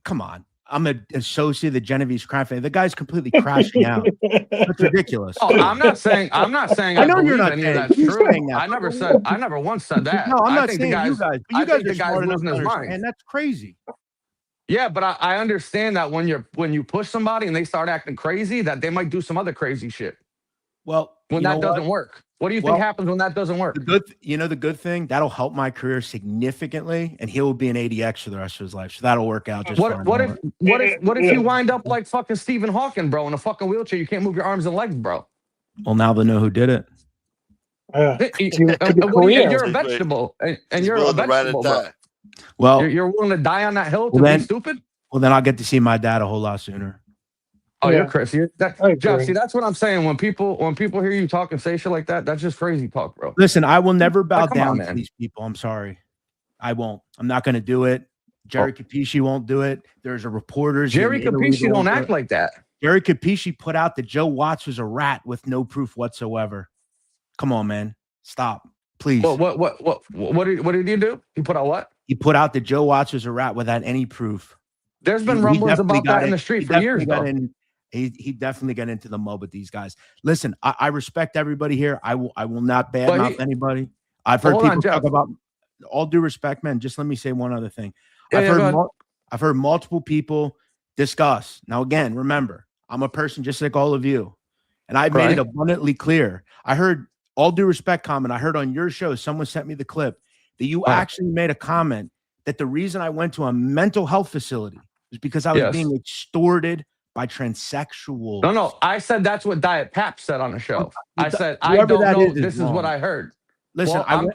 Come on. I'm an associate of the Genevieve's crime family. The guy's completely crashing out. That's ridiculous. Oh, I'm not saying I know you're believe not any saying- of that's you're true. saying that. I never once said that. No, I'm I not think saying the you guy's, guys. But I you guys think the are guy's smart enough losing to his understand. mind. That's crazy. Yeah, but I understand that when you push somebody and they start acting crazy, that they might do some other crazy shit. Well, when you know that doesn't what? work, what do you think happens when that doesn't work? The good thing that'll help my career significantly, and he'll be an ADX for the rest of his life. So that'll work out just fine. What if you wind up like fucking Stephen Hawking, bro, in a fucking wheelchair? You can't move your arms and legs, bro. Well, now they know who did it. You're a vegetable, and you're a willing to ride or vegetable, bro. die. Well, You're willing to die on that hill to well, be then- stupid? Well, then I'll get to see my dad a whole lot sooner. Oh, Yeah. you're crazy. Jeff, see, that's what I'm saying. When people hear you talk and say shit like that, that's just crazy talk, bro. Listen, I will never bow come on, down to man. these people. I'm sorry. I won't. I'm not going to do it. Jerry Capisci won't do it. There's a reporters. Jerry in Italy Capisci that won't don't do act it. like that. Jerry Capisci put out that Joe Watts was a rat with no proof whatsoever. Come on, man. Stop, please. What did you do? He put out what? He put out that Joe Watts was a rat without any proof. There's been He rumblings definitely about got that in in- the street he for years, definitely got though. in- He definitely got into the mud with these guys. Listen, I respect everybody here. I will not badmouth anybody. I've heard Hold on, people Jeff. talk about all due respect, man. Just let me say one other thing. Yeah, go ahead. I've heard multiple people discuss. Now, again, remember, I'm a person just like all of you, and I've made it abundantly clear. I heard all due respect comment. I heard on your show, someone sent me the clip that you actually made a comment that the reason I went to a mental health facility was because I was being extorted by transsexuals. No. I said that's what Diet Pap said on the show. I said I Whoever don't that know. is This is wrong. what I heard. Listen, Well,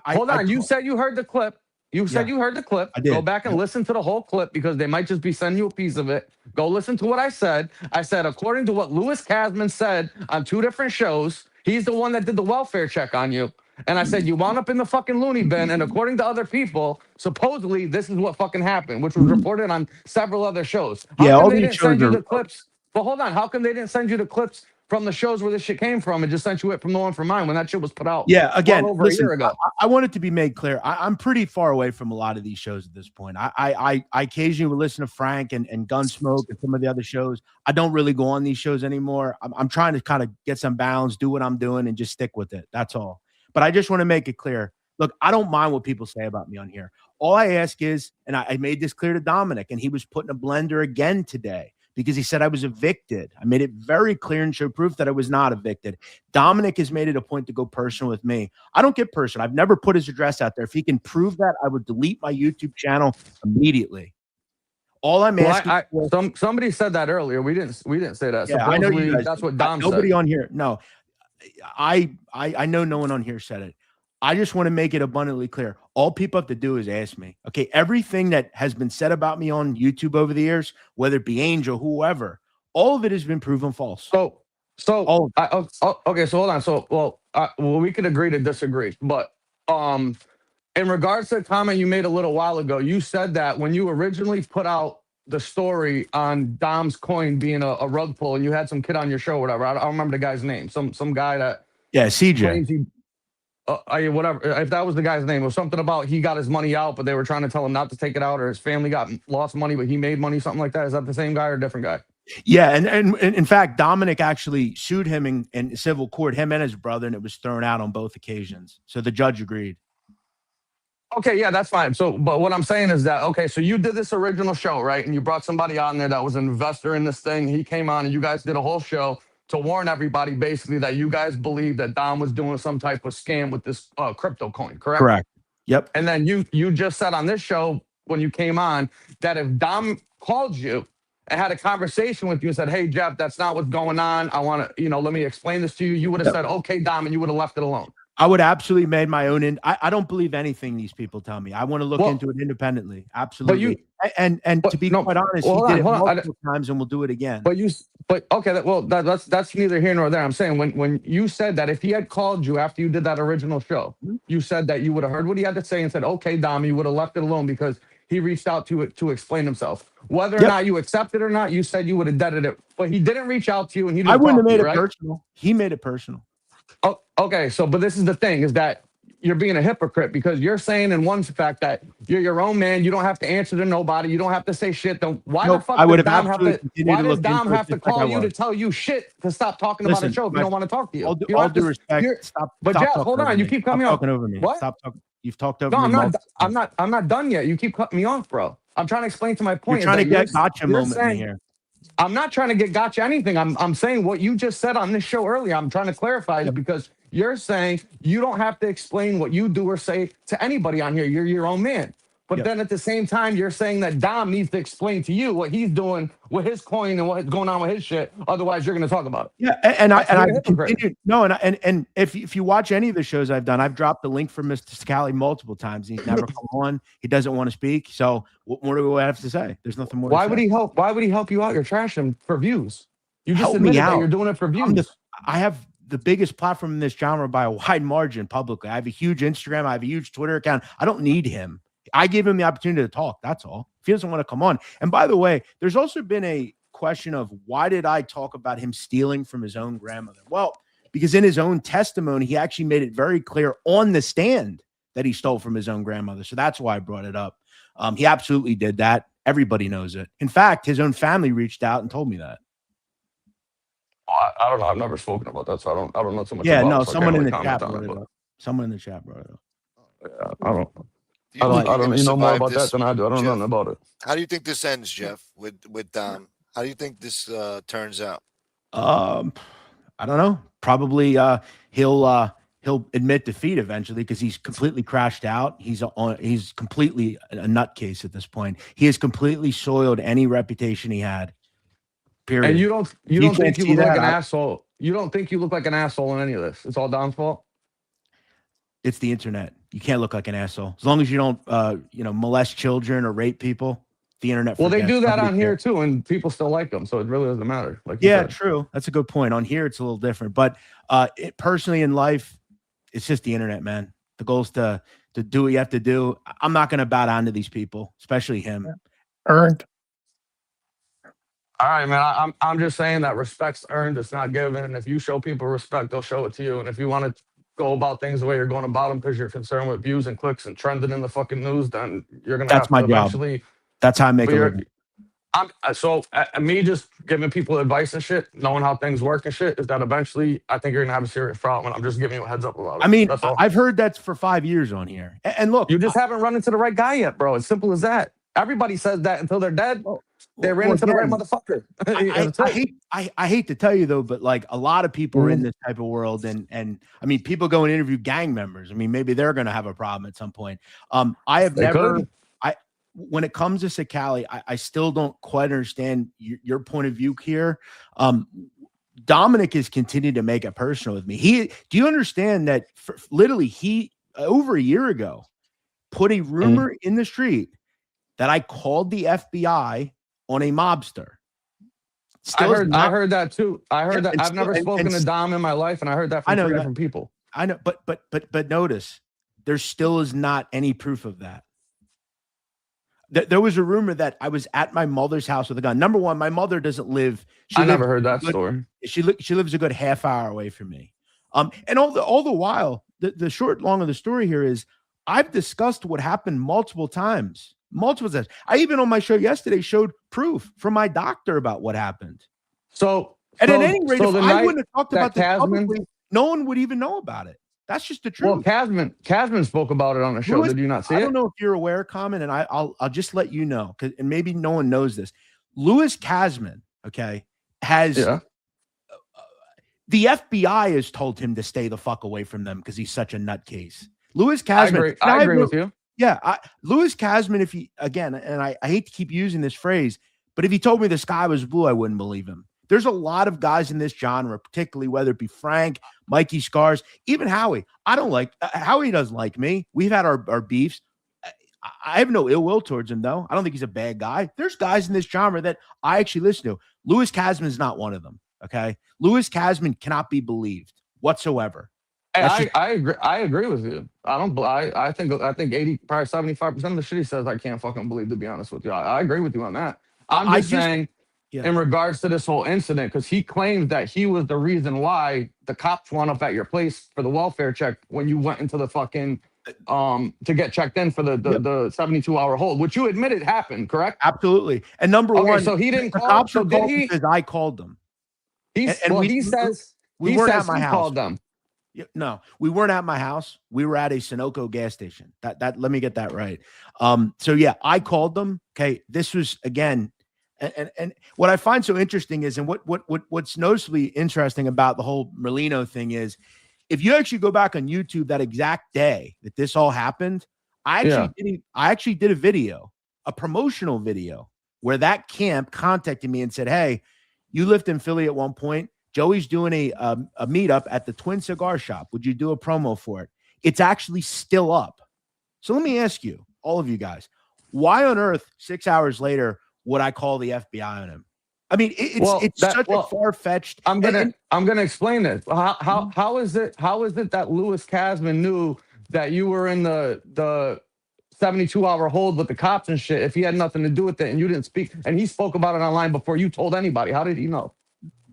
hold on. You I said you heard the clip. You said you heard the clip. I did. Go back and listen to the whole clip because they might just be sending you a piece of it. Go listen to what I said. I said, according to what Louis Kasman said on 2 different shows, he's the one that did the welfare check on you. And I said, you wound up in the fucking loony bin. And according to other people, supposedly this is what fucking happened, which was reported on several other shows. Yeah, How all come they these didn't send shows you are- the clips? But hold on. How come they didn't send you the clips from the shows where this shit came from and just sent you it from the one from mine when that shit was put out? Yeah, again, well over listen, a year ago. I want it to be made clear. I'm pretty far away from a lot of these shows at this point. I occasionally will listen to Frank and Gunsmoke and some of the other shows. I don't really go on these shows anymore. I'm trying to kind of get some balance, do what I'm doing, and just stick with it. That's all. But I just want to make it clear. Look, I don't mind what people say about me on here. All I ask is, and I made this clear to Dominic, and he was put in a blender again today because he said I was evicted. I made it very clear and showed proof that I was not evicted. Dominic has made it a point to go personal with me. I don't get personal. I've never put his address out there. If he can prove that, I would delete my YouTube channel immediately. All I'm asking somebody said that earlier. We didn't say that. Yeah, I know you Supposedly, guys, that's what Dom said. nobody on here. No, I know no one on here said it. I just want to make it abundantly clear. All people have to do is ask me. Okay, everything that has been said about me on YouTube over the years, whether it be Angel, whoever, all of it has been proven false. Okay, so hold on. So, we could agree to disagree, but in regards to the comment you made a little while ago, you said that when you originally put out the story on Dom's coin being a rug pull, and you had some kid on your show, or whatever. I don't remember the guy's name. Some guy that CJ. whatever. If that was the guy's name, it was something about he got his money out, but they were trying to tell him not to take it out, or his family lost money, but he made money, something like that. Is that the same guy or a different guy? Yeah, and in fact, Dominic actually sued him in civil court, him and his brother, and it was thrown out on both occasions. So the judge agreed. Okay, yeah, that's fine. So, but what I'm saying is that, okay, so you did this original show, right? And you brought somebody on there that was an investor in this thing. He came on and you guys did a whole show to warn everybody basically that you guys believed that Dom was doing some type of scam with this crypto coin, correct? Correct. Yep. And then you just said on this show when you came on that if Dom called you and had a conversation with you and said, hey, Jeff, that's not what's going on. I want to, let me explain this to you. You would have said, okay, Dom, and you would have left it alone. I would absolutely made my own. I don't believe anything these people tell me. I want to look into it independently. Absolutely. And to be quite honest, he did it multiple times and we'll do it again. But okay, that's neither here nor there. I'm saying when you said that if he had called you after you did that original show, you said that you would have heard what he had to say and said, okay, Dom, you would have left it alone because he reached out to explain himself. Whether or not you accepted or not, you said you would have deaded it. But he didn't reach out to you and he didn't I wouldn't have made it right? personal. He made it personal. Oh, okay. So, but this is the thing is that you're being a hypocrite because you're saying in one fact that you're your own man. You don't have to answer to nobody. You don't have to say shit. Why the fuck does Dom have to? Why does Dom have to call you to tell you shit to stop talking about a show if you don't want to talk to you? All due respect. Stop. But Jeff, hold on. You keep cutting me off. Talking over me. What? Stop talking. You've talked over me. No, I'm not done yet. You keep cutting me off, bro. I'm trying to explain to my point. You're trying to get gotcha moment in here. I'm not trying to get gotcha anything. I'm saying what you just said on this show earlier. I'm trying to clarify it because you're saying you don't have to explain what you do or say to anybody on here. You're your own man. But then at the same time, you're saying that Dom needs to explain to you what he's doing with his coin and what's going on with his shit. Otherwise, you're going to talk about it. Yeah, and I continued. No, and if you watch any of the shows I've done, I've dropped the link for Mr. Cicale multiple times. He's never come on. He doesn't want to speak. So what more do I have to say? There's nothing more. Why would he help? Why would he help you out? You're trashing him for views. You just admitted that you're doing it for views. I have the biggest platform in this genre by a wide margin publicly. I have a huge Instagram. I have a huge Twitter account. I don't need him. I gave him the opportunity to talk. That's all. If he doesn't want to come on. And by the way, there's also been a question of why did I talk about him stealing from his own grandmother? Well, because in his own testimony, he actually made it very clear on the stand that he stole from his own grandmother. So that's why I brought it up. He absolutely did that. Everybody knows it. In fact, his own family reached out and told me that. I don't know. I've never spoken about that, so I don't know so much. Yeah, about no. it, so Someone in the chat brought it up. Someone in the chat brought it up. Yeah, I don't. You know more about that than I do. I don't know nothing about it. How do you think this ends, Jeff? With Dom? How do you think this turns out? I don't know. Probably he'll admit defeat eventually because he's completely crashed out. He's completely a nutcase at this point. He has completely soiled any reputation he had. Period. And you don't think you look like an asshole. You don't think you look like an asshole in any of this. It's all Dom's fault. It's the internet. You can't look like an asshole as long as you don't, molest children or rape people. The internet. Well, they do that on here too, and people still like them, so it really doesn't matter. Like, yeah, true. That's a good point. On here, it's a little different, but personally in life, it's just the internet, man. The goal is to do what you have to do. I'm not going to bow down to these people, especially him. Earned. All right, man. I'm just saying that respect's earned. It's not given. And if you show people respect, they'll show it to you. And if you want to go about things the way you're going about them because you're concerned with views and clicks and trending in the fucking news, then you're gonna have to eventually. That's how I make a living. Me just giving people advice and shit, knowing how things work and shit, is that eventually I think you're gonna have a serious problem. And I'm just giving you a heads up about it. I mean, that's all. I've heard that for 5 years on here. And look, you just haven't run into the right guy yet, bro. As simple as that. Everybody says that until they're dead. They ran into the right motherfucker. I hate to tell you though, but like a lot of people are in this type of world, and I mean, people go and interview gang members. I mean, maybe they're going to have a problem at some point. I have never. When it comes to Cicale, I still don't quite understand your point of view here. Dominic has continued to make it personal with me. Do you understand that literally he over a year ago put a rumor in the street that I called the FBI on a mobster? I heard that too. I heard that. I've never spoken to Dom in my life, and I heard that from three different people. I know, but notice there still is not any proof of that. There was a rumor that I was at my mother's house with a gun. Number one, my mother doesn't live. I never heard that story. She lives a good half hour away from me. And all the while, the short long of the story here is I've discussed what happened multiple times. Multiple times. I even on my show yesterday showed proof from my doctor about what happened. At any rate, if I wouldn't have talked about this publicly, no one would even know about it. That's just the truth. Well, Casman spoke about it on the show. Did you not see it? I don't know if you're aware, Common, and I'll just let you know, and maybe no one knows this. Louis Casman, okay, has the FBI has told him to stay the fuck away from them because he's such a nutcase. Louis Casman. I agree with you. Yeah, Louis Casman, if he again, and I hate to keep using this phrase, but if he told me the sky was blue, I wouldn't believe him. There's a lot of guys in this genre, particularly whether it be Frank, Mikey Scars, even Howie. I don't like Howie doesn't like me. We've had our beefs. I have no ill will towards him, though. I don't think he's a bad guy. There's guys in this genre that I actually listen to. Louis Casman is not one of them. Okay, Louis Casman cannot be believed whatsoever. I agree. I agree with you. I think 80, probably 75% of the shit he says I can't fucking believe. To be honest with you, I agree with you on that. I'm just saying. Yeah. In regards to this whole incident, because he claims that he was the reason why the cops wound up at your place for the welfare check when you went into the fucking to get checked in for the 72-hour hold, which you admitted happened, correct? Absolutely. And number one, so he didn't the call. Cops So were did called he? because I called them. He says we weren't at my he house. Called them. No, we weren't at my house. We were at a Sunoco gas station. That let me get that right. So yeah, I called them. Okay, this was again. And what I find so interesting is, and what's noticeably interesting about the whole Merlino thing is, if you actually go back on YouTube that exact day that this all happened, I actually did a video, a promotional video, where that camp contacted me and said, "Hey, you lived in Philly at one point. Joey's doing a meetup at the Twin Cigar Shop. Would you do a promo for it?" It's actually still up. So let me ask you, all of you guys, why on earth 6 hours later would I call the FBI on him? I mean, it's such a far-fetched. I'm gonna explain this. How is it that Louis Casman knew that you were in the 72-hour hold with the cops and shit if he had nothing to do with it and you didn't speak and he spoke about it online before you told anybody? How did he know?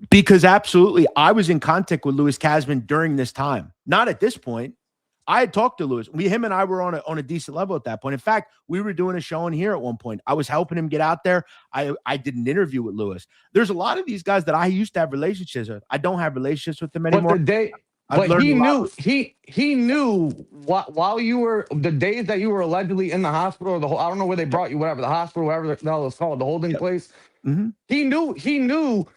Because absolutely, I was in contact with Louis Casman during this time. Not at this point. I had talked to Louis. Him and I were on a decent level at that point. In fact, we were doing a show in here at one point. I was helping him get out there. I did an interview with Louis. There's a lot of these guys that I used to have relationships with. I don't have relationships with them anymore. But he knew while you were the days that you were allegedly in the hospital or the whole, I don't know where they brought you, whatever the hospital, whatever the hell it's called, the holding place. Mm-hmm. He knew.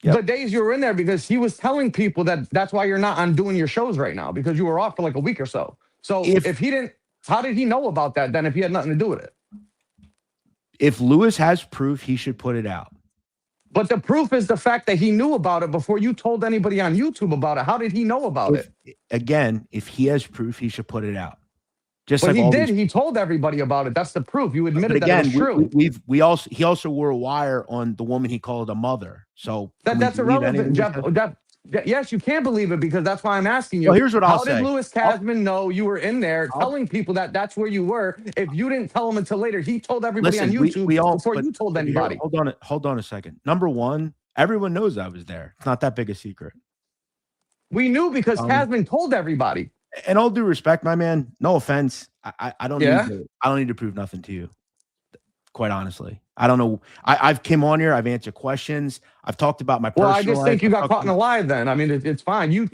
The days you were in there because he was telling people that's why you're not on doing your shows right now because you were off for like a week or so. So if he didn't, how did he know about that then if he had nothing to do with it? If Louis has proof, he should put it out. But the proof is the fact that he knew about it before you told anybody on YouTube about it. How did he know about it? Again, if he has proof, he should put it out. But he did. He told everybody about it. That's the proof. You admitted that it's true. He also wore a wire on the woman he called a mother. So that's irrelevant, Jeff. Yes, you can't believe it because that's why I'm asking you. Well, here's what I'll say. How did Louis Casman know you were in there telling people that that's where you were? If you didn't tell him until later, he told everybody on YouTube before you told anybody. Hold on a second. Number one, everyone knows I was there. It's not that big a secret. We knew because Casman told everybody. And all due respect, my man, no offense. I don't need to prove nothing to you. Quite honestly, I don't know. I've came on here. I've answered questions. I've talked about my personal life. Well, I just think you got caught in a lie. Then I mean, it's fine. You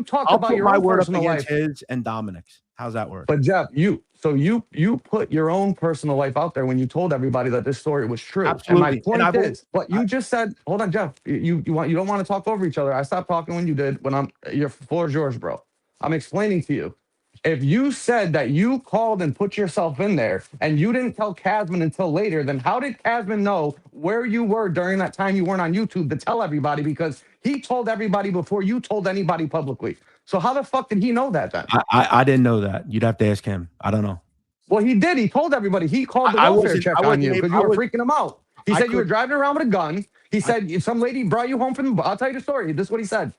talked about your own personal life. His and Dominic's. How's that work? But Jeff, you put your own personal life out there when you told everybody that this story was true. Absolutely. And my point is, but you just said, hold on, Jeff. You don't want to talk over each other. I stopped talking when you did. Your floor is yours, bro. I'm explaining to you. If you said that you called and put yourself in there and you didn't tell Casman until later, then how did Casman know where you were during that time you weren't on YouTube to tell everybody? Because he told everybody before you told anybody publicly. So how the fuck did he know that then? I didn't know that. You'd have to ask him. I don't know. Well, he did. He told everybody. He called the welfare check on you because you were freaking him out. He said you were driving around with a gun. He said some lady brought you home from the bar. I'll tell you the story. This is what he said.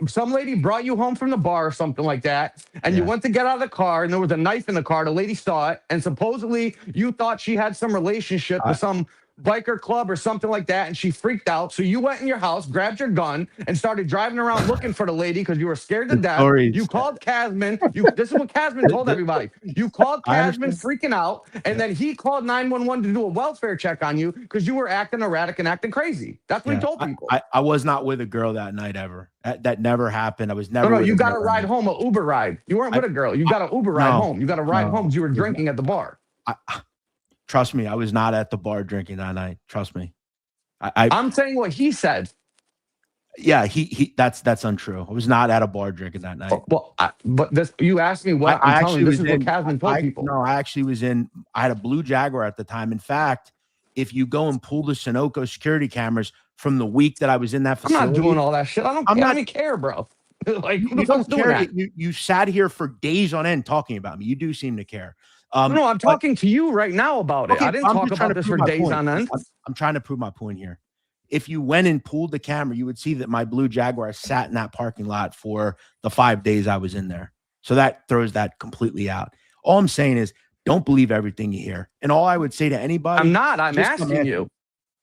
Some lady brought you home from the bar or something like that, and you went to get out of the car, and there was a knife in the car. The lady saw it, and supposedly you thought she had some relationship with some biker club or something like that, and she freaked out. So you went in your house, grabbed your gun, and started driving around looking for the lady because you were scared to death. Stories. You called Casman. This is what Casman told everybody. You called Casman freaking out, and then he called 911 to do a welfare check on you because you were acting erratic and acting crazy. That's what he told people. I was not with a girl that night ever. That never happened. I was never. No, with you a got a girl ride home, an Uber ride. You weren't with a girl. You got an Uber ride home. You got a ride home because you were drinking at the bar. Trust me, I was not at the bar drinking that night. Trust me. I'm saying what he said. Yeah, that's untrue. I was not at a bar drinking that night. Well, but this, you asked me what I'm telling you. This is what Casman told people. No, I actually was in. I had a blue Jaguar at the time. In fact, if you go and pull the Sunoco security cameras from the week that I was in that facility, I'm not doing all that shit. I don't even care, bro. Like, who the fuck's doing that? You sat here for days on end talking about me. You do seem to care. No, I'm talking to you right now about it. Okay, I didn't talk about this for days on end. I'm trying to prove my point here. If you went and pulled the camera, you would see that my blue Jaguar sat in that parking lot for the 5 days I was in there. So that throws that completely out. All I'm saying is don't believe everything you hear. And all I would say to anybody, I'm not. I'm asking you.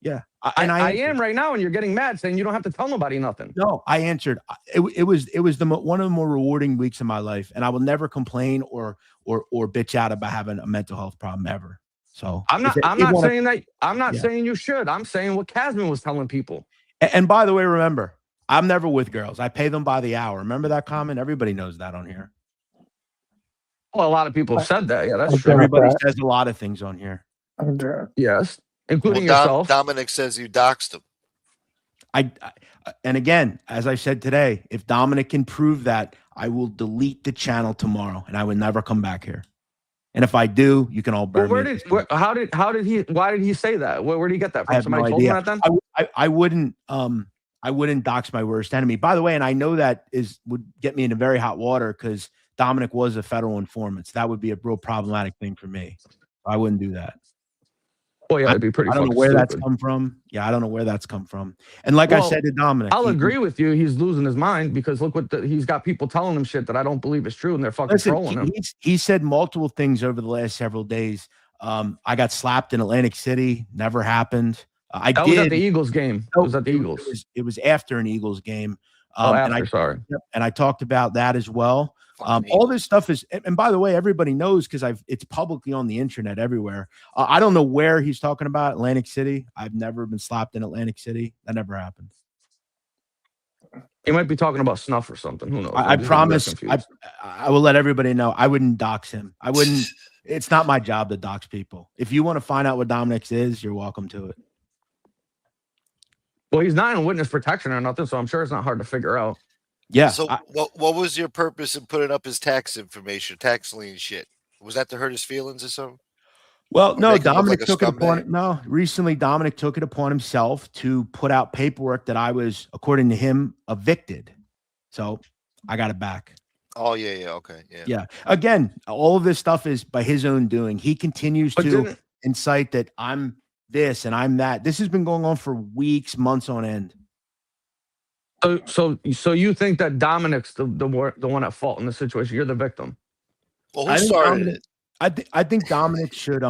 Yeah. I am right now, and you're getting mad saying you don't have to tell nobody nothing. No, I answered. It was one of the more rewarding weeks of my life, and I will never complain or bitch out about having a mental health problem ever. So I'm not saying that. I'm not saying you should. I'm saying what Casman was telling people. And by the way, remember, I'm never with girls. I pay them by the hour. Remember that comment? Everybody knows that on here. Well, a lot of people have said that. Yeah, that's true. Everybody says a lot of things on here. Yes, including yourself. Dominic says you doxed him. And again, as I said today, if Dominic can prove that, I will delete the channel tomorrow, and I will never come back here. And if I do, you can all burn me. Why did he say that? Where did he get that from? I have Somebody no told idea. him that then? I wouldn't dox my worst enemy. By the way, and I know that would get me into very hot water because Dominic was a federal informant. So that would be a real problematic thing for me. I wouldn't do that. Well, yeah, it'd be pretty. I don't know where that's come from. Yeah, I don't know where that's come from. And like I said to Dominic, I'll agree with you. He's losing his mind because look what he's got people telling him shit that I don't believe is true, and they're fucking trolling him. He said multiple things over the last several days. I got slapped in Atlantic City. Never happened. That was at the Eagles game. It was at the Eagles. It was after an Eagles game. Sorry. And I talked about that as well. All this stuff is, and by the way, everybody knows because it's publicly on the internet everywhere. I don't know where he's talking about Atlantic City. I've never been slapped in Atlantic City. That never happened. He might be talking about snuff or something. Who knows? I promise. I will let everybody know. I wouldn't dox him. I wouldn't. It's not my job to dox people. If you want to find out what Dominic's is, you're welcome to it. Well, he's not in witness protection or nothing, so I'm sure it's not hard to figure out. Yeah. So what was your purpose in putting up his tax information, tax lien shit? Was that to hurt his feelings or something? Well, no, Dominic took it upon recently Dominic took it upon himself to put out paperwork that I was, according to him, evicted. So I got it back. Oh, yeah, okay. Yeah. Again, all of this stuff is by his own doing. He continues to incite that I'm this and I'm that. This has been going on for weeks, months on end. So you think that Dominic's the one at fault in the situation? You're the victim. Well, who started it? I think Dominic should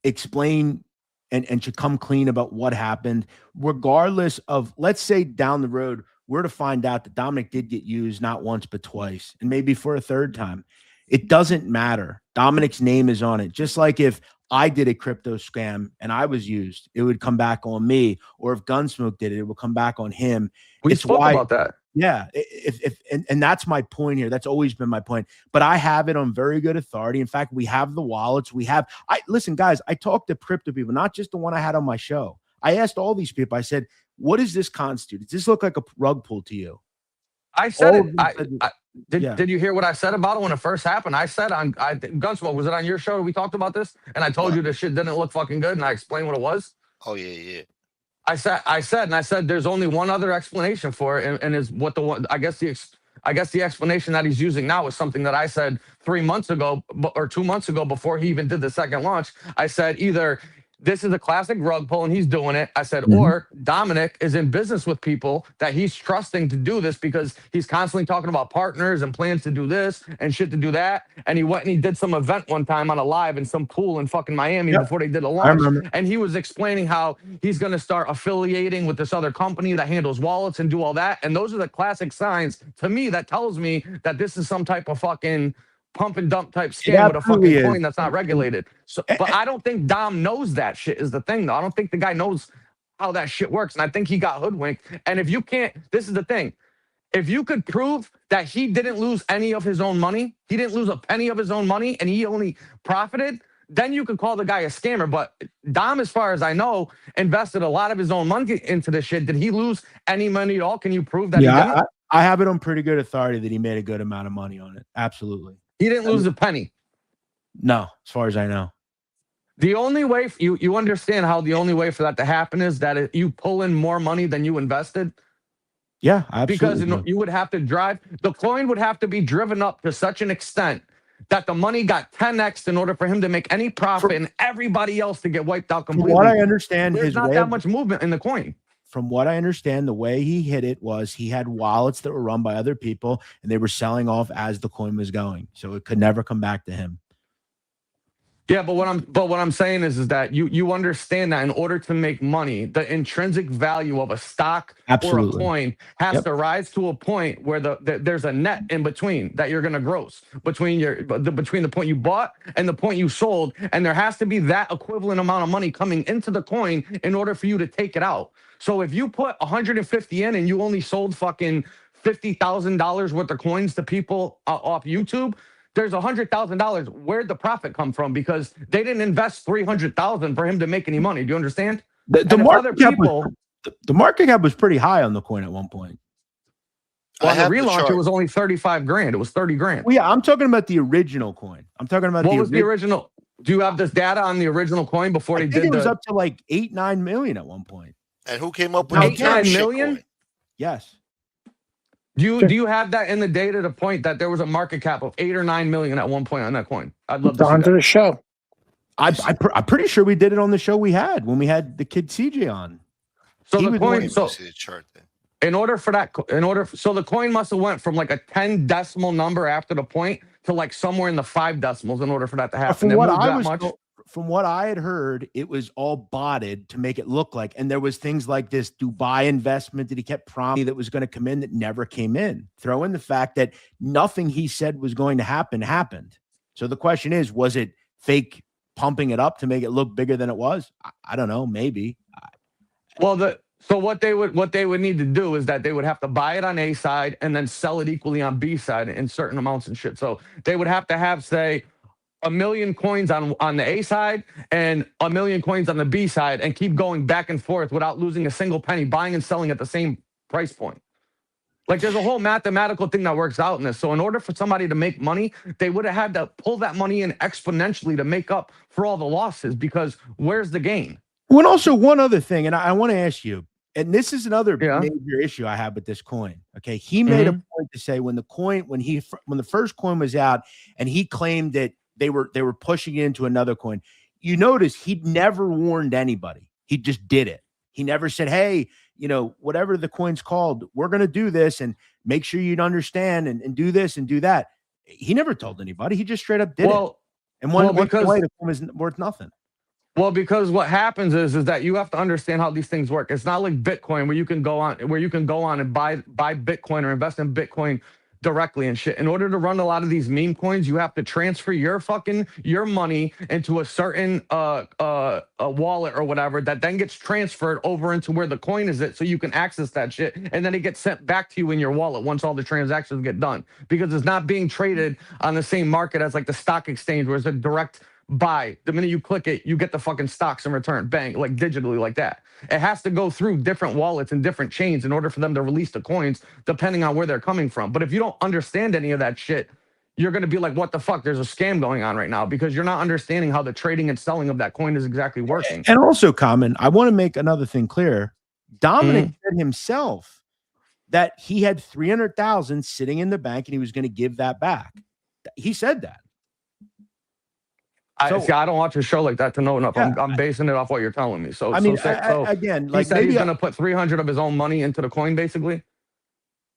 explain and should come clean about what happened, regardless of, let's say down the road we're to find out that Dominic did get used not once but twice, and maybe for a third time. It doesn't matter. Dominic's name is on it. Just like if I did a crypto scam and I was used, it would come back on me. Or if Gunsmoke did it, it would come back on him. We spoke about that. Yeah. And that's my point here. That's always been my point. But I have it on very good authority. In fact, we have the wallets. Listen, guys, I talked to crypto people, not just the one I had on my show. I asked all these people, I said, what does this constitute? Does this look like a rug pull to you? I said it. Did you hear what I said about it when it first happened? I said Gunsmoke, was it on your show? We talked about this, and I told you this shit didn't look fucking good, and I explained what it was. Oh yeah. I said there's only one other explanation for it, and is what I guess the explanation that he's using now is something that I said 3 months ago or 2 months ago before he even did the second launch. I said either this is a classic rug pull and he's doing it. I said, Mhm. or Dominic is in business with people that he's trusting to do this because he's constantly talking about partners and plans to do this and shit to do that. And he went and he did some event one time on a live in some pool in fucking Miami Yep. before they did a I launch. remember. And he was explaining how he's going to start affiliating with this other company that handles wallets and do all that. And those are the classic signs to me that tells me that this is some type of fucking pump and dump type scam with a absolutely fucking is. coin that's not regulated. So, but I don't think Dom knows that shit is the thing, though. I don't think the guy knows how that shit works. And I think he got hoodwinked. And if you can't, this is the thing. If you could prove that he didn't lose any of his own money, he didn't lose a penny of his own money, and he only profited, then you could call the guy a scammer. But Dom, as far as I know, invested a lot of his own money into this shit. Did he lose any money at all? Can you prove that he didn't? I have it on pretty good authority that he made a good amount of money on it. Absolutely. He didn't lose a penny. No, as far as I know. The only way you understand how the only way for that to happen is that if you pull in more money than you invested. Yeah, absolutely. Because you would have to drive, the coin would have to be driven up to such an extent that the money got 10x in order for him to make any profit and everybody else to get wiped out completely. From what I understand, there's not that much movement in the coin. From what I understand, the way he hit it was he had wallets that were run by other people and they were selling off as the coin was going. So it could never come back to him. Yeah, but what I'm saying is that you understand that in order to make money, the intrinsic value of a stock or a coin has to rise to a point where there's a net in between that you're going to gross between the point you bought and the point you sold, and there has to be that equivalent amount of money coming into the coin in order for you to take it out. So if you put 150 in and you only sold fucking $50,000 worth of coins to people off YouTube, there's $100,000. Where'd the profit come from? Because they didn't invest $300,000 for him to make any money. Do you understand? The market cap was pretty high on the coin at one point. Well, on the relaunch, it was only 35 grand. It was 30 grand. Well, yeah, I'm talking about the original coin. I'm talking about what was the original. Do you have this data on the original coin before they did it was up to like 8-9 million at one point. And who came up with 8-9 million? Yes. Do you have that in the data to point that there was a market cap of 8 or 9 million at one point on that coin? I'd love to see On to that. the show. I'm pretty sure we did it on the show we had when we had the kid CJ on. So the coin, so the coin must have went from like a 10 decimal number after the point to like somewhere in the 5 decimals in order for that to happen. From what I had heard, it was all botted to make it look like, and there was things like this Dubai investment that he kept promising that was going to come in that never came in. Throw in the fact that nothing he said was going to happen happened. So the question is, was it fake pumping it up to make it look bigger than it was? I don't know, maybe. Well, so what they would need to do is that they would have to buy it on A side and then sell it equally on B side in certain amounts and shit. So they would have to have, say, 1 million coins on the A side and 1 million coins on the B side and keep going back and forth without losing a single penny, buying and selling at the same price point. Like there's a whole mathematical thing that works out in this. So in order for somebody to make money, they would have had to pull that money in exponentially to make up for all the losses, because where's the gain? Well, and also one other thing, and I want to ask you, and this is another major issue I have with this coin. Okay. He made a point to say when the first coin was out and he claimed that they were pushing it into another coin. You notice he'd never warned anybody. He just did it. He never said, hey, whatever the coin's called, we're going to do this and make sure you'd understand and do this and do that. He never told anybody. He just straight up did it. And one way, the coin is worth nothing. Well, because what happens is that you have to understand how these things work. It's not like Bitcoin where you can go on and buy Bitcoin or invest in Bitcoin directly and shit. In order to run a lot of these meme coins, you have to transfer your money into a certain a wallet or whatever that then gets transferred over into where the coin is so you can access that shit, and then it gets sent back to you in your wallet once all the transactions get done, because it's not being traded on the same market as like the stock exchange where it's a direct buy. The minute you click it, you get the fucking stocks in return, bang, like digitally like that. It has to go through different wallets and different chains in order for them to release the coins, depending on where they're coming from. But if you don't understand any of that shit, you're going to be like, what the fuck? There's a scam going on right now, because you're not understanding how the trading and selling of that coin is exactly working. And also, Common, I want to make another thing clear. Dominic said himself that he had 300,000 sitting in the bank and he was going to give that back. He said that. I don't watch a show like that to know enough. Yeah, I'm basing it off what you're telling me. So I mean, again, like he said maybe he's going to put 300 of his own money into the coin, basically.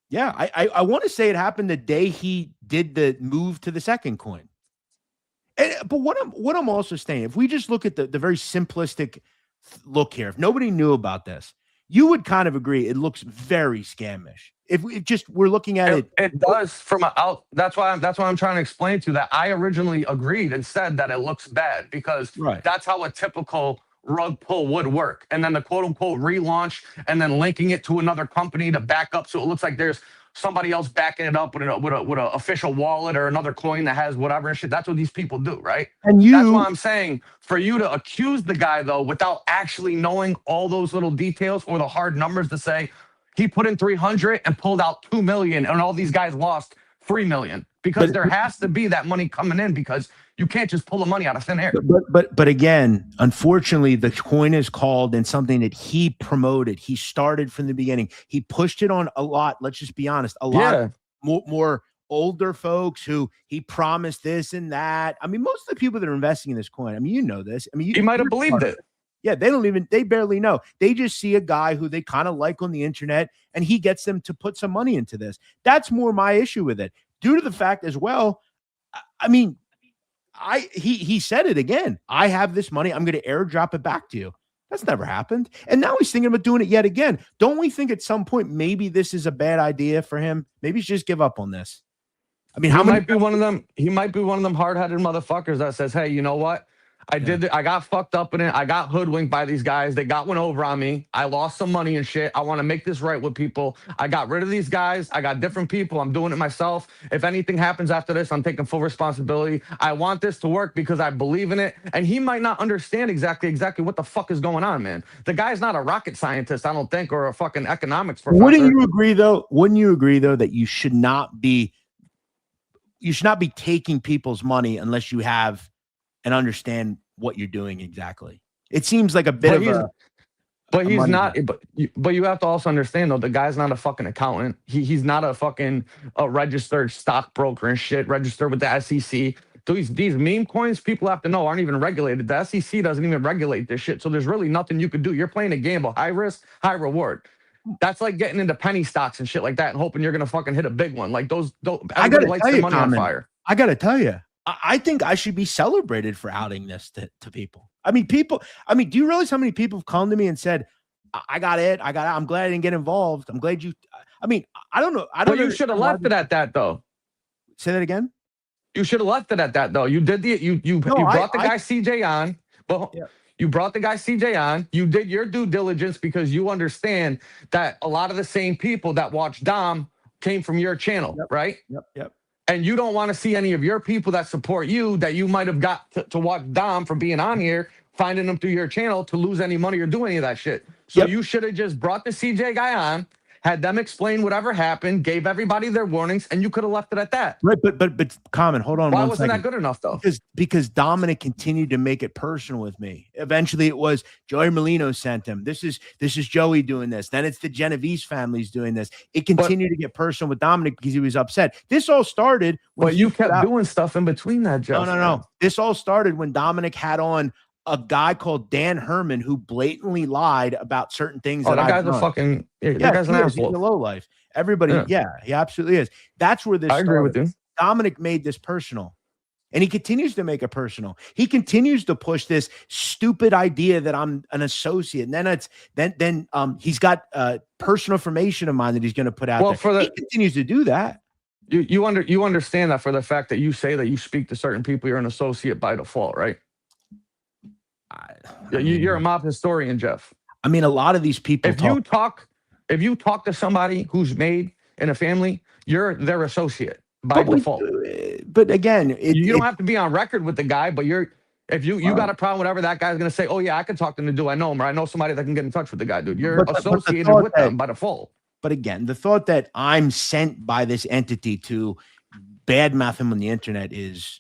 Yeah, I want to say it happened the day he did the move to the second coin. But what I'm also saying, if we just look at the very simplistic look here, if nobody knew about this, you would kind of agree it looks very scamish. If we're looking at it, it does from out. That's why I'm trying to explain to you that I originally agreed and said that it looks bad because that's how a typical rug pull would work. And then the quote unquote relaunch and then linking it to another company to back up, so it looks like there's somebody else backing it up with a official wallet or another coin that has whatever and shit. That's what these people do, right? And that's why I'm saying for you to accuse the guy though without actually knowing all those little details or the hard numbers to say he put in 300 and pulled out 2 million and all these guys lost 3 million because there has to be that money coming in because you can't just pull the money out of thin air. But again, unfortunately, the coin is called and something that he promoted. He started from the beginning. He pushed it on a lot. Let's just be honest. A lot more older folks who he promised this and that. I mean, most of the people that are investing in this coin, I mean, you know this. I mean, you might have believed it. Yeah, they barely know. They just see a guy who they kind of like on the internet and he gets them to put some money into this. That's more my issue with it. Due to the fact as well, I mean, he said it again. I have this money. I'm going to airdrop it back to you. That's never happened. And now he's thinking about doing it yet again. Don't we think at some point maybe this is a bad idea for him? Maybe he should just give up on this. I mean, He might be one of them hard-headed motherfuckers that says, "Hey, you know what? I got fucked up in it. I got hoodwinked by these guys. They got one over on me. I lost some money and shit. I want to make this right with people. I got rid of these guys. I got different people. I'm doing it myself. If anything happens after this, I'm taking full responsibility. I want this to work because I believe in it." And he might not understand exactly what the fuck is going on, man. The guy's not a rocket scientist, I don't think, or a fucking economics professor. Wouldn't you agree though that you should not be taking people's money unless you have and understand what you're doing exactly? It seems like a bit of a But he's not. But you have to also understand though, the guy's not a fucking accountant. He's not a fucking registered stockbroker and shit, registered with the SEC. These meme coins, people have to know, aren't even regulated. The SEC doesn't even regulate this shit. So there's really nothing you could do. You're playing a gamble, high risk, high reward. That's like getting into penny stocks and shit like that and hoping you're gonna fucking hit a big one. Like everybody lights their money on fire. I gotta tell you, I think I should be celebrated for outing this to people. I mean, do you realize how many people have come to me and said, I'm glad I didn't get involved. I'm glad you, I mean, I don't know. But you should have left it at that though. Say that again. You should have left it at that though. You did you brought the guy CJ on, but you brought the guy CJ on. You did your due diligence because you understand that a lot of the same people that watch Dom came from your channel, right? Yep. And you don't want to see any of your people that support you that you might have got to watch Dom from being on here, finding them through your channel to lose any money or do any of that shit. So you should have just brought the CJ guy on, had them explain whatever happened, gave everybody their warnings, and you could have left it at that. Right, but Common, hold on. Why wasn't that good enough though? Because Dominic continued to make it personal with me. Eventually, it was Joey Molino sent him. This is Joey doing this. Then it's the Genovese family's doing this. It continued to get personal with Dominic because he was upset. This all started when you kept doing stuff in between that, Jeff. No. This all started when Dominic had on a guy called Dan Herman who blatantly lied about certain things. That guy's a fucking that guy's an asshole. He's a low life. Everybody, he absolutely is. That's where this. I agree with you. Dominic made this personal, and he continues to make it personal. He continues to push this stupid idea that I'm an associate, and then he's got personal information of mine that he's going to put out there. He continues to do that. You understand that for the fact that you say that you speak to certain people, you're an associate by default, right? You're a mob historian, Jeff. I mean, a lot of these people. If you talk to somebody who's made in a family, you're their associate by default. But again, you don't have to be on record with the guy. But if you got a problem, whatever, that guy's gonna say, "Oh yeah, I can talk to him. I know him, or I know somebody that can get in touch with the guy, dude." You're associated with them by default. But again, the thought that I'm sent by this entity to badmouth him on the internet is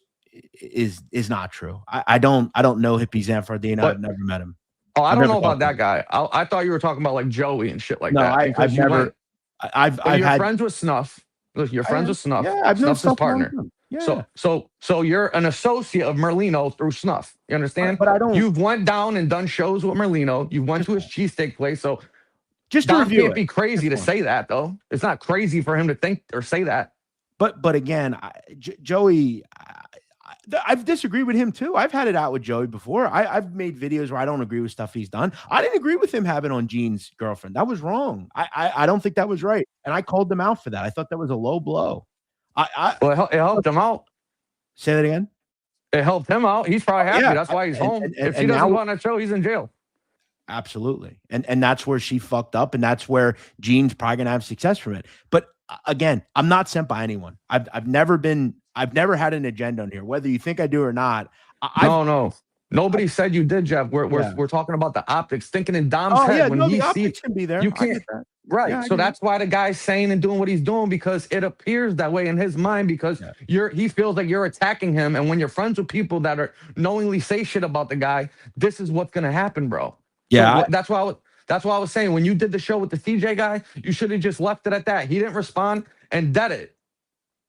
not true. I don't know Hippie Zanfardino. I've never met him. Oh, I don't know about that guy. I thought you were talking about like Joey and shit like that. I've never. I've had friends with Snuff. Look, you're friends with Snuff. Yeah, I've known Snuff's his partner. Yeah. So you're an associate of Merlino through snuff. You understand? But I don't. You've went down and done shows with Merlino. You went to his cheesesteak place. So just to Dom review can't it. be crazy to say that, though. It's not crazy for him to think or say that. But again, Joey, I've disagreed with him too. I've had it out with Joey before. I've made videos where I don't agree with stuff he's done. I didn't agree with him having on Gene's girlfriend. That was wrong. I don't think that was right. And I called them out for that. I thought that was a low blow. Well, it helped him out. Say that again. It helped him out. He's probably happy. Yeah, That's why he's home. If he and doesn't now, go on that show, he's in jail. Absolutely. And that's where she fucked up. And that's where Gene's probably going to have success from it. But again, I'm not sent by anyone. I've never had an agenda on here, whether you think I do or not. No. Nobody said you did, Jeff. We're talking about the optics. Thinking in Dom's head when he sees can be there. You can't. Right. Yeah, so that's why the guy's saying and doing what he's doing, because it appears that way in his mind, because he feels like you're attacking him. And when you're friends with people that are knowingly say shit about the guy, this is what's gonna happen, bro. Yeah. So that's why I was saying when you did the show with the CJ guy, you should have just left it at that. He didn't respond and dead it.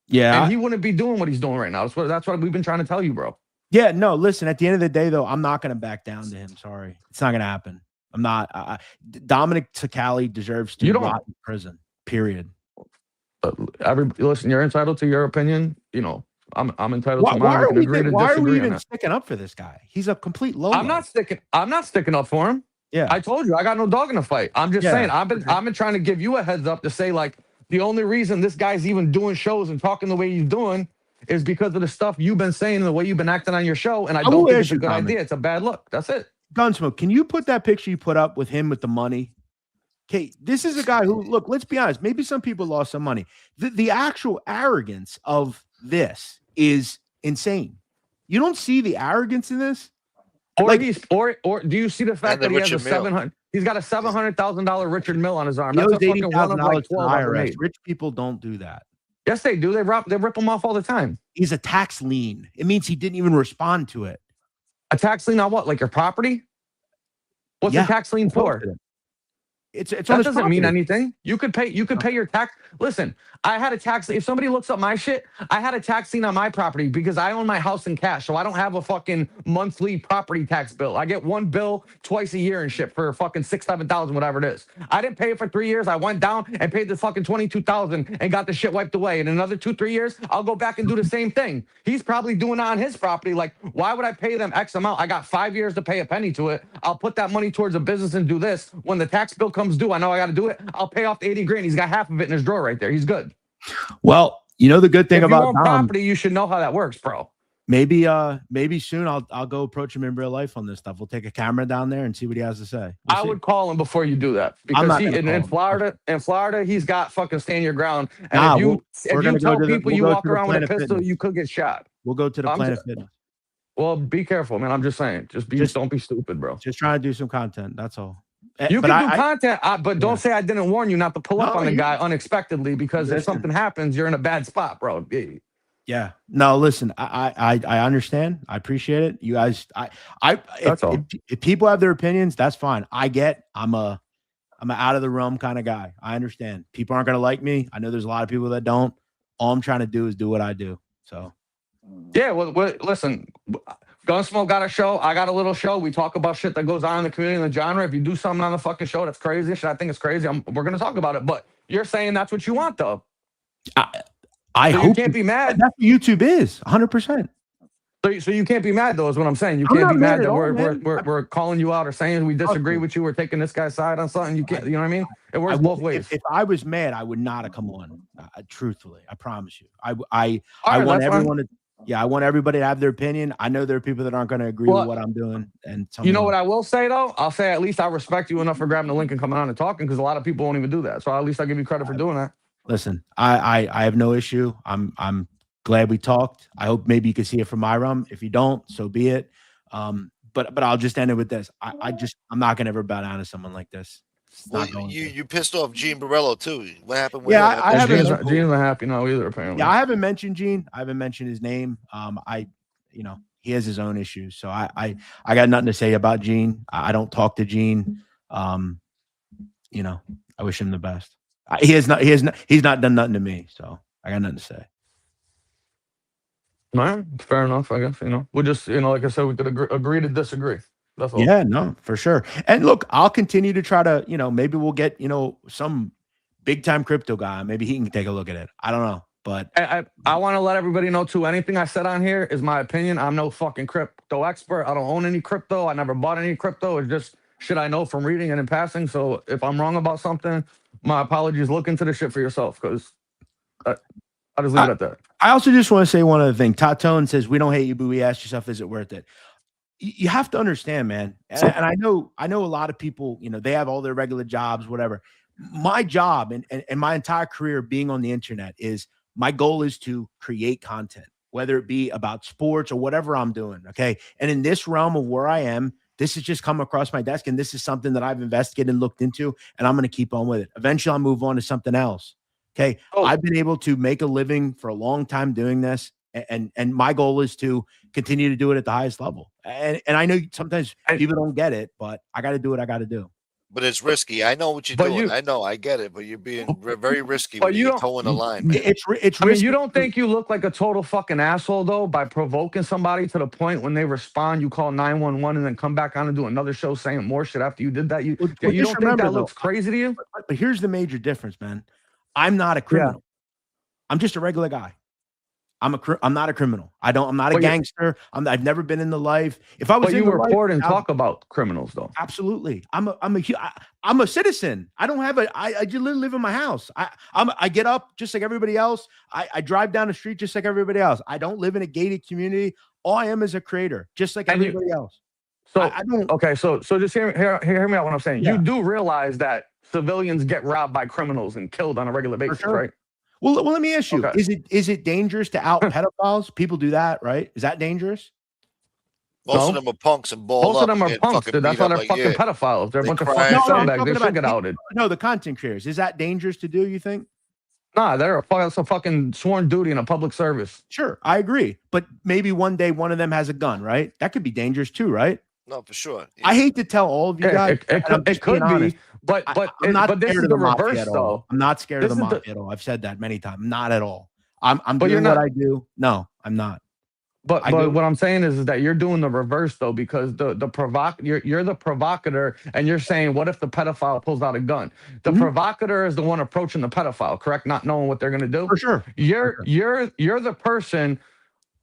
Yeah. And he wouldn't be doing what he's doing right now. That's what we've been trying to tell you, bro. Yeah, no, listen, at the end of the day, though, I'm not going to back down to him. Sorry. It's not going to happen. I'm not. Dominic Cicale deserves to rot in prison, period. Listen, you're entitled to your opinion. You know, I'm entitled to mine. Why are we even sticking up for this guy? He's a complete low. I'm not sticking up for him. Yeah. I told you, I got no dog in the fight. I'm just saying, I've been trying to give you a heads up to say, like, the only reason this guy's even doing shows and talking the way he's doing is because of the stuff you've been saying and the way you've been acting on your show. And I don't think it's a good idea. It's a bad look. That's it. Gunsmoke, can you put that picture you put up with him with the money? Okay, this is a guy who, look, let's be honest, maybe some people lost some money. The actual arrogance of this is insane. You don't see the arrogance in this? Or do you see the fact that he has he's got a $700,000 Richard Mill on his arm? That's a fucking one of like 12 ever made. Rich people don't do that. Yes, they do. They rip him off all the time. He's a tax lien. It means he didn't even respond to it. A tax lien on what? Like your property? What's a tax lien for? It's that doesn't mean anything. You could pay your tax. Listen, I had a tax. If somebody looks up my shit, I had a tax lien on my property because I own my house in cash. So I don't have a fucking monthly property tax bill. I get one bill twice a year and shit for fucking $6,000-$7,000, whatever it is. I didn't pay it for 3 years. I went down and paid the fucking $22,000 and got the shit wiped away. In another 2-3 years, I'll go back and do the same thing. He's probably doing it on his property. Like, why would I pay them X amount? I got 5 years to pay a penny to it. I'll put that money towards a business and do this. When the tax bill comes due, I know I got to do it. I'll pay off the 80 grand. He's got half of it in his drawer right there. He's good. Well, you know the good thing about Dom, property, you should know how that works, bro. Maybe soon I'll go approach him in real life on this stuff. We'll take a camera down there and see what he has to say. I would call him before you do that, because in Florida, he's got fucking stand your ground. And if you tell people you walk around with a pistol, you could get shot. We'll go to the Planet Fitness. Well, be careful, man. I'm just saying, don't be stupid, bro. Just trying to do some content. That's all. You can do content, but don't say I didn't warn you not to pull up on the guy unexpectedly, because if something happens, you're in a bad spot, bro. Yeah. No, listen, I understand. I appreciate it. You guys, if people have their opinions, that's fine. I'm a out of the realm kind of guy. I understand. People aren't going to like me. I know there's a lot of people that don't. All I'm trying to do is do what I do. So. Yeah. Well, listen, Gunsmoke got a show. I got a little show. We talk about shit that goes on in the community and the genre. If you do something on the fucking show that's crazy, I think it's crazy, we're going to talk about it. But you're saying that's what you want, though. I hope you can't be mad. That's what YouTube is, 100%. So you can't be mad, though, is what I'm saying. You can't be mad that we're calling you out or saying we disagree with you. We're taking this guy's side on something. You can't. You know what I mean? It works both ways. If I was mad, I would not have come on. Truthfully, I promise you. I want everyone to. Yeah, I want everybody to have their opinion. I know there are people that aren't going to agree with what I'm doing. And you know what I will say, though? I'll say at least I respect you enough for grabbing the link and coming on and talking, because a lot of people won't even do that. So at least I'll give you credit for doing that. Listen, I have no issue. I'm glad we talked. I hope maybe you can see it from my realm. If you don't, so be it. But I'll just end it with this. I'm not going to ever bow down to someone like this. You pissed off Gene Borello too. What happened with Gene's not happy now either, apparently. Yeah, I haven't mentioned Gene. I haven't mentioned his name. He has his own issues. So I got nothing to say about Gene. I don't talk to Gene. I wish him the best. He's not done nothing to me. So I got nothing to say. Man, fair enough. I guess we'll just like I said, we could agree to disagree. That's all. Yeah, no, for sure. And look, I'll continue to try to, maybe we'll get, some big time crypto guy. Maybe he can take a look at it. I don't know. But I want to let everybody know too. Anything I said on here is my opinion. I'm no fucking crypto expert. I don't own any crypto. I never bought any crypto. It's just shit I know from reading and in passing. So if I'm wrong about something, my apologies. Look into the shit for yourself, because I'll just leave it at that. I also just want to say one other thing. Tatone says, we don't hate you, but we ask yourself, is it worth it? You have to understand, man. And I know a lot of people, they have all their regular jobs, whatever. My job and my entire career being on the internet is, my goal is to create content, whether it be about sports or whatever I'm doing. Okay. And in this realm of where I am, this has just come across my desk, and this is something that I've investigated and looked into, and I'm going to keep on with it. Eventually I'll move on to something else. Okay. I've been able to make a living for a long time doing this. And my goal is to continue to do it at the highest level. And I know sometimes people don't get it, but I got to do what I got to do. But it's risky. I know what you're doing. I know. I get it. But you're being very risky. But you're towing the line, man. It's I mean, you don't think you look like a total fucking asshole though by provoking somebody to the point when they respond, you call 911 and then come back on and do another show saying more shit after you did that? You don't think that looks crazy to you? But here's the major difference, man. I'm not a criminal. I'm just a regular guy. I'm not a criminal. I'm not a gangster. I've never been in the life. If I was, but you report and talk about criminals, though. Absolutely. I'm a citizen. I don't have I just live in my house. I get up just like everybody else. I drive down the street just like everybody else. I don't live in a gated community. All I am is a creator, just like everybody else. So I don't. Okay, so just hear me out. What I'm saying. Yeah. You do realize that civilians get robbed by criminals and killed on a regular basis, right? Well, let me ask you: Is it dangerous to out pedophiles? People do that, right? Is that dangerous? Most of them are punks and ball Most of them are punks. Dude. That's why they're fucking pedophiles. They're a bunch of fucking scumbags. They should get outed. No, the content creators. Is that dangerous to do? You think? Nah, that's a fucking sworn duty in a public service. Sure, I agree. But maybe one day one of them has a gun, right? That could be dangerous too, right? No, for sure. I hate to tell all of you guys. It could be, but I'm not this scared is of the the mafia reverse, at all. though. I'm not scared of the mafia at all. I've said that many times. Not at all. I'm doing what I do. No, I'm not. But what I'm saying is that you're doing the reverse though, because you're the provocateur, and you're saying, what if the pedophile pulls out a gun? The provocateur is the one approaching the pedophile, correct? Not knowing what they're going to do. For sure. You're the person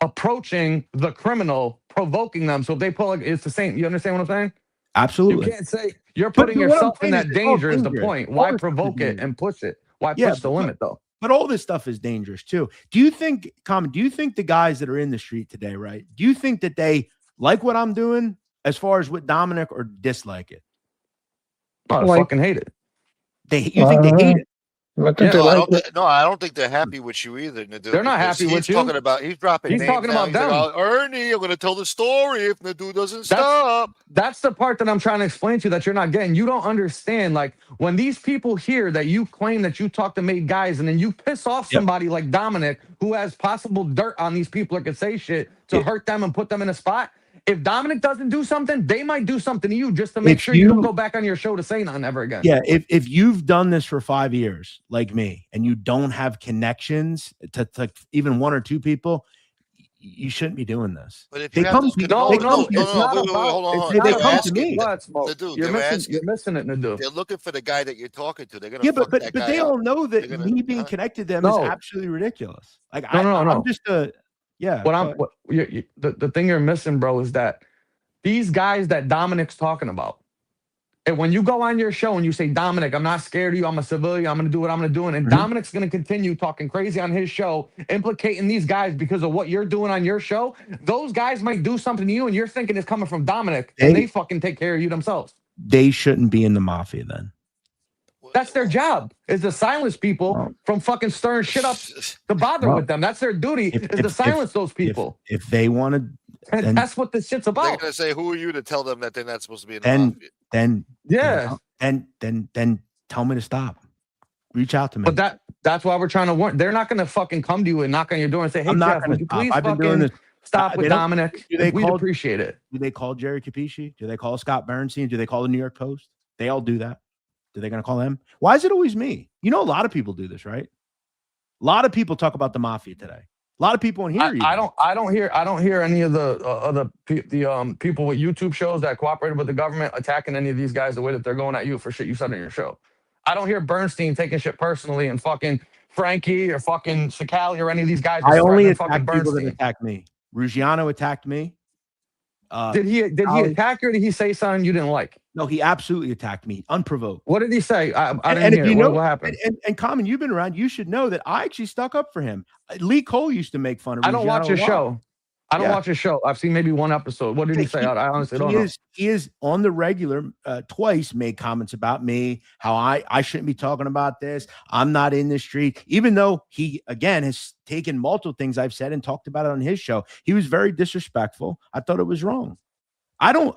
approaching the criminal, provoking them. So if they pull, it's the same. You understand what I'm saying? Absolutely. You can't say you're putting yourself in that danger is the point. Why provoke it and push it? Why push the limit though? But all this stuff is dangerous too. Do you think the guys that are in the street today, right? Do you think that they like what I'm doing as far as with Dominic, or dislike it? Oh, I fucking hate it. You think they hate it? No, I don't think they're happy with you either, Nadu. They're not happy with you. He's dropping names. He's talking about them. Like, Ernie, I'm going to tell the story if Nadu doesn't stop. That's the part that I'm trying to explain to you that you're not getting. You don't understand. Like, when these people hear that you claim that you talk to made guys, and then you piss off somebody like Dominic, who has possible dirt on these people or could say shit to hurt them and put them in a spot. If Dominic doesn't do something, they might do something to you just to make sure you don't go back on your show to say nothing ever again. Yeah, if you've done this for 5 years, like me, and you don't have connections to even one or two people, you shouldn't be doing this. But if they you come have to me. You're missing it, Nadu. They're looking for the guy that you're talking to. They're gonna but they all know that me being connected to them is absolutely ridiculous. Like I'm just a the thing you're missing, bro, is that these guys that Dominic's talking about, and when you go on your show and you say, Dominic, I'm not scared of you, I'm a civilian, I'm going to do what I'm going to do, and Dominic's going to continue talking crazy on his show, implicating these guys because of what you're doing on your show, those guys might do something to you, and you're thinking it's coming from Dominic, and they fucking take care of you themselves. They shouldn't be in the mafia then. That's their job, is to silence people from fucking stirring shit up to bother with them. That's their duty, is to silence those people. If they want to, and that's what this shit's about. They're gonna say, "Who are you to tell them that they're not supposed to be in the mafia?" Then tell me to stop. Reach out to me. But that's why we're trying to warn. They're not gonna fucking come to you and knock on your door and say, "Hey, Jeff, would you please fucking stop with Dominic?" We'd appreciate it. Do they call Jerry Capisci? Do they call Scott Bernstein? Do they call the New York Post? They all do that. Are they going to call them? Why is it always me? You know, a lot of people do this, right? A lot of people talk about the mafia today. A lot of people in here. I don't hear any of the people with YouTube shows that cooperated with the government attacking any of these guys the way that they're going at you for shit you said in your show. I don't hear Bernstein taking shit personally and fucking Frankie or fucking Cicale or any of these guys. I only fucking attack people that Bernstein. attack me. Ruggiano attacked me. Did he attack you or did he say something you didn't like? No, he absolutely attacked me, unprovoked. What did he say? I didn't and hear. if you know what happened? And Common, you've been around. You should know that I actually stuck up for him. Lee Cole used to make fun of. I don't watch his show. I don't Yeah. watch his show. I've seen maybe one episode. What did he say? I honestly don't know. He is on the regular twice made comments about me, how I shouldn't be talking about this. I'm not in the street, even though he again has taken multiple things I've said and talked about it on his show. He was very disrespectful. I thought it was wrong. I don't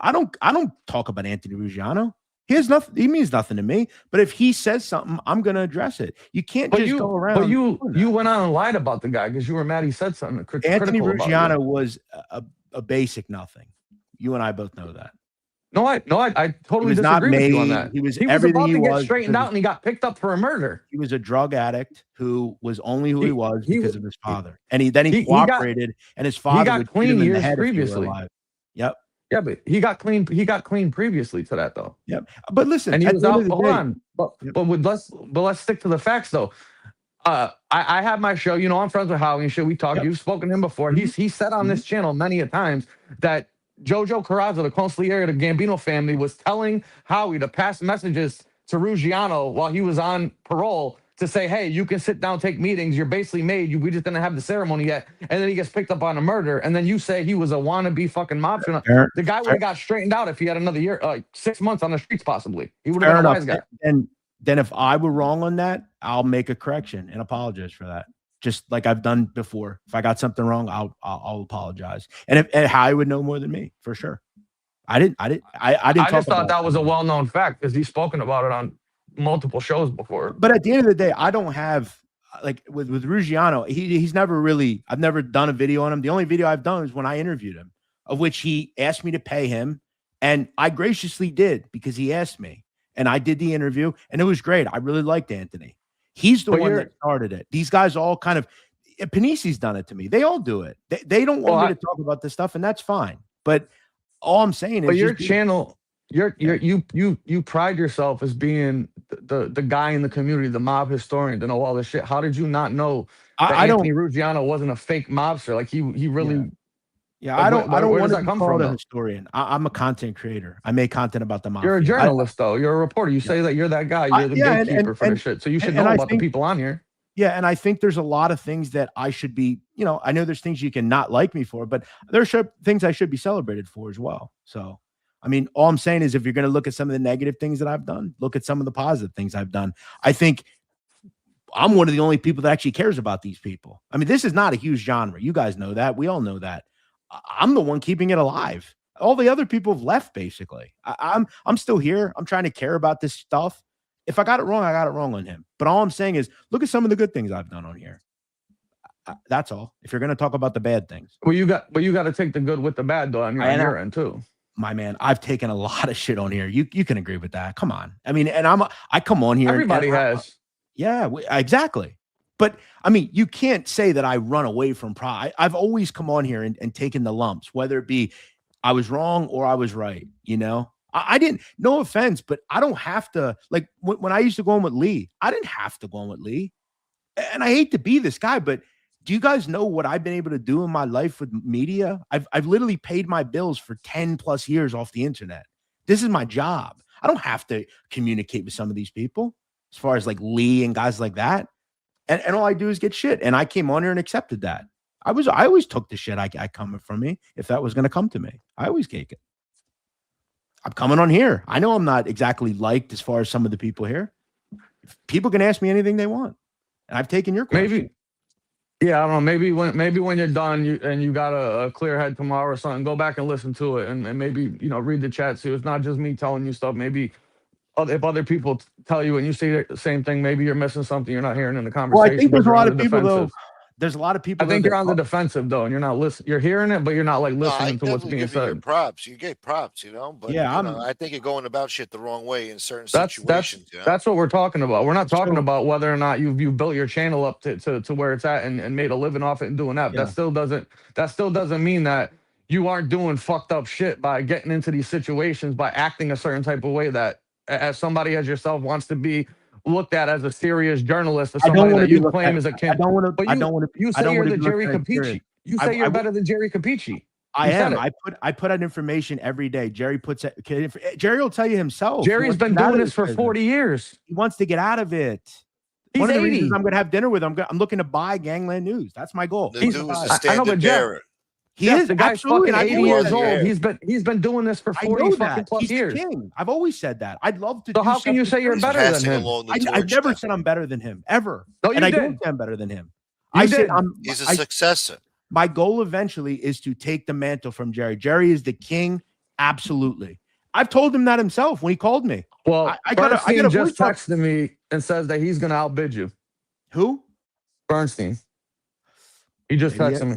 talk about Anthony Ruggiano. He means nothing to me. But if he says something, I'm going to address it. You can't go around. But you went on and lied about the guy because you were mad he said something Anthony critical Ruggiano about was a basic nothing. You and I both know that. No, I totally disagree with you on that. He was about to get straightened out and he got picked up for a murder. He was a drug addict who was only who he was because of his father. And he cooperated, and his father got would clean shoot him in the years head if he were previously. alive. Yep. Yeah, but he got clean. He got clean previously to that, though. Yep. But listen, and he at was the end out. of the Hold day- on, but let's stick to the facts, though. I have my show. You know, I'm friends with Howie and shit. We talk. You've spoken to him before. He said on this channel many a times that Jojo Carrazzo, the consigliere of the Gambino family, was telling Howie to pass messages to Ruggiano while he was on parole to say, hey, you can sit down, take meetings. You're basically made. We just didn't have the ceremony yet. And then he gets picked up on a murder. And then you say he was a wannabe fucking mobster. The guy would have got straightened out if he had another year, 6 months on the streets, possibly. He would have been a wise guy. And then if I were wrong on that, I'll make a correction and apologize for that. Just like I've done before. If I got something wrong, I'll apologize. And Howie would know more than me for sure. I just thought that was a well-known fact because he's spoken about it on multiple shows before. But at the end of the day, I don't have like with Ruggiano, he's never really, I've never done a video on him. The only video I've done is when I interviewed him, of which he asked me to pay him. And I graciously did because he asked me. And I did the interview and it was great. I really liked Anthony. He's the one that started it. These guys all kind of, Panisi's done it to me. They all do it. They don't want me to talk about this stuff, and that's fine. But all I'm saying is, your channel, you pride yourself as being the guy in the community, the mob historian, to know all this shit. How did you not know that Anthony Ruggiano wasn't a fake mobster? Like he really. Yeah, like, I don't want to come be called from, a historian. I'm a content creator. I make content about the mob. You're a journalist, though. You're a reporter. You say that you're that guy. You're the gatekeeper for this shit. So you should know about the people on here. Yeah, and I think there's a lot of things that I should be, I know there's things you can not like me for, but there's things I should be celebrated for as well. So, I mean, all I'm saying is if you're going to look at some of the negative things that I've done, look at some of the positive things I've done. I think I'm one of the only people that actually cares about these people. I mean, this is not a huge genre. You guys know that. We all know that. I'm the one keeping it alive. All the other people have left, basically. I'm still here. I'm trying to care about this stuff. If I got it wrong, I got it wrong on him. But all I'm saying is, look at some of the good things I've done on here. That's all. If you're going to talk about the bad things, well, you got to take the good with the bad, though, on your end too. My man, I've taken a lot of shit on here. You can agree with that. Come on. I mean, and I come on here. Everybody has. Yeah, exactly. But I mean, you can't say that I run away from pride. I've always come on here and taken the lumps, whether it be I was wrong or I was right. I didn't, no offense, but I don't have to, like when I used to go on with Lee, I didn't have to go on with Lee. And I hate to be this guy, but do you guys know what I've been able to do in my life with media? I've literally paid my bills for 10 plus years off the internet. This is my job. I don't have to communicate with some of these people as far as like Lee and guys like that. And all I do is get shit. And I came on here and accepted that. I always took the shit I coming from me. If that was going to come to me, I always take it. I'm coming on here. I know I'm not exactly liked as far as some of the people here. People can ask me anything they want. And I've taken your question. Maybe. Yeah, I don't know. Maybe when you're done you got a clear head tomorrow or something, go back and listen to it and maybe, read the chat. So it's not just me telling you stuff. Maybe if other people tell you and you say the same thing, maybe you're missing something you're not hearing in the conversation. Well, I think there's a lot of people, though, there's a lot of people. I think that you're on the defensive though, and you're not listening. You're hearing it, but you're not like No, I listening to what's definitely being give you your said. props. You get props, but Yeah, I think you're going about shit the wrong way in certain That's situations. that's what we're talking about. We're not talking So- about whether or not you built your channel up to where it's at and made a living off it and doing that. Yeah. That still doesn't mean that you aren't doing fucked up shit by getting into these situations, by acting a certain type of way that as somebody as yourself wants to be looked at as a serious journalist or I don't somebody want that to be you looked claim at. is a I kin. don't want to. But I don't want to. you I say don't you're want the to be looked Jerry at as Capici. serious. You say you're better than Jerry Capici. I You said am. it. I put out information every day. Jerry puts it. Jerry will tell you himself. He Jerry's wants to been get out doing of this for business. 40 years. He wants to get out of it. He's One of the 80. reasons I'm going to have dinner with him, I'm looking to buy Gangland News. That's my goal. The dude is a I know, standard but Jeff, bearer. He Jeff, is the guy's absolutely. fucking and I 80 know years that. old. He's been doing this for I 40 know fucking that. plus He's years. the king. I've always said that. I'd love to. So do how can you something say you're crazy. better than Passing him? along the I've torch. never now. said I'm better than him ever, No, you and I did. don't say I'm better than him. You I did. said He's a successor. my goal eventually is to take the mantle from Jerry. Jerry is the king. Absolutely. I've told him that himself when he called me. Well, I got Bernstein a just voice note. texted me and says that he's going to outbid you. Who? Bernstein. He just Maybe, texted me.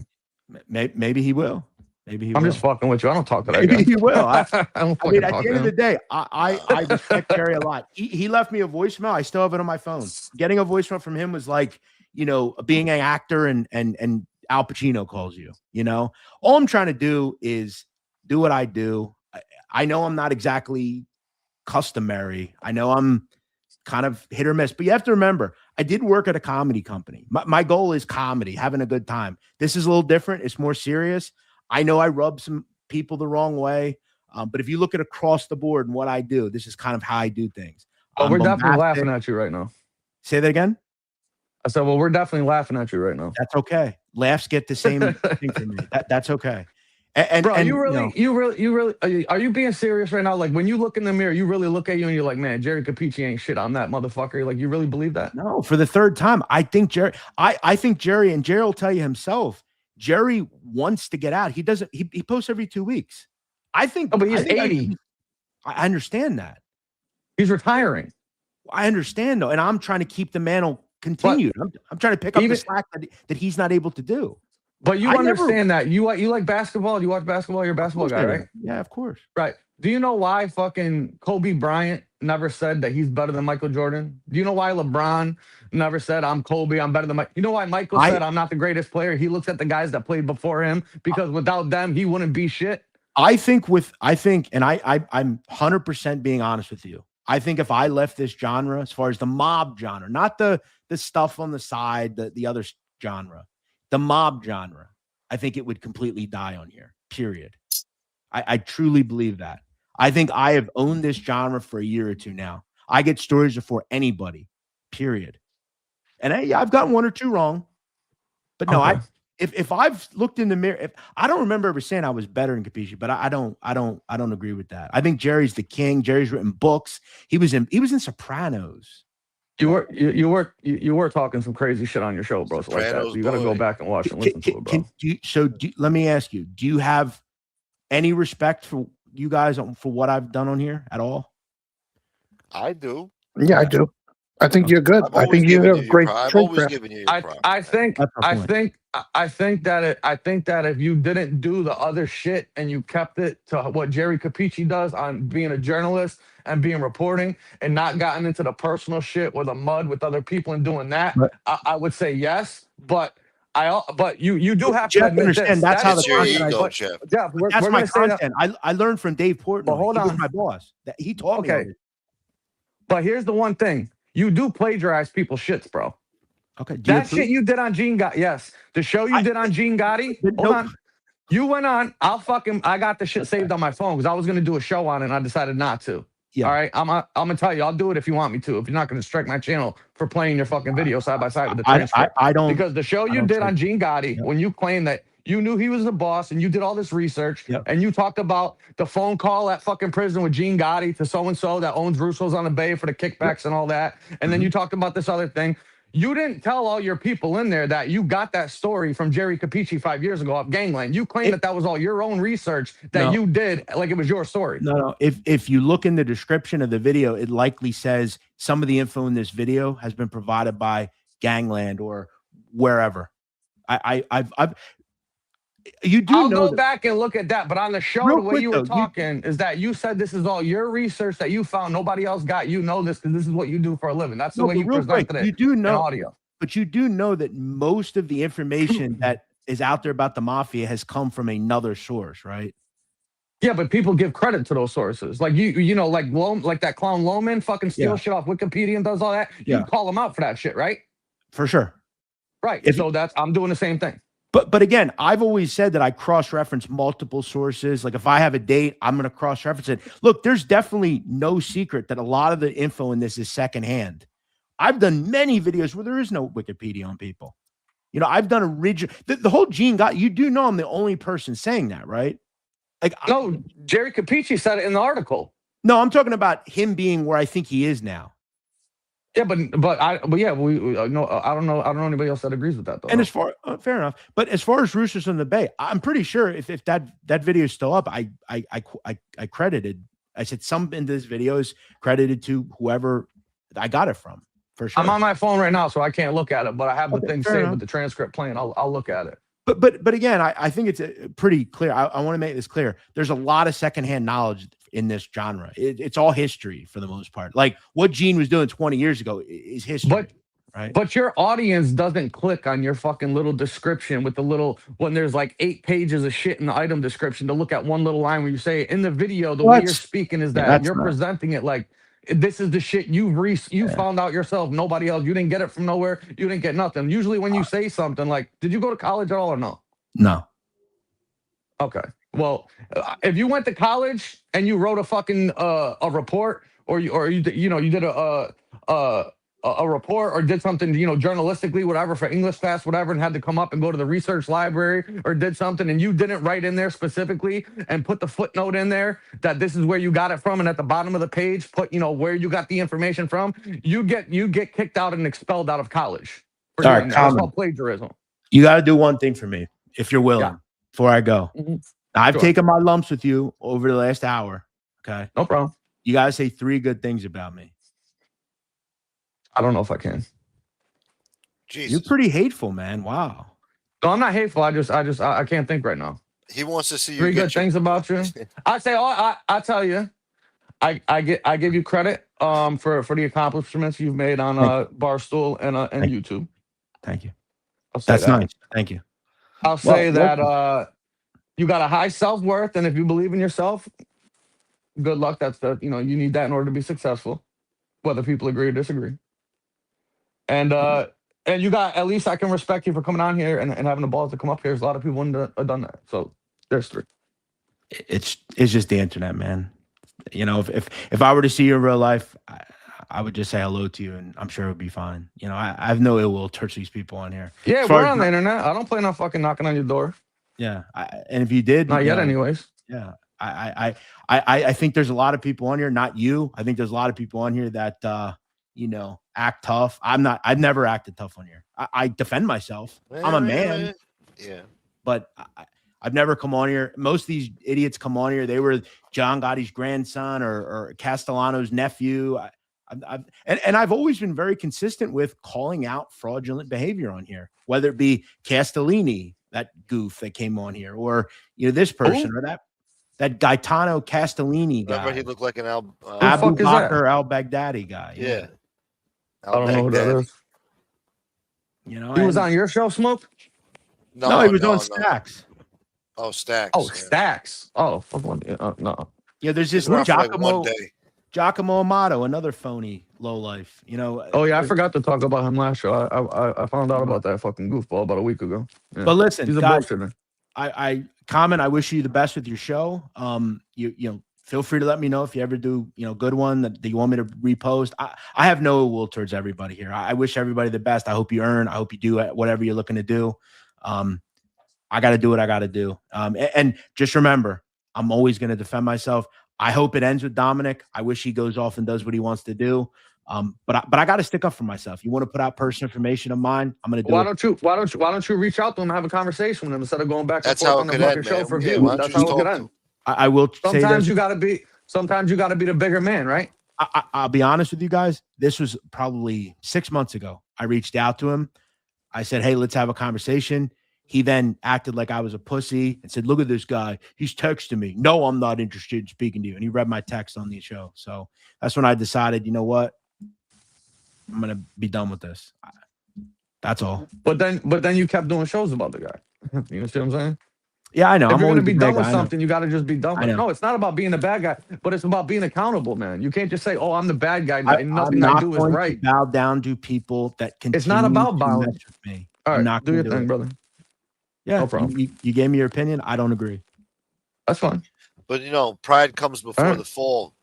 Maybe he will. Maybe he I'm will. just fucking with you. I don't talk to that Maybe guy. he will. I I mean, at the end of the day, I respect Jerry a lot. He left me a voicemail. I still have it on my phone. Getting a voicemail from him was like, being an actor and Al Pacino calls you, all I'm trying to do is do what I do. I know I'm not exactly customary. I know I'm kind of hit or miss, but you have to remember, I did work at a comedy company. My goal is comedy, having a good time. This is a little different. It's more serious. I know I rub some people the wrong way, but if you look at across the board and what I do, this is kind of how I do things. Oh, we're definitely bombastic. laughing at you right now. Say that again. I said, well, we're definitely laughing at you right now. That's okay. Laughs get the same thing from me. That's okay. And bro, and, you really, are you being serious right now? Like when you look in the mirror, you really look at you and you're like, man, Jerry Capici ain't shit on that motherfucker. Like you really believe that? No, for the third time. I think Jerry, I think Jerry, and Jerry will tell you himself, Jerry wants to get out. He doesn't, he posts every 2 weeks. I think, Oh, but he's I think 80. I understand that. He's retiring. I understand though. And I'm trying to keep the mantle continued. I'm trying to pick up the slack that he's not able to do. But you understand that you like basketball. You watch basketball. You're a basketball guy, right? Yeah, of course. Right. Do you know why fucking Kobe Bryant never said that he's better than Michael Jordan? Do you know why LeBron never said I'm Kobe, I'm better than Mike? You know why Michael said I'm not the greatest player? He looks at the guys that played before him because without them, he wouldn't be shit. I'm 100% being honest with you. I think if I left this genre, as far as the mob genre, not the stuff on the side, the other genre, the mob genre, I think it would completely die on here, period. I truly believe that. I think I have owned this genre for a year or two now. I get stories before anybody, period. And I've gotten one or two wrong, but no, Okay. if I've looked in the mirror, I don't remember ever saying I was better than Capici, but I don't agree with that. I think Jerry's the king. Jerry's written books. He was in Sopranos. You were talking some crazy shit on your show, bro. So like that. So you got to go back and watch and listen to it, bro. Let me ask you, do you have any respect for you guys for what I've done on here at all? I do. Yeah, I do. I think you're good. I think you have great I've trait always craft. given you your props. I think that if you didn't do the other shit and you kept it to what Jerry Capici does on being a journalist and being reporting and not gotten into the personal shit or the mud with other people and doing that, I would say yes. But you do have to admit understand this. that's how the your content ego, Jeff. Jeff, that's my gonna say that- content. I learned from Dave Portnoy. But hold he was on. my boss. He taught me. all this. But here's the one thing. You do plagiarize people's shits, bro. Okay. That shit you did on Gene Gotti. Yes. The show you did on Gene Gotti. Hold on. You went on. I got the shit saved on my phone because I was going to do a show on it and I decided not to. Yeah. All right. I'm going to tell you, I'll do it if you want me to. If you're not going to strike my channel for playing your fucking video side by side with the transcript. I don't. Because the show you did on Gene Gotti, when you claimed that you knew he was the boss and you did all this research and you talked about the phone call at fucking prison with Gene Gotti to so-and-so that owns Russo's on the Bay for the kickbacks and all that. And then you talked about this other thing. You didn't tell all your people in there that you got that story from Jerry Capici 5 years ago off Gangland. You claimed that was all your own research that you did like it was your story. No. If you look in the description of the video, it likely says some of the info in this video has been provided by Gangland or wherever. You do I'll know go that, back and look at that, but on the show, real the way quick you were though, talking is that you said this is all your research that you found. Nobody else got. You know this because this is what you do for a living. That's the no, way but you real quick, presented you it do in know, audio. but you do know that most of the information that is out there about the mafia has come from another source, right? Yeah, but people give credit to those sources. Like you know, like that clown Loman fucking steals shit off Wikipedia and does all that. You Yeah. call him out for that shit, right? For sure. Right. If So I'm doing the same thing. But again, I've always said that I cross-reference multiple sources. Like if I have a date, I'm going to cross-reference it. Look, there's definitely no secret that a lot of the info in this is secondhand. I've done many videos where there is no Wikipedia on people. You know, I've done original. The whole Gene got. You do know I'm the only person saying that, right? Like no, Jerry Capici said it in the article. No, I'm talking about him being where I think he is now. Yeah, but yeah, we no, I don't know anybody else that agrees with that though. And as far fair enough, but as far as Roosters on the Bay, I'm pretty sure if that video is still up, I credited. I said some in this video is credited to whoever I got it from. For sure. I'm on my phone right now, so I can't look at it, but I have the thing fair saved enough. with the transcript playing. I'll look at it. But again, I think it's pretty clear. I want to make this clear. There's a lot of secondhand knowledge in this genre. It's all history for the most part. Like what Gene was doing 20 years ago is history. Right. But your audience doesn't click on your fucking little description with the little when there's like 8 pages of shit in the item description to look at one little line where you say in the video the way you're speaking is that you're presenting it like this is the shit you found out yourself. Nobody else. You didn't get it from nowhere. You didn't get nothing. Usually when you say something like, "Did you go to college at all or no?" No. Okay. Well, if you went to college and you wrote a fucking a report or you did a report or did something, journalistically, whatever, for English class, whatever, and had to come up and go to the research library or did something and you didn't write in there specifically and put the footnote in there that this is where you got it from and at the bottom of the page put, where you got the information from, you get kicked out and expelled out of college. For All right, doing that. That's called plagiarism. You got to do one thing for me if you're willing before I go. I've taken my lumps with you over the last hour. Okay. No problem. You got to say 3 good things about me. I don't know if I can. Jesus. You're pretty hateful, man. Wow. No, I'm not hateful. I can't think right now. He wants to see you 3 get good things about you. I say, I tell you, I give you credit for the accomplishments you've made on Barstool and YouTube. Thank you. That's nice. Thank you. I'll say that you got a high self-worth, and if you believe in yourself, good luck. You need that in order to be successful, whether people agree or disagree. And you got, at least I can respect you for coming on here and having the balls to come up here. There's a lot of people wouldn't have done that. So there's 3. It's just the internet, man. If I were to see you in real life, I would just say hello to you, and I'm sure it would be fine. I have no ill will towards these people on here. Yeah, we're on the internet. I don't plan on fucking knocking on your door. Yeah, and if you did, not yet, anyways. Yeah, I think there's a lot of people on here. Not you. I think there's a lot of people on here that act tough. I've never acted tough on here. I defend myself. I'm a man. Yeah. But I've never come on here. Most of these idiots come on here. They were John Gotti's grandson or Castellano's nephew. I've always been very consistent with calling out fraudulent behavior on here, whether it be Castellini, that goof that came on here, or this person or that Gaetano Castellini guy. Remember, he looked like an Abu Bakr al-Baghdadi guy. Yeah. I don't know who that is. He was on your show, Smoke? No, he was on Stacks. Oh, Stacks. Oh, Stacks. Oh, fuck one. No. Yeah, there's this Giacomo Amato, another phony lowlife. Oh yeah, I forgot to talk about him last show. I found out about that fucking goofball about a week ago. Yeah. But listen, he's a guys, bullshitter. I wish you the best with your show. Feel free to let me know if you ever do, good one that you want me to repost. I have no will towards everybody here. I wish everybody the best. I hope you earn. I hope you do whatever you're looking to do. I got to do what I got to do. And just remember, I'm always going to defend myself. I hope it ends with Dominic. I wish he goes off and does what he wants to do. But I got to stick up for myself. You want to put out personal information of mine? I'm going to do it. Why don't you reach out to him and have a conversation with him instead of going back and That's forth how on it the could fucking end, show man. for Yeah, views? why don't That's you how it just could talk end. I will say Sometimes this. you gotta be the bigger man, right? I'll be honest with you guys. This was probably 6 months ago. I reached out to him. I said, hey, let's have a conversation. He then acted like I was a pussy and said, look at this guy. He's texting me. No, I'm not interested in speaking to you. And he read my text on the show. So that's when I decided, you know what? I'm going to be done with this. That's all. But then you kept doing shows about the guy. You know what I'm saying? Yeah, I know. If I'm you're gonna always be the done bad with guy. something, you got to just be done I with it. know. No, it's not about being a bad guy, but it's about being accountable, man. You can't just say, "Oh, I'm the bad guy," and nothing I do is right. To bow down to people that continue It's not about to bowing. mess with me. All I'm right, not do gonna your do thing, it. brother. Yeah, No problem. You gave me your opinion. I don't agree. That's fine. But pride comes before right. the fall,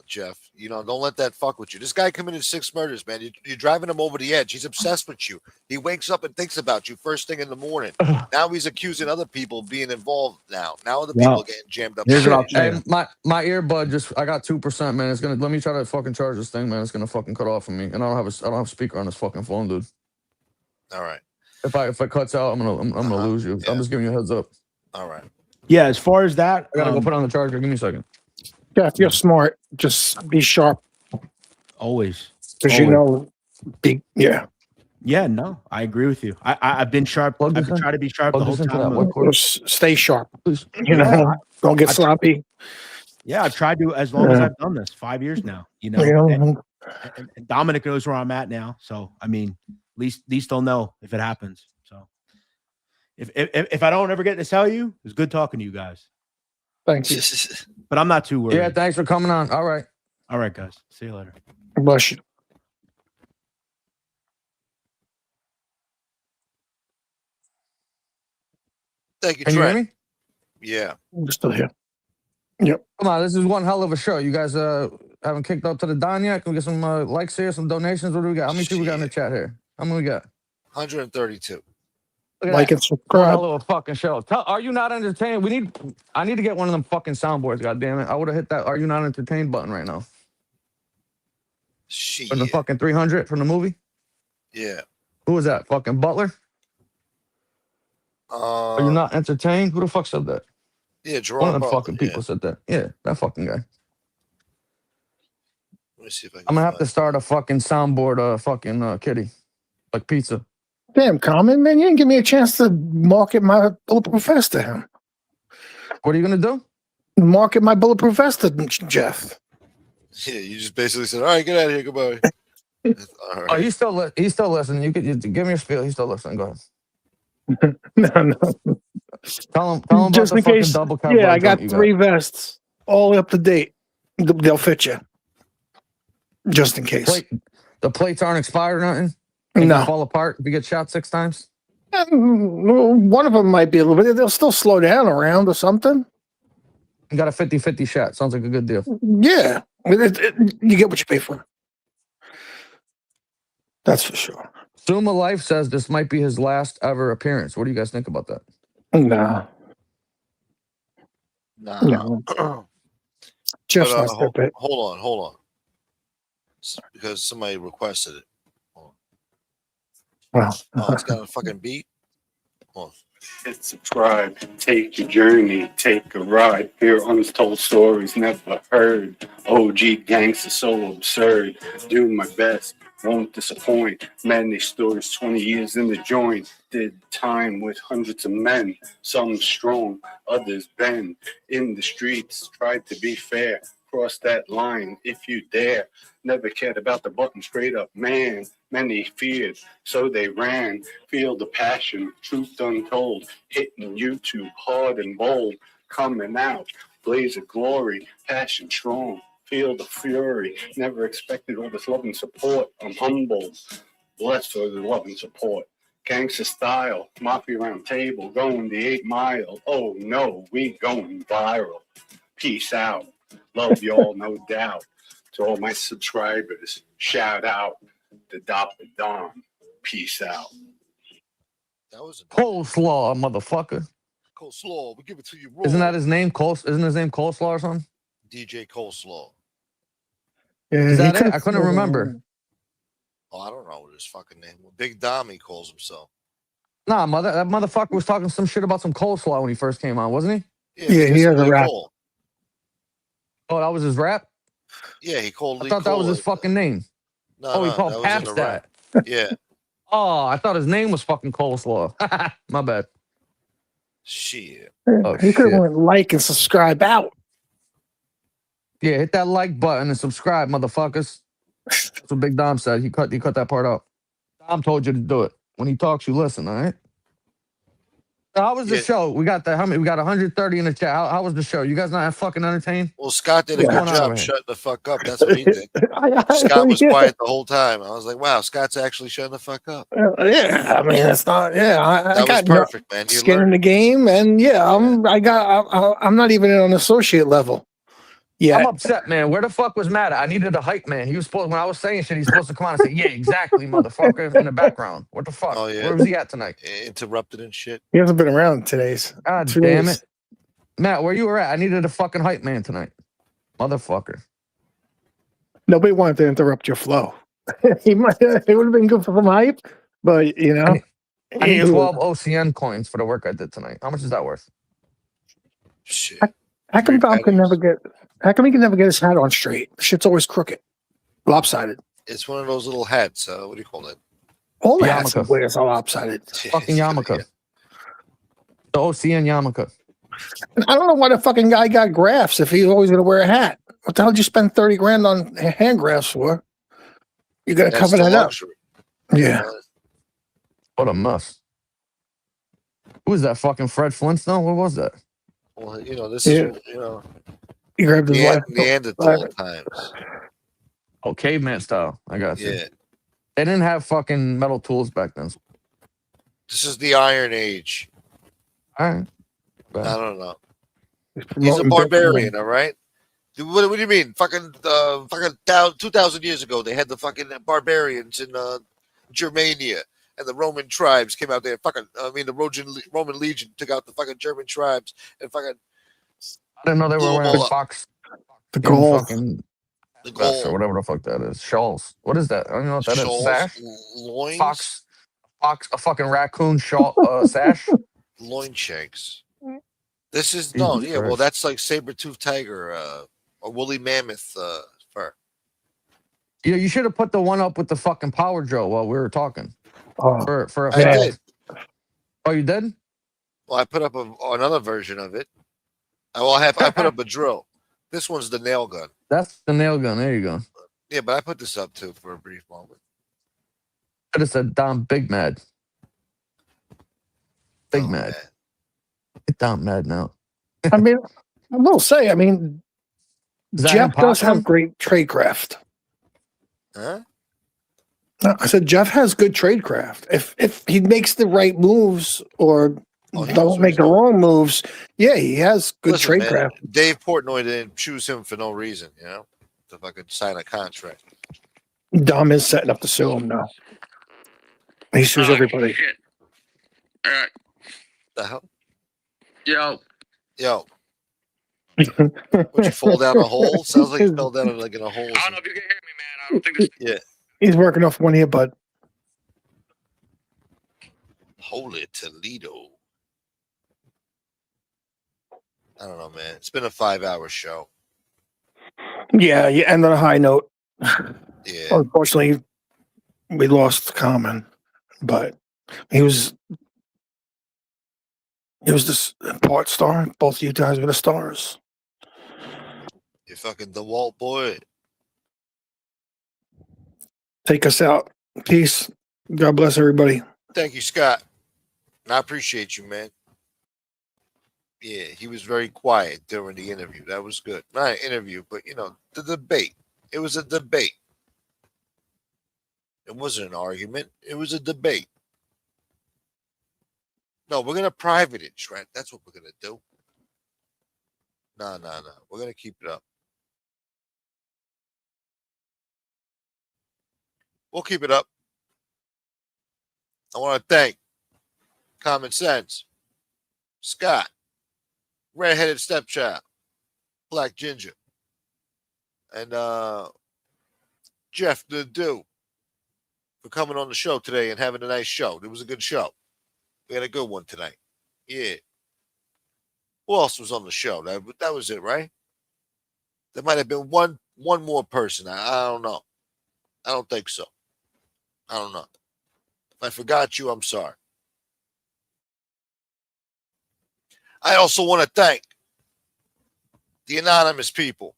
Jeff. Don't let that fuck with you. This guy committed 6 murders, man. You're driving him over the edge. He's obsessed with you. He wakes up and thinks about you first thing in the morning. Now he's accusing other people being involved. Now other people are getting jammed up. Here's what I'll tell Hey, you. my earbud I got 2%, man. It's gonna let me try to fucking charge this thing, man. It's gonna fucking cut off on me, and I don't have a speaker on this fucking phone, dude. All right. If it cuts out, I'm gonna lose you. Yeah. I'm just giving you a heads up. All right. Yeah, as far as that, I gotta go put on the charger. Give me a second. Jeff, you're smart. Just be sharp. Always. Because yeah. Yeah, no, I agree with you. I've been sharp. I've been trying to be sharp the whole time. Just stay sharp. Yeah, Don't get sloppy. Yeah, I've tried to as long as I've done this 5 years now. And Dominic knows where I'm at now. So I mean, at least they'll know if it happens. So if I don't ever get to tell you, it's good talking to you guys. Thank you. But I'm not too worried. Yeah, thanks for coming on. All right, guys. See you later. Bless you. Thank you, Can you hear Trent. me? Yeah. I'm still here. Yep. Come on, this is one hell of a show. You guys haven't kicked up to the Don yet? Can we get some likes here, some donations? What do we got? How many people we got in the chat here? How many we got? 132. Look at Like that. and subscribe. One hell of a fucking show. Are you not entertained? I need to get one of them fucking soundboards. God damn it! I would have hit that "Are you not entertained" button right now. Shit. From the fucking 300 from the movie. Yeah. Who was that? Fucking Butler. Are you not entertained? Who the fuck said that? Yeah, Jerome One of them Butler, fucking people said that. Yeah, that fucking guy. Let me see if I can I'm gonna have to start a fucking soundboard, fucking kitty, like pizza. Damn, Common, man, you didn't give me a chance to market my bulletproof vest to him. What are you gonna do? Market my bulletproof vest to Jeff. Yeah, you just basically said, "All right, get out of here, goodbye." All right. Oh, he's still listening. You could give me a spiel. He's still listening. Go ahead. No. Tell him about Just the in fucking case. double cap. Yeah, I got 3 vests, all up to date. They'll fit you. Just in case. The plates aren't expired or nothing? No. Fall apart if you get shot 6 times? One of them might be a little bit. They'll still slow down around or something. You got a 50-50 shot. Sounds like a good deal. Yeah. You get what you pay for. That's for sure. Suma Life says this might be his last ever appearance. What do you guys think about that? No. Nah. No. Jeff's not stupid. Hold on. Because somebody requested it. Well, Oh, it's got a fucking beat. Hold on. Hit subscribe, take your journey, take a ride. Hear untold stories never heard. OG gangster so absurd. Do my best, won't disappoint. Many stories, 20 years in the joint. Did time with hundreds of men. Some strong, others bend. In the streets, tried to be fair. Cross that line if you dare. Never cared about the button, straight up man. Many feared, so they ran. Feel the passion, truth untold. Hitting YouTube hard and bold. Coming out, blaze of glory, passion strong. Feel the fury. Never expected all this love and support. I'm humbled, blessed for the love and support. Gangster style, mafia round table, going the 8 mile. Oh no, we going viral. Peace out. Love y'all, no doubt. To all my subscribers, shout out to Dr. Don. Peace out. That was Coleslaw, motherfucker. Coleslaw. We give it to you raw. Isn't that his name? Isn't his name Coleslaw or something? DJ Coleslaw. Is that it? I couldn't remember. Oh, I don't know what his fucking name was. Big Dom, he calls himself. Nah, that motherfucker was talking some shit about some coleslaw when he first came on, wasn't he? Yeah, he has a rap. Oh, that was his rap? Yeah, he called I thought that was his fucking name. No, He no, called that was in Paps the that. rap. Yeah. Oh, I thought his name was fucking Coleslaw. My bad. Shit. Oh, He could have shit. went like and subscribe out. Yeah, hit that like button and subscribe, motherfuckers. That's what Big Dom said. He cut that part out. Dom told you to do it. When he talks, you listen, all right? So how was the Yeah. show? We got how many? We got 130 in the chat. How was the show? You guys not fucking entertained? Well, Scott did a What's good going on over job here? shutting the fuck up. That's what he did. Scott was quiet the whole time. I was like, wow, Scott's actually shutting the fuck up. Yeah, I mean, it's not. Yeah, I That was got perfect, man. You skin in learned. the game, and I'm not even on associate level. Yeah, I'm upset, man. Where the fuck was Matt? I needed a hype man. He was supposed, when I was saying shit, he's supposed to come on and say, yeah, exactly, motherfucker, in the background. What the fuck? Oh, yeah. Where was he at tonight? Interrupted and shit. he hasn't been around today's. God 2 damn days. it. Matt, where you were at? I needed a fucking hype man tonight. Motherfucker. Nobody wanted to interrupt your flow. It would have been good for some hype, but you know, I need 12 OCN coins for the work I did tonight. How much is that worth? Shit. How come Dom can never get? How come he can never get his hat on straight? Shit's always crooked, lopsided. It's one of those little hats. What do you call it? All the hats he Yarmulke. wears are lopsided. Fucking yarmulke. The OCN yarmulke. I don't know why the fucking guy got grafts if he's always going to wear a hat. What the hell did you spend 30 grand on hand grafts for? You got to That's cover the that up. luxury. Yeah. What a mess. Who was that? Fucking Fred Flintstone? What was that? Well, you know, this Yeah. is, you know, He grabbed his wife. Neanderthal times. Oh, caveman style. I got you. Yeah. They didn't have fucking metal tools back then. This is the Iron Age. All right. I don't know. He's a promoting barbarian, all right? What do you mean? Fucking 2,000 years ago, they had the fucking barbarians in Germania, and the Roman tribes came out there. The Roman Legion took out the fucking German tribes and fucking. I didn't know they were blew 'em wearing all up. fox. The goal. Fucking The vest or goal. whatever the fuck that is. Shawls. What is that? I don't know what that is. Shawls, Sash? loins, Fox, a fucking raccoon shawl, sash? loin shanks. This is Jesus yeah. Well, Christ. that's like saber-toothed tiger, or woolly mammoth fur. Yeah, you should have put the one up with the fucking power drill while we were talking. Oh, For a I fact. did. Oh, you did? Well, I put up another version of it. I put up a drill. This one's the nail gun. That's the nail gun. There you go. Yeah, but I put this up too for a brief moment. Could have said Dom Big Mad. Big Mad. Get Dom mad now. I mean, I will say, I mean, Is that Jeff him does popping? have great tradecraft. Huh? No, I said Jeff has good tradecraft. If he makes the right moves or He knows don't what make he's the doing. wrong moves, yeah, he has good Listen, man, tradecraft. Dave Portnoy didn't choose him for no reason, you know, to fucking sign a contract. Dom is setting up to sue him now. He sues everybody. Shit. All right. The hell? Yo. Would you fall down a hole? Sounds like you fell down in a hole. I don't know if you can hear me, man. I don't think this. Yeah. He's working off one ear, bud. Holy Toledo. I don't know, man. It's been a 5-hour show. Yeah, you end on a high note. Yeah. Unfortunately, we lost Common, but he was this part star. Both of you guys were the stars. You fucking DeWalt boy. Take us out. Peace. God bless everybody. Thank you, Scott. I appreciate you, man. Yeah, he was very quiet during the interview. That was good. Not an interview, but you know, the debate. It was a debate. It wasn't an argument. It was a debate. No, we're gonna private it, Trent. That's what we're gonna do. No. We're gonna keep it up. We'll keep it up. I want to thank Common Sense, Scott, Redheaded Stepchild, Black Ginger, and Jeff Nadu for coming on the show today and having a nice show. It was a good show. We had a good one tonight. Yeah. Who else was on the show? That was it, right? There might have been one more person. I don't know. I don't think so. I don't know. If I forgot you, I'm sorry. I also want to thank the anonymous people.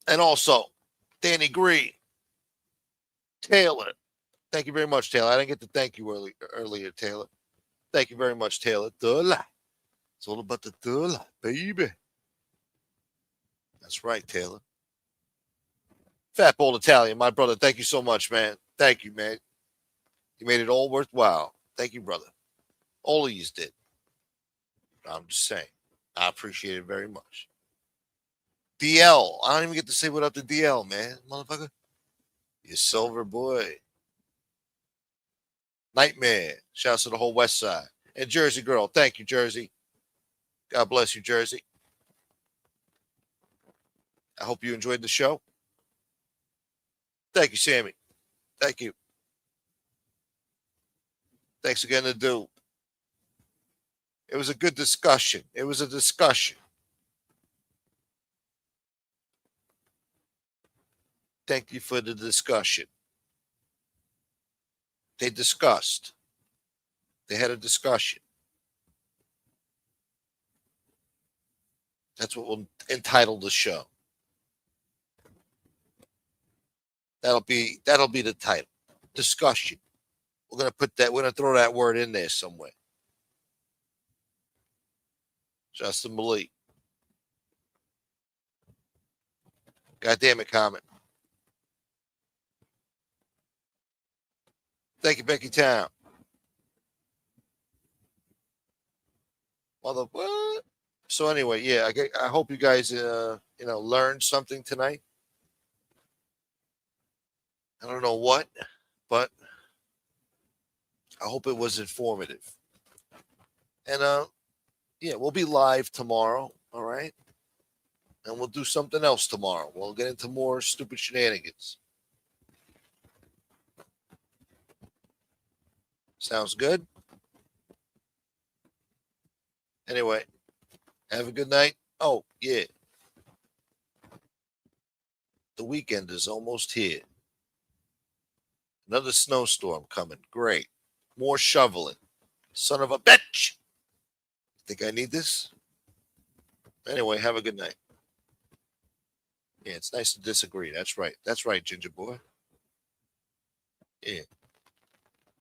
And also Danny Green, Taylor. Thank you very much, Taylor. I didn't get to thank you earlier, Taylor. Thank you very much, Taylor. Dula. It's all about the dula, baby. That's right, Taylor. Fat Bold Italian, my brother. Thank you so much, man. Thank you, man. You made it all worthwhile. Thank you, brother. All of you did. I'm just saying. I appreciate it very much. DL. I don't even get to say what up to DL, man. Motherfucker. You silver boy. Nightmare. Shouts to the whole West Side. And Jersey Girl. Thank you, Jersey. God bless you, Jersey. I hope you enjoyed the show. Thank you, Sammy. Thank you. Thanks again to Nadu. It was a good discussion. It was a discussion. Thank you for the discussion. They discussed. They had a discussion. That's what we'll entitle the show. That'll be the title. Discussion. We're gonna throw that word in there somewhere. Justin Malik. God damn it, comment. Thank you, Becky Town. Mother what? So anyway, yeah, I hope you guys learned something tonight. I don't know what, but I hope it was informative. And yeah, we'll be live tomorrow, all right? And we'll do something else tomorrow. We'll get into more stupid shenanigans. Sounds good? Anyway, have a good night. Oh, yeah. The weekend is almost here. Another snowstorm coming. Great. More shoveling. Son of a bitch. Think I need this? Anyway, have a good night. Yeah, it's nice to disagree. That's right. That's right, Ginger Boy. Yeah.